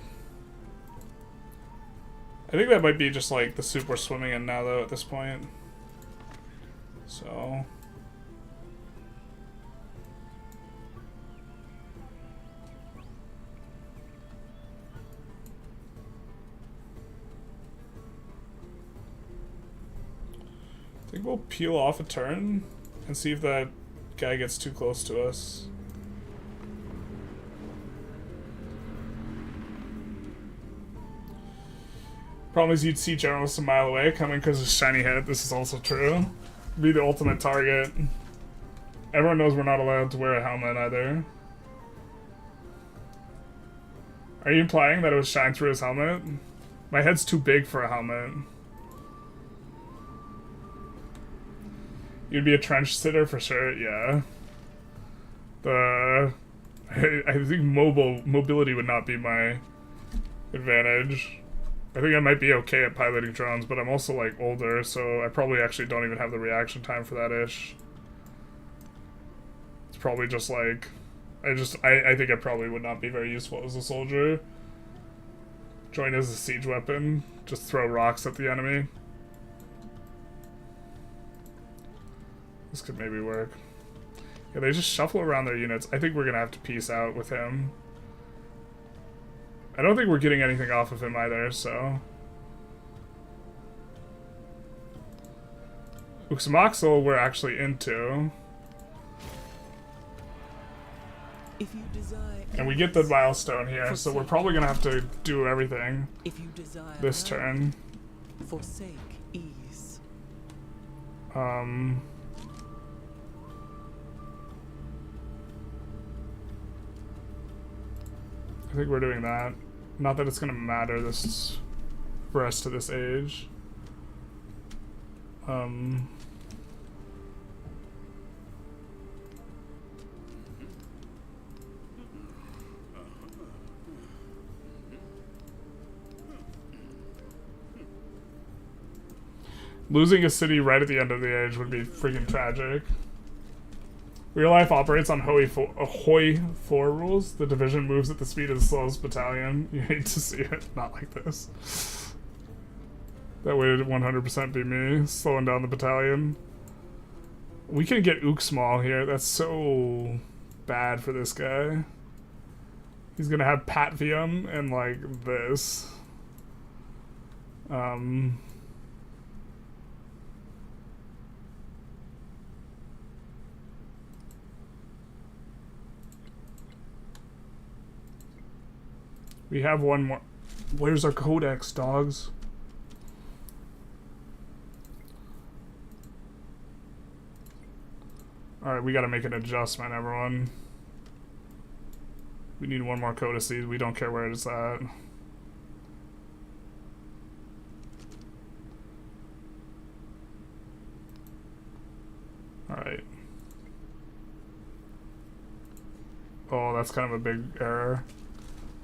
I think that might be just like the soup we're swimming in now, though, at this point. So. I think we'll peel off a turn and see if that guy gets too close to us. Problem is you'd see generals a mile away coming because of shiny head. This is also true. Be the ultimate target. Everyone knows we're not allowed to wear a helmet either. Are you implying that it would shine through his helmet? My head's too big for a helmet. You'd be a trench sitter for sure, yeah. I think mobility would not be my advantage. I think I might be okay at piloting drones, but I'm also like older, so I probably actually don't even have the reaction time for that ish. It's probably just like I think I probably would not be very useful as a soldier. Join as a siege weapon, just throw rocks at the enemy. This could maybe work. Yeah, they just shuffle around their units. I think we're gonna have to peace out with him. I don't think we're getting anything off of him either, so. Uxmaxel we're actually into. If you desire and we get the milestone here, so we're probably gonna have to do everything if you desire this turn. Forsake ease. I think we're doing that. Not that it's gonna matter this rest of this age. Losing a city right at the end of the age would be freaking tragic. Real life operates on Hoi 4 rules. The division moves at the speed of the slowest battalion. You hate to see it. Not like this. That would 100% be me, slowing down the battalion. We can get Uxmal here. That's so bad for this guy. He's gonna have Patvium and like this. We have one more. Where's our codex, dogs? Alright, we gotta make an adjustment, everyone. We need one more codices. We don't care where it's at. Alright. Oh, that's kind of a big error.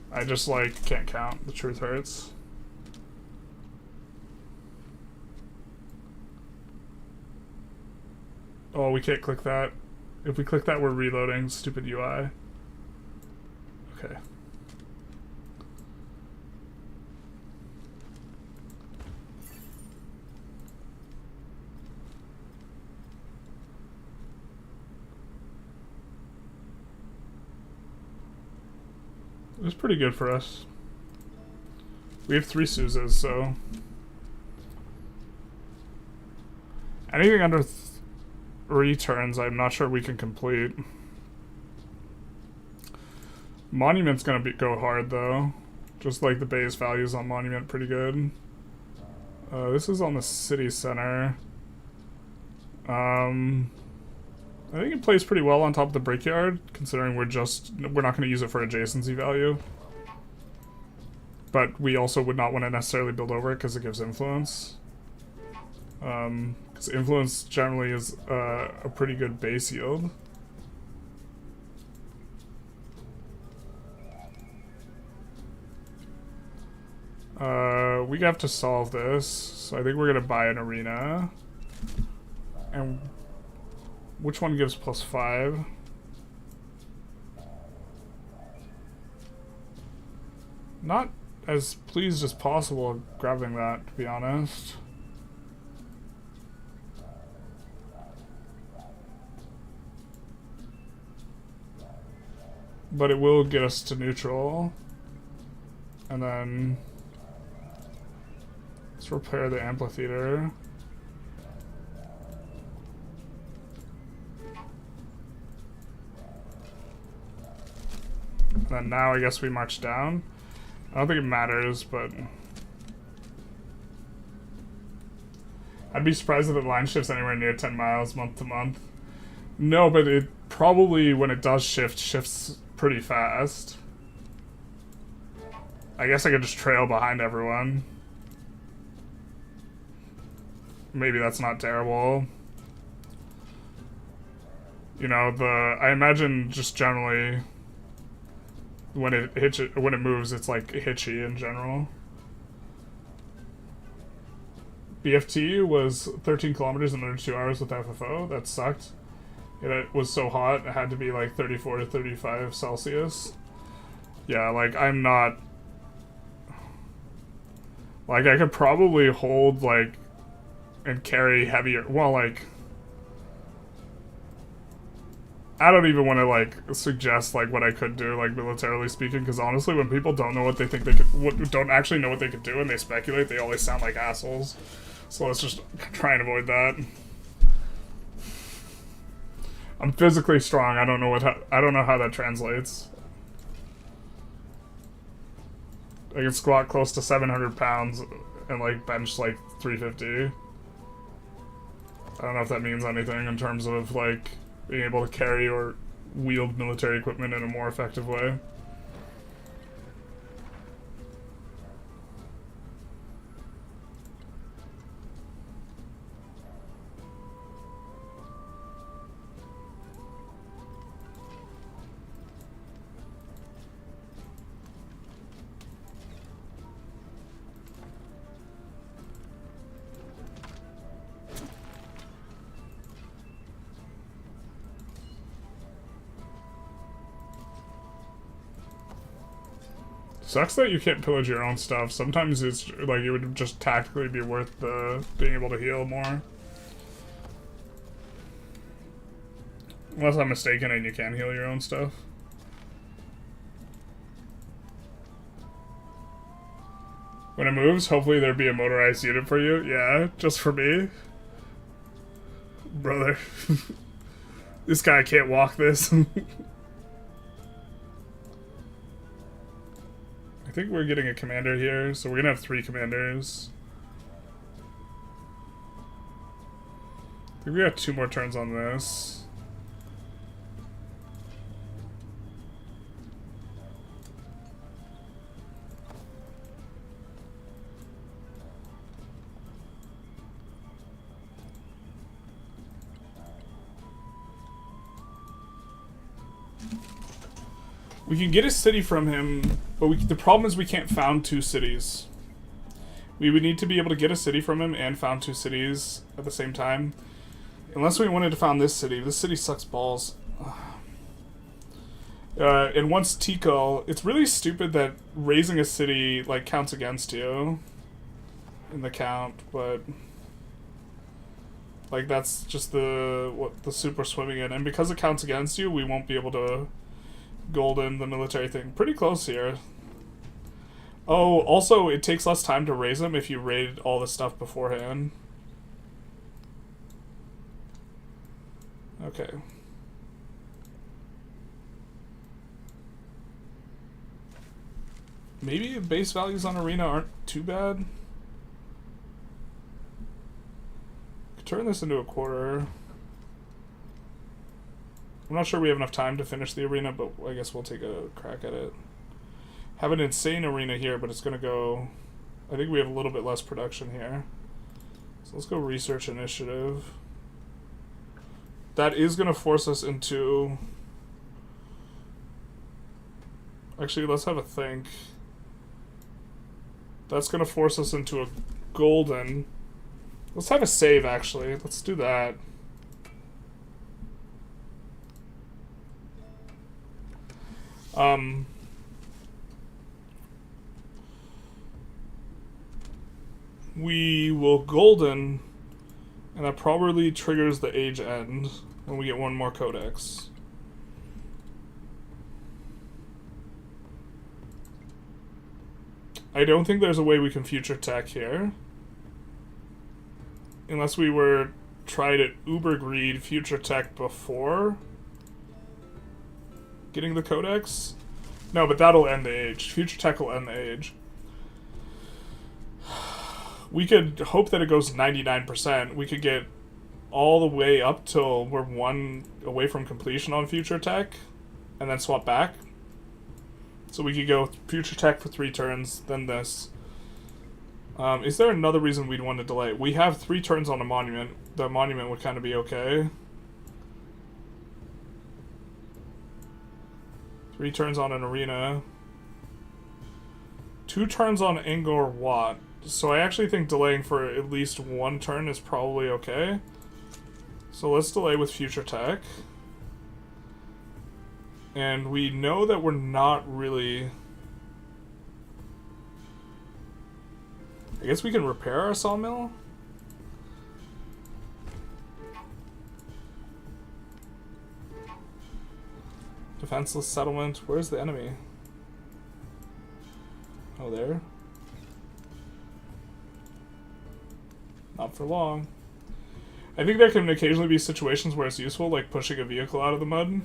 I just, like, can't count. The truth hurts. Oh, we can't click that. If we click that, we're reloading. Stupid UI. Okay. It was pretty good for us. We have 3 Suzas, so... Anything under 3 turns, I'm not sure we can complete. Monument's gonna go hard, though. Just like the base values on Monument, pretty good. This is on the city center. I think it plays pretty well on top of the Brickyard, considering we're not going to use it for adjacency value. But we also would not want to necessarily build over it because it gives influence. Because influence generally is a pretty good base yield. We have to solve this, so I think we're going to buy an arena. And which one gives +5? Not as pleased as possible grabbing that, to be honest. But it will get us to neutral. And then let's repair the amphitheater. And then now I guess we march down. I don't think it matters, but I'd be surprised if the line shifts anywhere near 10 miles month to month. No, but it probably, when it does shift, shifts pretty fast. I guess I could just trail behind everyone. Maybe that's not terrible. You know, I imagine just generally when it moves, it's like hitchy in general. BFT was 13 kilometers in under 2 hours with FFO. That sucked. It was so hot, it had to be like 34 to 35 Celsius. Yeah, like, I'm not... Like, I could probably hold, like, and carry heavier... Well, like... I don't even want to, like, suggest, like, what I could do, like, militarily speaking, because honestly, when people don't know what they think they could... don't actually know what they could do and they speculate, they always sound like assholes. So let's just try and avoid that. I'm physically strong. I don't know how that translates. I can squat close to 700 pounds and like bench like 350. I don't know if that means anything in terms of like being able to carry or wield military equipment in a more effective way. Sucks that you can't pillage your own stuff. Sometimes it's like it would just tactically be worth being able to heal more. Unless I'm mistaken and you can heal your own stuff. When it moves, hopefully there'd be a motorized unit for you. Yeah, just for me. Brother. This guy can't walk this. I think we're getting a commander here, so we're gonna have 3 commanders. I think we got 2 more turns on this. We can get a city from him, but the problem is we can't found 2 cities. We would need to be able to get a city from him and found 2 cities at the same time. Unless we wanted to found this city. This city sucks balls. And once Tikal, it's really stupid that raising a city like counts against you in the count, but like that's just the super swimming in, and because it counts against you, we won't be able to golden the military thing. Pretty close here. Oh, also it takes less time to raise them if you raid all the stuff beforehand. Okay. Maybe base values on Arena aren't too bad. Could turn this into a quarter. I'm not sure we have enough time to finish the arena, but I guess we'll take a crack at it. Have an insane arena here, but it's going to go... I think we have a little bit less production here. So let's go research initiative. That is going to force us into... Actually, let's have a think. That's going to force us into a golden. Let's have a save, actually. Let's do that. We will golden, and that probably triggers the age end when we get one more codex. I don't think there's a way we can future tech here. Unless we were try to uber greed future tech before getting the codex. No, but that'll end the age. Future tech will end the age. We could hope that it goes 99%. We could get all the way up till we're one away from completion on future tech, and then swap back. So we could go future tech for 3 turns, then this. Is there another reason we'd want to delay? We have 3 turns on a monument. The monument would kind of be okay. 3 turns on an arena. 2 turns on Angor Wat. So I actually think delaying for at least 1 turn is probably okay. So let's delay with future tech. And we know that we're not really... I guess we can repair our sawmill? Defenseless settlement. Where's the enemy? Oh, there. Not for long. I think there can occasionally be situations where it's useful, like pushing a vehicle out of the mud.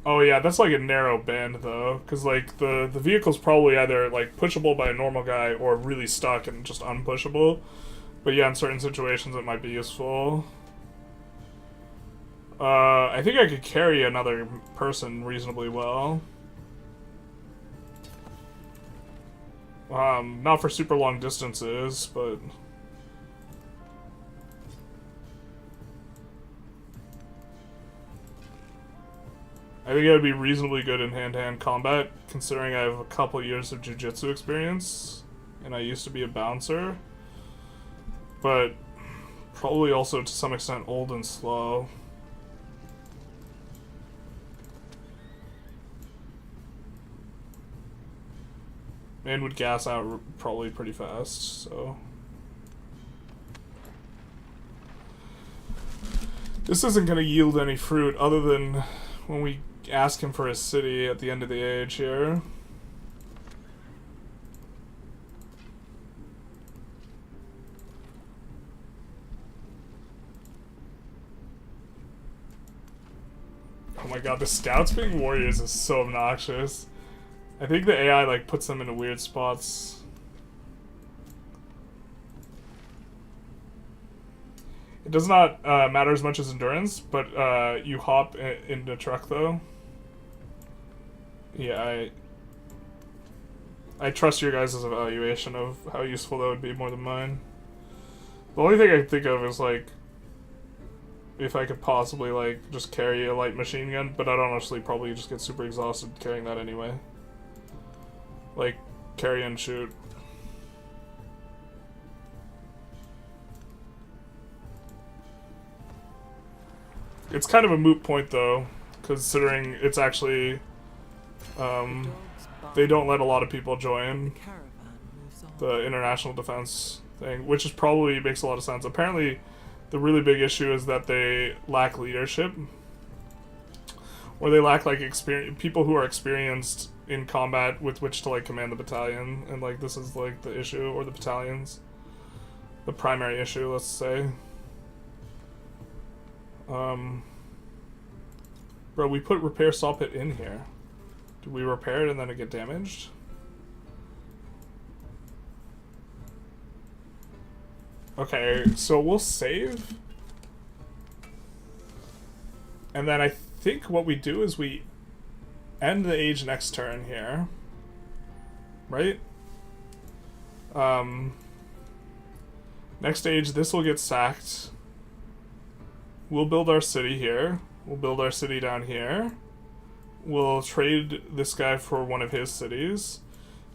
Oh yeah, that's like a narrow band though, because like the vehicle's probably either like pushable by a normal guy or really stuck and just unpushable. But yeah, in certain situations it might be useful. I think I could carry another person reasonably well. Not for super long distances, but... I think I would be reasonably good in hand-to-hand combat, considering I have a couple years of jiu-jitsu experience, and I used to be a bouncer. But probably also to some extent old and slow. And would gas out probably pretty fast, so... This isn't going to yield any fruit other than when we ask him for his city at the end of the age here. Oh my god, the scouts being warriors is so obnoxious. I think the AI like puts them into weird spots. It does not matter as much as endurance, but you hop into truck though. Yeah, I trust your guys' evaluation of how useful that would be more than mine. The only thing I can think of is like if I could possibly like just carry a light machine gun, but I'd honestly probably just get super exhausted carrying that anyway. Like carry and shoot. It's kind of a moot point though, considering it's actually they don't let a lot of people join the international defense thing, which is probably makes a lot of sense. Apparently, the really big issue is that they lack leadership, or they lack like people who are experienced in combat with which to like command the battalion, and like this is like the issue, or the battalions, the primary issue, let's say. Bro, we put repair saw pit in here. Did we repair it and then it get damaged? Okay, so we'll save. And then I think what we do is we end the age next turn here. Right? Next stage, this will get sacked. We'll build our city here. We'll build our city down here. We'll trade this guy for one of his cities.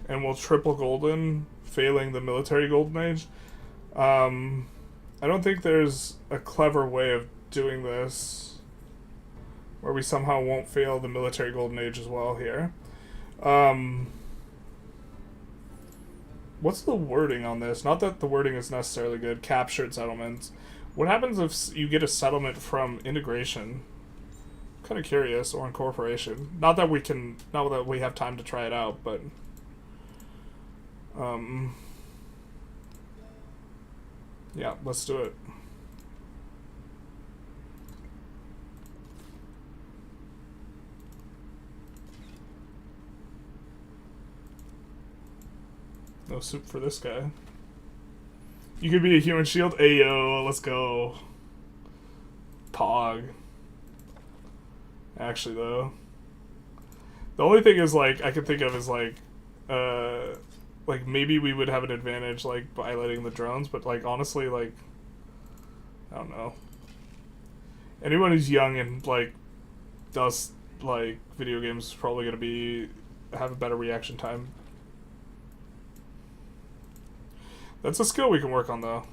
And we'll triple golden, failing the military golden age. I don't think there's a clever way of doing this where we somehow won't fail the military golden age as well here. What's the wording on this? Not that the wording is necessarily good. Captured settlements. What happens if you get a settlement from integration? I'm kind of curious, or incorporation. Not that we have time to try it out, but yeah, let's do it. No soup for this guy. You could be a human shield? Ayo, let's go. Pog. Actually, though. The only thing is, like, I could think of is, like, maybe we would have an advantage, like, by letting the drones, but, like, honestly, like, I don't know. Anyone who's young and, like, does, like, video games is probably going to have a better reaction time. That's a skill we can work on, though.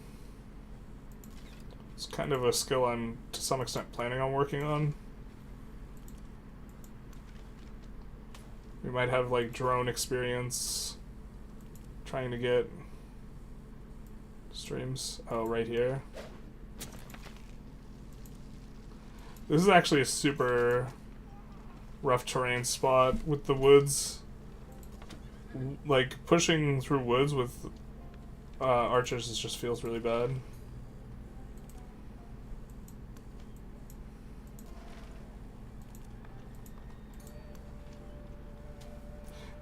It's kind of a skill I'm, to some extent, planning on working on. We might have, like, drone experience trying to get streams. Oh, right here. This is actually a super rough terrain spot with the woods. Like, pushing through woods with archers just feels really bad.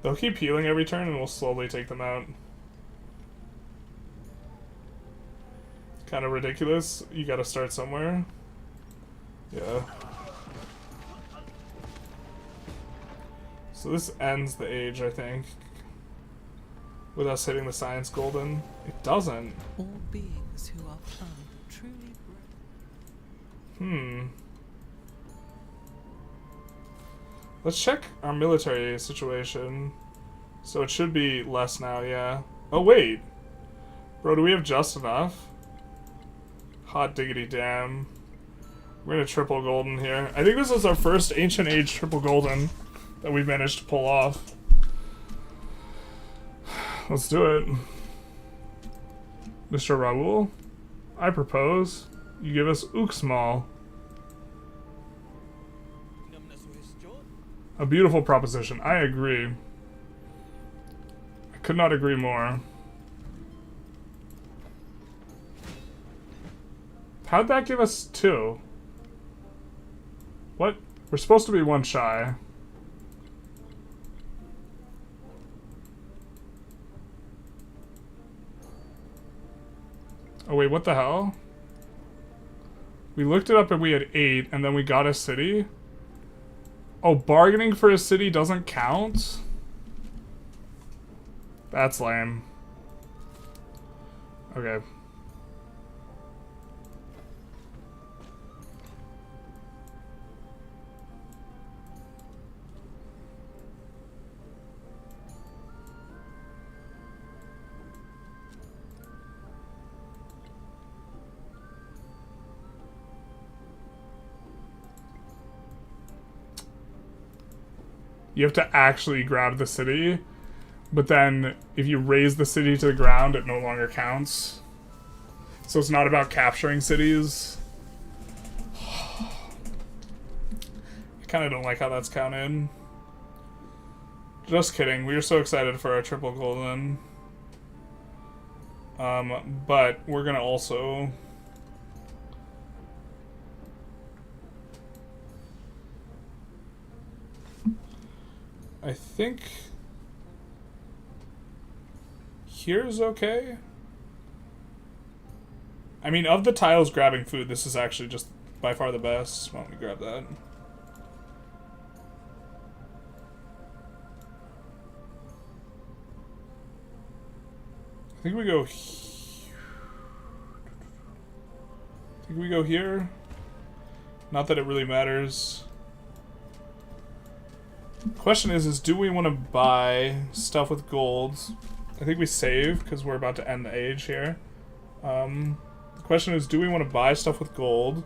They'll keep healing every turn and we'll slowly take them out. Kind of ridiculous. You gotta start somewhere. Yeah. So this ends the age, I think. With us hitting the science golden. It doesn't. All beings who are found truly brave. Let's check our military situation. So it should be less now, yeah. Oh, wait. Bro, do we have just enough? Hot diggity damn. We're gonna triple golden here. I think this is our first ancient age triple golden that we've managed to pull off. Let's do it. Mr. Raoul, I propose you give us Uxmal. A beautiful proposition. I agree. I could not agree more. How'd that give us 2? What? We're supposed to be 1 shy. Oh wait, what the hell? We looked it up and we had 8, and then we got a city? Oh, bargaining for a city doesn't count? That's lame. Okay. You have to actually grab the city, but then if you raise the city to the ground, it no longer counts. So it's not about capturing cities. I kind of don't like how that's counted. Just kidding. We were so excited for our triple golden. But we're gonna also... I think... Here's okay. I mean, of the tiles grabbing food, this is actually just by far the best. Why don't we grab that? I think we go... I think we go here. Not that it really matters. Question is do we want to buy stuff with gold? I think we save, because we're about to end the age here. The question is, do we want to buy stuff with gold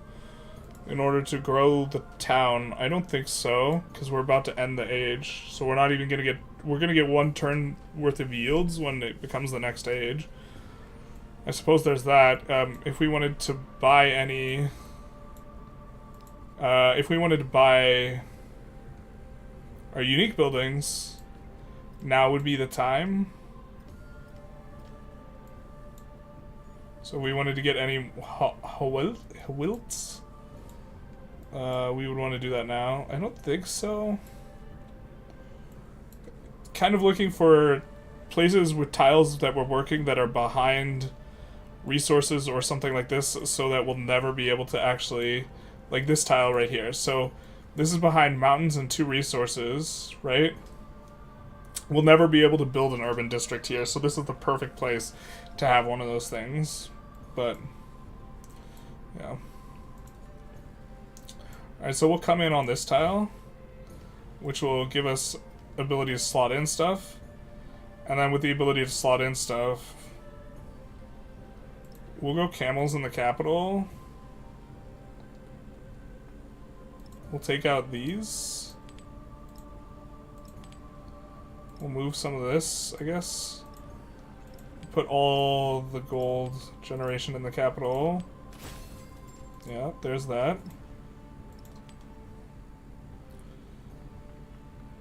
in order to grow the town? I don't think so, because we're about to end the age. So we're not even going to get... We're going to get 1 turn worth of yields when it becomes the next age. I suppose there's that. If we wanted to buy any... if we wanted to buy our unique buildings, now would be the time. So we wanted to get any wilts. We would want to do that now. I don't think so. Kind of looking for places with tiles that we're working that are behind resources or something like this, so that we'll never be able to actually, like this tile right here. So this is behind mountains and 2 resources, right? We'll never be able to build an urban district here, so this is the perfect place to have one of those things. But yeah. Alright, so we'll come in on this tile, which will give us ability to slot in stuff. And then with the ability to slot in stuff, we'll go camels in the capital. We'll take out these. We'll move some of this, I guess. Put all the gold generation in the capital. Yeah, there's that.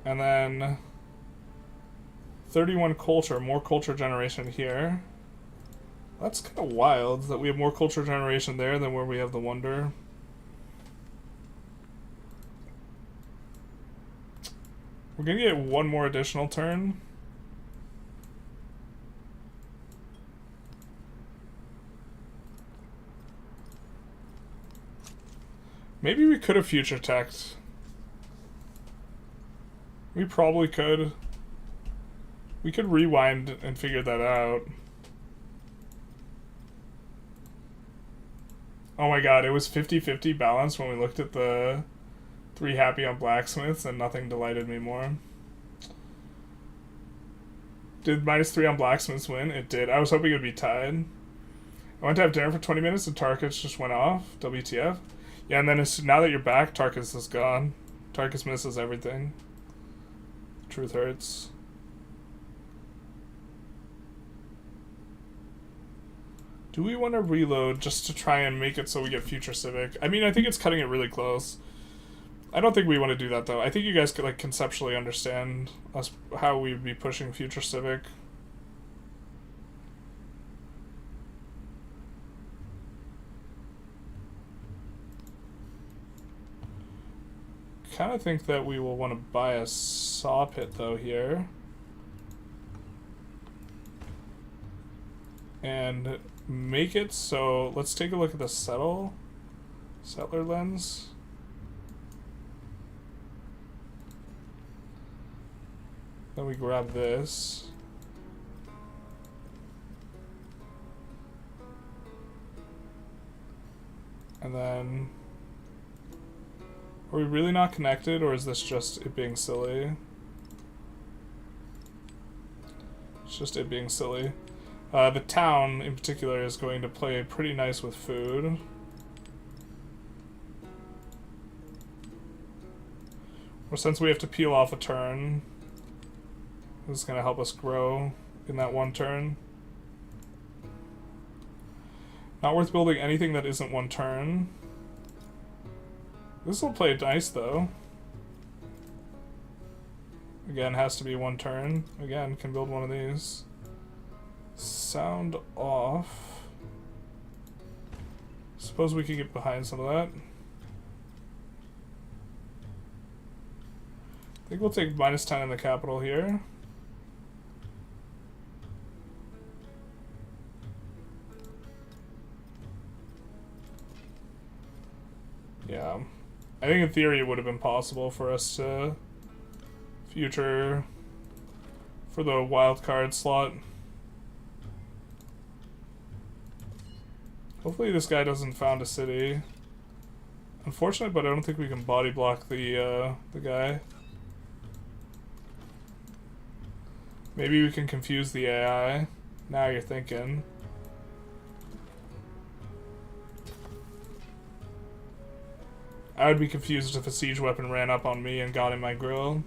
And then 31 culture, more culture generation here. That's kind of wild that we have more culture generation there than where we have the wonder. We're gonna get 1 more additional turn. Maybe we could have future teched. We probably could. We could rewind and figure that out. Oh my god, it was 50-50 balance when we looked at the 3 happy on blacksmiths and nothing delighted me more. Did -3 on blacksmiths win? It did. I was hoping it would be tied. I went to have dinner for 20 minutes and Tarkus just went off. WTF? Yeah, and then now that you're back, Tarkus is gone. Tarkus misses everything. Truth hurts. Do we want to reload just to try and make it so we get future civic? I mean, I think it's cutting it really close. I don't think we want to do that, though. I think you guys could, like, conceptually understand us how we'd be pushing future civic. Kind of think that we will want to buy a saw pit though here, and make it so. Let's take a look at the settler lens. Then we grab this. And then... Are we really not connected, or is this just it being silly? It's just it being silly. The town, in particular, is going to play pretty nice with food. Or since we have to peel off a turn, this is going to help us grow in that one turn. Not worth building anything that isn't one turn. This will play nice though. Again, has to be one turn. Again, can build one of these. Sound off. Suppose we could get behind some of that. I think we'll take -10 in the capital here. Yeah. I think in theory it would have been possible for us to future for the wild card slot. Hopefully this guy doesn't found a city. Unfortunate, but I don't think we can body block the guy. Maybe we can confuse the AI. Now you're thinking. I would be confused if a siege weapon ran up on me and got in my grill.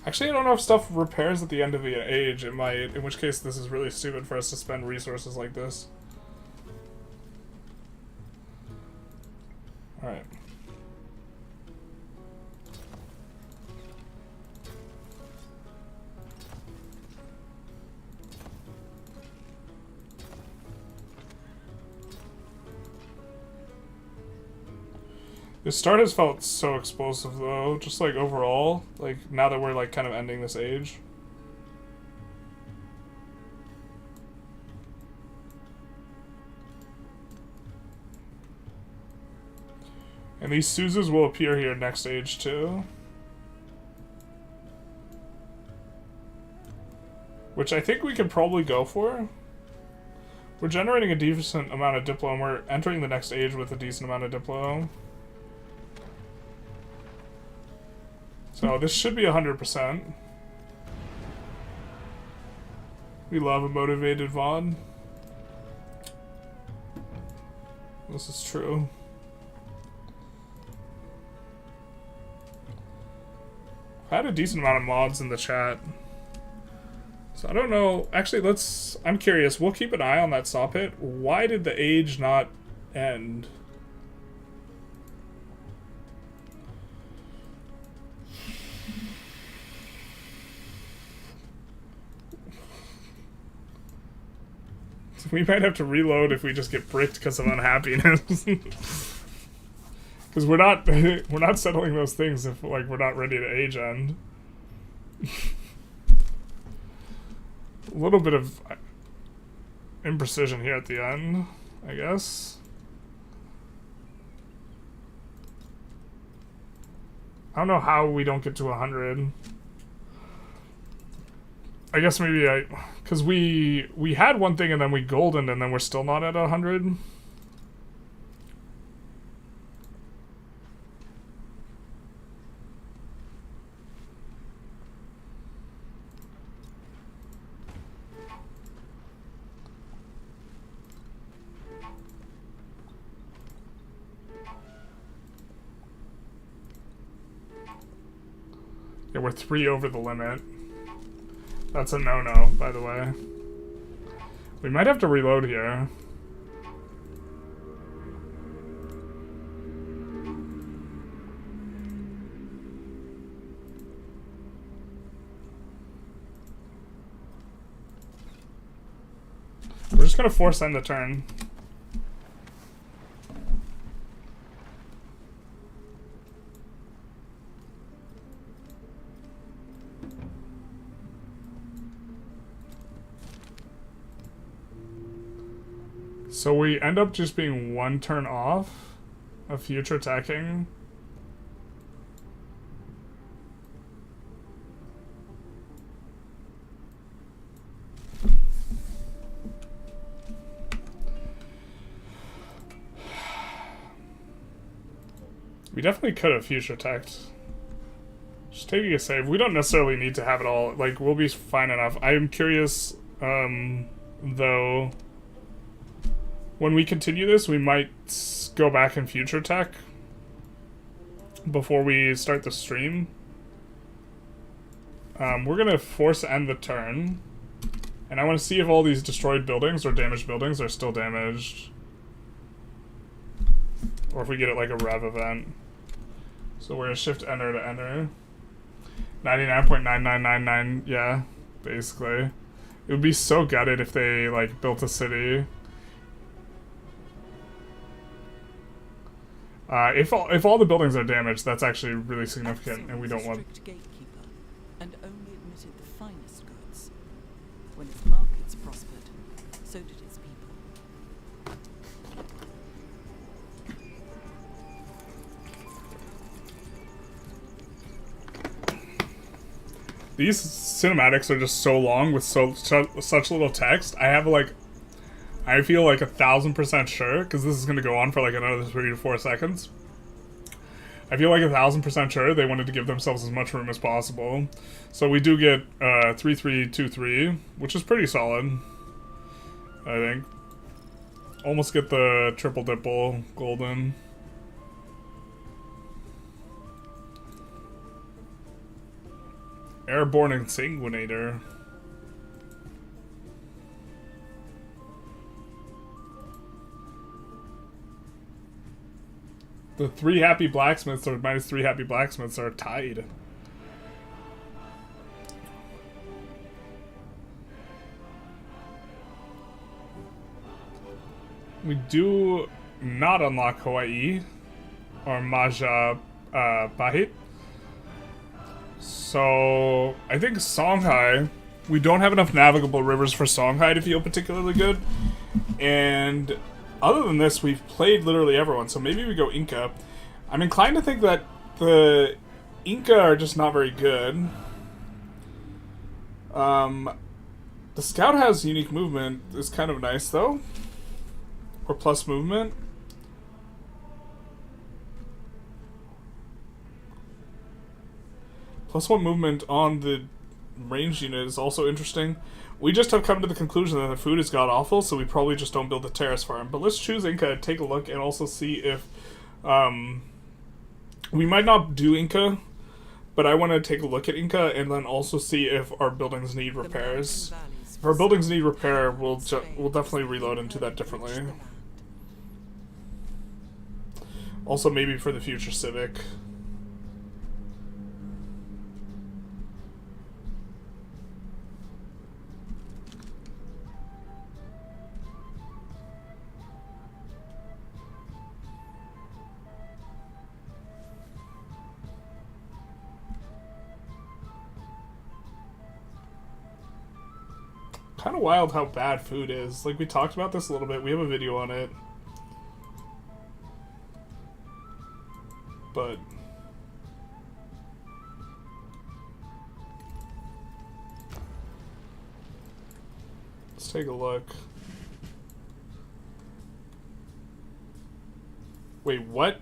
Actually, I don't know if stuff repairs at the end of the age. It might, in which case this is really stupid for us to spend resources like this. Alright. This start has felt so explosive though, just like overall, like now that we're like kind of ending this age. And these Suzas will appear here next age too. Which I think we could probably go for. We're generating a decent amount of Diplo and we're entering the next age with a decent amount of Diplo. So this should be 100%. We love a motivated VOD. This is true. I had a decent amount of mods in the chat. So I don't know. Actually, I'm curious. We'll keep an eye on that saw pit. Why did the age not end? We might have to reload if we just get bricked because of unhappiness. Because we're not settling those things if like we're not ready to age end. A little bit of imprecision here at the end, I guess. I don't know how we don't get to 100. I guess maybe because we had one thing and then we goldened and then we're still not at 100. Yeah, we're 3 over the limit. That's a no-no, by the way. We might have to reload here. We're just gonna force end the turn. So we end up just being 1 turn off of future attacking. We definitely could have future attacked Just taking a save. We don't necessarily need to have it all. Like, we'll be fine enough. I am curious, though, when we continue this, we might go back in future tech before we start the stream. We're gonna force end the turn. And I want to see if all these destroyed buildings or damaged buildings are still damaged. Or if we get it like a rev event. So we're gonna shift enter to enter. 99.9999, yeah, basically. It would be so gutted if they, like, built a city. If all the buildings are damaged, that's actually really significant, and we don't want... Gatekeeper, and only admitted the finest goods. When its markets prospered, so did its people. These cinematics are just so long with such little text. I have like, I feel like 1,000% sure, because this is going to go on for like another 3 to 4 seconds. I feel like 1,000% sure they wanted to give themselves as much room as possible. So we do get 3-3-2-3, which is pretty solid, I think. Almost get the triple dipple golden. Airborne Insanguinator. The 3 happy blacksmiths or minus 3 happy blacksmiths are tied. We do not unlock Hawaii or Maja Pahit. So I think Songhai, we don't have enough navigable rivers for Songhai to feel particularly good. And other than this, we've played literally everyone, so maybe we go Inca. I'm inclined to think that the Inca are just not very good. The Scout has unique movement, is kind of nice though. Or plus movement. +1 movement on the ranged unit is also interesting. We just have come to the conclusion that the food is god-awful, so we probably just don't build the terrace farm. But let's choose Inca, take a look, and also see if... we might not do Inca, but I want to take a look at Inca and then also see if our buildings need repairs. If our buildings need repair, we'll definitely reload into that differently. Also maybe for the future Civic. Kind of wild how bad food is. Like, we talked about this a little bit. We have a video on it. But... let's take a look. Wait, what?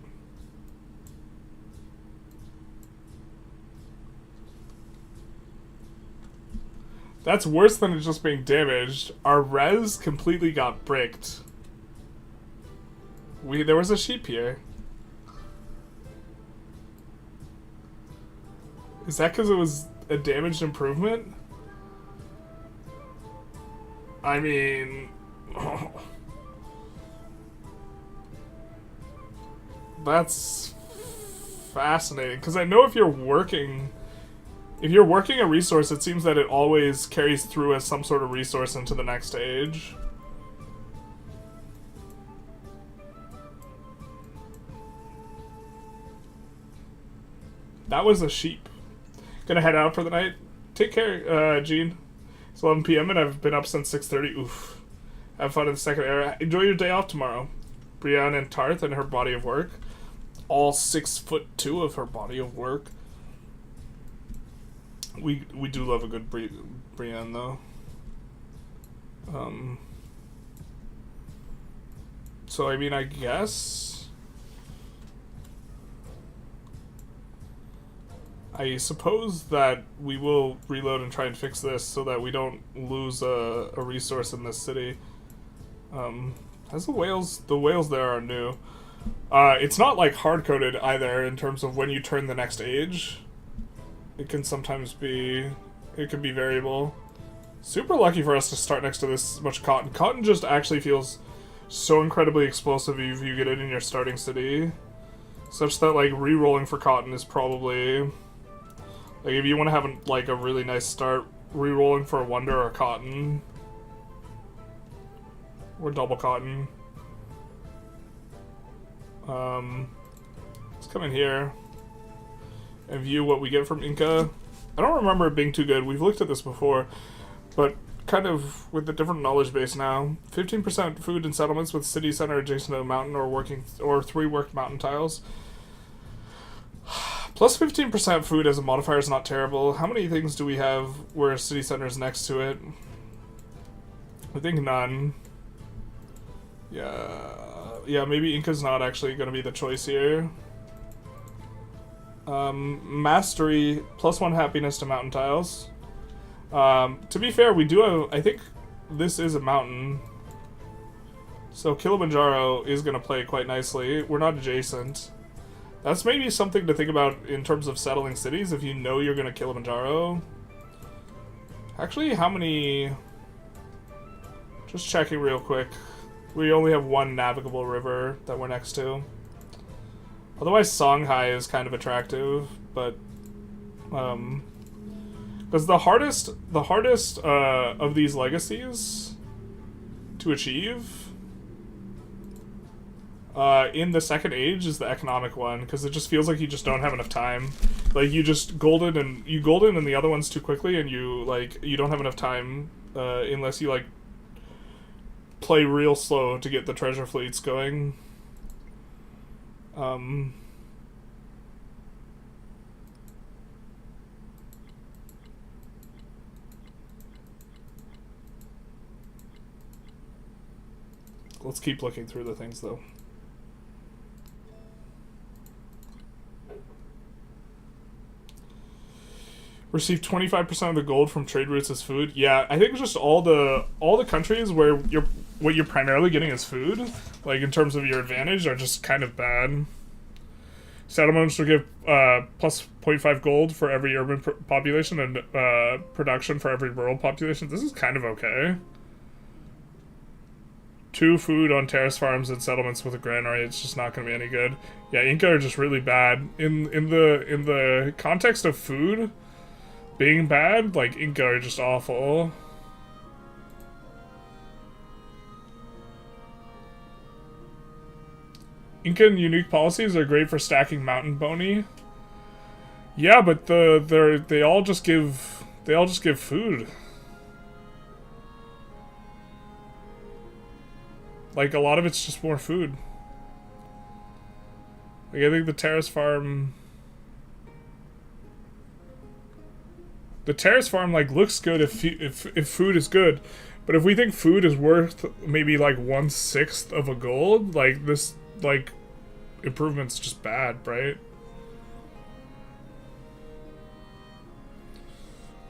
That's worse than it just being damaged. Our res completely got bricked. There was a sheep here. Is that because it was a damaged improvement? I mean... that's fascinating. Because I know if you're working a resource, it seems that it always carries through as some sort of resource into the next stage. That was a sheep. Gonna head out for the night. Take care, Gene. It's 11 p.m. and I've been up since 6:30. Oof. Have fun in the second era. Enjoy your day off tomorrow. Brienne and Tarth and her body of work. All 6'2" of her body of work. We do love a good Brienne though. So I mean, I guess I suppose that we will reload and try and fix this so that we don't lose a resource in this city. As the whales there are new. It's not like hard-coded either in terms of when you turn the next age. It can sometimes be, it can be variable. Super lucky for us to start next to this much cotton. Cotton just actually feels so incredibly explosive if you get it in your starting city. Such that, like, re-rolling for cotton is probably... Like, if you want to have, like, a really nice start, re-rolling for a wonder or cotton. Or double cotton. Let's come in here and view what we get from Inca. I don't remember it being too good. We've looked at this before, but kind of with a different knowledge base now. 15% food in settlements with city center adjacent to a mountain or 3 worked mountain tiles. Plus 15% food as a modifier is not terrible. How many things do we have where city center is next to it? I think none. Yeah, maybe Inca's not actually going to be the choice here. Mastery, plus 1 happiness to mountain tiles. To be fair, we do have, I think this is a mountain. So Kilimanjaro is going to play quite nicely. We're not adjacent. That's maybe something to think about in terms of settling cities, if you know you're going to Kilimanjaro. Actually, how many... Just checking real quick. We only have 1 navigable river that we're next to. Otherwise, Songhai is kind of attractive, but... Because the hardest of these legacies to achieve in the second age is the economic one, because it just feels like you just don't have enough time. Like, you just golden and the other ones too quickly, and you don't have enough time unless you like play real slow to get the treasure fleets going. Let's keep looking through the things, though. Receive 25% of the gold from trade routes as food. Yeah, I think just all the countries where what you're primarily getting as food, like in terms of your advantage, are just kind of bad. Settlements will give plus 0.5 gold for every urban population and production for every rural population. This is kind of okay. 2 food on terrace farms and settlements with a granary. It's just not going to be any good. Yeah, Inca are just really bad in the context of food being bad. Like, Inca are just awful. Incan unique policies are great for stacking mountain bony. Yeah, but they all just give food. Like, a lot of it's just more food. Like, I think the terrace farm... The terrace farm, like, looks good if food is good. But if we think food is worth maybe, like, 1/6 of a gold, like, this, like, improvement's just bad, right?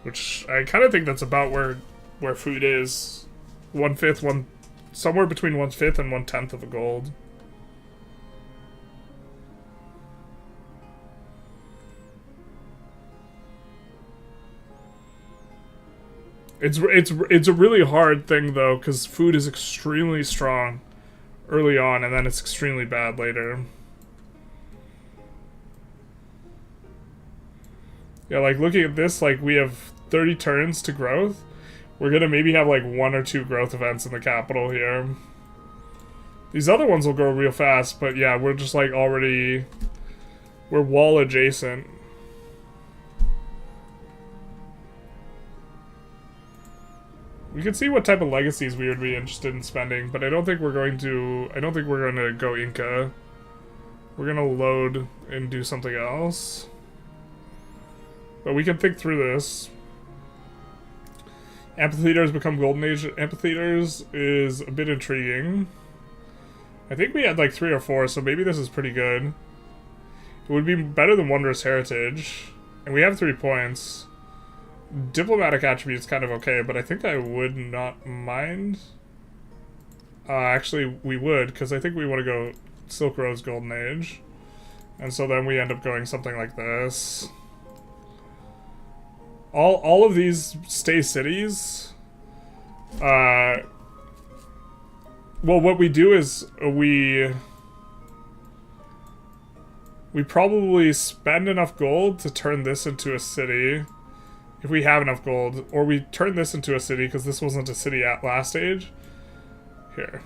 Which, I kind of think that's about where food is. 1/5, somewhere between 1/5 and 1/10 of a gold. It's a really hard thing though, because food is extremely strong early on, and then it's extremely bad later. Yeah, like looking at this, like we have 30 turns to growth. We're gonna maybe have like 1 or 2 growth events in the capital here. These other ones will grow real fast, but yeah, we're just like we're wall adjacent. We can see what type of legacies we would be interested in spending, but I don't think we're going to go Inca. We're gonna load and do something else. But we can think through this. Amphitheaters become Golden Age amphitheaters is a bit intriguing. I think we had like 3 or 4, so maybe this is pretty good. It would be better than Wondrous Heritage. And we have 3 points. Diplomatic attribute's kind of okay, but I think I would not mind. Actually, we would, because I think we want to go Silk Road's Golden Age. And so then we end up going something like this. All of these stay cities. Well, what we do is we probably spend enough gold to turn this into a city. If we have enough gold. Or we turn this into a city, because this wasn't a city at last stage. Here.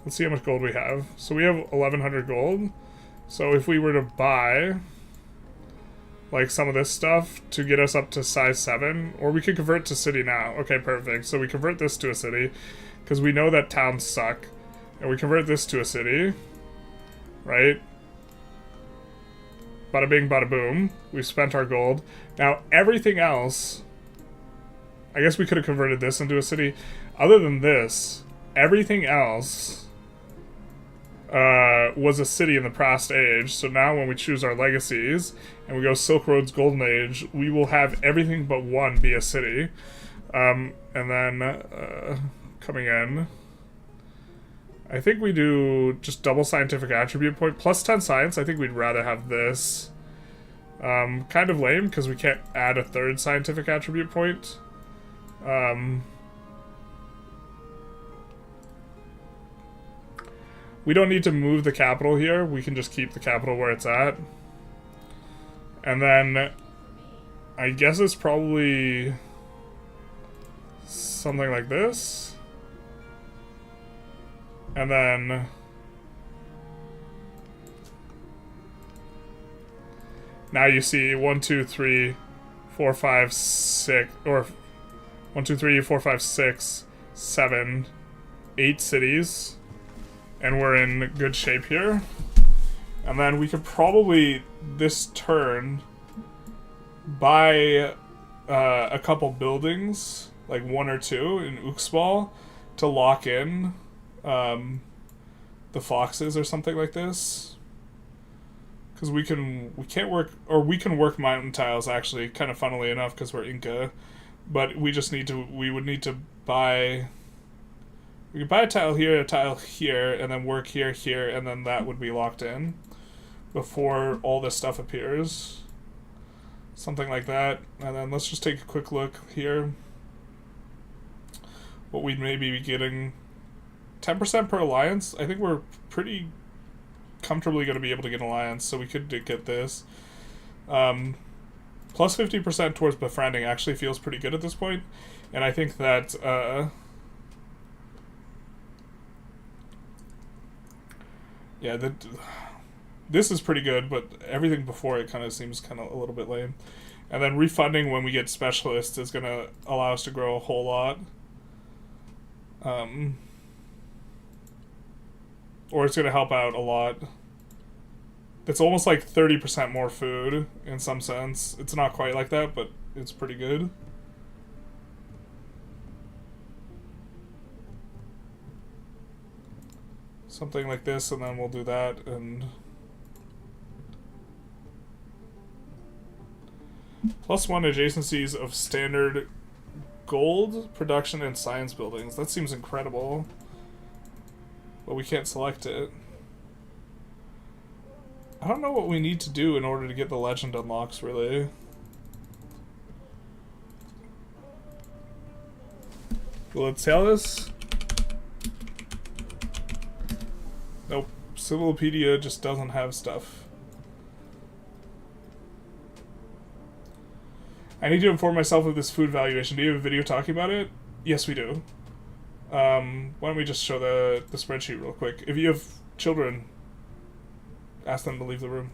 Let's see how much gold we have. So we have 1,100 gold. So if we were to buy, like, some of this stuff to get us up to size 7, or we could convert to city now. Okay, perfect. So we convert this to a city, because we know that towns suck. And we convert this to a city. Right? Bada bing, bada boom. We've spent our gold. Now, everything else... I guess we could have converted this into a city. Other than this, everything else was a city in the past age. So now when we choose our legacies and we go Silk Road's Golden Age, we will have everything but one be a city. And then coming in... I think we do just double scientific attribute point plus 10 science. I think we'd rather have this. Kind of lame because we can't add a 3rd scientific attribute point. We don't need to move the capital here. We can just keep the capital where it's at. And then I guess it's probably something like this. And then now you see 1, 2, 3, 4, 5, 6, or 1, 2, 3, 4, 5, 6, 7, 8 cities, and we're in good shape here. And then we could probably this turn buy a couple buildings, like 1 or 2 in Uxbal, to lock in the foxes or something like this, because we can work mountain tiles actually, kind of funnily enough, because we're Inca, but we would need to buy. We could buy a tile here, and then work here, and then that would be locked in before all this stuff appears, something like that. And then let's just take a quick look here. What we'd maybe be getting. 10% per alliance. I think we're pretty comfortably going to be able to get an alliance, so we could get this. Plus 50% towards befriending actually feels pretty good at this point, and I think that yeah, this is pretty good, but everything before it kind of seems kind of a little bit lame. And then refunding when we get specialists is going to allow us to grow a whole lot. Or it's going to help out a lot. It's almost like 30% more food, in some sense. It's not quite like that, but it's pretty good. Something like this, and then we'll do that, and... +1 adjacencies of standard gold, production, and science buildings. That seems incredible. But we can't select it. I don't know what we need to do in order to get the legend unlocks, really. Will it sell this? Nope. Civilopedia just doesn't have stuff. I need to inform myself of this food valuation. Do you have a video talking about it? Yes, we do. Why don't we just show the spreadsheet real quick. If you have children, ask them to leave the room.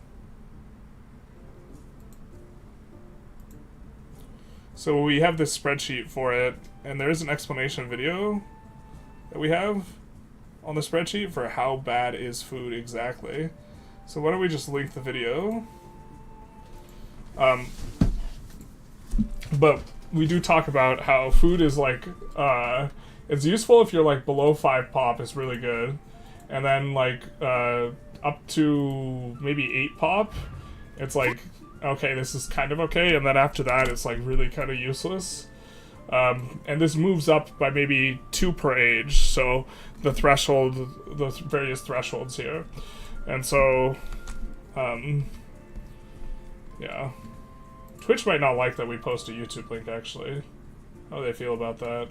So we have this spreadsheet for it, and there is an explanation video that we have on the spreadsheet for how bad is food exactly. So why don't we just link the video? But we do talk about how food is like, it's useful if you're like below 5 pop is really good. And then like up to maybe 8 pop it's like, okay, this is kind of okay, and then after that, it's like really kind of useless. And this moves up by maybe 2 per age, so the threshold, the various thresholds here. And so, yeah. Twitch might not like that we post a YouTube link, actually. How do they feel about that?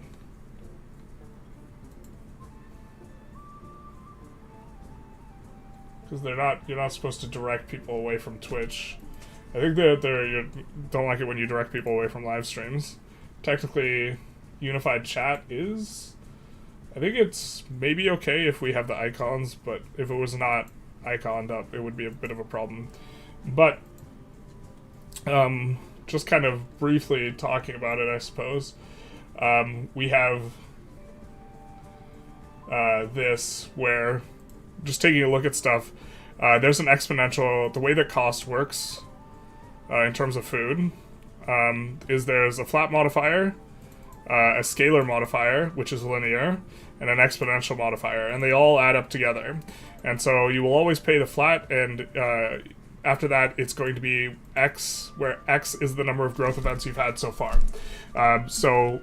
Because you're not supposed to direct people away from Twitch. I think you don't like it when you direct people away from live streams. Technically, unified chat is... I think it's maybe okay if we have the icons, but if it was not iconed up, it would be a bit of a problem. But, just kind of briefly talking about it, I suppose. We have this, where, just taking a look at stuff, there's an exponential... The way that cost works in terms of food is there's a flat modifier, a scalar modifier, which is linear, and an exponential modifier, and they all add up together. And so you will always pay the flat, and after that it's going to be x, where x is the number of growth events you've had so far. So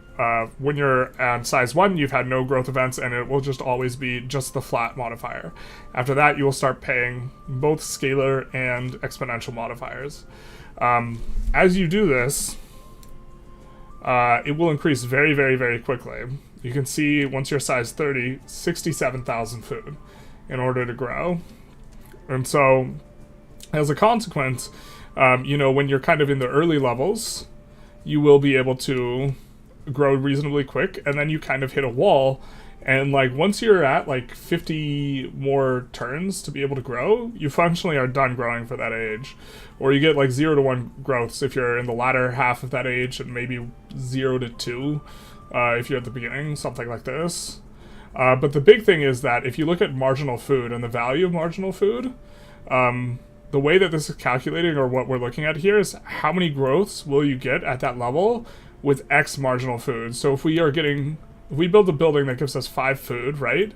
when you're on size 1, you've had no growth events, and it will just always be just the flat modifier. After that, you will start paying both scalar and exponential modifiers. As you do this, it will increase very, very, very quickly. You can see, once you're size 30, 67,000 food in order to grow. And so, as a consequence, you know, when you're kind of in the early levels, you will be able to grow reasonably quick, and then you kind of hit a wall, and like once you're at like 50 more turns to be able to grow, you functionally are done growing for that age. Or you get like 0 to 1 growths if you're in the latter half of that age, and maybe 0 to 2 if you're at the beginning, something like this. But the big thing is that if you look at marginal food and the value of marginal food, the way that this is calculating, or what we're looking at here, is how many growths will you get at that level with X marginal food. So if we build a building that gives us 5 food, right?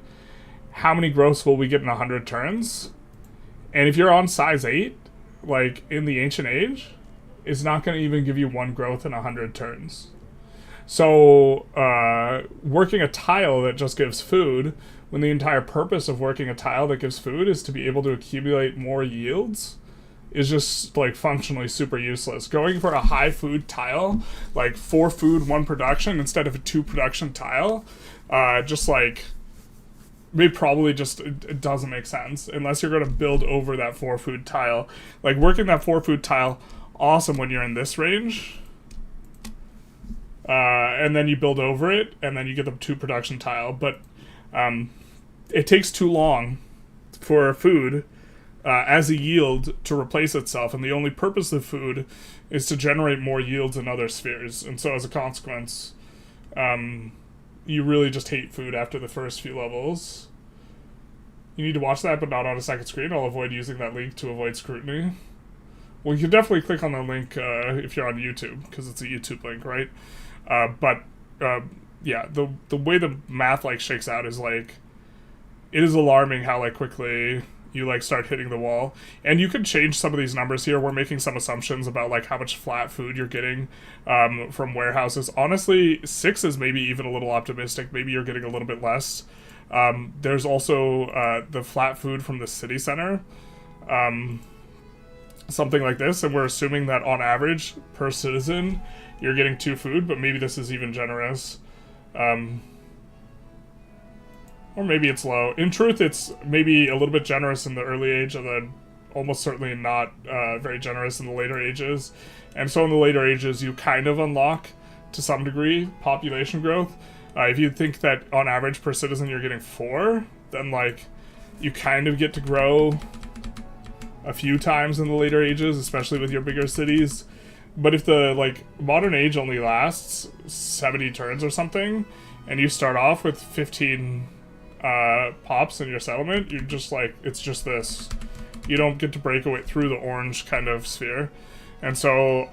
How many growths will we get in 100 turns? And if you're on size 8, like in the Ancient Age, it's not going to even give you 1 growth in 100 turns. So working a tile that just gives food, when the entire purpose of working a tile that gives food is to be able to accumulate more yields, is just like functionally super useless. Going for a high food tile, like 4 food, 1 production instead of a 2 production tile, just like it doesn't make sense unless you're going to build over that 4 food tile. Like working that 4 food tile, awesome when you're in this range, and then you build over it, and then you get the 2 production tile. But it takes too long for food as a yield to replace itself, and the only purpose of food is to generate more yields in other spheres. And so as a consequence, you really just hate food after the first few levels. You need to watch that, but not on a second screen. I'll avoid using that link to avoid scrutiny. Well, you can definitely click on the link if you're on YouTube, because it's a YouTube link, right? Yeah, the way the math like shakes out is like, it is alarming how like quickly you like start hitting the wall. And you can change some of these numbers here. We're making some assumptions about like how much flat food you're getting from warehouses. Honestly, 6 is maybe even a little optimistic. Maybe you're getting a little bit less. There's also the flat food from the city center. Something like this, and we're assuming that on average per citizen you're getting 2 food, but maybe this is even generous. Or maybe it's low. In truth, it's maybe a little bit generous in the early age, and then almost certainly not very generous in the later ages. And so in the later ages, you kind of unlock, to some degree, population growth. If you think that on average per citizen you're getting 4, then like you kind of get to grow a few times in the later ages, especially with your bigger cities. But if the like modern age only lasts 70 turns or something, and you start off with 15 pops in your settlement, you're just like, it's just this. You don't get to break away through the orange kind of sphere. And so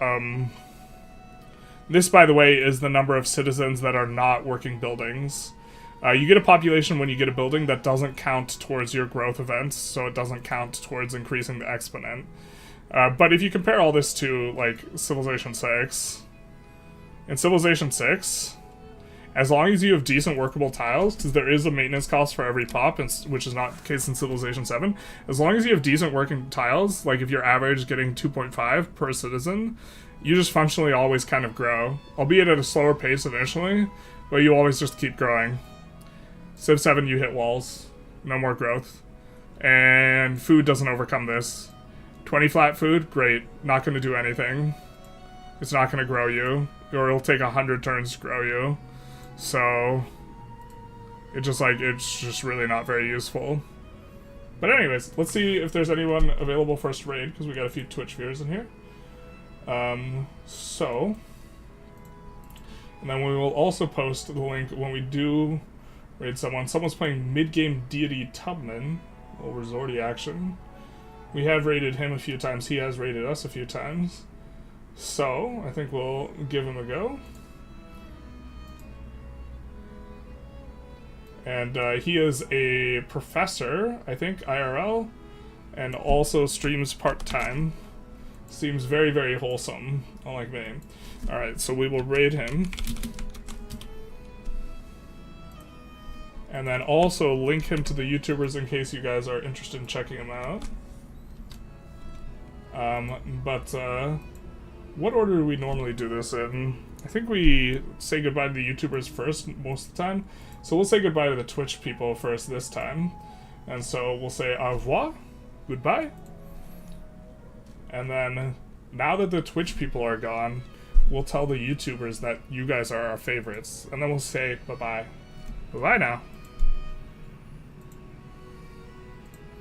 this, by the way, is the number of citizens that are not working buildings. You get a population when you get a building that doesn't count towards your growth events, so it doesn't count towards increasing the exponent. But if you compare all this to, like, Civilization 6, in Civilization 6, as long as you have decent workable tiles, because there is a maintenance cost for every pop, which is not the case in Civilization 7, as long as you have decent working tiles, like if your average is getting 2.5 per citizen, you just functionally always kind of grow, albeit at a slower pace initially, but you always just keep growing. Civ 7, you hit walls. No more growth. And food doesn't overcome this. 20 flat food, great. Not going to do anything. It's not going to grow you. Or it'll take 100 turns to grow you. So, it's just really not very useful. But anyways, let's see if there's anyone available for us to raid, because we got a few Twitch viewers in here. And then we will also post the link when we do raid someone. Someone's playing mid-game Deity Tubman, a little resorty action. We have raided him a few times, he has raided us a few times. So, I think we'll give him a go. And he is a professor, I think, IRL, and also streams part-time. Seems very, very wholesome, unlike me. Alright, so we will raid him. And then also link him to the YouTubers in case you guys are interested in checking him out. What order do we normally do this in? I think we say goodbye to the YouTubers first most of the time. So we'll say goodbye to the Twitch people first this time. And so we'll say au revoir, goodbye. And then, now that the Twitch people are gone, we'll tell the YouTubers that you guys are our favorites. And then we'll say bye-bye. Bye-bye now.